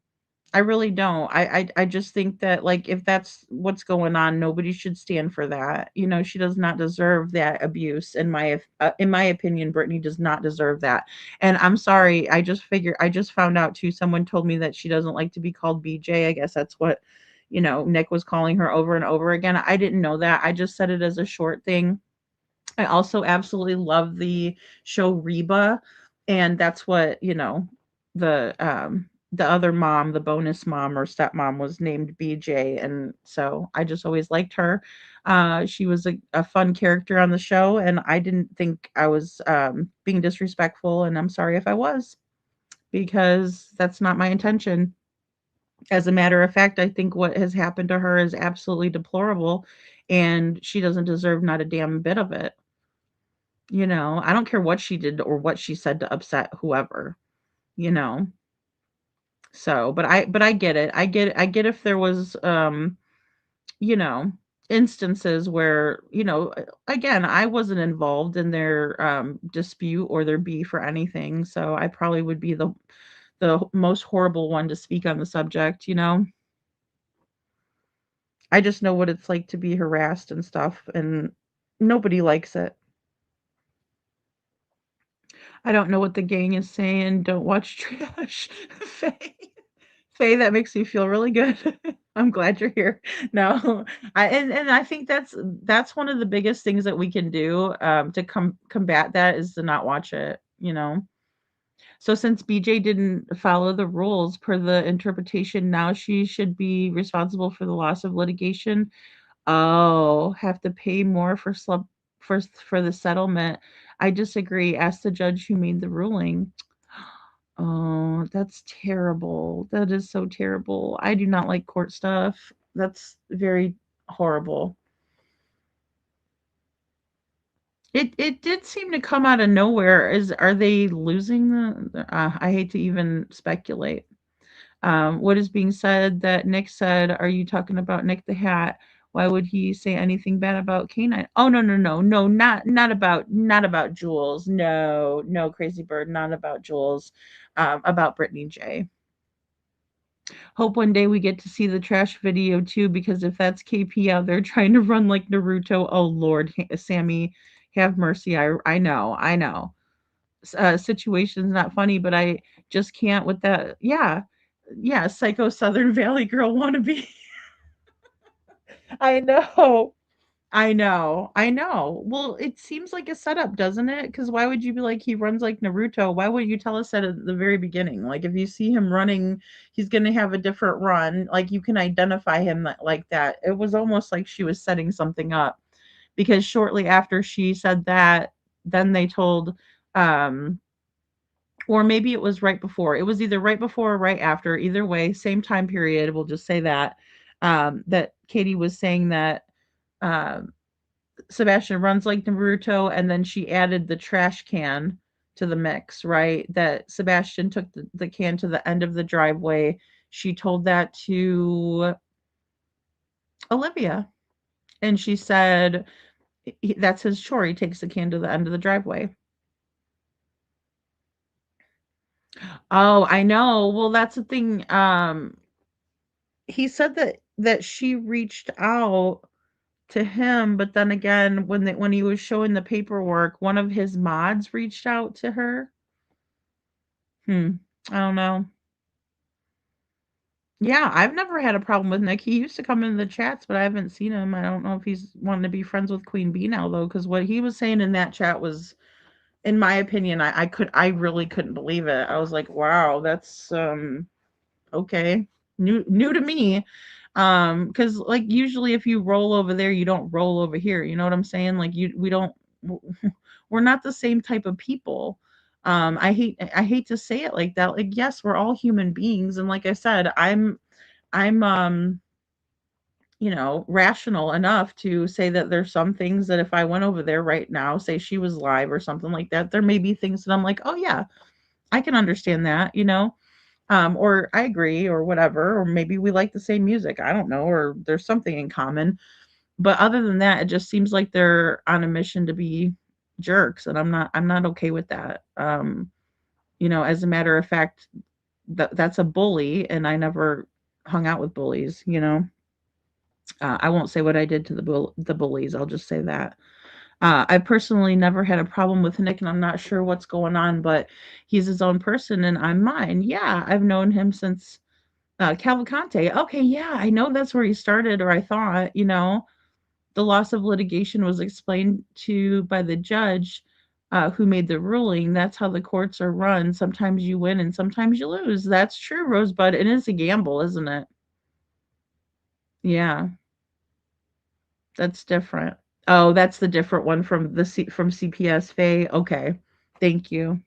I really don't. I just think that, like, if that's what's going on, nobody should stand for that. She does not deserve that abuse. In my opinion, Brittany does not deserve that. And I'm sorry. I just found out too. Someone told me that she doesn't like to be called BJ. I guess that's what, Nick was calling her over and over again. I didn't know that. I just said it as a short thing. I also absolutely love the show Reba, and that's what, the other mom, the bonus mom or stepmom was named BJ, and so I just always liked her. She was a fun character on the show, and I didn't think I was being disrespectful, and I'm sorry if I was, because that's not my intention. As a matter of fact, I think what has happened to her is absolutely deplorable, and she doesn't deserve not a damn bit of it. I don't care what she did or what she said to upset whoever, you know. So, but I get it. I get if there was you know, instances where, again, I wasn't involved in their dispute or their beef or anything, so I probably would be the most horrible one to speak on the subject. I just know what it's like to be harassed and stuff, and nobody likes it. I don't know what the gang is saying. Don't watch trash. Faye. Faye, that makes me feel really good. I'm glad you're here. No, and I think that's one of the biggest things that we can do to combat that is to not watch it. So since BJ didn't follow the rules per the interpretation, now she should be responsible for the loss of litigation. Oh, have to pay more for the settlement. I disagree. Ask the judge who made the ruling. Oh, that's terrible. That is so terrible. I do not like court stuff. That's very horrible. It did seem to come out of nowhere. Are they losing I hate to even speculate. What is being said that Nick said, are you talking about Nick the Hat? Why would he say anything bad about Canine? Oh, no, no, no, no, not about Jules. No, no, Crazy Bird, not about Jules. About Brittany J. Hope one day we get to see the trash video too, because if that's KP out there trying to run like Naruto, oh Lord, Sammy, have mercy. I know. Situation's not funny, but I just can't with that. Yeah, yeah, psycho Southern Valley girl wannabe. I know. I know. Well, it seems like a setup, doesn't it? Because why would you be like, he runs like Naruto? Why would you tell us that at the very beginning? Like, if you see him running, he's going to have a different run. Like, you can identify him like that. It was almost like she was setting something up because shortly after she said that, then they told, um, or maybe it was right before. It was either right before or right after. Either way, same time period. We'll just say that, that Katie was saying that. Um, Sebastian runs like Naruto, and then she added the trash can to the mix, right? That Sebastian took the can to the end of the driveway. She told that to Olivia, and she said that's his chore. He takes the can to the end of the driveway. Oh, I know. Well, that's the thing. He said that she reached out to him, but then again, when he was showing the paperwork, one of his mods reached out to her. Hmm. I don't know. Yeah, I've never had a problem with Nick. He used to come into the chats, but I haven't seen him. I don't know if he's wanting to be friends with Queen Bee now though, because what he was saying in that chat was, in my opinion, I really couldn't believe it. I was like, wow, that's okay. New to me. Because like usually if you roll over there, you don't roll over here. You know what I'm saying? Like we don't we're not the same type of people. I hate to say it like that. Like, yes, we're all human beings. And like I said, I'm rational enough to say that there's some things that if I went over there right now, say she was live or something like that, there may be things that I'm like, oh yeah, I can understand that. Or I agree or whatever, or maybe we like the same music. I don't know, or there's something in common. But other than that, it just seems like they're on a mission to be jerks, and I'm not okay with that. As a matter of fact, that's a bully, and I never hung out with bullies. I won't say what I did to the bullies. I'll just say that. I personally never had a problem with Nick, and I'm not sure what's going on, but he's his own person, and I'm mine. Yeah, I've known him since Cavalcante. Okay, yeah, I know that's where he started, or I thought. The loss of litigation was explained to by the judge who made the ruling. That's how the courts are run. Sometimes you win and sometimes you lose. That's true, Rosebud. It is a gamble, isn't it? Yeah, that's different. Oh, that's the different one from from CPS Faye. Okay. Thank you.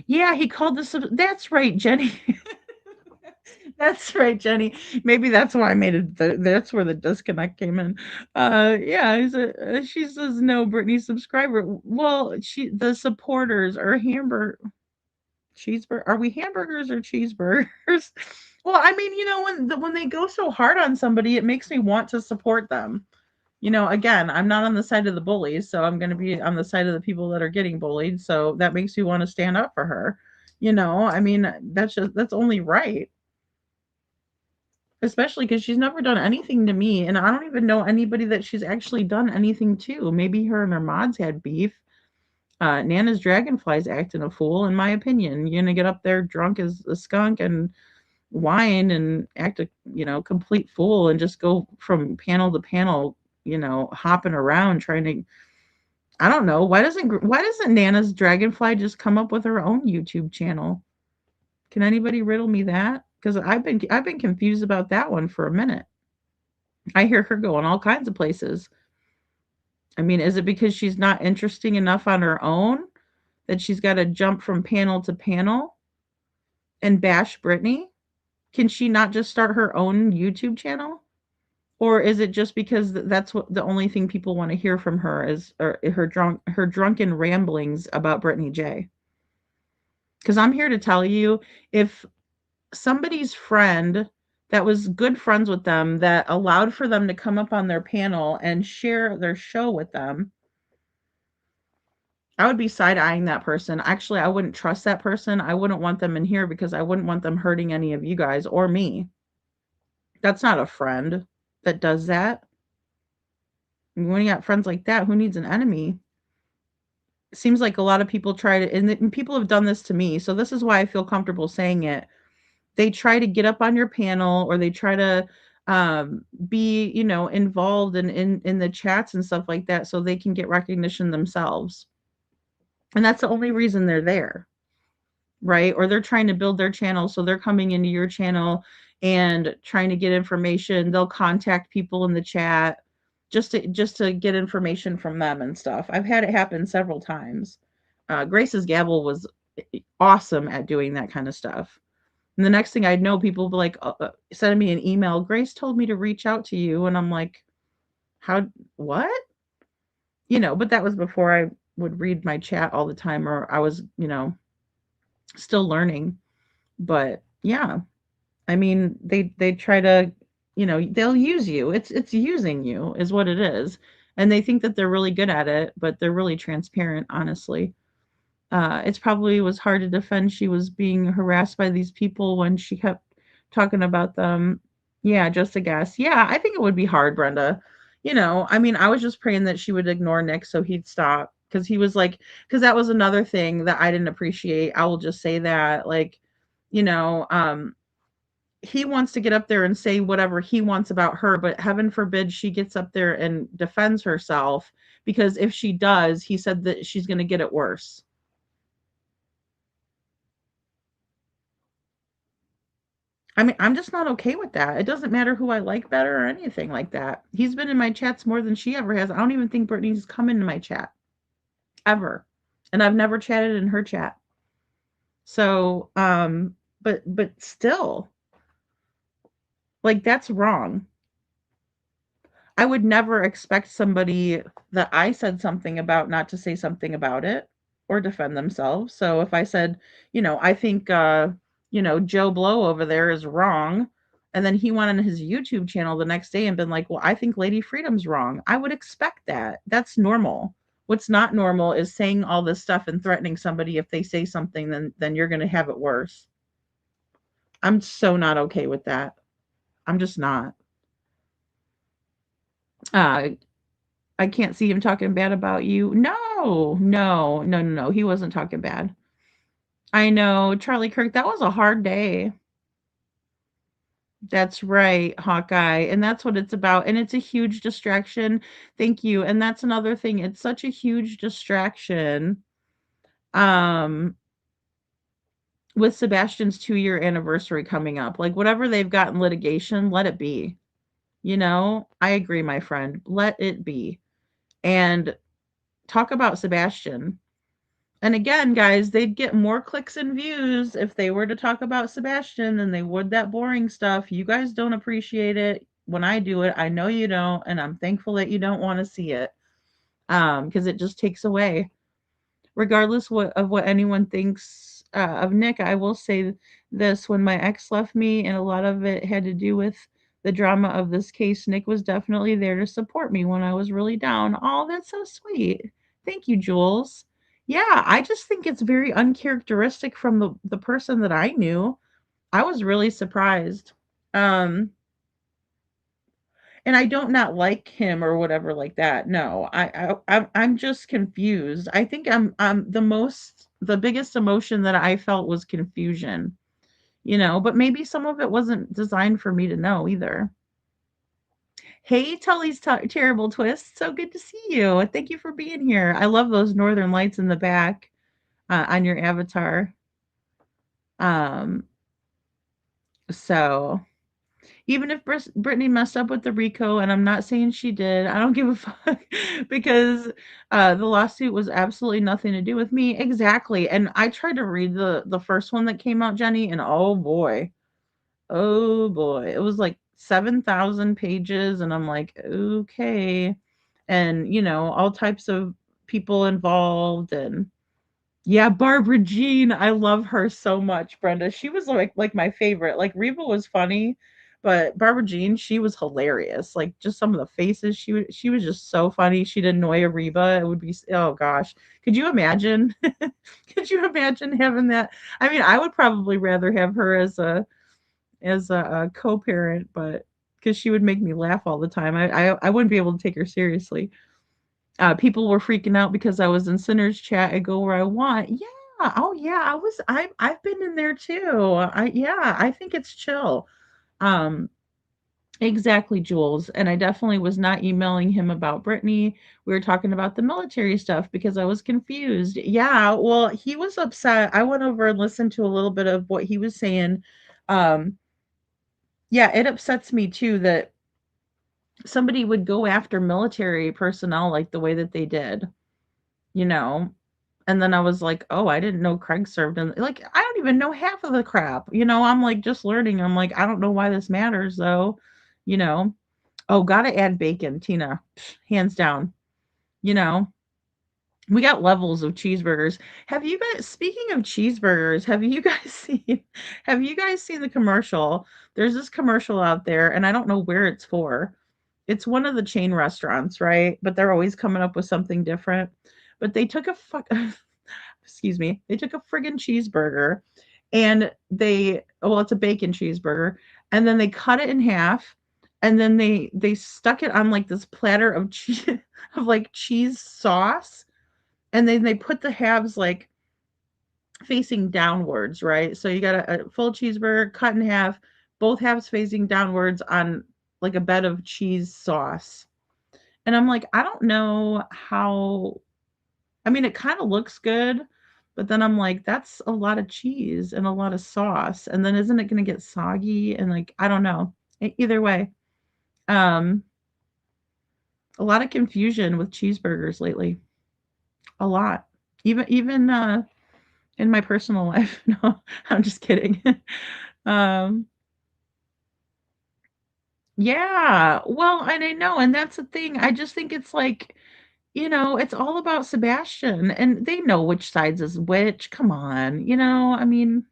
Yeah, he called this. That's right, Jenny. That's right, Jenny. Maybe that's why I made it. That's where the disconnect came in. Yeah, she says no, Brittany subscriber. Well, the supporters are hamburger cheeseburger. Are we hamburgers or cheeseburgers? Well, I mean, when they go so hard on somebody, it makes me want to support them. Again, I'm not on the side of the bullies, so I'm going to be on the side of the people that are getting bullied. So that makes me want to stand up for her. I mean, that's only right. Especially because she's never done anything to me, and I don't even know anybody that she's actually done anything to. Maybe her and her mods had beef. Nana's Dragonfly's acting a fool, in my opinion. You're gonna get up there drunk as a skunk and whine and act a complete fool and just go from panel to panel, hopping around trying to. I don't know why doesn't Nana's Dragonfly just come up with her own YouTube channel? Can anybody riddle me that? Because I've been confused about that one for a minute. I hear her going all kinds of places. I mean, is it because she's not interesting enough on her own that she's got to jump from panel to panel and bash Brittany? Can she not just start her own YouTube channel? Or is it just because that's what the only thing people want to hear from her is her drunken ramblings about Brittany J? Because I'm here to tell you, if somebody's friend that was good friends with them that allowed for them to come up on their panel and share their show with them, I would be side-eyeing that person. Actually, I wouldn't trust that person. I wouldn't want them in here because I wouldn't want them hurting any of you guys or me. That's not a friend that does that. When you got friends like that, who needs an enemy? It seems like a lot of people try to, and people have done this to me. So this is why I feel comfortable saying it. They try to get up on your panel, or they try to be, involved in the chats and stuff like that so they can get recognition themselves. And that's the only reason they're there. Right? Or they're trying to build their channel, so they're coming into your channel and trying to get information. They'll contact people in the chat just to get information from them and stuff. I've had it happen several times. Grace's Gavel was awesome at doing that kind of stuff. And the next thing I'd know, people would be like, sending me an email, Grace told me to reach out to you. And I'm like, how, what? But that was before I would read my chat all the time, or I was, still learning. But yeah, I mean, they try to, they'll use you. It's using you is what it is. And they think that they're really good at it, but they're really transparent, honestly. It's probably was hard to defend. She was being harassed by these people when she kept talking about them. Yeah, just a guess. Yeah, I think it would be hard, Brenda. I mean, I was just praying that she would ignore Nick so he'd stop, because he was like, because that was another thing that I didn't appreciate. I will just say that, like, you know, um, he wants to get up there and say whatever he wants about her, but heaven forbid she gets up there and defends herself, because if she does, he said that she's going to get it worse. I mean, I'm just not okay with that. It doesn't matter who I like better or anything like that. He's been in my chats more than she ever has. I don't even think Brittany's come into my chat ever. And I've never chatted in her chat. So, but still, like, that's wrong. I would never expect somebody that I said something about not to say something about it or defend themselves. So if I said, I think, Joe Blow over there is wrong, and then he went on his YouTube channel the next day and been like, well, I think Lady Freedom's wrong, I would expect that. That's normal. What's not normal is saying all this stuff and threatening somebody. If they say something, then you're going to have it worse. I'm so not okay with that. I'm just not. I can't see him talking bad about you. No, no, no, no, no. He wasn't talking bad. I know, Charlie Kirk, that was a hard day. That's right, Hawkeye. And that's what it's about. And it's a huge distraction. Thank you. And that's another thing. It's such a huge distraction. With Sebastian's 2-year anniversary coming up, like, whatever they've got in litigation, let it be. I agree, my friend. Let it be. And talk about Sebastian. And again, guys, they'd get more clicks and views if they were to talk about Sebastian than they would that boring stuff. You guys don't appreciate it when I do it. I know you don't, and I'm thankful that you don't want to see it, because it just takes away. Regardless of what anyone thinks of Nick, I will say this: when my ex left me, and a lot of it had to do with the drama of this case, Nick was definitely there to support me when I was really down. Oh, that's so sweet. Thank you, Jules. Yeah, I just think it's very uncharacteristic from the person that I knew. I was really surprised. Um, and I don't not like him or whatever like that. No, I'm just confused. I think I'm the biggest emotion that I felt was confusion. But maybe some of it wasn't designed for me to know either. Hey, Tully's terrible twist. So good to see you. Thank you for being here. I love those northern lights in the back on your avatar. So even if Brittany messed up with the RICO, and I'm not saying she did, I don't give a fuck, because the lawsuit was absolutely nothing to do with me. Exactly. And I tried to read the first one that came out, Jenny, and oh boy, it was like 7,000 pages, and I'm like, okay. And all types of people involved. And yeah, Barbara Jean, I love her so much, Brenda. She was like my favorite. Like, Reba was funny, But Barbara Jean, she was hilarious. Like just some of the faces she was just so funny. She'd annoy Reba. It would be oh gosh. Could you imagine? Could you imagine having that? I mean, I would probably rather have her as a co-parent, but because she would make me laugh all the time. I wouldn't be able to take her seriously. People were freaking out because I was in Sinners chat. I go where I want. Yeah. Oh yeah. I've been in there too. I think it's chill. Um, exactly, Jules. And I definitely was not emailing him about Brittany. We were talking about the military stuff because I was confused. Yeah, well, he was upset. I went over and listened to a little bit of what he was saying. Um, yeah, it upsets me too that somebody would go after military personnel like the way that they did, you know? And then I was like, "Oh, I didn't know Craig served in," like, I don't even know half of the crap, I'm, like, just learning. I'm like, "I don't know why this matters though," you know? Oh, gotta add bacon, Tina, hands down, you know? We got levels of cheeseburgers. Have you guys speaking of cheeseburgers, have you guys seen the commercial? There's this commercial out there, and I don't know where it's for. It's one of the chain restaurants, right? But they're always coming up with something different. But they took a excuse me, they took a friggin' cheeseburger and it's a bacon cheeseburger, and then they cut it in half, and then they stuck it on like this platter of cheese of like cheese sauce, and then they put the halves like facing downwards, right? So you got a full cheeseburger cut in half, both halves facing downwards on like a bed of cheese sauce. And I'm like, I don't know how. I mean, it kind of looks good, but then I'm like, that's a lot of cheese and a lot of sauce. And then isn't it going to get soggy? And like, I don't know. Either way, um, a lot of confusion with cheeseburgers lately. A lot. Even in my personal life. No, I'm just kidding. um, yeah. Well, and I know, and that's the thing. I just think it's like, it's all about Sebastian, and they know which sides is which. Come on, I mean,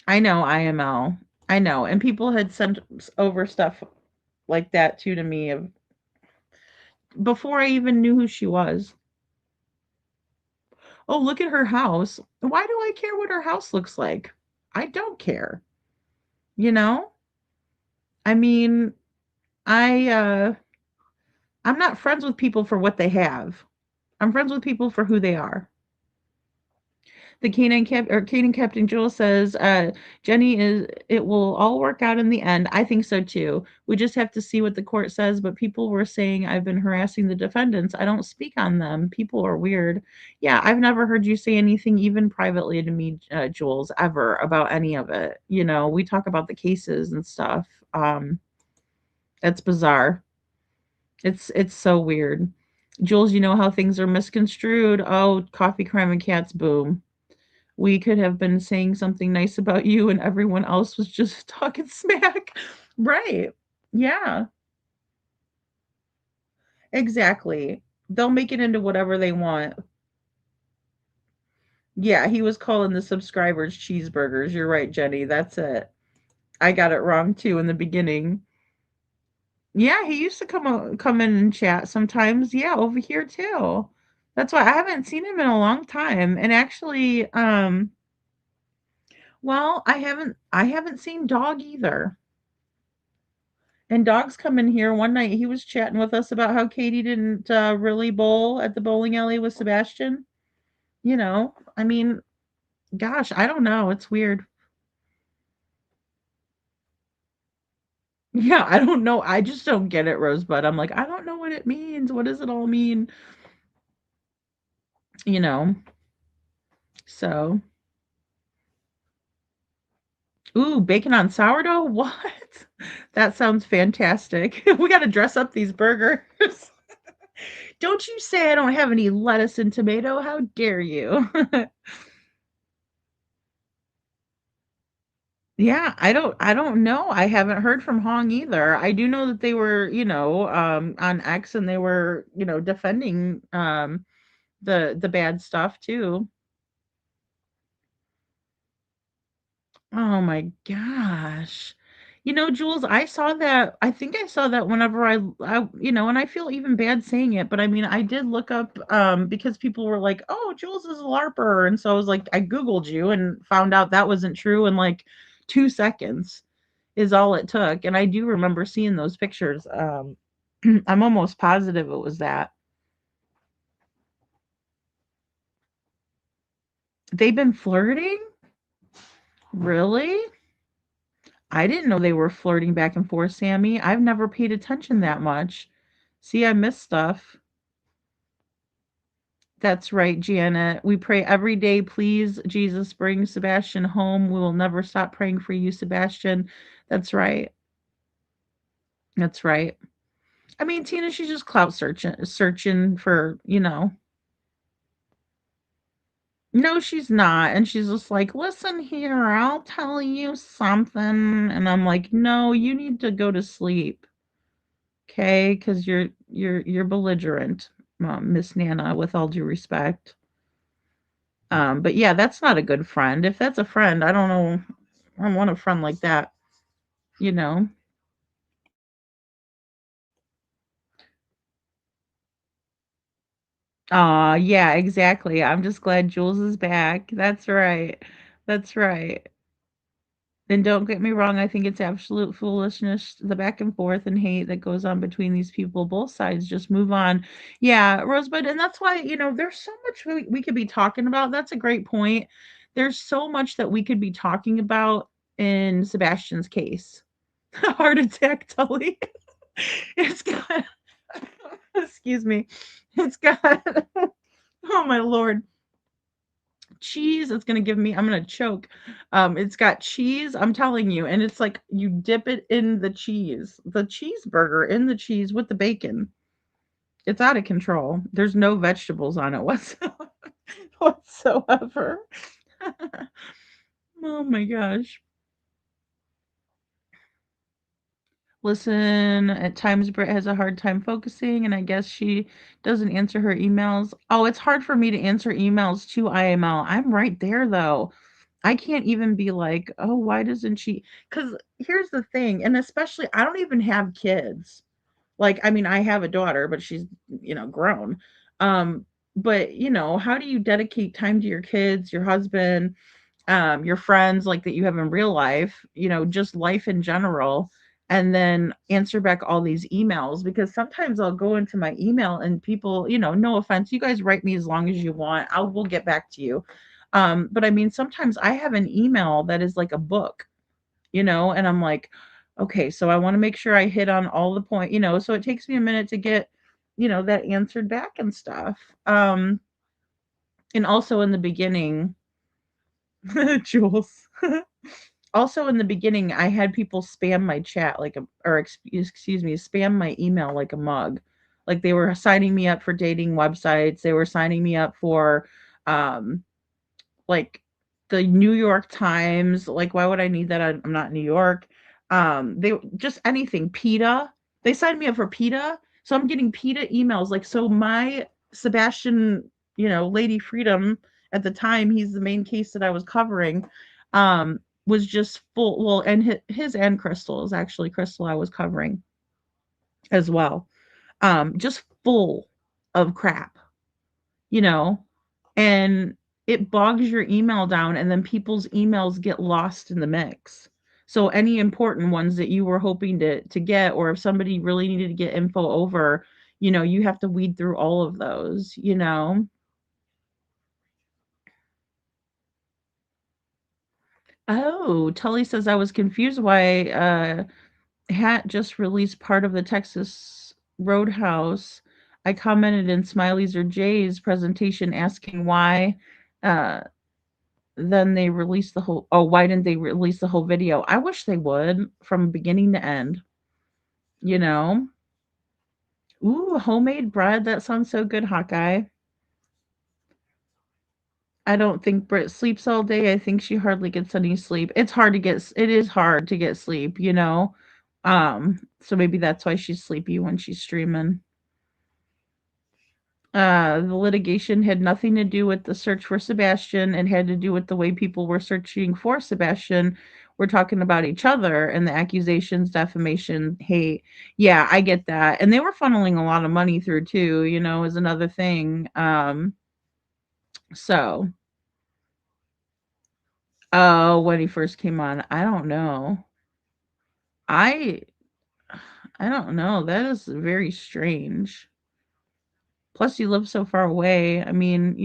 I know IML. I know, and people had sent over stuff like that too to me before I even knew who she was. Oh, look at her house. Why do I care what her house looks like? I don't care. You know? I mean, I I'm not friends with people for what they have. I'm friends with people for who they are. The Canaan Captain Joel says, Jenny it will all work out in the end. I think so too. We just have to see what the court says, but people were saying I've been harassing the defendants. I don't speak on them. People are weird. Yeah, I've never heard you say anything, even privately to me, Jules, ever about any of it. We talk about the cases and stuff. It's bizarre. It's so weird. Jules, you know how things are misconstrued. Oh, coffee, crime, and cats, boom. We could have been saying something nice about you and everyone else was just talking smack. Right. Yeah, exactly. They'll make it into whatever they want. Yeah, he was calling the subscribers cheeseburgers. You're right, Jenny. That's it. I got it wrong too in the beginning. Yeah, he used to come in and chat sometimes. Yeah, over here too. That's why I haven't seen him in a long time. And actually, well, I haven't seen Dog either. And Dog's come in here one night. He was chatting with us about how Katie didn't really bowl at the bowling alley with Sebastian. I mean, gosh, I don't know. It's weird. Yeah, I don't know. I just don't get it, Rosebud. I'm like, I don't know what it means. What does it all mean? You know. So, ooh, bacon on sourdough? What? That sounds fantastic. We got to dress up these burgers. Don't you say I don't have any lettuce and tomato. How dare you? Yeah, I don't know. I haven't heard from Hong either. I do know that they were, on X, and they were, defending the bad stuff too. Oh my gosh. Jules, I saw that. I think I saw that whenever and I feel even bad saying it, but I mean, I did look up because people were like, "Oh, Jules is a LARPer," and so I was like, I googled you and found out that wasn't true in like 2 seconds is all it took, and I do remember seeing those pictures. I'm almost positive it was that. They've been flirting? Really? I didn't know they were flirting back and forth, Sammy. I've never paid attention that much. See, I missed stuff. That's right, Janet. We pray every day, please, Jesus, bring Sebastian home. We will never stop praying for you, Sebastian. That's right. That's right. I mean, Tina, she's just clout searching for, No, she's not. And she's just like, listen here, I'll tell you something. And I'm like, no, you need to go to sleep. Okay, because you're belligerent, Miss Nana, with all due respect. But yeah, that's not a good friend. If that's a friend, I don't know. I don't want a friend like that, you know. Yeah, exactly. I'm just glad Jules is back. That's right. That's right. And don't get me wrong, I think it's absolute foolishness, the back and forth and hate that goes on between these people, both sides. Just move on. Yeah, Rosebud, and that's why, there's so much we could be talking about. That's a great point. There's so much that we could be talking about in Sebastian's case. Heart attack, Tully. It's got, excuse me, it's got, oh my Lord, cheese. It's gonna give me, I'm gonna choke. It's got cheese, I'm telling you, and it's like you dip it in the cheeseburger in the cheese with the bacon. It's out of control. There's no vegetables on it whatsoever. Oh my gosh. Listen, at times Britt has a hard time focusing, and I guess she doesn't answer her emails. Oh, it's hard for me to answer emails to IML. I'm right there though. I can't even be like, "Oh, why doesn't she?" Because here's the thing, and especially I don't even have kids. Like, I mean, I have a daughter, but she's, grown. Um, but, how do you dedicate time to your kids, your husband, your friends like that you have in real life, just life in general, and then answer back all these emails? Because sometimes I'll go into my email and people, no offense, you guys write me as long as you want. I will get back to you. But I mean, sometimes I have an email that is like a book, and I'm like, okay, so I want to make sure I hit on all the point, so it takes me a minute to get, that answered back and stuff. And also in the beginning, Jules. Also in the beginning, I had people spam my chat like excuse me, spam my email like a mug. Like they were signing me up for dating websites. They were signing me up for um like the New York Times. Like, why would I need that? I'm not in New York. They just anything. PETA. They signed me up for PETA. So I'm getting PETA emails. Like, so my Sebastian, Lady Freedom at the time, he's the main case that I was covering, was just full. Well, and his and Crystal is actually Crystal I was covering as well. Just full of crap, you know, and it bogs your email down and then people's emails get lost in the mix. So any important ones that you were hoping to get, or if somebody really needed to get info over, you have to weed through all of those. Oh, Tully says I was confused why Hat just released part of the Texas Roadhouse. I commented in Smiley's or Jay's presentation asking why uh then they released the whole why didn't they release the whole video? I wish they would from beginning to end, you know? Ooh, homemade bread. That sounds so good, Hawkeye. I don't think Britt sleeps all day. I think she hardly gets any sleep. It is hard to get sleep. So maybe that's why she's sleepy when she's streaming. The litigation had nothing to do with the search for Sebastian. It had to do with the way people were searching for Sebastian. We're talking about each other and the accusations, defamation, hate. Yeah, I get that. And they were funneling a lot of money through too, is another thing. So, oh, when he first came on, I don't know. I I don't know. That is very strange. Plus, you live so far away. I mean,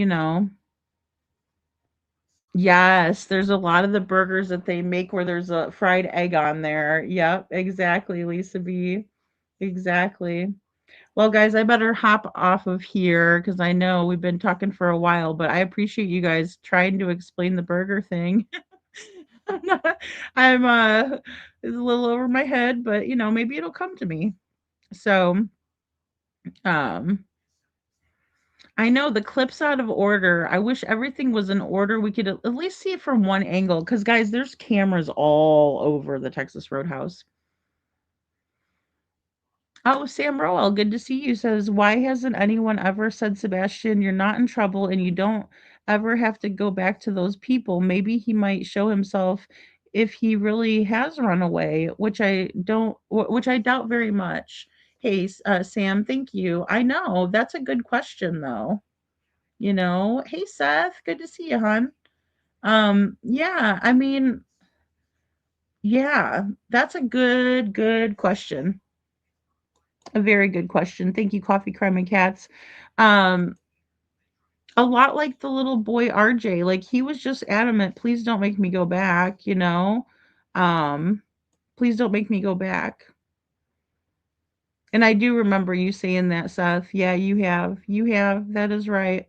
yes, there's a lot of the burgers that they make where there's a fried egg on there. Yep, exactly, Lisa B. Exactly. Well, guys, I better hop off of here because I know we've been talking for a while, but I appreciate you guys trying to explain the burger thing. I'm not, it's a little over my head, but maybe it'll come to me. So, um, I know the clips out of order. I wish everything was in order. We could at least see it from one angle. Because, guys, there's cameras all over the Texas Roadhouse. Oh, Sam Rowell, good to see you. Says, why hasn't anyone ever said, Sebastian, you're not in trouble and you don't ever have to go back to those people? Maybe he might show himself if he really has run away, which which I doubt very much. Hey, Sam, thank you. I know that's a good question, though. Hey Seth, good to see you, hon. Yeah, I mean, yeah, that's a good question. A very good question. Thank you, Coffee Crime and Cats. Um, a lot like the little boy RJ, like he was just adamant, please don't make me go back. Um, please don't make me go back. And I do remember you saying that, Seth. Yeah, you have. You have. That is right.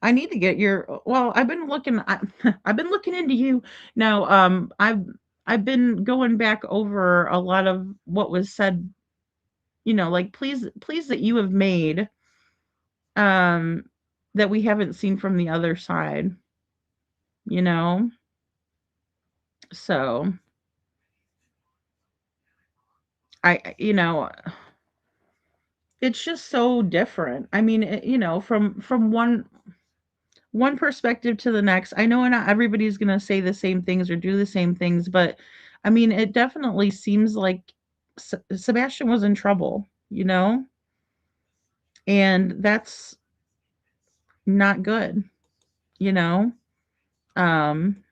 I need to get your I've been looking I've been looking into you. Now, I've been going back over a lot of what was said, like please that you have made um that we haven't seen from the other side, you know? So, it's just so different. I mean, from one perspective to the next. I know not everybody's going to say the same things or do the same things, but I mean, it definitely seems like Sebastian was in trouble, and that's not good, you know? Um,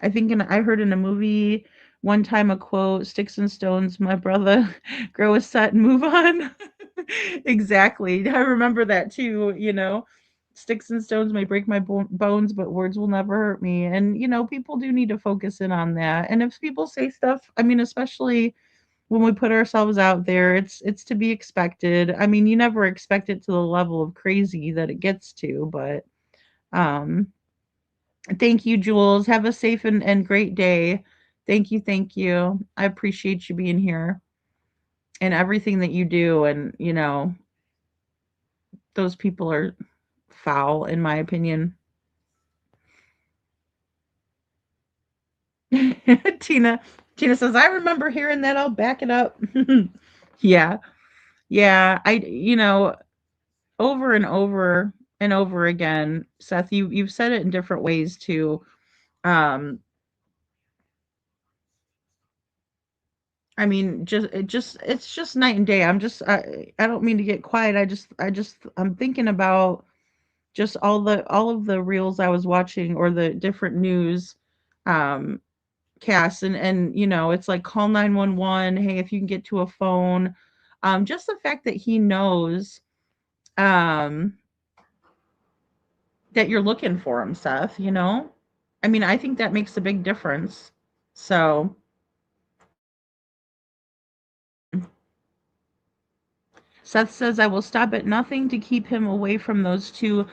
I think I heard in a movie one time a quote, sticks and stones, my brother, grow a set and move on. Exactly. I remember that too. Sticks and stones may break my bones, but words will never hurt me. And, people do need to focus in on that. And if people say stuff, I mean, especially when we put ourselves out there, it's to be expected. I mean, you never expect it to the level of crazy that it gets to, but um thank you, Jules. Have a safe and great day. Thank you, thank you. I appreciate you being here and everything that you do. And, those people are foul, in my opinion. Tina, Tina says, I remember hearing that. I'll back it up. Yeah. Yeah. Over and over and over again, Seth, you've said it in different ways too. Um, I mean, it's just night and day. I don't mean to get quiet. I'm thinking about just all of the reels I was watching or the different news um casts, and it's like call 911, hey, if you can get to a phone. Just the fact that he knows um that you're looking for him, Seth. I mean, I think that makes a big difference. So, Seth says, I will stop at nothing to keep him away from those two.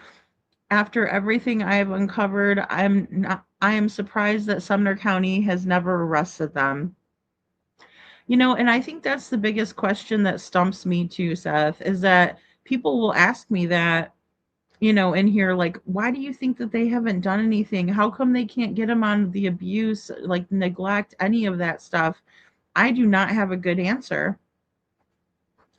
After everything I have uncovered, I am surprised that Sumner County has never arrested them. And I think that's the biggest question that stumps me too, Seth, is that people will ask me that, in here, like, why do you think that they haven't done anything? How come they can't get them on the abuse, like neglect, any of that stuff? I do not have a good answer.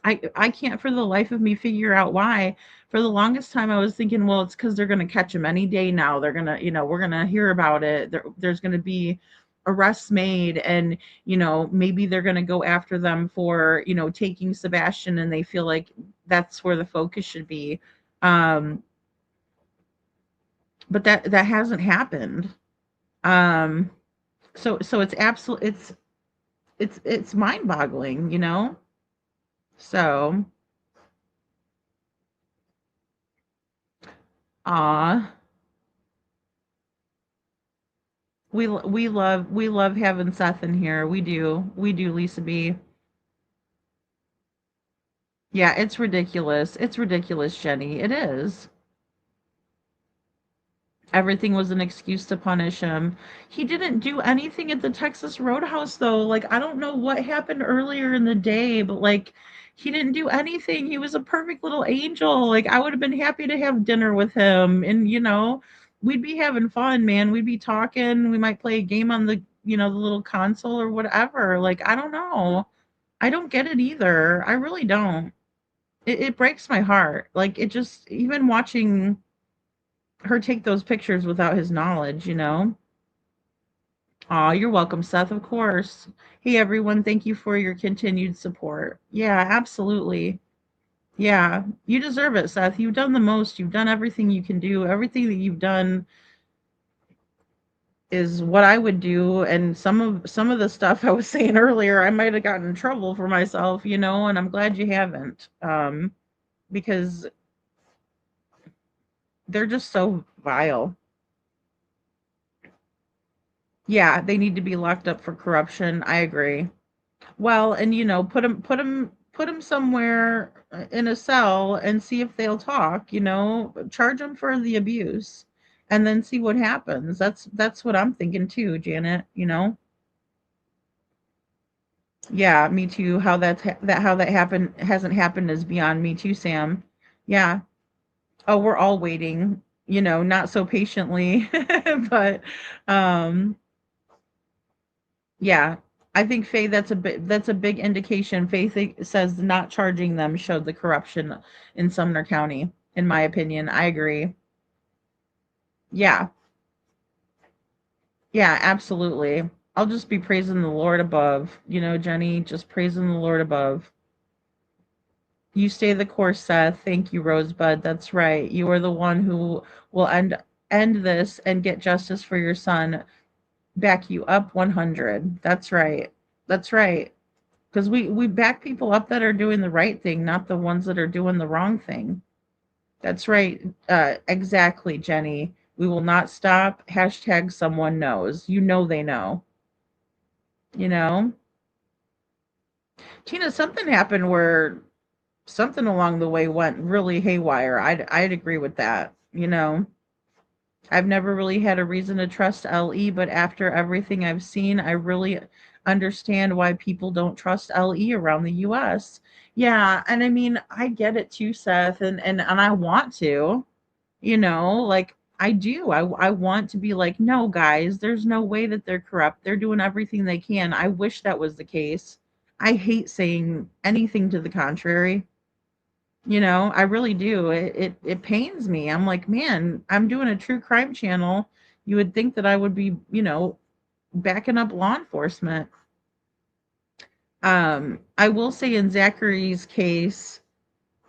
I can't for the life of me figure out why. For the longest time, I was thinking, well, it's because they're going to catch him any day now. They're going to, we're going to hear about it. There's going to be arrests made, and, maybe they're going to go after them for, taking Sebastian, and they feel like that's where the focus should be. But that hasn't happened. So it's absolutely, it's mind-boggling. So, ah, we love having Seth in here. We do, Lisa B. Yeah, it's ridiculous. It's ridiculous, Jenny. It is. Everything was an excuse to punish him. He didn't do anything at the Texas Roadhouse, though. Like, I don't know what happened earlier in the day, but like, he didn't do anything. He was a perfect little angel. Like, I would have been happy to have dinner with him, and we'd be having fun, man. We'd be talking. We might play a game on the little console or whatever. Like, I don't know. I don't get it either. I really don't. It breaks my heart. Like, it just, even watching her take those pictures without his knowledge. Aw, you're welcome, Seth, of course. Hey, everyone, thank you for your continued support. Yeah, absolutely. Yeah, you deserve it, Seth. You've done the most. You've done everything you can do. Everything that you've done is what I would do. And some of the stuff I was saying earlier, I might have gotten in trouble for myself, and I'm glad you haven't. Because they're just so vile. Yeah, they need to be locked up for corruption. I agree. Well, and put them somewhere in a cell and see if they'll talk. Charge them for the abuse and then see what happens. That's what I'm thinking too, Janet. Yeah, me too. How that happened hasn't happened is beyond me too, Sam. Yeah. Oh, we're all waiting, not so patiently, but um yeah, I think Faye, that's a big indication. Says not charging them showed the corruption in Sumner County, in my opinion. I agree. Yeah. Yeah, absolutely. I'll just be praising the Lord above, Jenny, just praising the Lord above. You stay the course, Seth. Thank you, Rosebud. That's right. You are the one who will end this and get justice for your son. Back you up 100. That's right. That's right. Because we back people up that are doing the right thing, not the ones that are doing the wrong thing. That's right. Exactly, Jenny. We will not stop. Hashtag someone knows. They know. You know? Tina, something happened where something along the way went really haywire. I'd agree with that. I've never really had a reason to trust LE, but after everything I've seen, I really understand why people don't trust LE around the US. Yeah, and I mean, I get it too, Seth, and I want to, like I do. I want to be like, no, guys, there's no way that they're corrupt. They're doing everything they can. I wish that was the case. I hate saying anything to the contrary. I really do. It pains me. I'm like, man, I'm doing a true crime channel. You would think that I would be, backing up law enforcement. I will say in Zachary's case,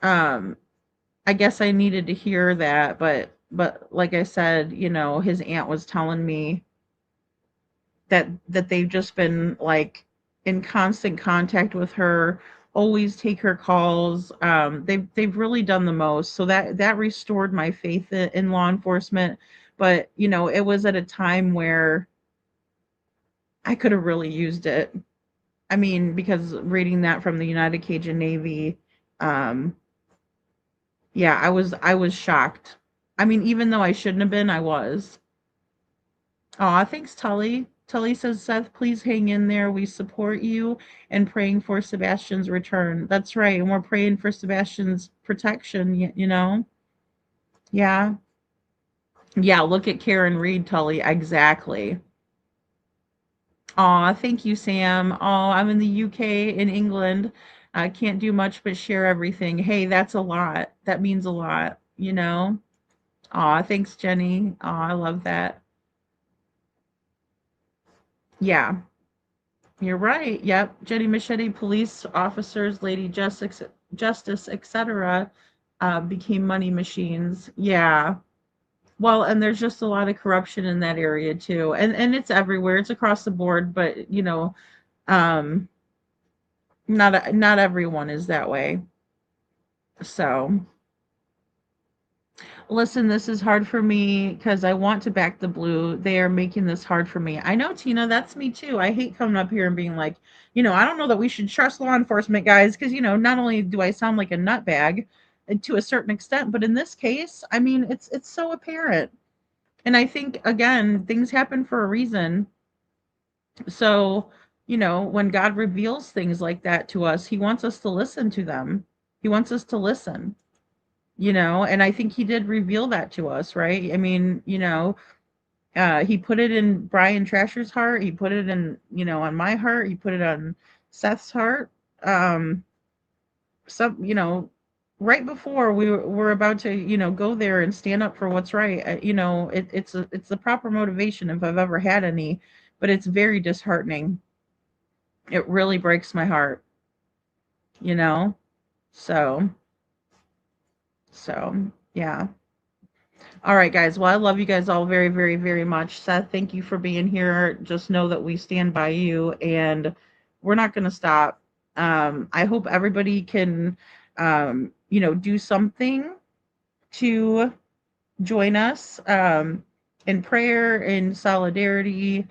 um, I guess I needed to hear that, but like I said, his aunt was telling me that they've just been like in constant contact with her, always take her calls. They've really done the most, so that restored my faith in law enforcement. But it was at a time where I could have really used it. I mean, because reading that from the United Cajun Navy, um, yeah, I was shocked. I mean, even though I shouldn't have been, I was. Aw, thanks, Tully. Tully says, Seth, please hang in there. We support you and praying for Sebastian's return. That's right. And we're praying for Sebastian's protection, you know? Yeah. Yeah, look at Karen Reed, Tully. Exactly. Aw, thank you, Sam. Oh, I'm in the UK, in England. I can't do much but share everything. Hey, that's a lot. That means a lot, you know? Aw, thanks, Jenny. Aw, I love that. Yeah, you're right. Yep. Jenny Machete, police officers, Lady Justice, etc., became money machines. Yeah. Well, and there's just a lot of corruption in that area too. And it's everywhere. It's across the board, but um not everyone is that way. So, listen, this is hard for me because I want to back the blue. They are making this hard for me. I know, Tina, that's me too. I hate coming up here and being like, I don't know that we should trust law enforcement guys because, not only do I sound like a nutbag to a certain extent, but in this case, I mean, it's so apparent. And I think again, things happen for a reason. So, when God reveals things like that to us, he wants us to listen to them. He wants us to listen, and I think he did reveal that to us, right? I mean, he put it in Brian Trasher's heart. He put it in, on my heart. He put it on Seth's heart. Um, some, right before were about to, go there and stand up for what's right. It's the proper motivation if I've ever had any, but it's very disheartening. It really breaks my heart, you know? So, yeah. All right, guys. Well, I love you guys all very, very, very much. Seth, thank you for being here. Just know that we stand by you and we're not going to stop. I hope everybody can, do something to join us in prayer, in solidarity,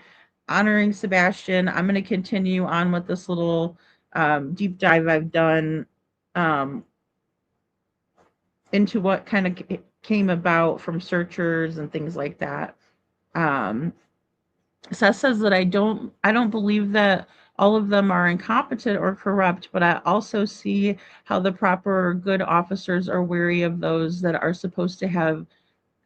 honoring Sebastian. I'm going to continue on with this little deep dive I've done into what kind of came about from searchers and things like that. Um, Seth says that I don't believe that all of them are incompetent or corrupt, but I also see how the proper good officers are wary of those that are supposed to have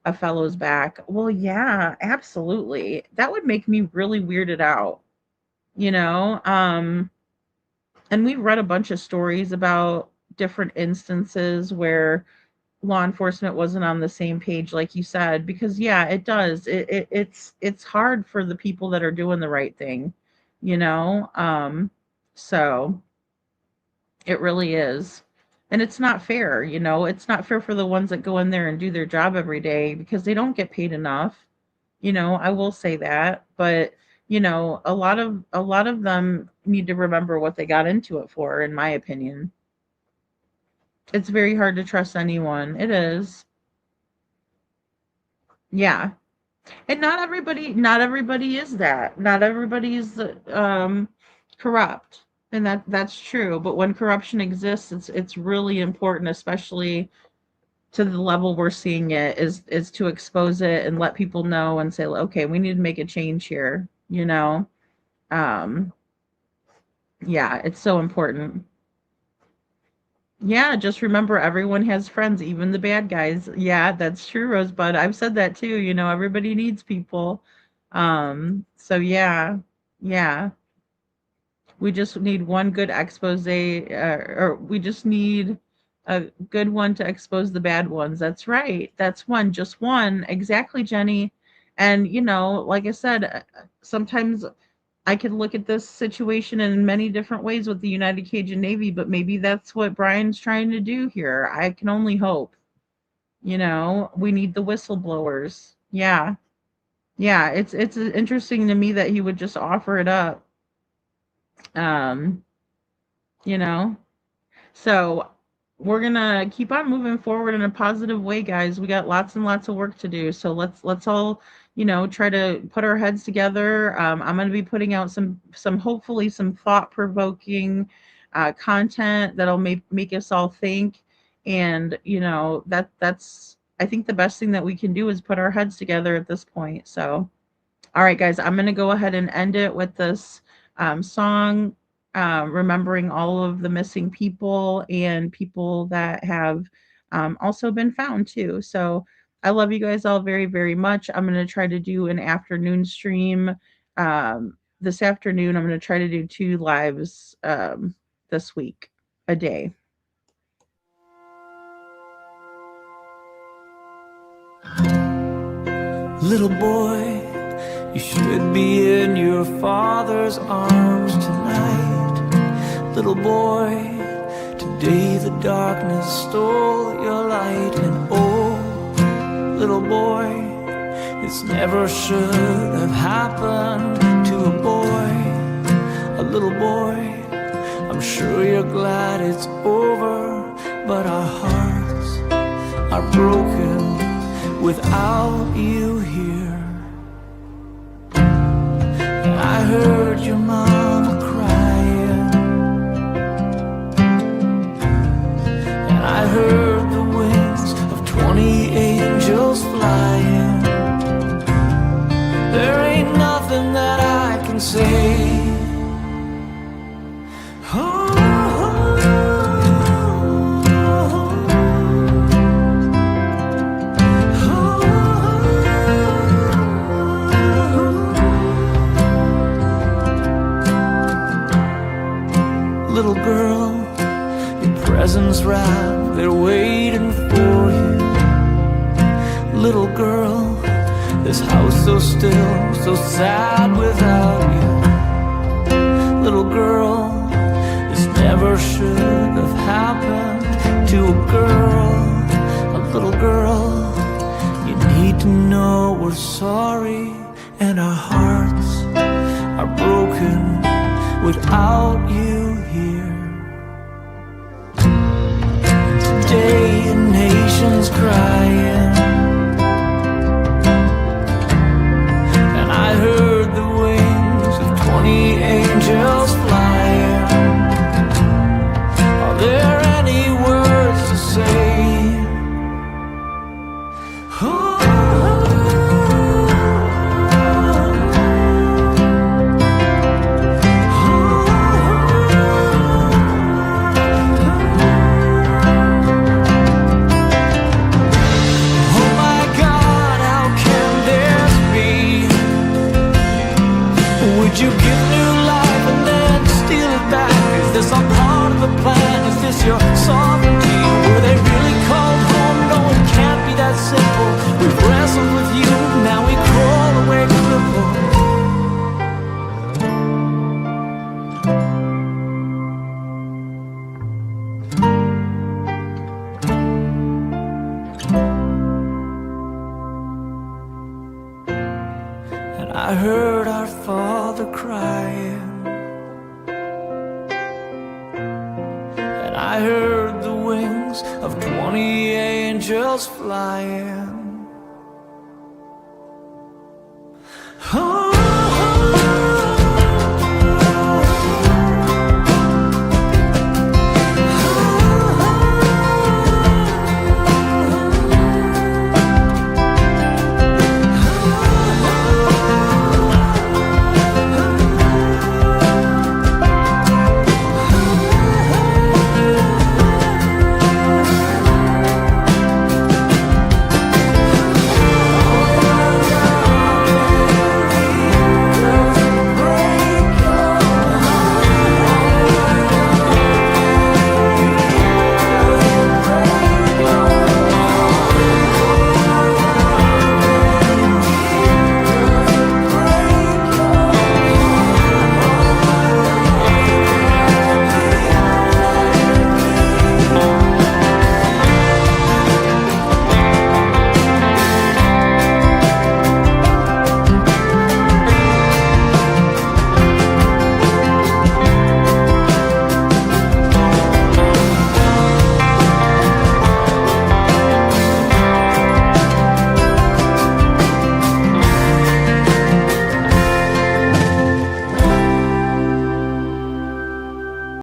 a fellow's back. Well, yeah, absolutely. That would make me really weirded out, you know? And we've read a bunch of stories about different instances where law enforcement wasn't on the same page, like you said, because yeah, it does. It's hard for the people that are doing the right thing, you know? So it really is. And it's not fair, it's not fair for the ones that go in there and do their job every day because they don't get paid enough. I will say that, but a lot of them need to remember what they got into it for, in my opinion. It's very hard to trust anyone. It is. Yeah. And not everybody is that. Not everybody is corrupt. And that's true. But when corruption exists, it's really important, especially to the level we're seeing it, is to expose it and let people know and say, okay, we need to make a change here. Um, yeah, it's so important. Yeah, just remember everyone has friends, even the bad guys. Yeah, that's true, Rosebud. I've said that too, everybody needs people. So yeah. Yeah. We just need one good expose, or we just need a good one to expose the bad ones. That's right. That's one, just one. Exactly, Jenny. And like I said, sometimes I could look at this situation in many different ways with the United Cajun Navy, but maybe that's what Brian's trying to do here. I can only hope. We need the whistleblowers. Yeah. Yeah, it's interesting to me that he would just offer it up. Um, you know. So we're gonna keep on moving forward in a positive way, guys. We got lots and lots of work to do. So let's all, try to put our heads together. I'm gonna be putting out some hopefully some thought provoking content that'll make us all think. And that's I think the best thing that we can do is put our heads together at this point. So all right, guys, I'm going to go ahead and end it with this song, remembering all of the missing people and people that have also been found too. So I love you guys all very, very much. I'm going to try to do an afternoon stream this afternoon. I'm going to try to do 2 lives this week. a day. Little boy, you should be in your father's arms tonight. Little boy, today the darkness stole your light. And oh, little boy, this never should have happened to a boy. A little boy, I'm sure you're glad it's over, but our hearts are broken without you here. I heard your mama crying, and I heard the wings of 20 angels flying. There ain't nothing that I can say. Little girl, your presents wrapped, they're waiting for you. Little girl, this house so still, so sad without you. Little girl, this never should have happened to a girl. A little girl, you need to know we're sorry, and our hearts are broken without you here. Today a nation's crying, and I heard the wings of 20 angels flying. Are there any words to say? Would you give new life and then steal it back? Is this all part of the plan? Is this your sovereignty? Were they really called home? No, it can't be that simple. We've wrestled with you, now we crawl away crippled. And I heard our Father crying, and I heard the wings of 20 angels flying. Oh,